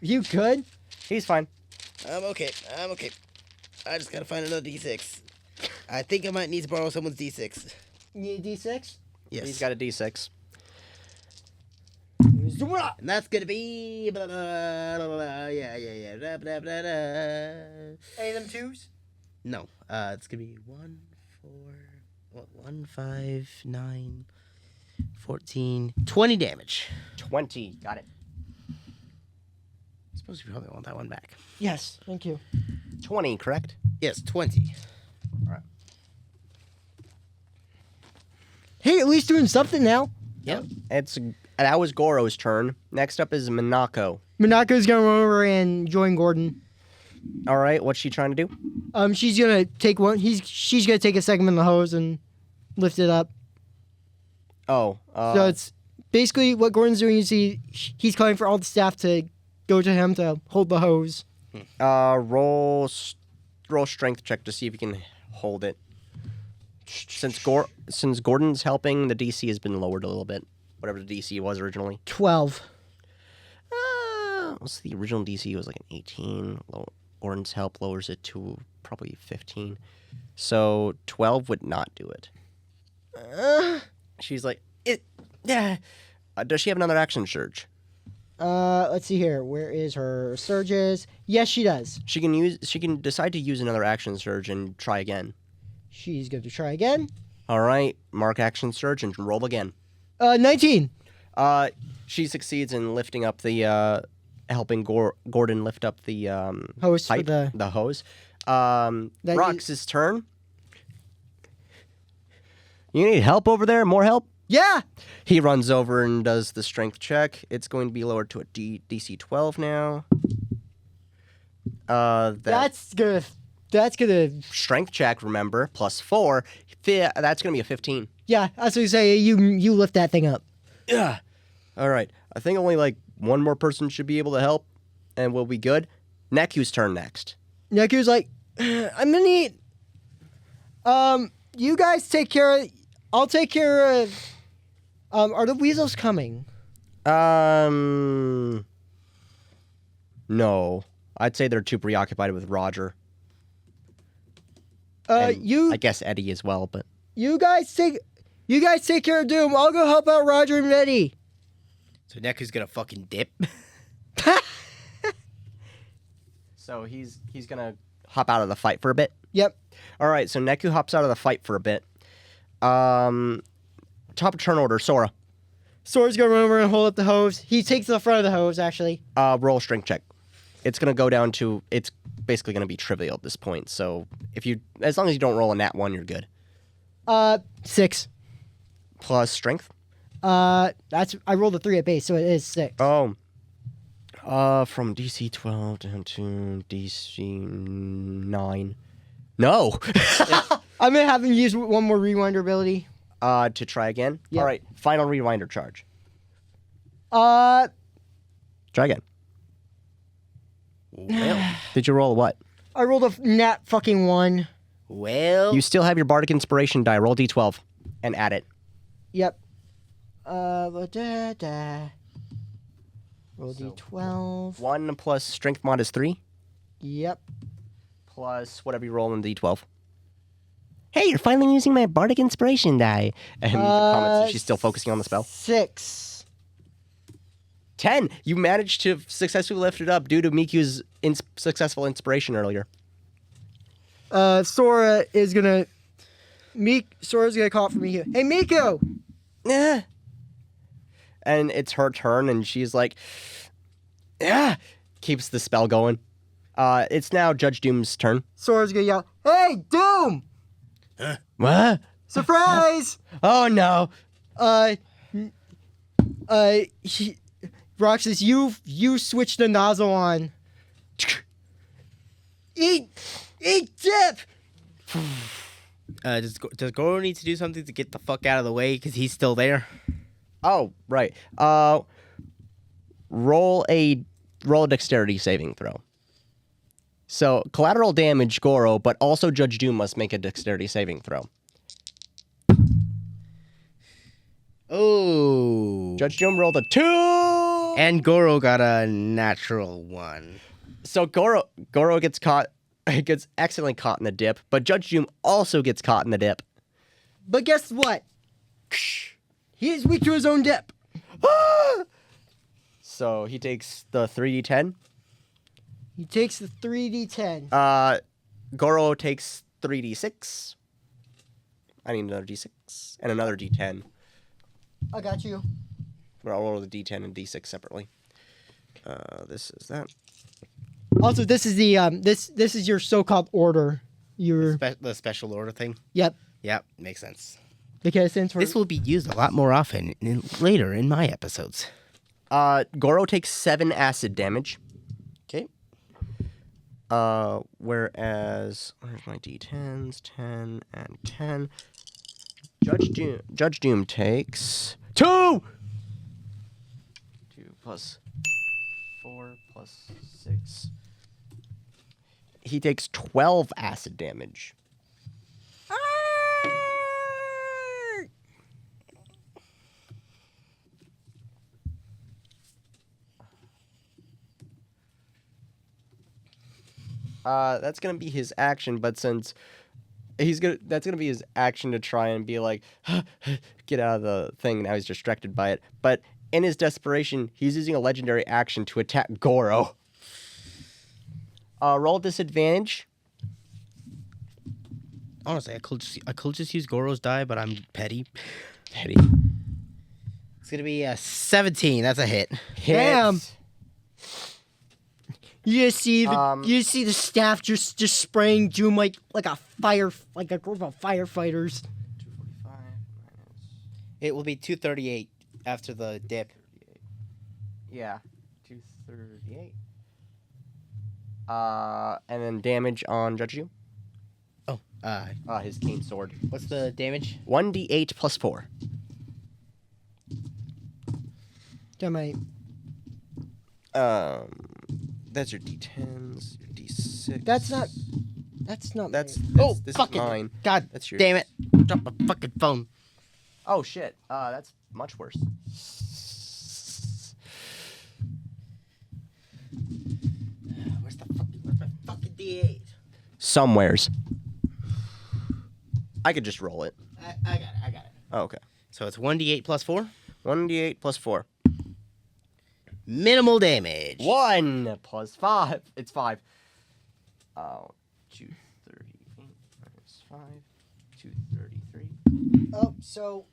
You good? He's fine. I'm okay. I just gotta find another d6. I think I might need to borrow someone's d6. You need a D6? Yes. He's got a d6. And that's gonna be blah, blah, blah, blah, yeah. Blah, blah, blah, blah. Any of them twos? No. It's gonna be 1, 5, 9, 14, 20 damage. 20. Got it. I suppose you probably want that one back. Yes, thank you. 20, correct? Yes, 20. All right. Hey, at least doing something now. Yep. It's That was Goro's turn. Next up is Minako. Minako's gonna run over and join Gordon. All right, what's she trying to do? She's gonna take one. She's gonna take a segment of the hose and lift it up. Oh. So it's basically what Gordon's doing. You see, he's calling for all the staff to go to him to hold the hose. Roll strength check to see if you can hold it. Since Gordon's helping, the DC has been lowered a little bit. Whatever the DC was originally. 12. What's the original DC was like an 18. Gordon's help lowers it to probably 15. So 12 would not do it. She's like, yeah. Does she have another action surge? Let's see here. Where is her surges? Yes, she does. She can decide to use another action surge and try again. She's going to try again. All right, mark action surge and roll again. 19. She succeeds in lifting up the helping Gordon lift up the Hose pipe, for the hose. Rox's turn. You need help over there? More help? Yeah. He runs over and does the strength check. It's going to be lowered to a DC 12 now. That's gonna strength check, remember, +4. That's going to be a 15. Yeah, that's what you say. You lift that thing up. Yeah. All right. I think only like one more person should be able to help, and we'll be good. Neku's turn next. Neku's like, I'm gonna need. You guys take care of. I'll take care of. Are the weasels coming? No. I'd say they're too preoccupied with Roger. I guess Eddie as well, but you guys take care of Doom. I'll go help out Roger and Eddie. So Neku's gonna fucking dip. So he's gonna hop out of the fight for a bit. Yep. All right. So Neku hops out of the fight for a bit. Top of turn order, Sora. Sora's gonna run over and hold up the hose. He takes the front of the hose, actually. Roll a strength check. It's gonna go down to. It's basically gonna be trivial at this point. So as long as you don't roll a nat 1, you're good. 6. Plus strength. I rolled a 3 at base, so it is 6. Oh. From DC 12 down to DC 9. No. I'm gonna have him use one more rewinder ability. To try again. Yep. All right. Final rewinder charge. Uh. Try again. Well, Did you roll a what? I rolled a nat fucking 1. well. You still have your bardic inspiration die. Roll D12 and add it. Yep. Roll D12. 1 plus strength mod is 3. Yep. Plus whatever you roll in D12. Hey, you're finally using my bardic inspiration die. And the comments, she's still focusing on the spell. 6. 10. You managed to successfully lift it up due to Miku's successful inspiration earlier. Sora's gonna call for Miku. Hey, Miku! Yeah. And it's her turn, and she's like, yeah, keeps the spell going. It's now Judge Doom's turn. Sora's gonna yell, "Hey, Doom! What? Surprise!" Oh no. Roxas, you switched the nozzle on. Eat dip. Does Goro need to do something to get the fuck out of the way because he's still there? Oh, right. Roll a dexterity saving throw. So, collateral damage, Goro, but also Judge Doom must make a dexterity saving throw. Oh. Judge Doom rolled a 2! And Goro got a natural 1. So Goro gets accidentally caught in the dip, but Judge Doom also gets caught in the dip. But guess what? He is weak to his own dip. So he takes the 3d10. He takes the 3d10. Goro takes 3d6. I need another d6 and another d10. I got you. But I'll roll the d10 and d6 separately. This is that. Also, this is the this is your so-called order. Your The special order thing? Yep. Yep, makes sense. Because since we're... This will be used a lot more often later in my episodes. Goro takes 7 acid damage. Okay. Whereas, where's my d10s? 10 and 10. Judge Doom takes 2! 2 plus 4 plus 6. He takes 12 acid damage. That's gonna be his action, but since that's gonna be his action to try and be like, get out of the thing. Now he's distracted by it. But in his desperation, he's using a legendary action to attack Goro. Roll disadvantage. Honestly, I could just use Goro's die, but I'm petty. Petty. It's gonna be a 17. That's a hit. Damn. Hit. You see the staff just spraying Doom like a group of firefighters. 245 minus. It will be 238 after the dip. Yeah, 238. And then damage on Judge Doom. His cane sword. What's the damage? 1d8 plus 4. Damn I. That's your d10s, your d6. That's not. This fuck is mine. It. God That's your. damn it. Drop my fucking phone. Oh shit. That's much worse. Where's my fucking D8? Somewheres. I could just roll it. I got it. Oh, okay. So it's 1d8 plus 4. 1d8 plus 4. Minimal damage. 1 plus 5. It's 5. 238 minus 5. 233. Oh, so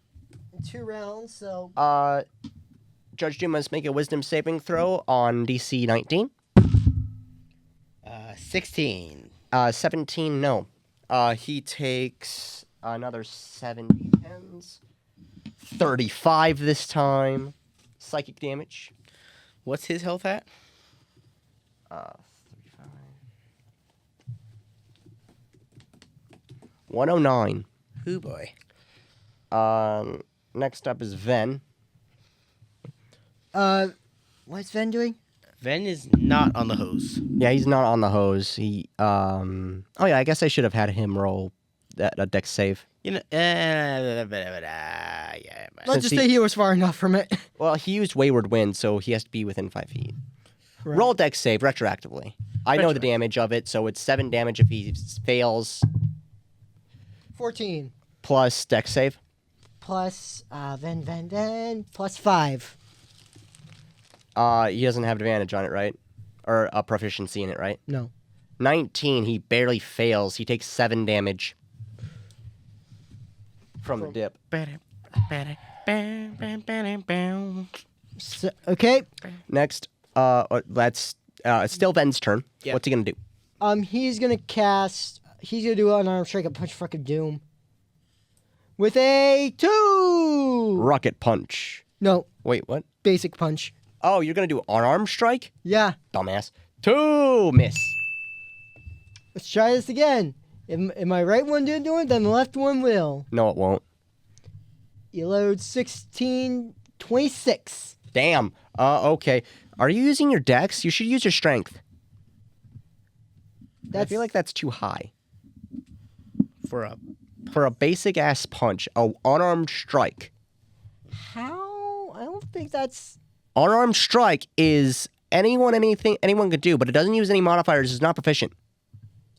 2 rounds. So. Judge Doom must make a wisdom saving throw on DC 19. 16. 17, no. He takes another 7 d10s. 35 this time. Psychic damage. What's his health at? 35. 109. Hoo boy. Next up is Ven. What's Ven doing? Ven is not on the hose. Yeah, he's not on the hose. He oh yeah, I guess I should have had him roll a dex save. You know, Let's Since just say he was far enough from it. Well, he used Wayward Wind, so he has to be within 5 feet. Right. Roll dex save retroactively. I know the damage of it, so it's 7 damage if he fails. 14 Plus dex save. plus Ven plus 5. He doesn't have advantage on it, right? Or a proficiency in it, right? No. 19, he barely fails. He takes 7 damage from the dip. So, okay. Next, that's it's still Ven's turn. Yep. What's he gonna do? He's gonna do an unarmed strike and punch fucking Doom with a 2. Rocket punch. No, Wait, what? basic punch. Oh, you're gonna do unarmed strike? Yeah. Dumbass. 2 miss. Let's try this again. If my right one didn't do it, then the left one will. No, it won't. You load 16, 26. Damn. Okay. Are you using your dex? You should use your strength. I feel like that's too high. For For a basic ass punch, a unarmed strike. How? I don't think that's... Unarmed strike is anyone could do, but it doesn't use any modifiers. It's not proficient.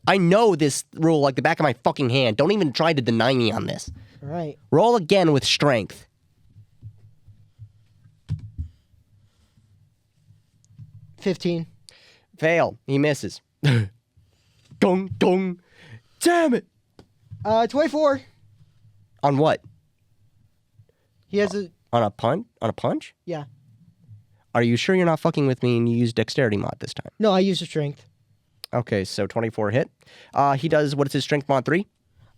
I know this rule like the back of my fucking hand. Don't even try to deny me on this. All right. Roll again with strength. 15. Fail. He misses. Dong, dong. Damn it. 24. On what? He has a... On a punch? Yeah. Are you sure you're not fucking with me and you use dexterity mod this time? No, I use a strength. Okay, so 24 hit. He does, what is his strength mod 3?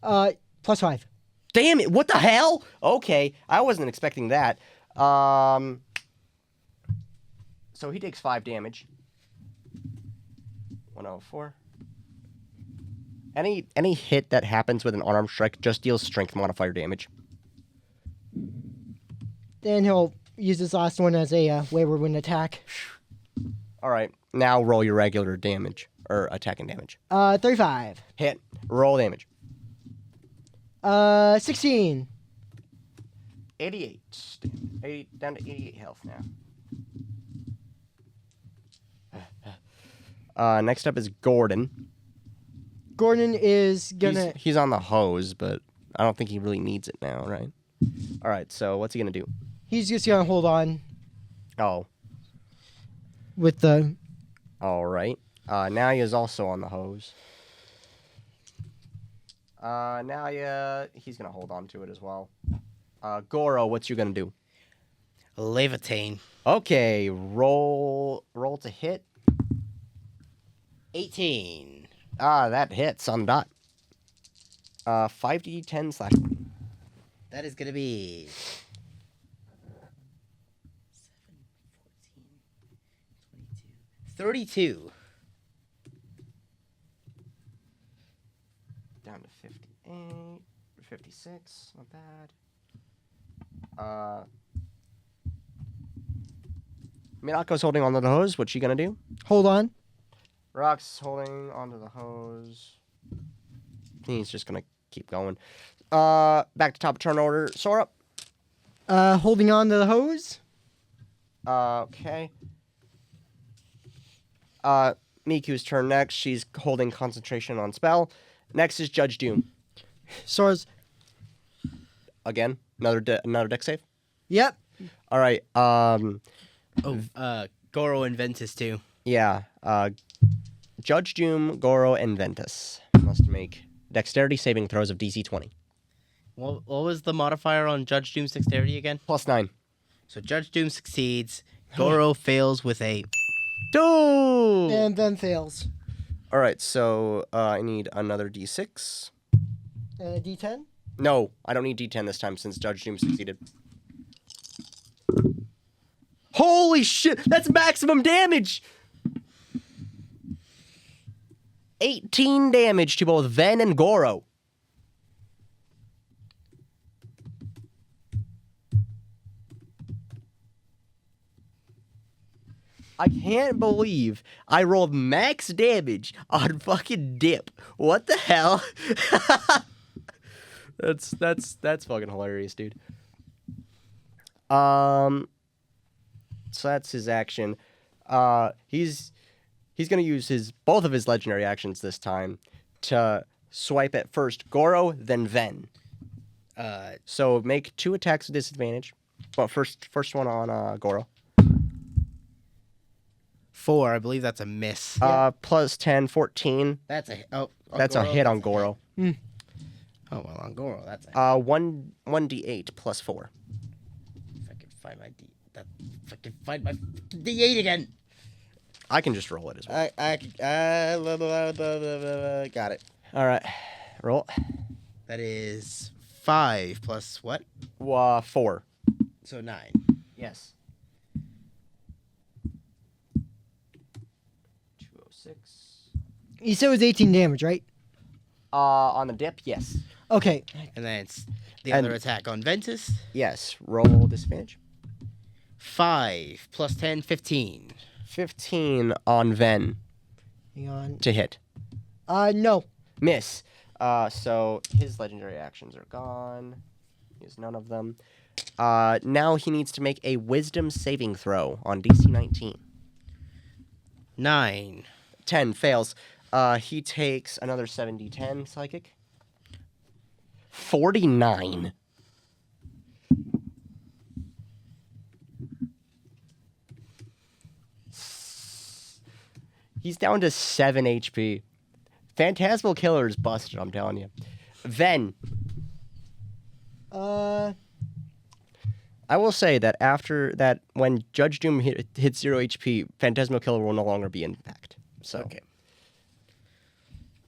Plus 5. Damn it! What the hell? Okay, I wasn't expecting that. So he takes 5 damage. 104. Any hit that happens with an unarmed strike just deals strength modifier damage. Then he'll use this last one as a wayward wind attack. All right, now roll your regular damage or attacking damage. 35. Hit. Roll damage. 16. 88. Down to 88 health now. Next up is Gordon. Gordon is gonna. He's on the hose, but I don't think he really needs it now, right? All right, so what's he gonna do? He's just gonna hold on Oh, with the. all right. Now he is also on the hose. Now he's gonna hold on to it as well. Goro, what's you gonna do? Levitate. Okay, roll to hit. 18. That hits on the dot. 5d10 slash. That is going to be 7, 14, 22. 32. Down to 58, 56, not bad. Minako's holding onto the hose. What's she gonna do? Hold on. Rock's holding onto the hose. He's just gonna keep going. Back to top of turn order. Sora. Holding on to the hose. Okay. Miku's turn next. She's holding concentration on spell. Next is Judge Doom. Sora's. Again, another deck save. Yep. All right. Goro and Ventus too. Yeah. Judge Doom, Goro, and Ventus must make dexterity saving throws of DC 20. What was the modifier on Judge Doom's dexterity again? +9. So Judge Doom succeeds. Goro fails with a 2! And then fails. All right, so I need another D6. D10. No, I don't need D10 this time since Judge Doom succeeded. Holy shit! That's maximum damage! 18 damage to both Ven and Goro. I can't believe I rolled max damage on fucking Dip. What the hell? That's fucking hilarious, dude. So that's his action. He's gonna use both of his legendary actions this time to swipe at first Goro, then Ven. So make 2 attacks with disadvantage. Well, first one on Goro. 4. I believe that's a miss. Plus 10, 14. That's a That's Goro, a hit on Goro. Oh well, on Goro, that's a 1d8 plus 4. If I can find my D8 again. I can just roll it as well. Got it. All right, roll. That is 5 plus what? 4. So 9. Yes. 206. You said it was 18 damage, right? On the dip, yes. Okay. And then it's the And- other attack on Ventus. Yes. Roll disadvantage. 5 plus 10, 15. 15 on Ven Hang on. to hit. No. Miss. So his legendary actions are gone. He has none of them. Now he needs to make a wisdom saving throw on DC 19. 9. 10 fails. He takes another 7d10 psychic. 49. He's down to 7 HP. Phantasmal Killer is busted, I'm telling you. Ven. Uh, I will say that after that, when Judge Doom hits 0 HP, Phantasmal Killer will no longer be in effect. So. Okay.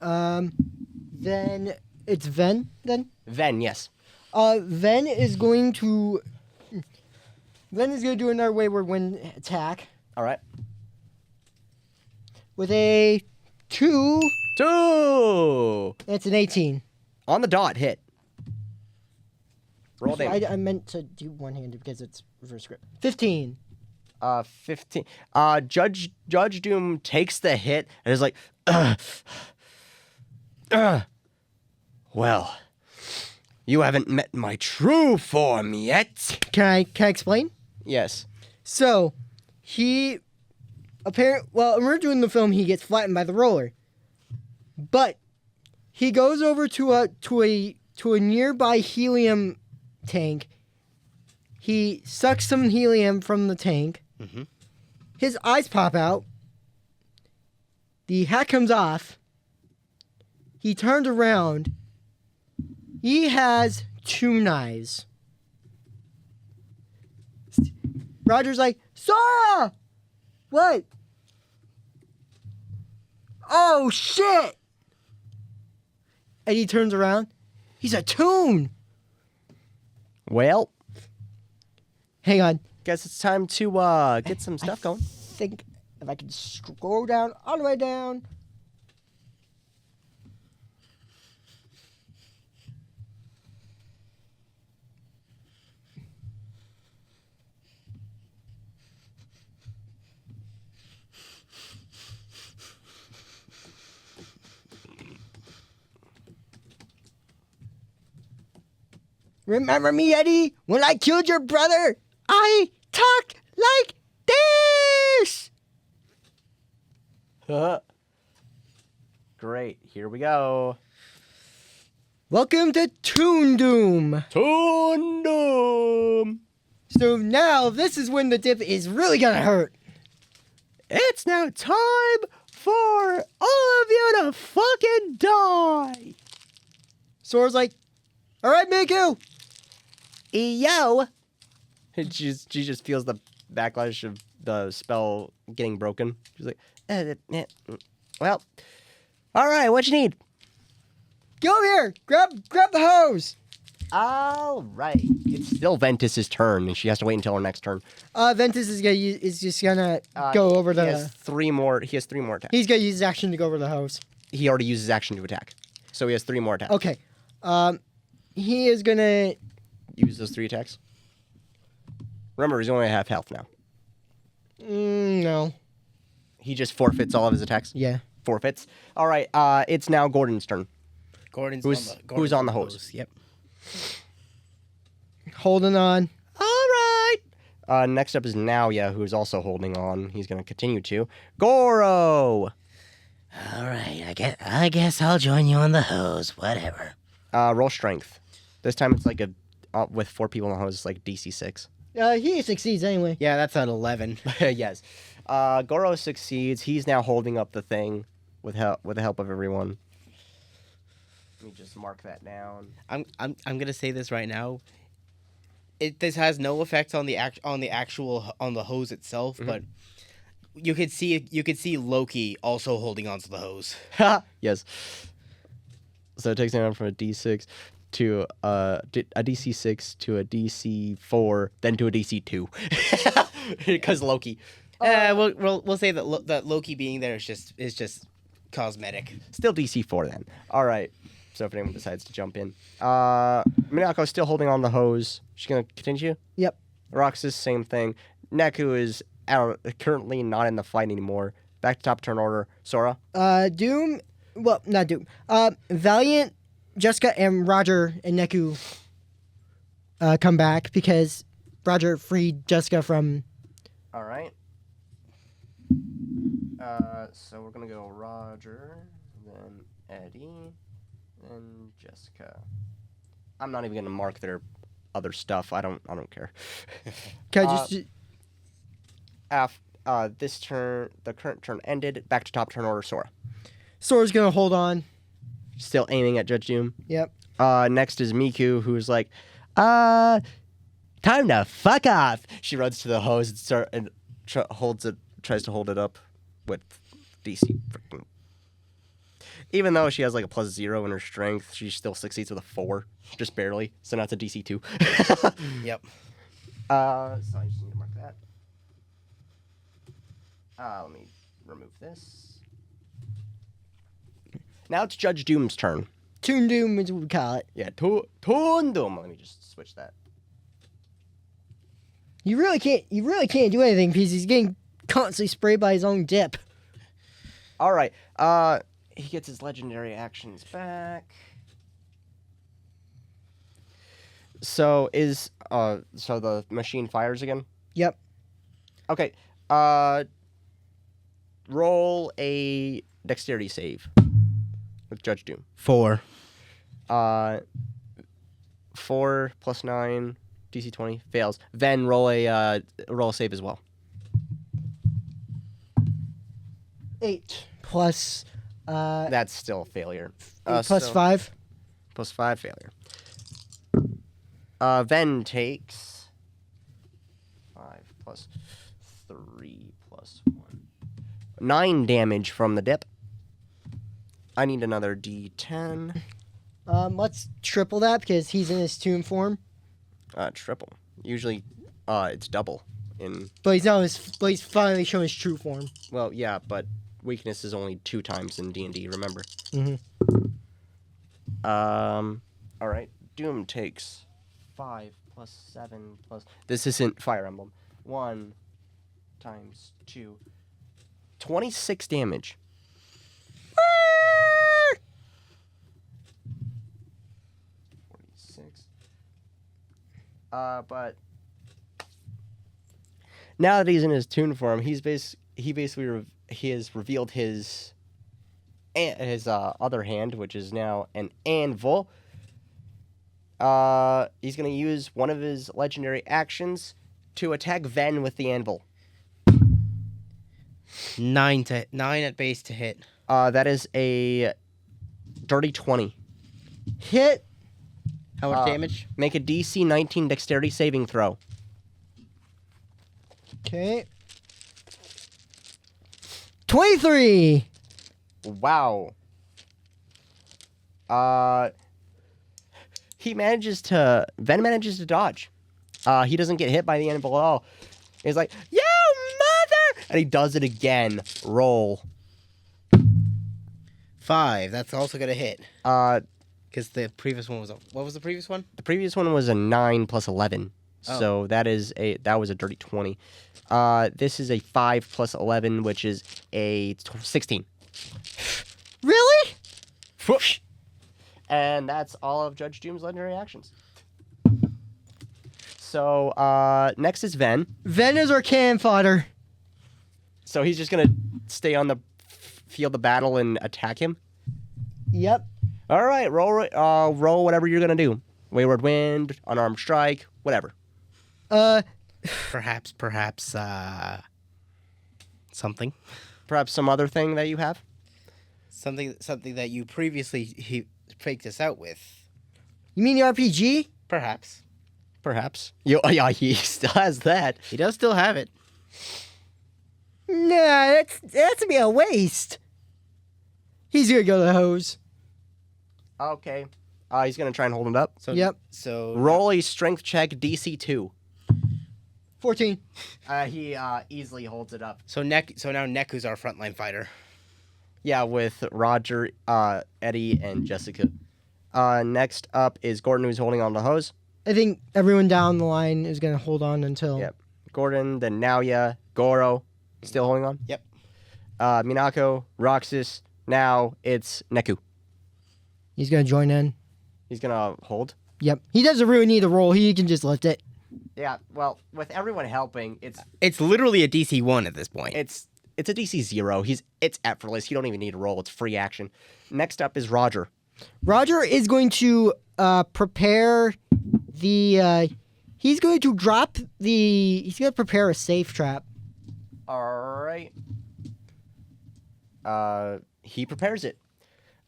then it's Ven, then? Ven, yes. Ven is going to do another wayward wind attack All right. with a 2. 2 It's an 18. on the dot. Hit. Roll damage. I meant to do one-handed because it's reverse grip. 15. 15. Judge Doom takes the hit and is like, well, you haven't met my true form yet. Can I explain? Yes. So, when we're doing the film, he gets flattened by the roller. But he goes over to a nearby helium tank. He sucks some helium from the tank. Mm-hmm. His eyes pop out. The hat comes off. He turns around. He has 2 knives. Roger's like, Sora! What? Oh, shit! And he turns around. He's a Toon! Well, Hang on. guess it's time to get some stuff going. I think if I can scroll down, all the way down. Remember me, Eddie? When I killed your brother, I talked like this! Great. Here we go. Welcome to Toon Doom. Toontown. So now, this is when the dip is really gonna hurt. It's now time for all of you to fucking die. Sora's like, all right, Miku. Yo. She just feels the backlash of the spell getting broken. She's like, well, all right, what you need? Get over here. Grab the hose. All right. It's still Ventus's turn, and she has to wait until her next turn. Ventus is just gonna go over He has the. 3 more. He has 3 more attacks. He's gonna use his action to go over the hose. He already used his action to attack, so he has 3 more attacks. Okay. He is gonna. Use those 3 attacks. Remember, he's only at half health now. No. He just forfeits all of his attacks. Yeah. Forfeits. All right. It's now Gordon's turn. Who's on the hose? Yep. Holding on. All right. Next up is Naoya, who's also holding on. He's going to continue to. Goro. All right, I guess I'll join you on the hose. Whatever. Roll strength. This time it's like with 4 people on the hose, it's like DC 6. He succeeds anyway. Yeah, that's an 11. Yes. Goro succeeds. He's now holding up the thing with the help of everyone. Let me just mark that down. I'm gonna say this right now. This has no effect on the hose itself, but you could see Loki also holding onto the hose. Yes. So it takes him down from a D6 to a DC6 to a DC4, then to a DC2. Because Loki. We'll say that Loki being there is just cosmetic. Still DC4 then. All right. So if anyone decides to jump in. Minako's still holding on the hose. She's going to continue? Yep. Roxas, same thing. Neku is currently not in the fight anymore. Back to top turn order. Sora? Doom. Well, not Doom. Valiant, Jessica, and Roger and Neku come back because Roger freed Jessica from. All right. So we're going to go Roger, then Eddie, and Jessica. I'm not even going to mark their other stuff. I don't care. Can I just? This turn, the current turn ended. Back to top turn order, Sora. Sora's gonna hold on. Still aiming at Judge Doom. Yep. Next is Miku, who's like, time to fuck off. She runs to the hose and tries to hold it up with DC freaking. Even though she has like a +0 in her strength, she still succeeds with a 4, just barely. So now it's a DC 2. Yep. So I just need to mark that. Let me remove this. Now it's Judge Doom's turn. Toon Doom is what we call it. Yeah, Toon Doom. Let me just switch that. You really can't do anything because he's getting constantly sprayed by his own dip. All right. He gets his legendary actions back. So so the machine fires again? Yep. Okay. Roll a dexterity save with Judge Doom. 4. 4 plus 9, DC 20 fails. Then roll a save as well. 8 plus That's still a failure. 8 plus 5. Plus 5 failure. Ven takes 5 plus 3 plus 1. 9 damage from the dip. I need another D10. Let's triple that because he's in his toon form. Triple. Usually, it's double in. But he's finally showing his true form. Well, yeah, but weakness is only 2 times in D&D. Remember. Mm-hmm. All right. Doom takes 5 plus 7 plus. This isn't Fire Emblem. 1 times 2. 26 damage. 46. But now that he's in his toon form, he has revealed his other hand, which is now an anvil. He's gonna use one of his legendary actions to attack Ven with the anvil. 9 at base to hit. That is a dirty 20. Hit. How much damage? Make a DC 19 dexterity saving throw. Okay. 23. Wow. Ven manages to dodge. He doesn't get hit by the anvil at all. He's like, "Yo, mother!" And he does it again. Roll. 5. That's also gonna hit. Because the previous one was what was the previous one? The previous one was a 9 plus 11. Oh. So that was a dirty 20. This is a 5 plus 11, which is a 16. Really? And that's all of Judge Doom's legendary actions. So next is Ven. Ven is our cannon fodder. So he's just gonna stay on the field of battle and attack him. Yep. All right, roll whatever you're gonna do. Wayward Wind, unarmed strike, whatever. Perhaps, something. Perhaps some other thing that you have. Something that you previously faked us out with. You mean the RPG? Perhaps. Yeah, he still has that. He does still have it. Nah, that's be a waste. He's gonna go to the hose. Okay. He's gonna try and hold it up. So, Yep. So Roll a strength check, DC 2. 14. He easily holds it up. So now Neku's our frontline fighter. Yeah, with Roger, Eddie, and Jessica. Next up is Gordon, who's holding on to the hose. I think everyone down the line is gonna hold on until. Yep. Gordon, then Naoya, Goro, still holding on. Yep. Minako, Roxas. Now it's Neku. He's gonna join in. He's gonna hold. Yep. He doesn't really need a roll. He can just lift it. Yeah. Well, with everyone helping, It's literally a DC 1 at this point. it's a DC 0. It's effortless. You don't even need a roll. It's free action. Next up is Roger. Roger is going to prepare the. He's going to drop the. He's going to prepare a safe trap. All right. He prepares it.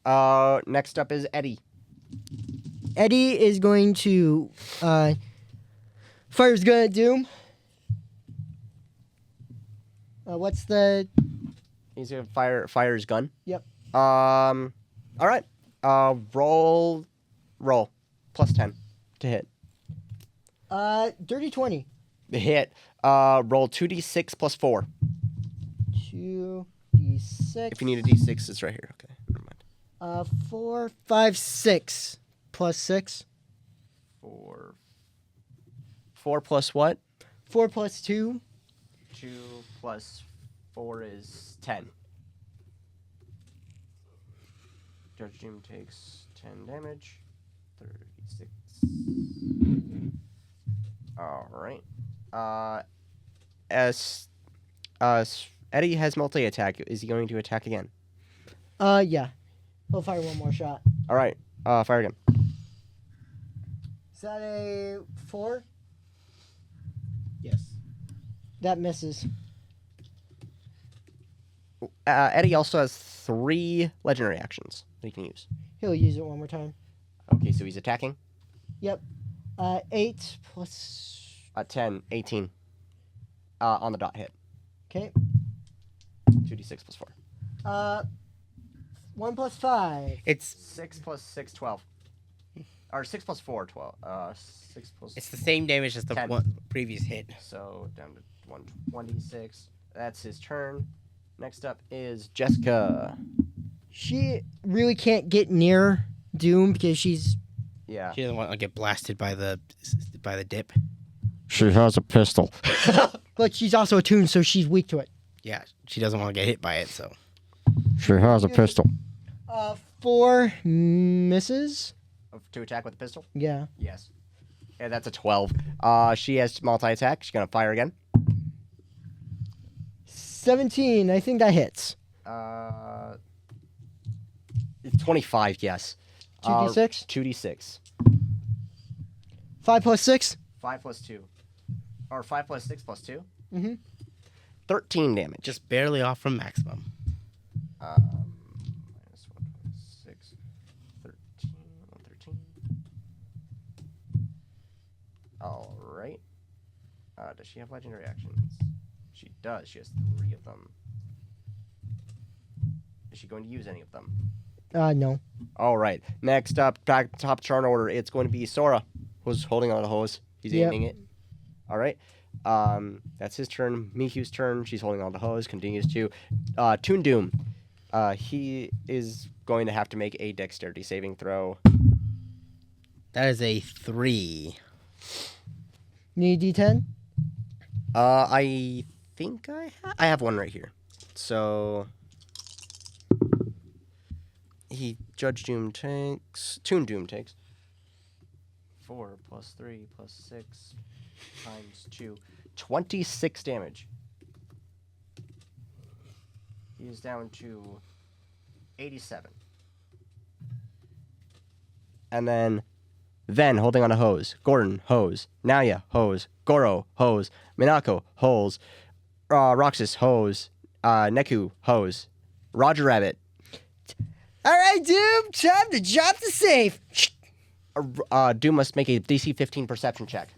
Next up is Eddie. Eddie is going to fire his gun at Doom. What's the? He's gonna fire his gun. Yep. All right. Roll. Plus 10 to hit. Dirty 20. Hit. Roll 2d6 plus 4. 2d6. If you need a d6, it's right here. Okay, never mind. 4, 5, 6 plus 6. 4 plus what? 4 plus 2. 2 plus 4 is 10. Judge Doom takes 10 damage. 36. All right. As Eddie has multi-attack, is he going to attack again? Yeah. He'll fire one more shot. All right. Fire again. Is that a 4? Yes. That misses. Eddie also has 3 legendary actions that he can use. He'll use it one more time. Okay, so he's attacking. Yep. 8 plus... 10, 18. On the dot hit. Okay. 2d6 plus 4. 1 plus 5. It's 6 plus 6, 12. Or 6 plus 4, 12. 6 plus... It's the same damage as the 10. previous hit. So down to 1d6. That's his turn. Next up is Jessica. She really can't get near Doom because she's... Yeah. She doesn't want to get blasted by the dip. She has a pistol. But she's also attuned, so she's weak to it. Yeah, she doesn't want to get hit by it, so. She has a pistol. 4 misses. To attack with a pistol? Yeah. Yes. Yeah, that's a 12. She has multi-attack. She's going to fire again. 17. I think that hits. 25, yes. 2d6? 2d6. 5 plus 6? 5 plus 2. Or 5 plus 6 plus 2? Mm-hmm. 13 damage. Just barely off from maximum. Minus 1, 6, 13, 113. All right. Does she have legendary actions? She does. She has 3 of them. Is she going to use any of them? No. All right. Next up, top turn order, it's going to be Sora, who's holding on to the hose. He's aiming it. All right. That's his turn. Mihu's turn. She's holding on to the hose. Continues to. Toontown. He is going to have to make a dexterity saving throw. That is a 3. Need a d10? I think I have one right here. So Toontown takes 4 plus 3 plus 6 times 2, 26 damage. He is down to 87. And then holding on a hose. Gordon, hose. Naya, hose. Goro, hose. Minako, hose. Roxas, hose. Neku, hose. Roger Rabbit. All right, Doom. Time to drop the safe. Doom must make a DC 15 perception check.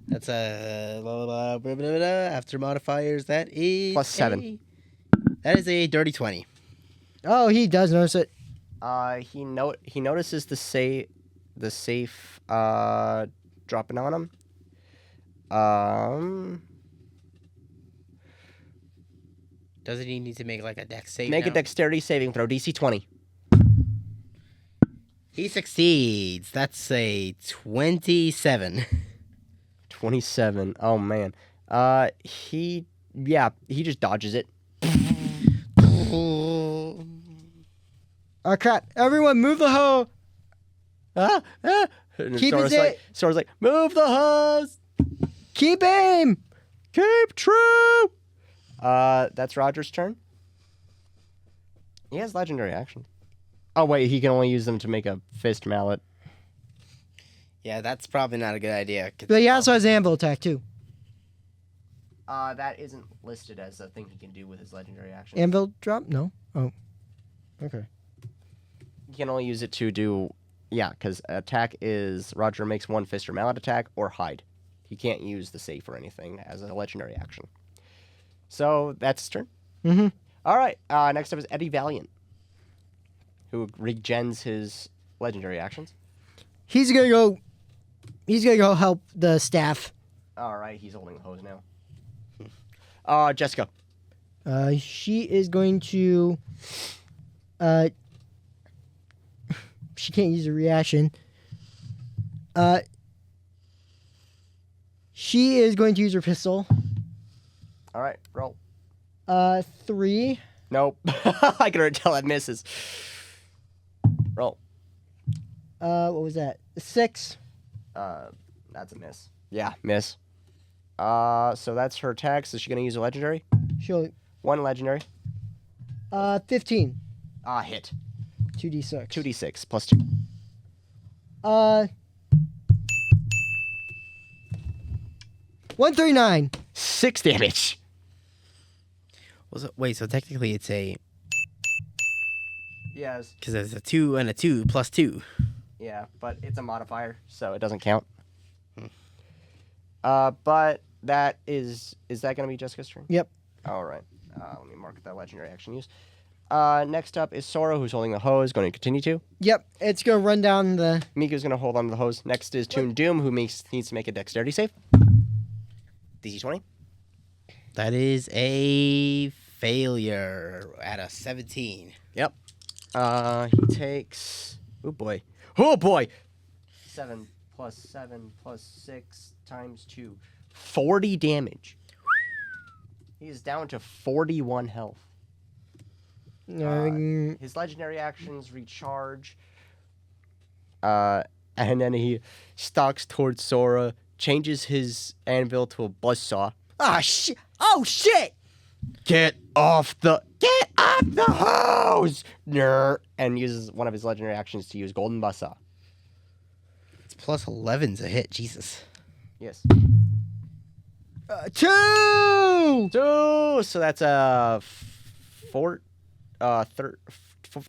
That's a after modifiers. That is Plus 7. That is a dirty 20. Oh, he does notice it. He notices the safe dropping on him. Doesn't he need to make like a dex save? Make now? a dexterity saving throw, DC 20. He succeeds. That's a 27. 27. Oh man. He just dodges it. Oh crap! Everyone, move the hoe. Keep Sora's his like, Sora's like, move the hose. Keep aim. Keep true. That's Roger's turn. He has legendary actions. Oh wait, he can only use them to make a fist mallet. Yeah, that's probably not a good idea. But he also has anvil attack too. That isn't listed as a thing he can do with his legendary action. Anvil drop? No. Oh. Okay. He can only use it to do, because attack is Roger makes one fist or mallet attack or hide. He can't use the safe or anything as a legendary action. So that's his turn. Mm-hmm. All right. Next up is Eddie Valiant. who regens his legendary actions. He's gonna go help the staff. All right, he's holding the hose now. Jessica. She is going to. She can't use a reaction. She is going to use her pistol. All right, roll. 3. Nope. I can already tell that misses. Roll. What was that? 6. That's a miss. Yeah, miss. So that's her attack. So is she gonna use a legendary? She'll. 1 legendary. 15. Hit. 2d6. 2d6 plus 2. 139. 6 damage. Wait, so technically it's a... Yes. Because there's a 2 and a 2 plus 2. Yeah, but it's a modifier, so it doesn't count. But that is that going to be Jessica's turn? Yep. All right. Let me mark that legendary action use. Next up is Sora, who's holding the hose, going to continue to. Yep. It's going to run down the... Miku's going to hold on to the hose. Next is Toon Doom, who needs to make a dexterity save. DC 20. That is a failure at a 17. Yep. He takes... Oh, boy. Oh, boy! 7 plus 7 plus 6 times 2. 40 damage. He's down to 41 health. His legendary actions recharge. And then he stalks towards Sora, changes his anvil to a buzzsaw. Ah, shit! Oh, shit! Get off the hose! Ner! And uses one of his legendary actions to use Golden Buzzsaw. It's plus 11's a hit. Jesus. Yes. 2! 2! So that's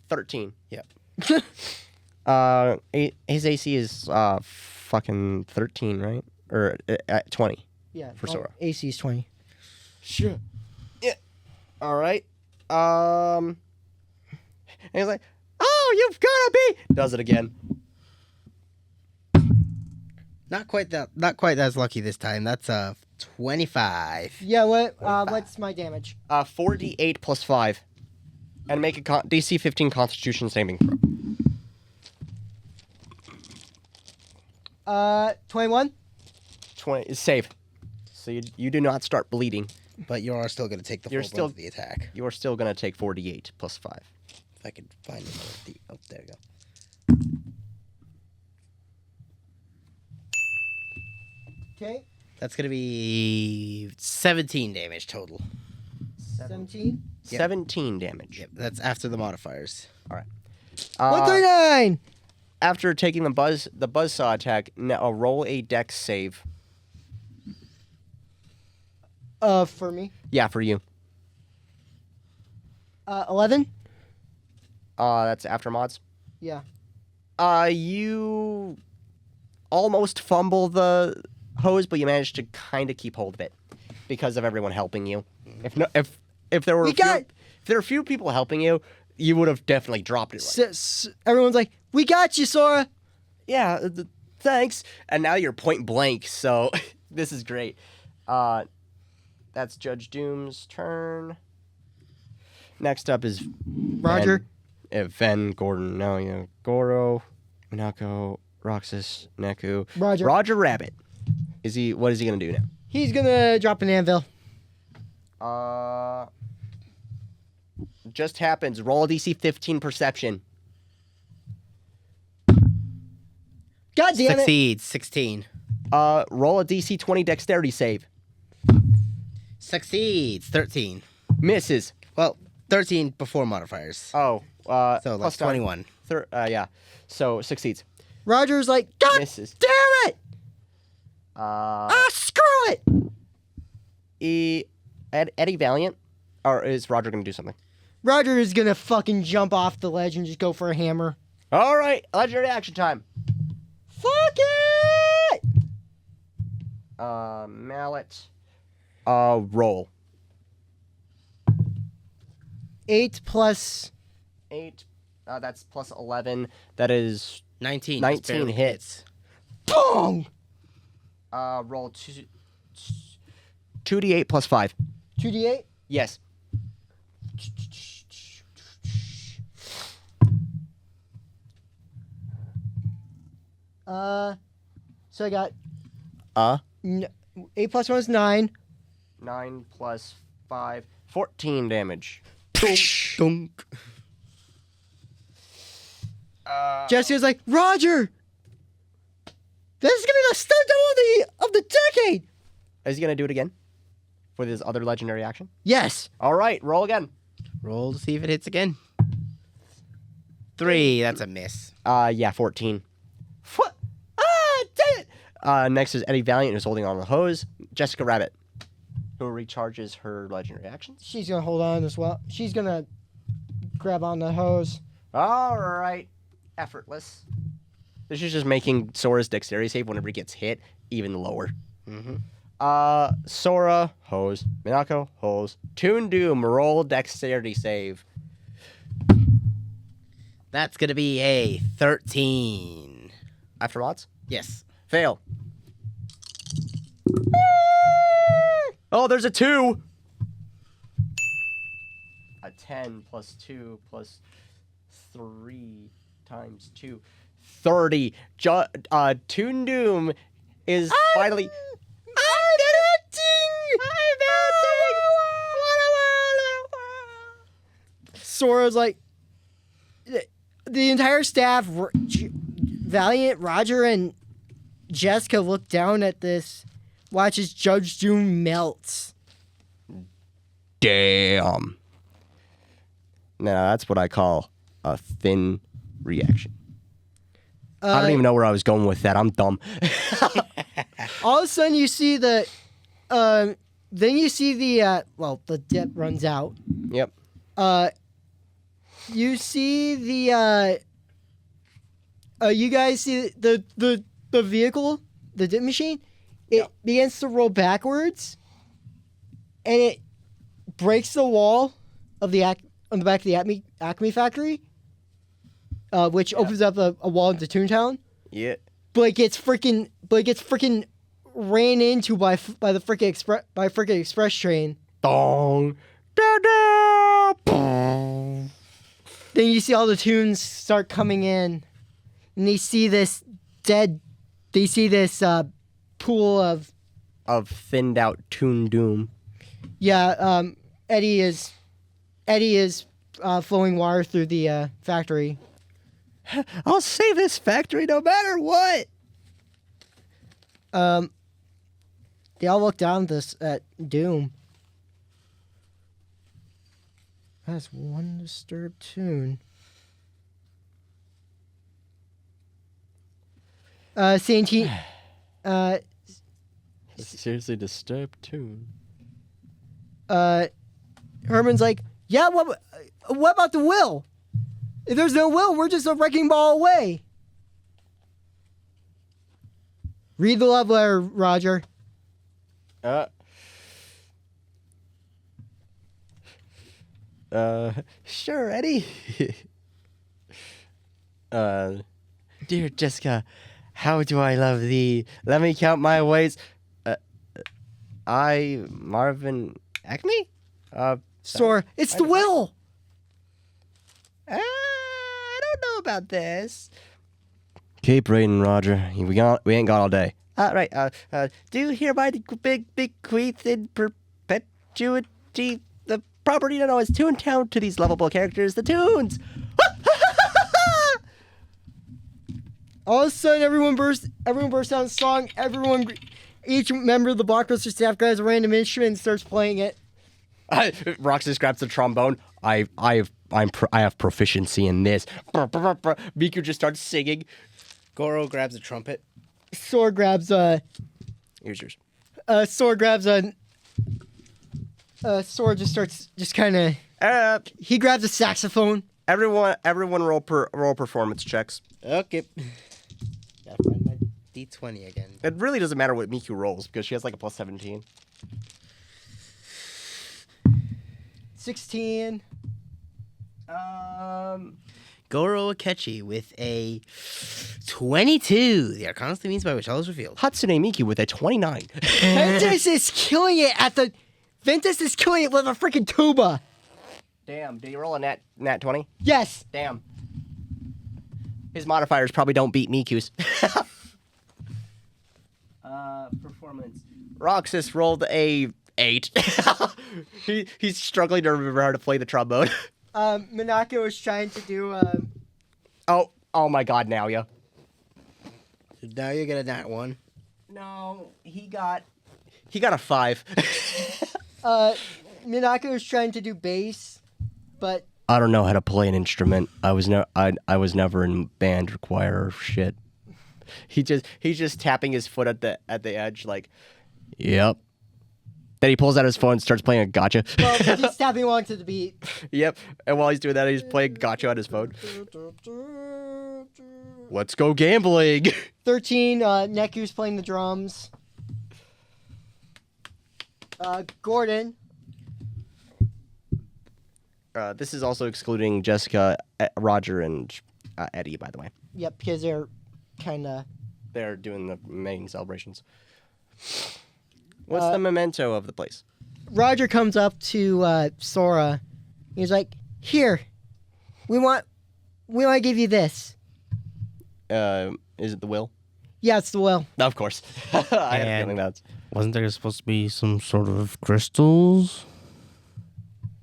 13. Yep. His AC is fucking 13, right? Or 20. Yeah. For Sora. AC is 20. Sure. Yeah. All right. And he's like, "Oh, you've gotta be." Does it again. Not quite as lucky this time. That's 25. Yeah, what's my damage? 4d8 plus 5. And make a DC 15 Constitution saving throw. 21? 20 save. So you do not start bleeding. But you are still going to take the full brunt of the attack. You are still going to take 4d8 plus 5. If I could find it. Oh, there we go. Okay. That's going to be 17 damage total. 17? Yep. 17 damage. Yep, that's after the modifiers. All right. 139! After taking the buzzsaw attack, now roll a dex save. For me? Yeah, for you. 11? That's after mods. Yeah. You almost fumble the hose, but you managed to kind of keep hold of it because of everyone helping you. If there were if there were a few people helping you, you would have definitely dropped it. Right. Everyone's like, "We got you, Sora." Yeah, thanks. And now you're point blank, so this is great. That's Judge Doom's turn. Next up is Roger. Ven, Gordon, Goro, Minako, Roxas, Neku. Roger Rabbit. What is he gonna do now? He's gonna drop an anvil. Just happens. Roll a DC 15 perception. God damn it. Succeeds. 16. Roll a DC 20 dexterity save. Succeeds. 13. Misses. Well, 13 before modifiers. Oh, So plus that's 21. Yeah. So succeeds. Roger's like, "God Misses. damn it! Screw it!" Eddie Valiant, or is Roger gonna do something? Roger is gonna fucking jump off the ledge and just go for a hammer. All right, legendary action time. Fuck it! Mallet. Roll. 8 plus... 8. That's plus 11. That is 19. 19 hits. Boom! Roll 2d8 plus 5. 2d8. Yes. So I got 8 plus 1 is 9. 9 plus 5. 14 damage. Dunk. Jessica's like, Roger! This is gonna be the stunt of the decade! Is he going to do it again? For this other legendary action? Yes! All right, roll again. Roll to see if it hits again. 3. That's a miss. Yeah, 14. Dang it! Next is Eddie Valiant, who's holding on to the hose. Jessica Rabbit, who recharges her legendary actions. She's gonna hold on as well. She's gonna grab on the hose. All right. Effortless. This is just making Sora's dexterity save whenever he gets hit even lower. Mm-hmm. Sora, hose. Minako, hose. Toontown, roll dexterity save. That's going to be a 13. After mods? Yes. Fail. Oh, there's a 2. A 10 plus 2 plus 3 times 2. 30. Toontown is finally... Sora's like, the entire staff, Valiant, Roger, and Jessica look down at this, watch as Judge Doom melts. Damn. Now, that's what I call a thin reaction. I don't even know where I was going with that. I'm dumb. All of a sudden, you see the, then you see the, the dip runs out. Yep. You see the, you guys see the vehicle, the dip machine, it begins to roll backwards, and it breaks the wall of the on the back of the Acme factory, which opens up a wall into Toontown. Yeah. But it gets freaking ran into by the freaking express train. Dong. Da, da, boom. Then you see all the tunes start coming in, and they see this pool of thinned out Toontown. Yeah, Eddie is flowing water through the factory. I'll save this factory no matter what. They all look down at Doom. That's one disturbed tune. Santine. Seriously disturbed tune. Herman's like, yeah, what about the will? If there's no will, we're just a wrecking ball away. Read the love letter, Roger. Sure, Eddie. Dear Jessica, how do I love thee? Let me count my ways. Marvin Acme? Sora, it's the will. I don't know about this. Keep reading, Roger. We ain't got all day. Right. Do hereby bequeath in perpetuity the property known as Toontown to these lovable characters, the Toons. All of a sudden, everyone bursts out in song. Each member of the Blockbuster staff grabs a random instrument and starts playing it. Roxas grabs the trombone. I have proficiency in this. Miku just starts singing. Goro grabs a trumpet. Sora grabs Here's yours. Sora grabs Sora just kind of. He grabs a saxophone. Everyone roll performance checks. Okay. Gotta find my D20 again. It really doesn't matter what Miku rolls because she has like a plus 17. 16. Goro Akechi with a 22. The Arcana means by which all is revealed. Hatsune Miku with a 29. Ventus is killing it Ventus is killing it with a freaking tuba. Damn, did he roll a nat 20? Yes. Damn. His modifiers probably don't beat Miku's. Performance. Roxas rolled a 8. He's struggling to remember how to play the trombone. Minako was trying to do Oh my god, Naoya. Now you get a nat 1. No, he got a 5. Minako was trying to do bass, but I don't know how to play an instrument. I was never in band or choir or shit. He's just tapping his foot at the edge like, yep. Then he pulls out his phone and starts playing a gotcha. well, he's tapping along to the beat. Yep. And while he's doing that, he's playing gotcha on his phone. Let's go gambling. 13, Neku's playing the drums. Gordon. This is also excluding Jessica, Roger, and Eddie, by the way. Yep, because they're kind of... They're doing the main celebrations. What's the memento of the place? Roger comes up to Sora. He's like, "Here, we want to give you this." Is it the will? Yeah, it's the will. Of course. I had a feeling that's... Wasn't there supposed to be some sort of crystals?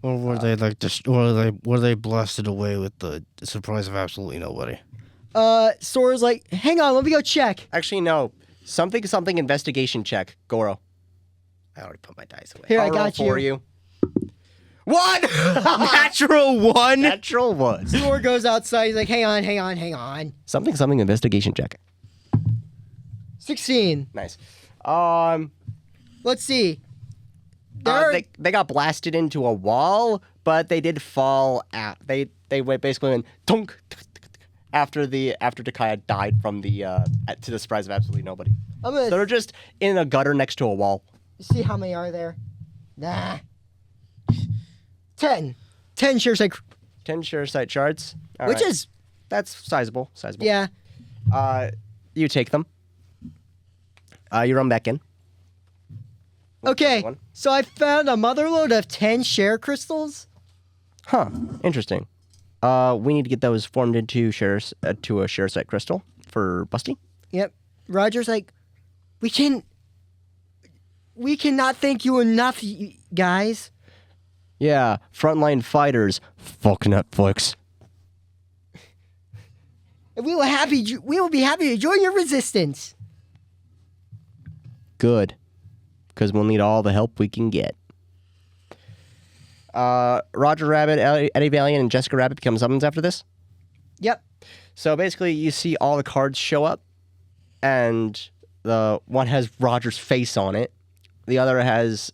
Or were they like were they blasted away with the surprise of absolutely nobody? Sora's like, "Hang on, let me go check." Actually, no. Something investigation check. Goro. I already put my dice away. Here, I'll I got roll for you. One! Natural 1. Natural one. Sora goes outside. He's like, "Hang on. Something investigation check. 16. Nice. Let's see. They got blasted into a wall, but they did fall out. They basically went tunk after Takaya died from to the surprise of absolutely nobody. I'm So gonna they're just in a gutter next to a wall. see how many are there. Nah. 10. 10 shares like 10 share site charts. All which right. is That's sizable. yeah. You take them. You run back in. Okay. One. So I found a motherload of 10 share crystals. Huh. Interesting. We need to get those formed into shares to a share site crystal for Busty. Yep. Roger's like, we cannot thank you enough, guys. Yeah, frontline fighters. Fuck Netflix. And we will be happy to join your resistance. Good. Because we'll need all the help we can get. Roger Rabbit, Eddie Valiant, and Jessica Rabbit become summons after this. Yep. So basically, you see all the cards show up, and the one has Roger's face on it. The other has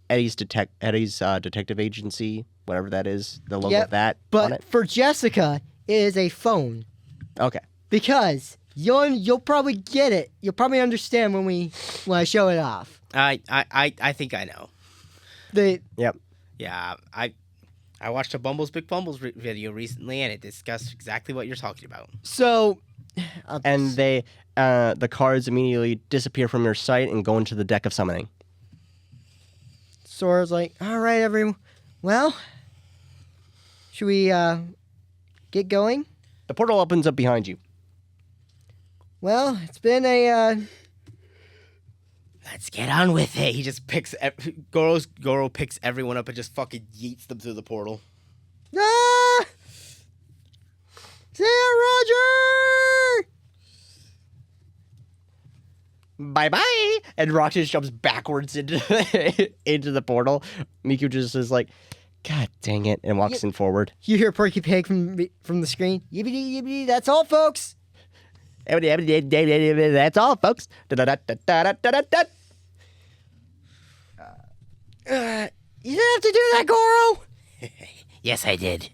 Eddie's detective agency, whatever that is, the logo of that on But it. for Jessica, it is a phone. Okay. Because you'll probably get it. You'll probably understand when I show it off. I think I know. Yep. Yeah, I watched a Bumbles Big Bumbles video recently, and it discussed exactly what you're talking about. So, And the cards immediately disappear from your sight and go into the deck of summoning. Sora's like, "All right, everyone. Well, should we get going?" The portal opens up behind you. Well, it's been a Let's get on with it. He just picks Goro picks everyone up and just fucking yeets them through the portal. ah! See ya, Roger! Bye-bye! And Rock just jumps backwards into the portal. Miku just is like, God dang it, and walks in forward. You hear Porky Pig from the screen. Yibbity yibbity. That's all, folks. That's all, folks. You didn't have to do that, Goro. Yes, I did.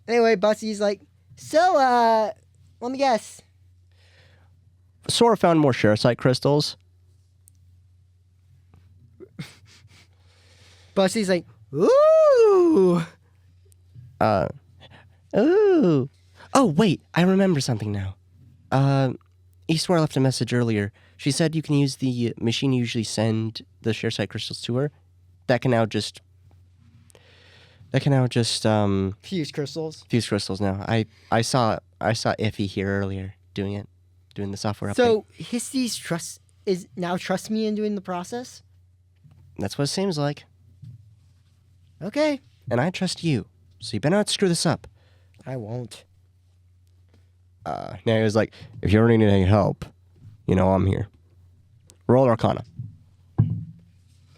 Anyway, Busty's like, so, let me guess. Sora found more Sharasite crystals. Busty's like, Ooh. Ooh. Oh, wait. I remember something now. Eastward left a message earlier. She said you can use the machine you usually send the share site crystals to her. That can now just Fuse crystals. fuse crystals now. I saw Iffy here earlier doing the software update. So Histy's trust me in doing the process? That's what it seems like. Okay. And I trust you. So you better not screw this up. I won't. Now he was like, if you ever need any help, I'm here. Roll Arcana.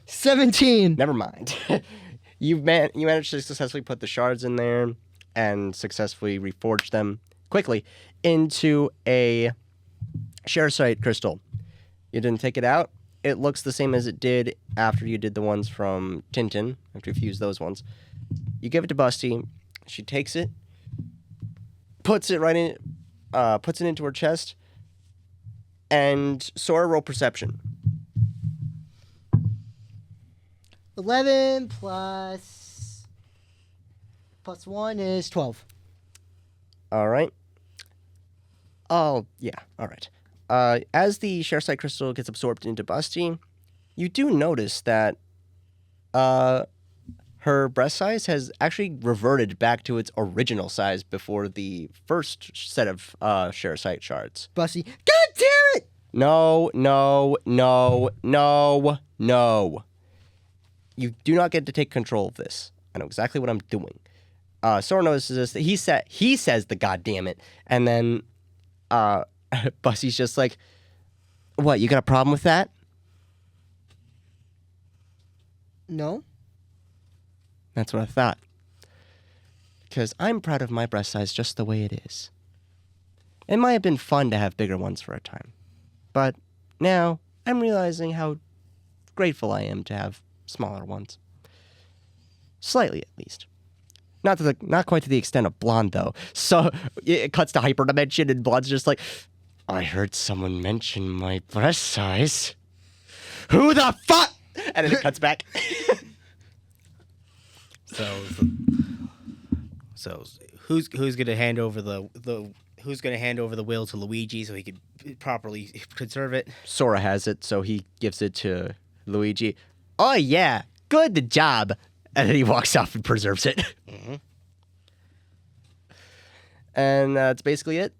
17. Never mind. You managed to successfully put the shards in there and successfully reforge them quickly into a share site crystal. You didn't take it out. It looks the same as it did after you did the ones from Tintin, after you fused those ones. You give it to Busty. She takes it, puts it into her chest, and Sora, roll perception. 11 plus 1 is 12. All right. Oh, yeah. All right. As the share site crystal gets absorbed into Busty, you do notice that her breast size has actually reverted back to its original size before the first set of share site shards. Busty, God damn it! No. You do not get to take control of this. I know exactly what I'm doing. Sora notices this. He says the goddamn it, and then Busty's just like, "What? You got a problem with that?" No. That's what I thought. Because I'm proud of my breast size just the way it is. It might have been fun to have bigger ones for a time, but now I'm realizing how grateful I am to have smaller ones. Slightly, at least. Not quite to the extent of Blonde, though. So it cuts to hyperdimension, and Blonde's just like, I heard someone mention my breast size. Who the fuck? And then it cuts back. So who's gonna hand over the who's gonna hand over the will to Luigi so he could properly conserve it? Sora has it, so he gives it to Luigi. Oh yeah, good job. And then he walks off and preserves it. Mm-hmm. And that's basically it.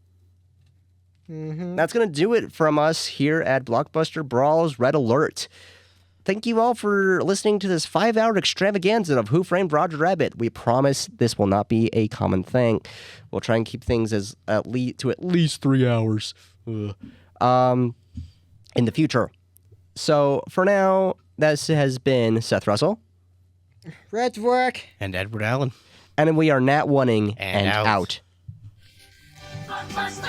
Mm-hmm. That's going to do it from us here at Blockbuster Brawls Red Alert. Thank you all for listening to this 5-hour extravaganza of Who Framed Roger Rabbit. We promise this will not be a common thing. We'll try and keep things at least 3 hours in the future. So for now, this has been Seth Russell. Red work. And Edward Allen. And we are Nat Oneing And out. Blockbuster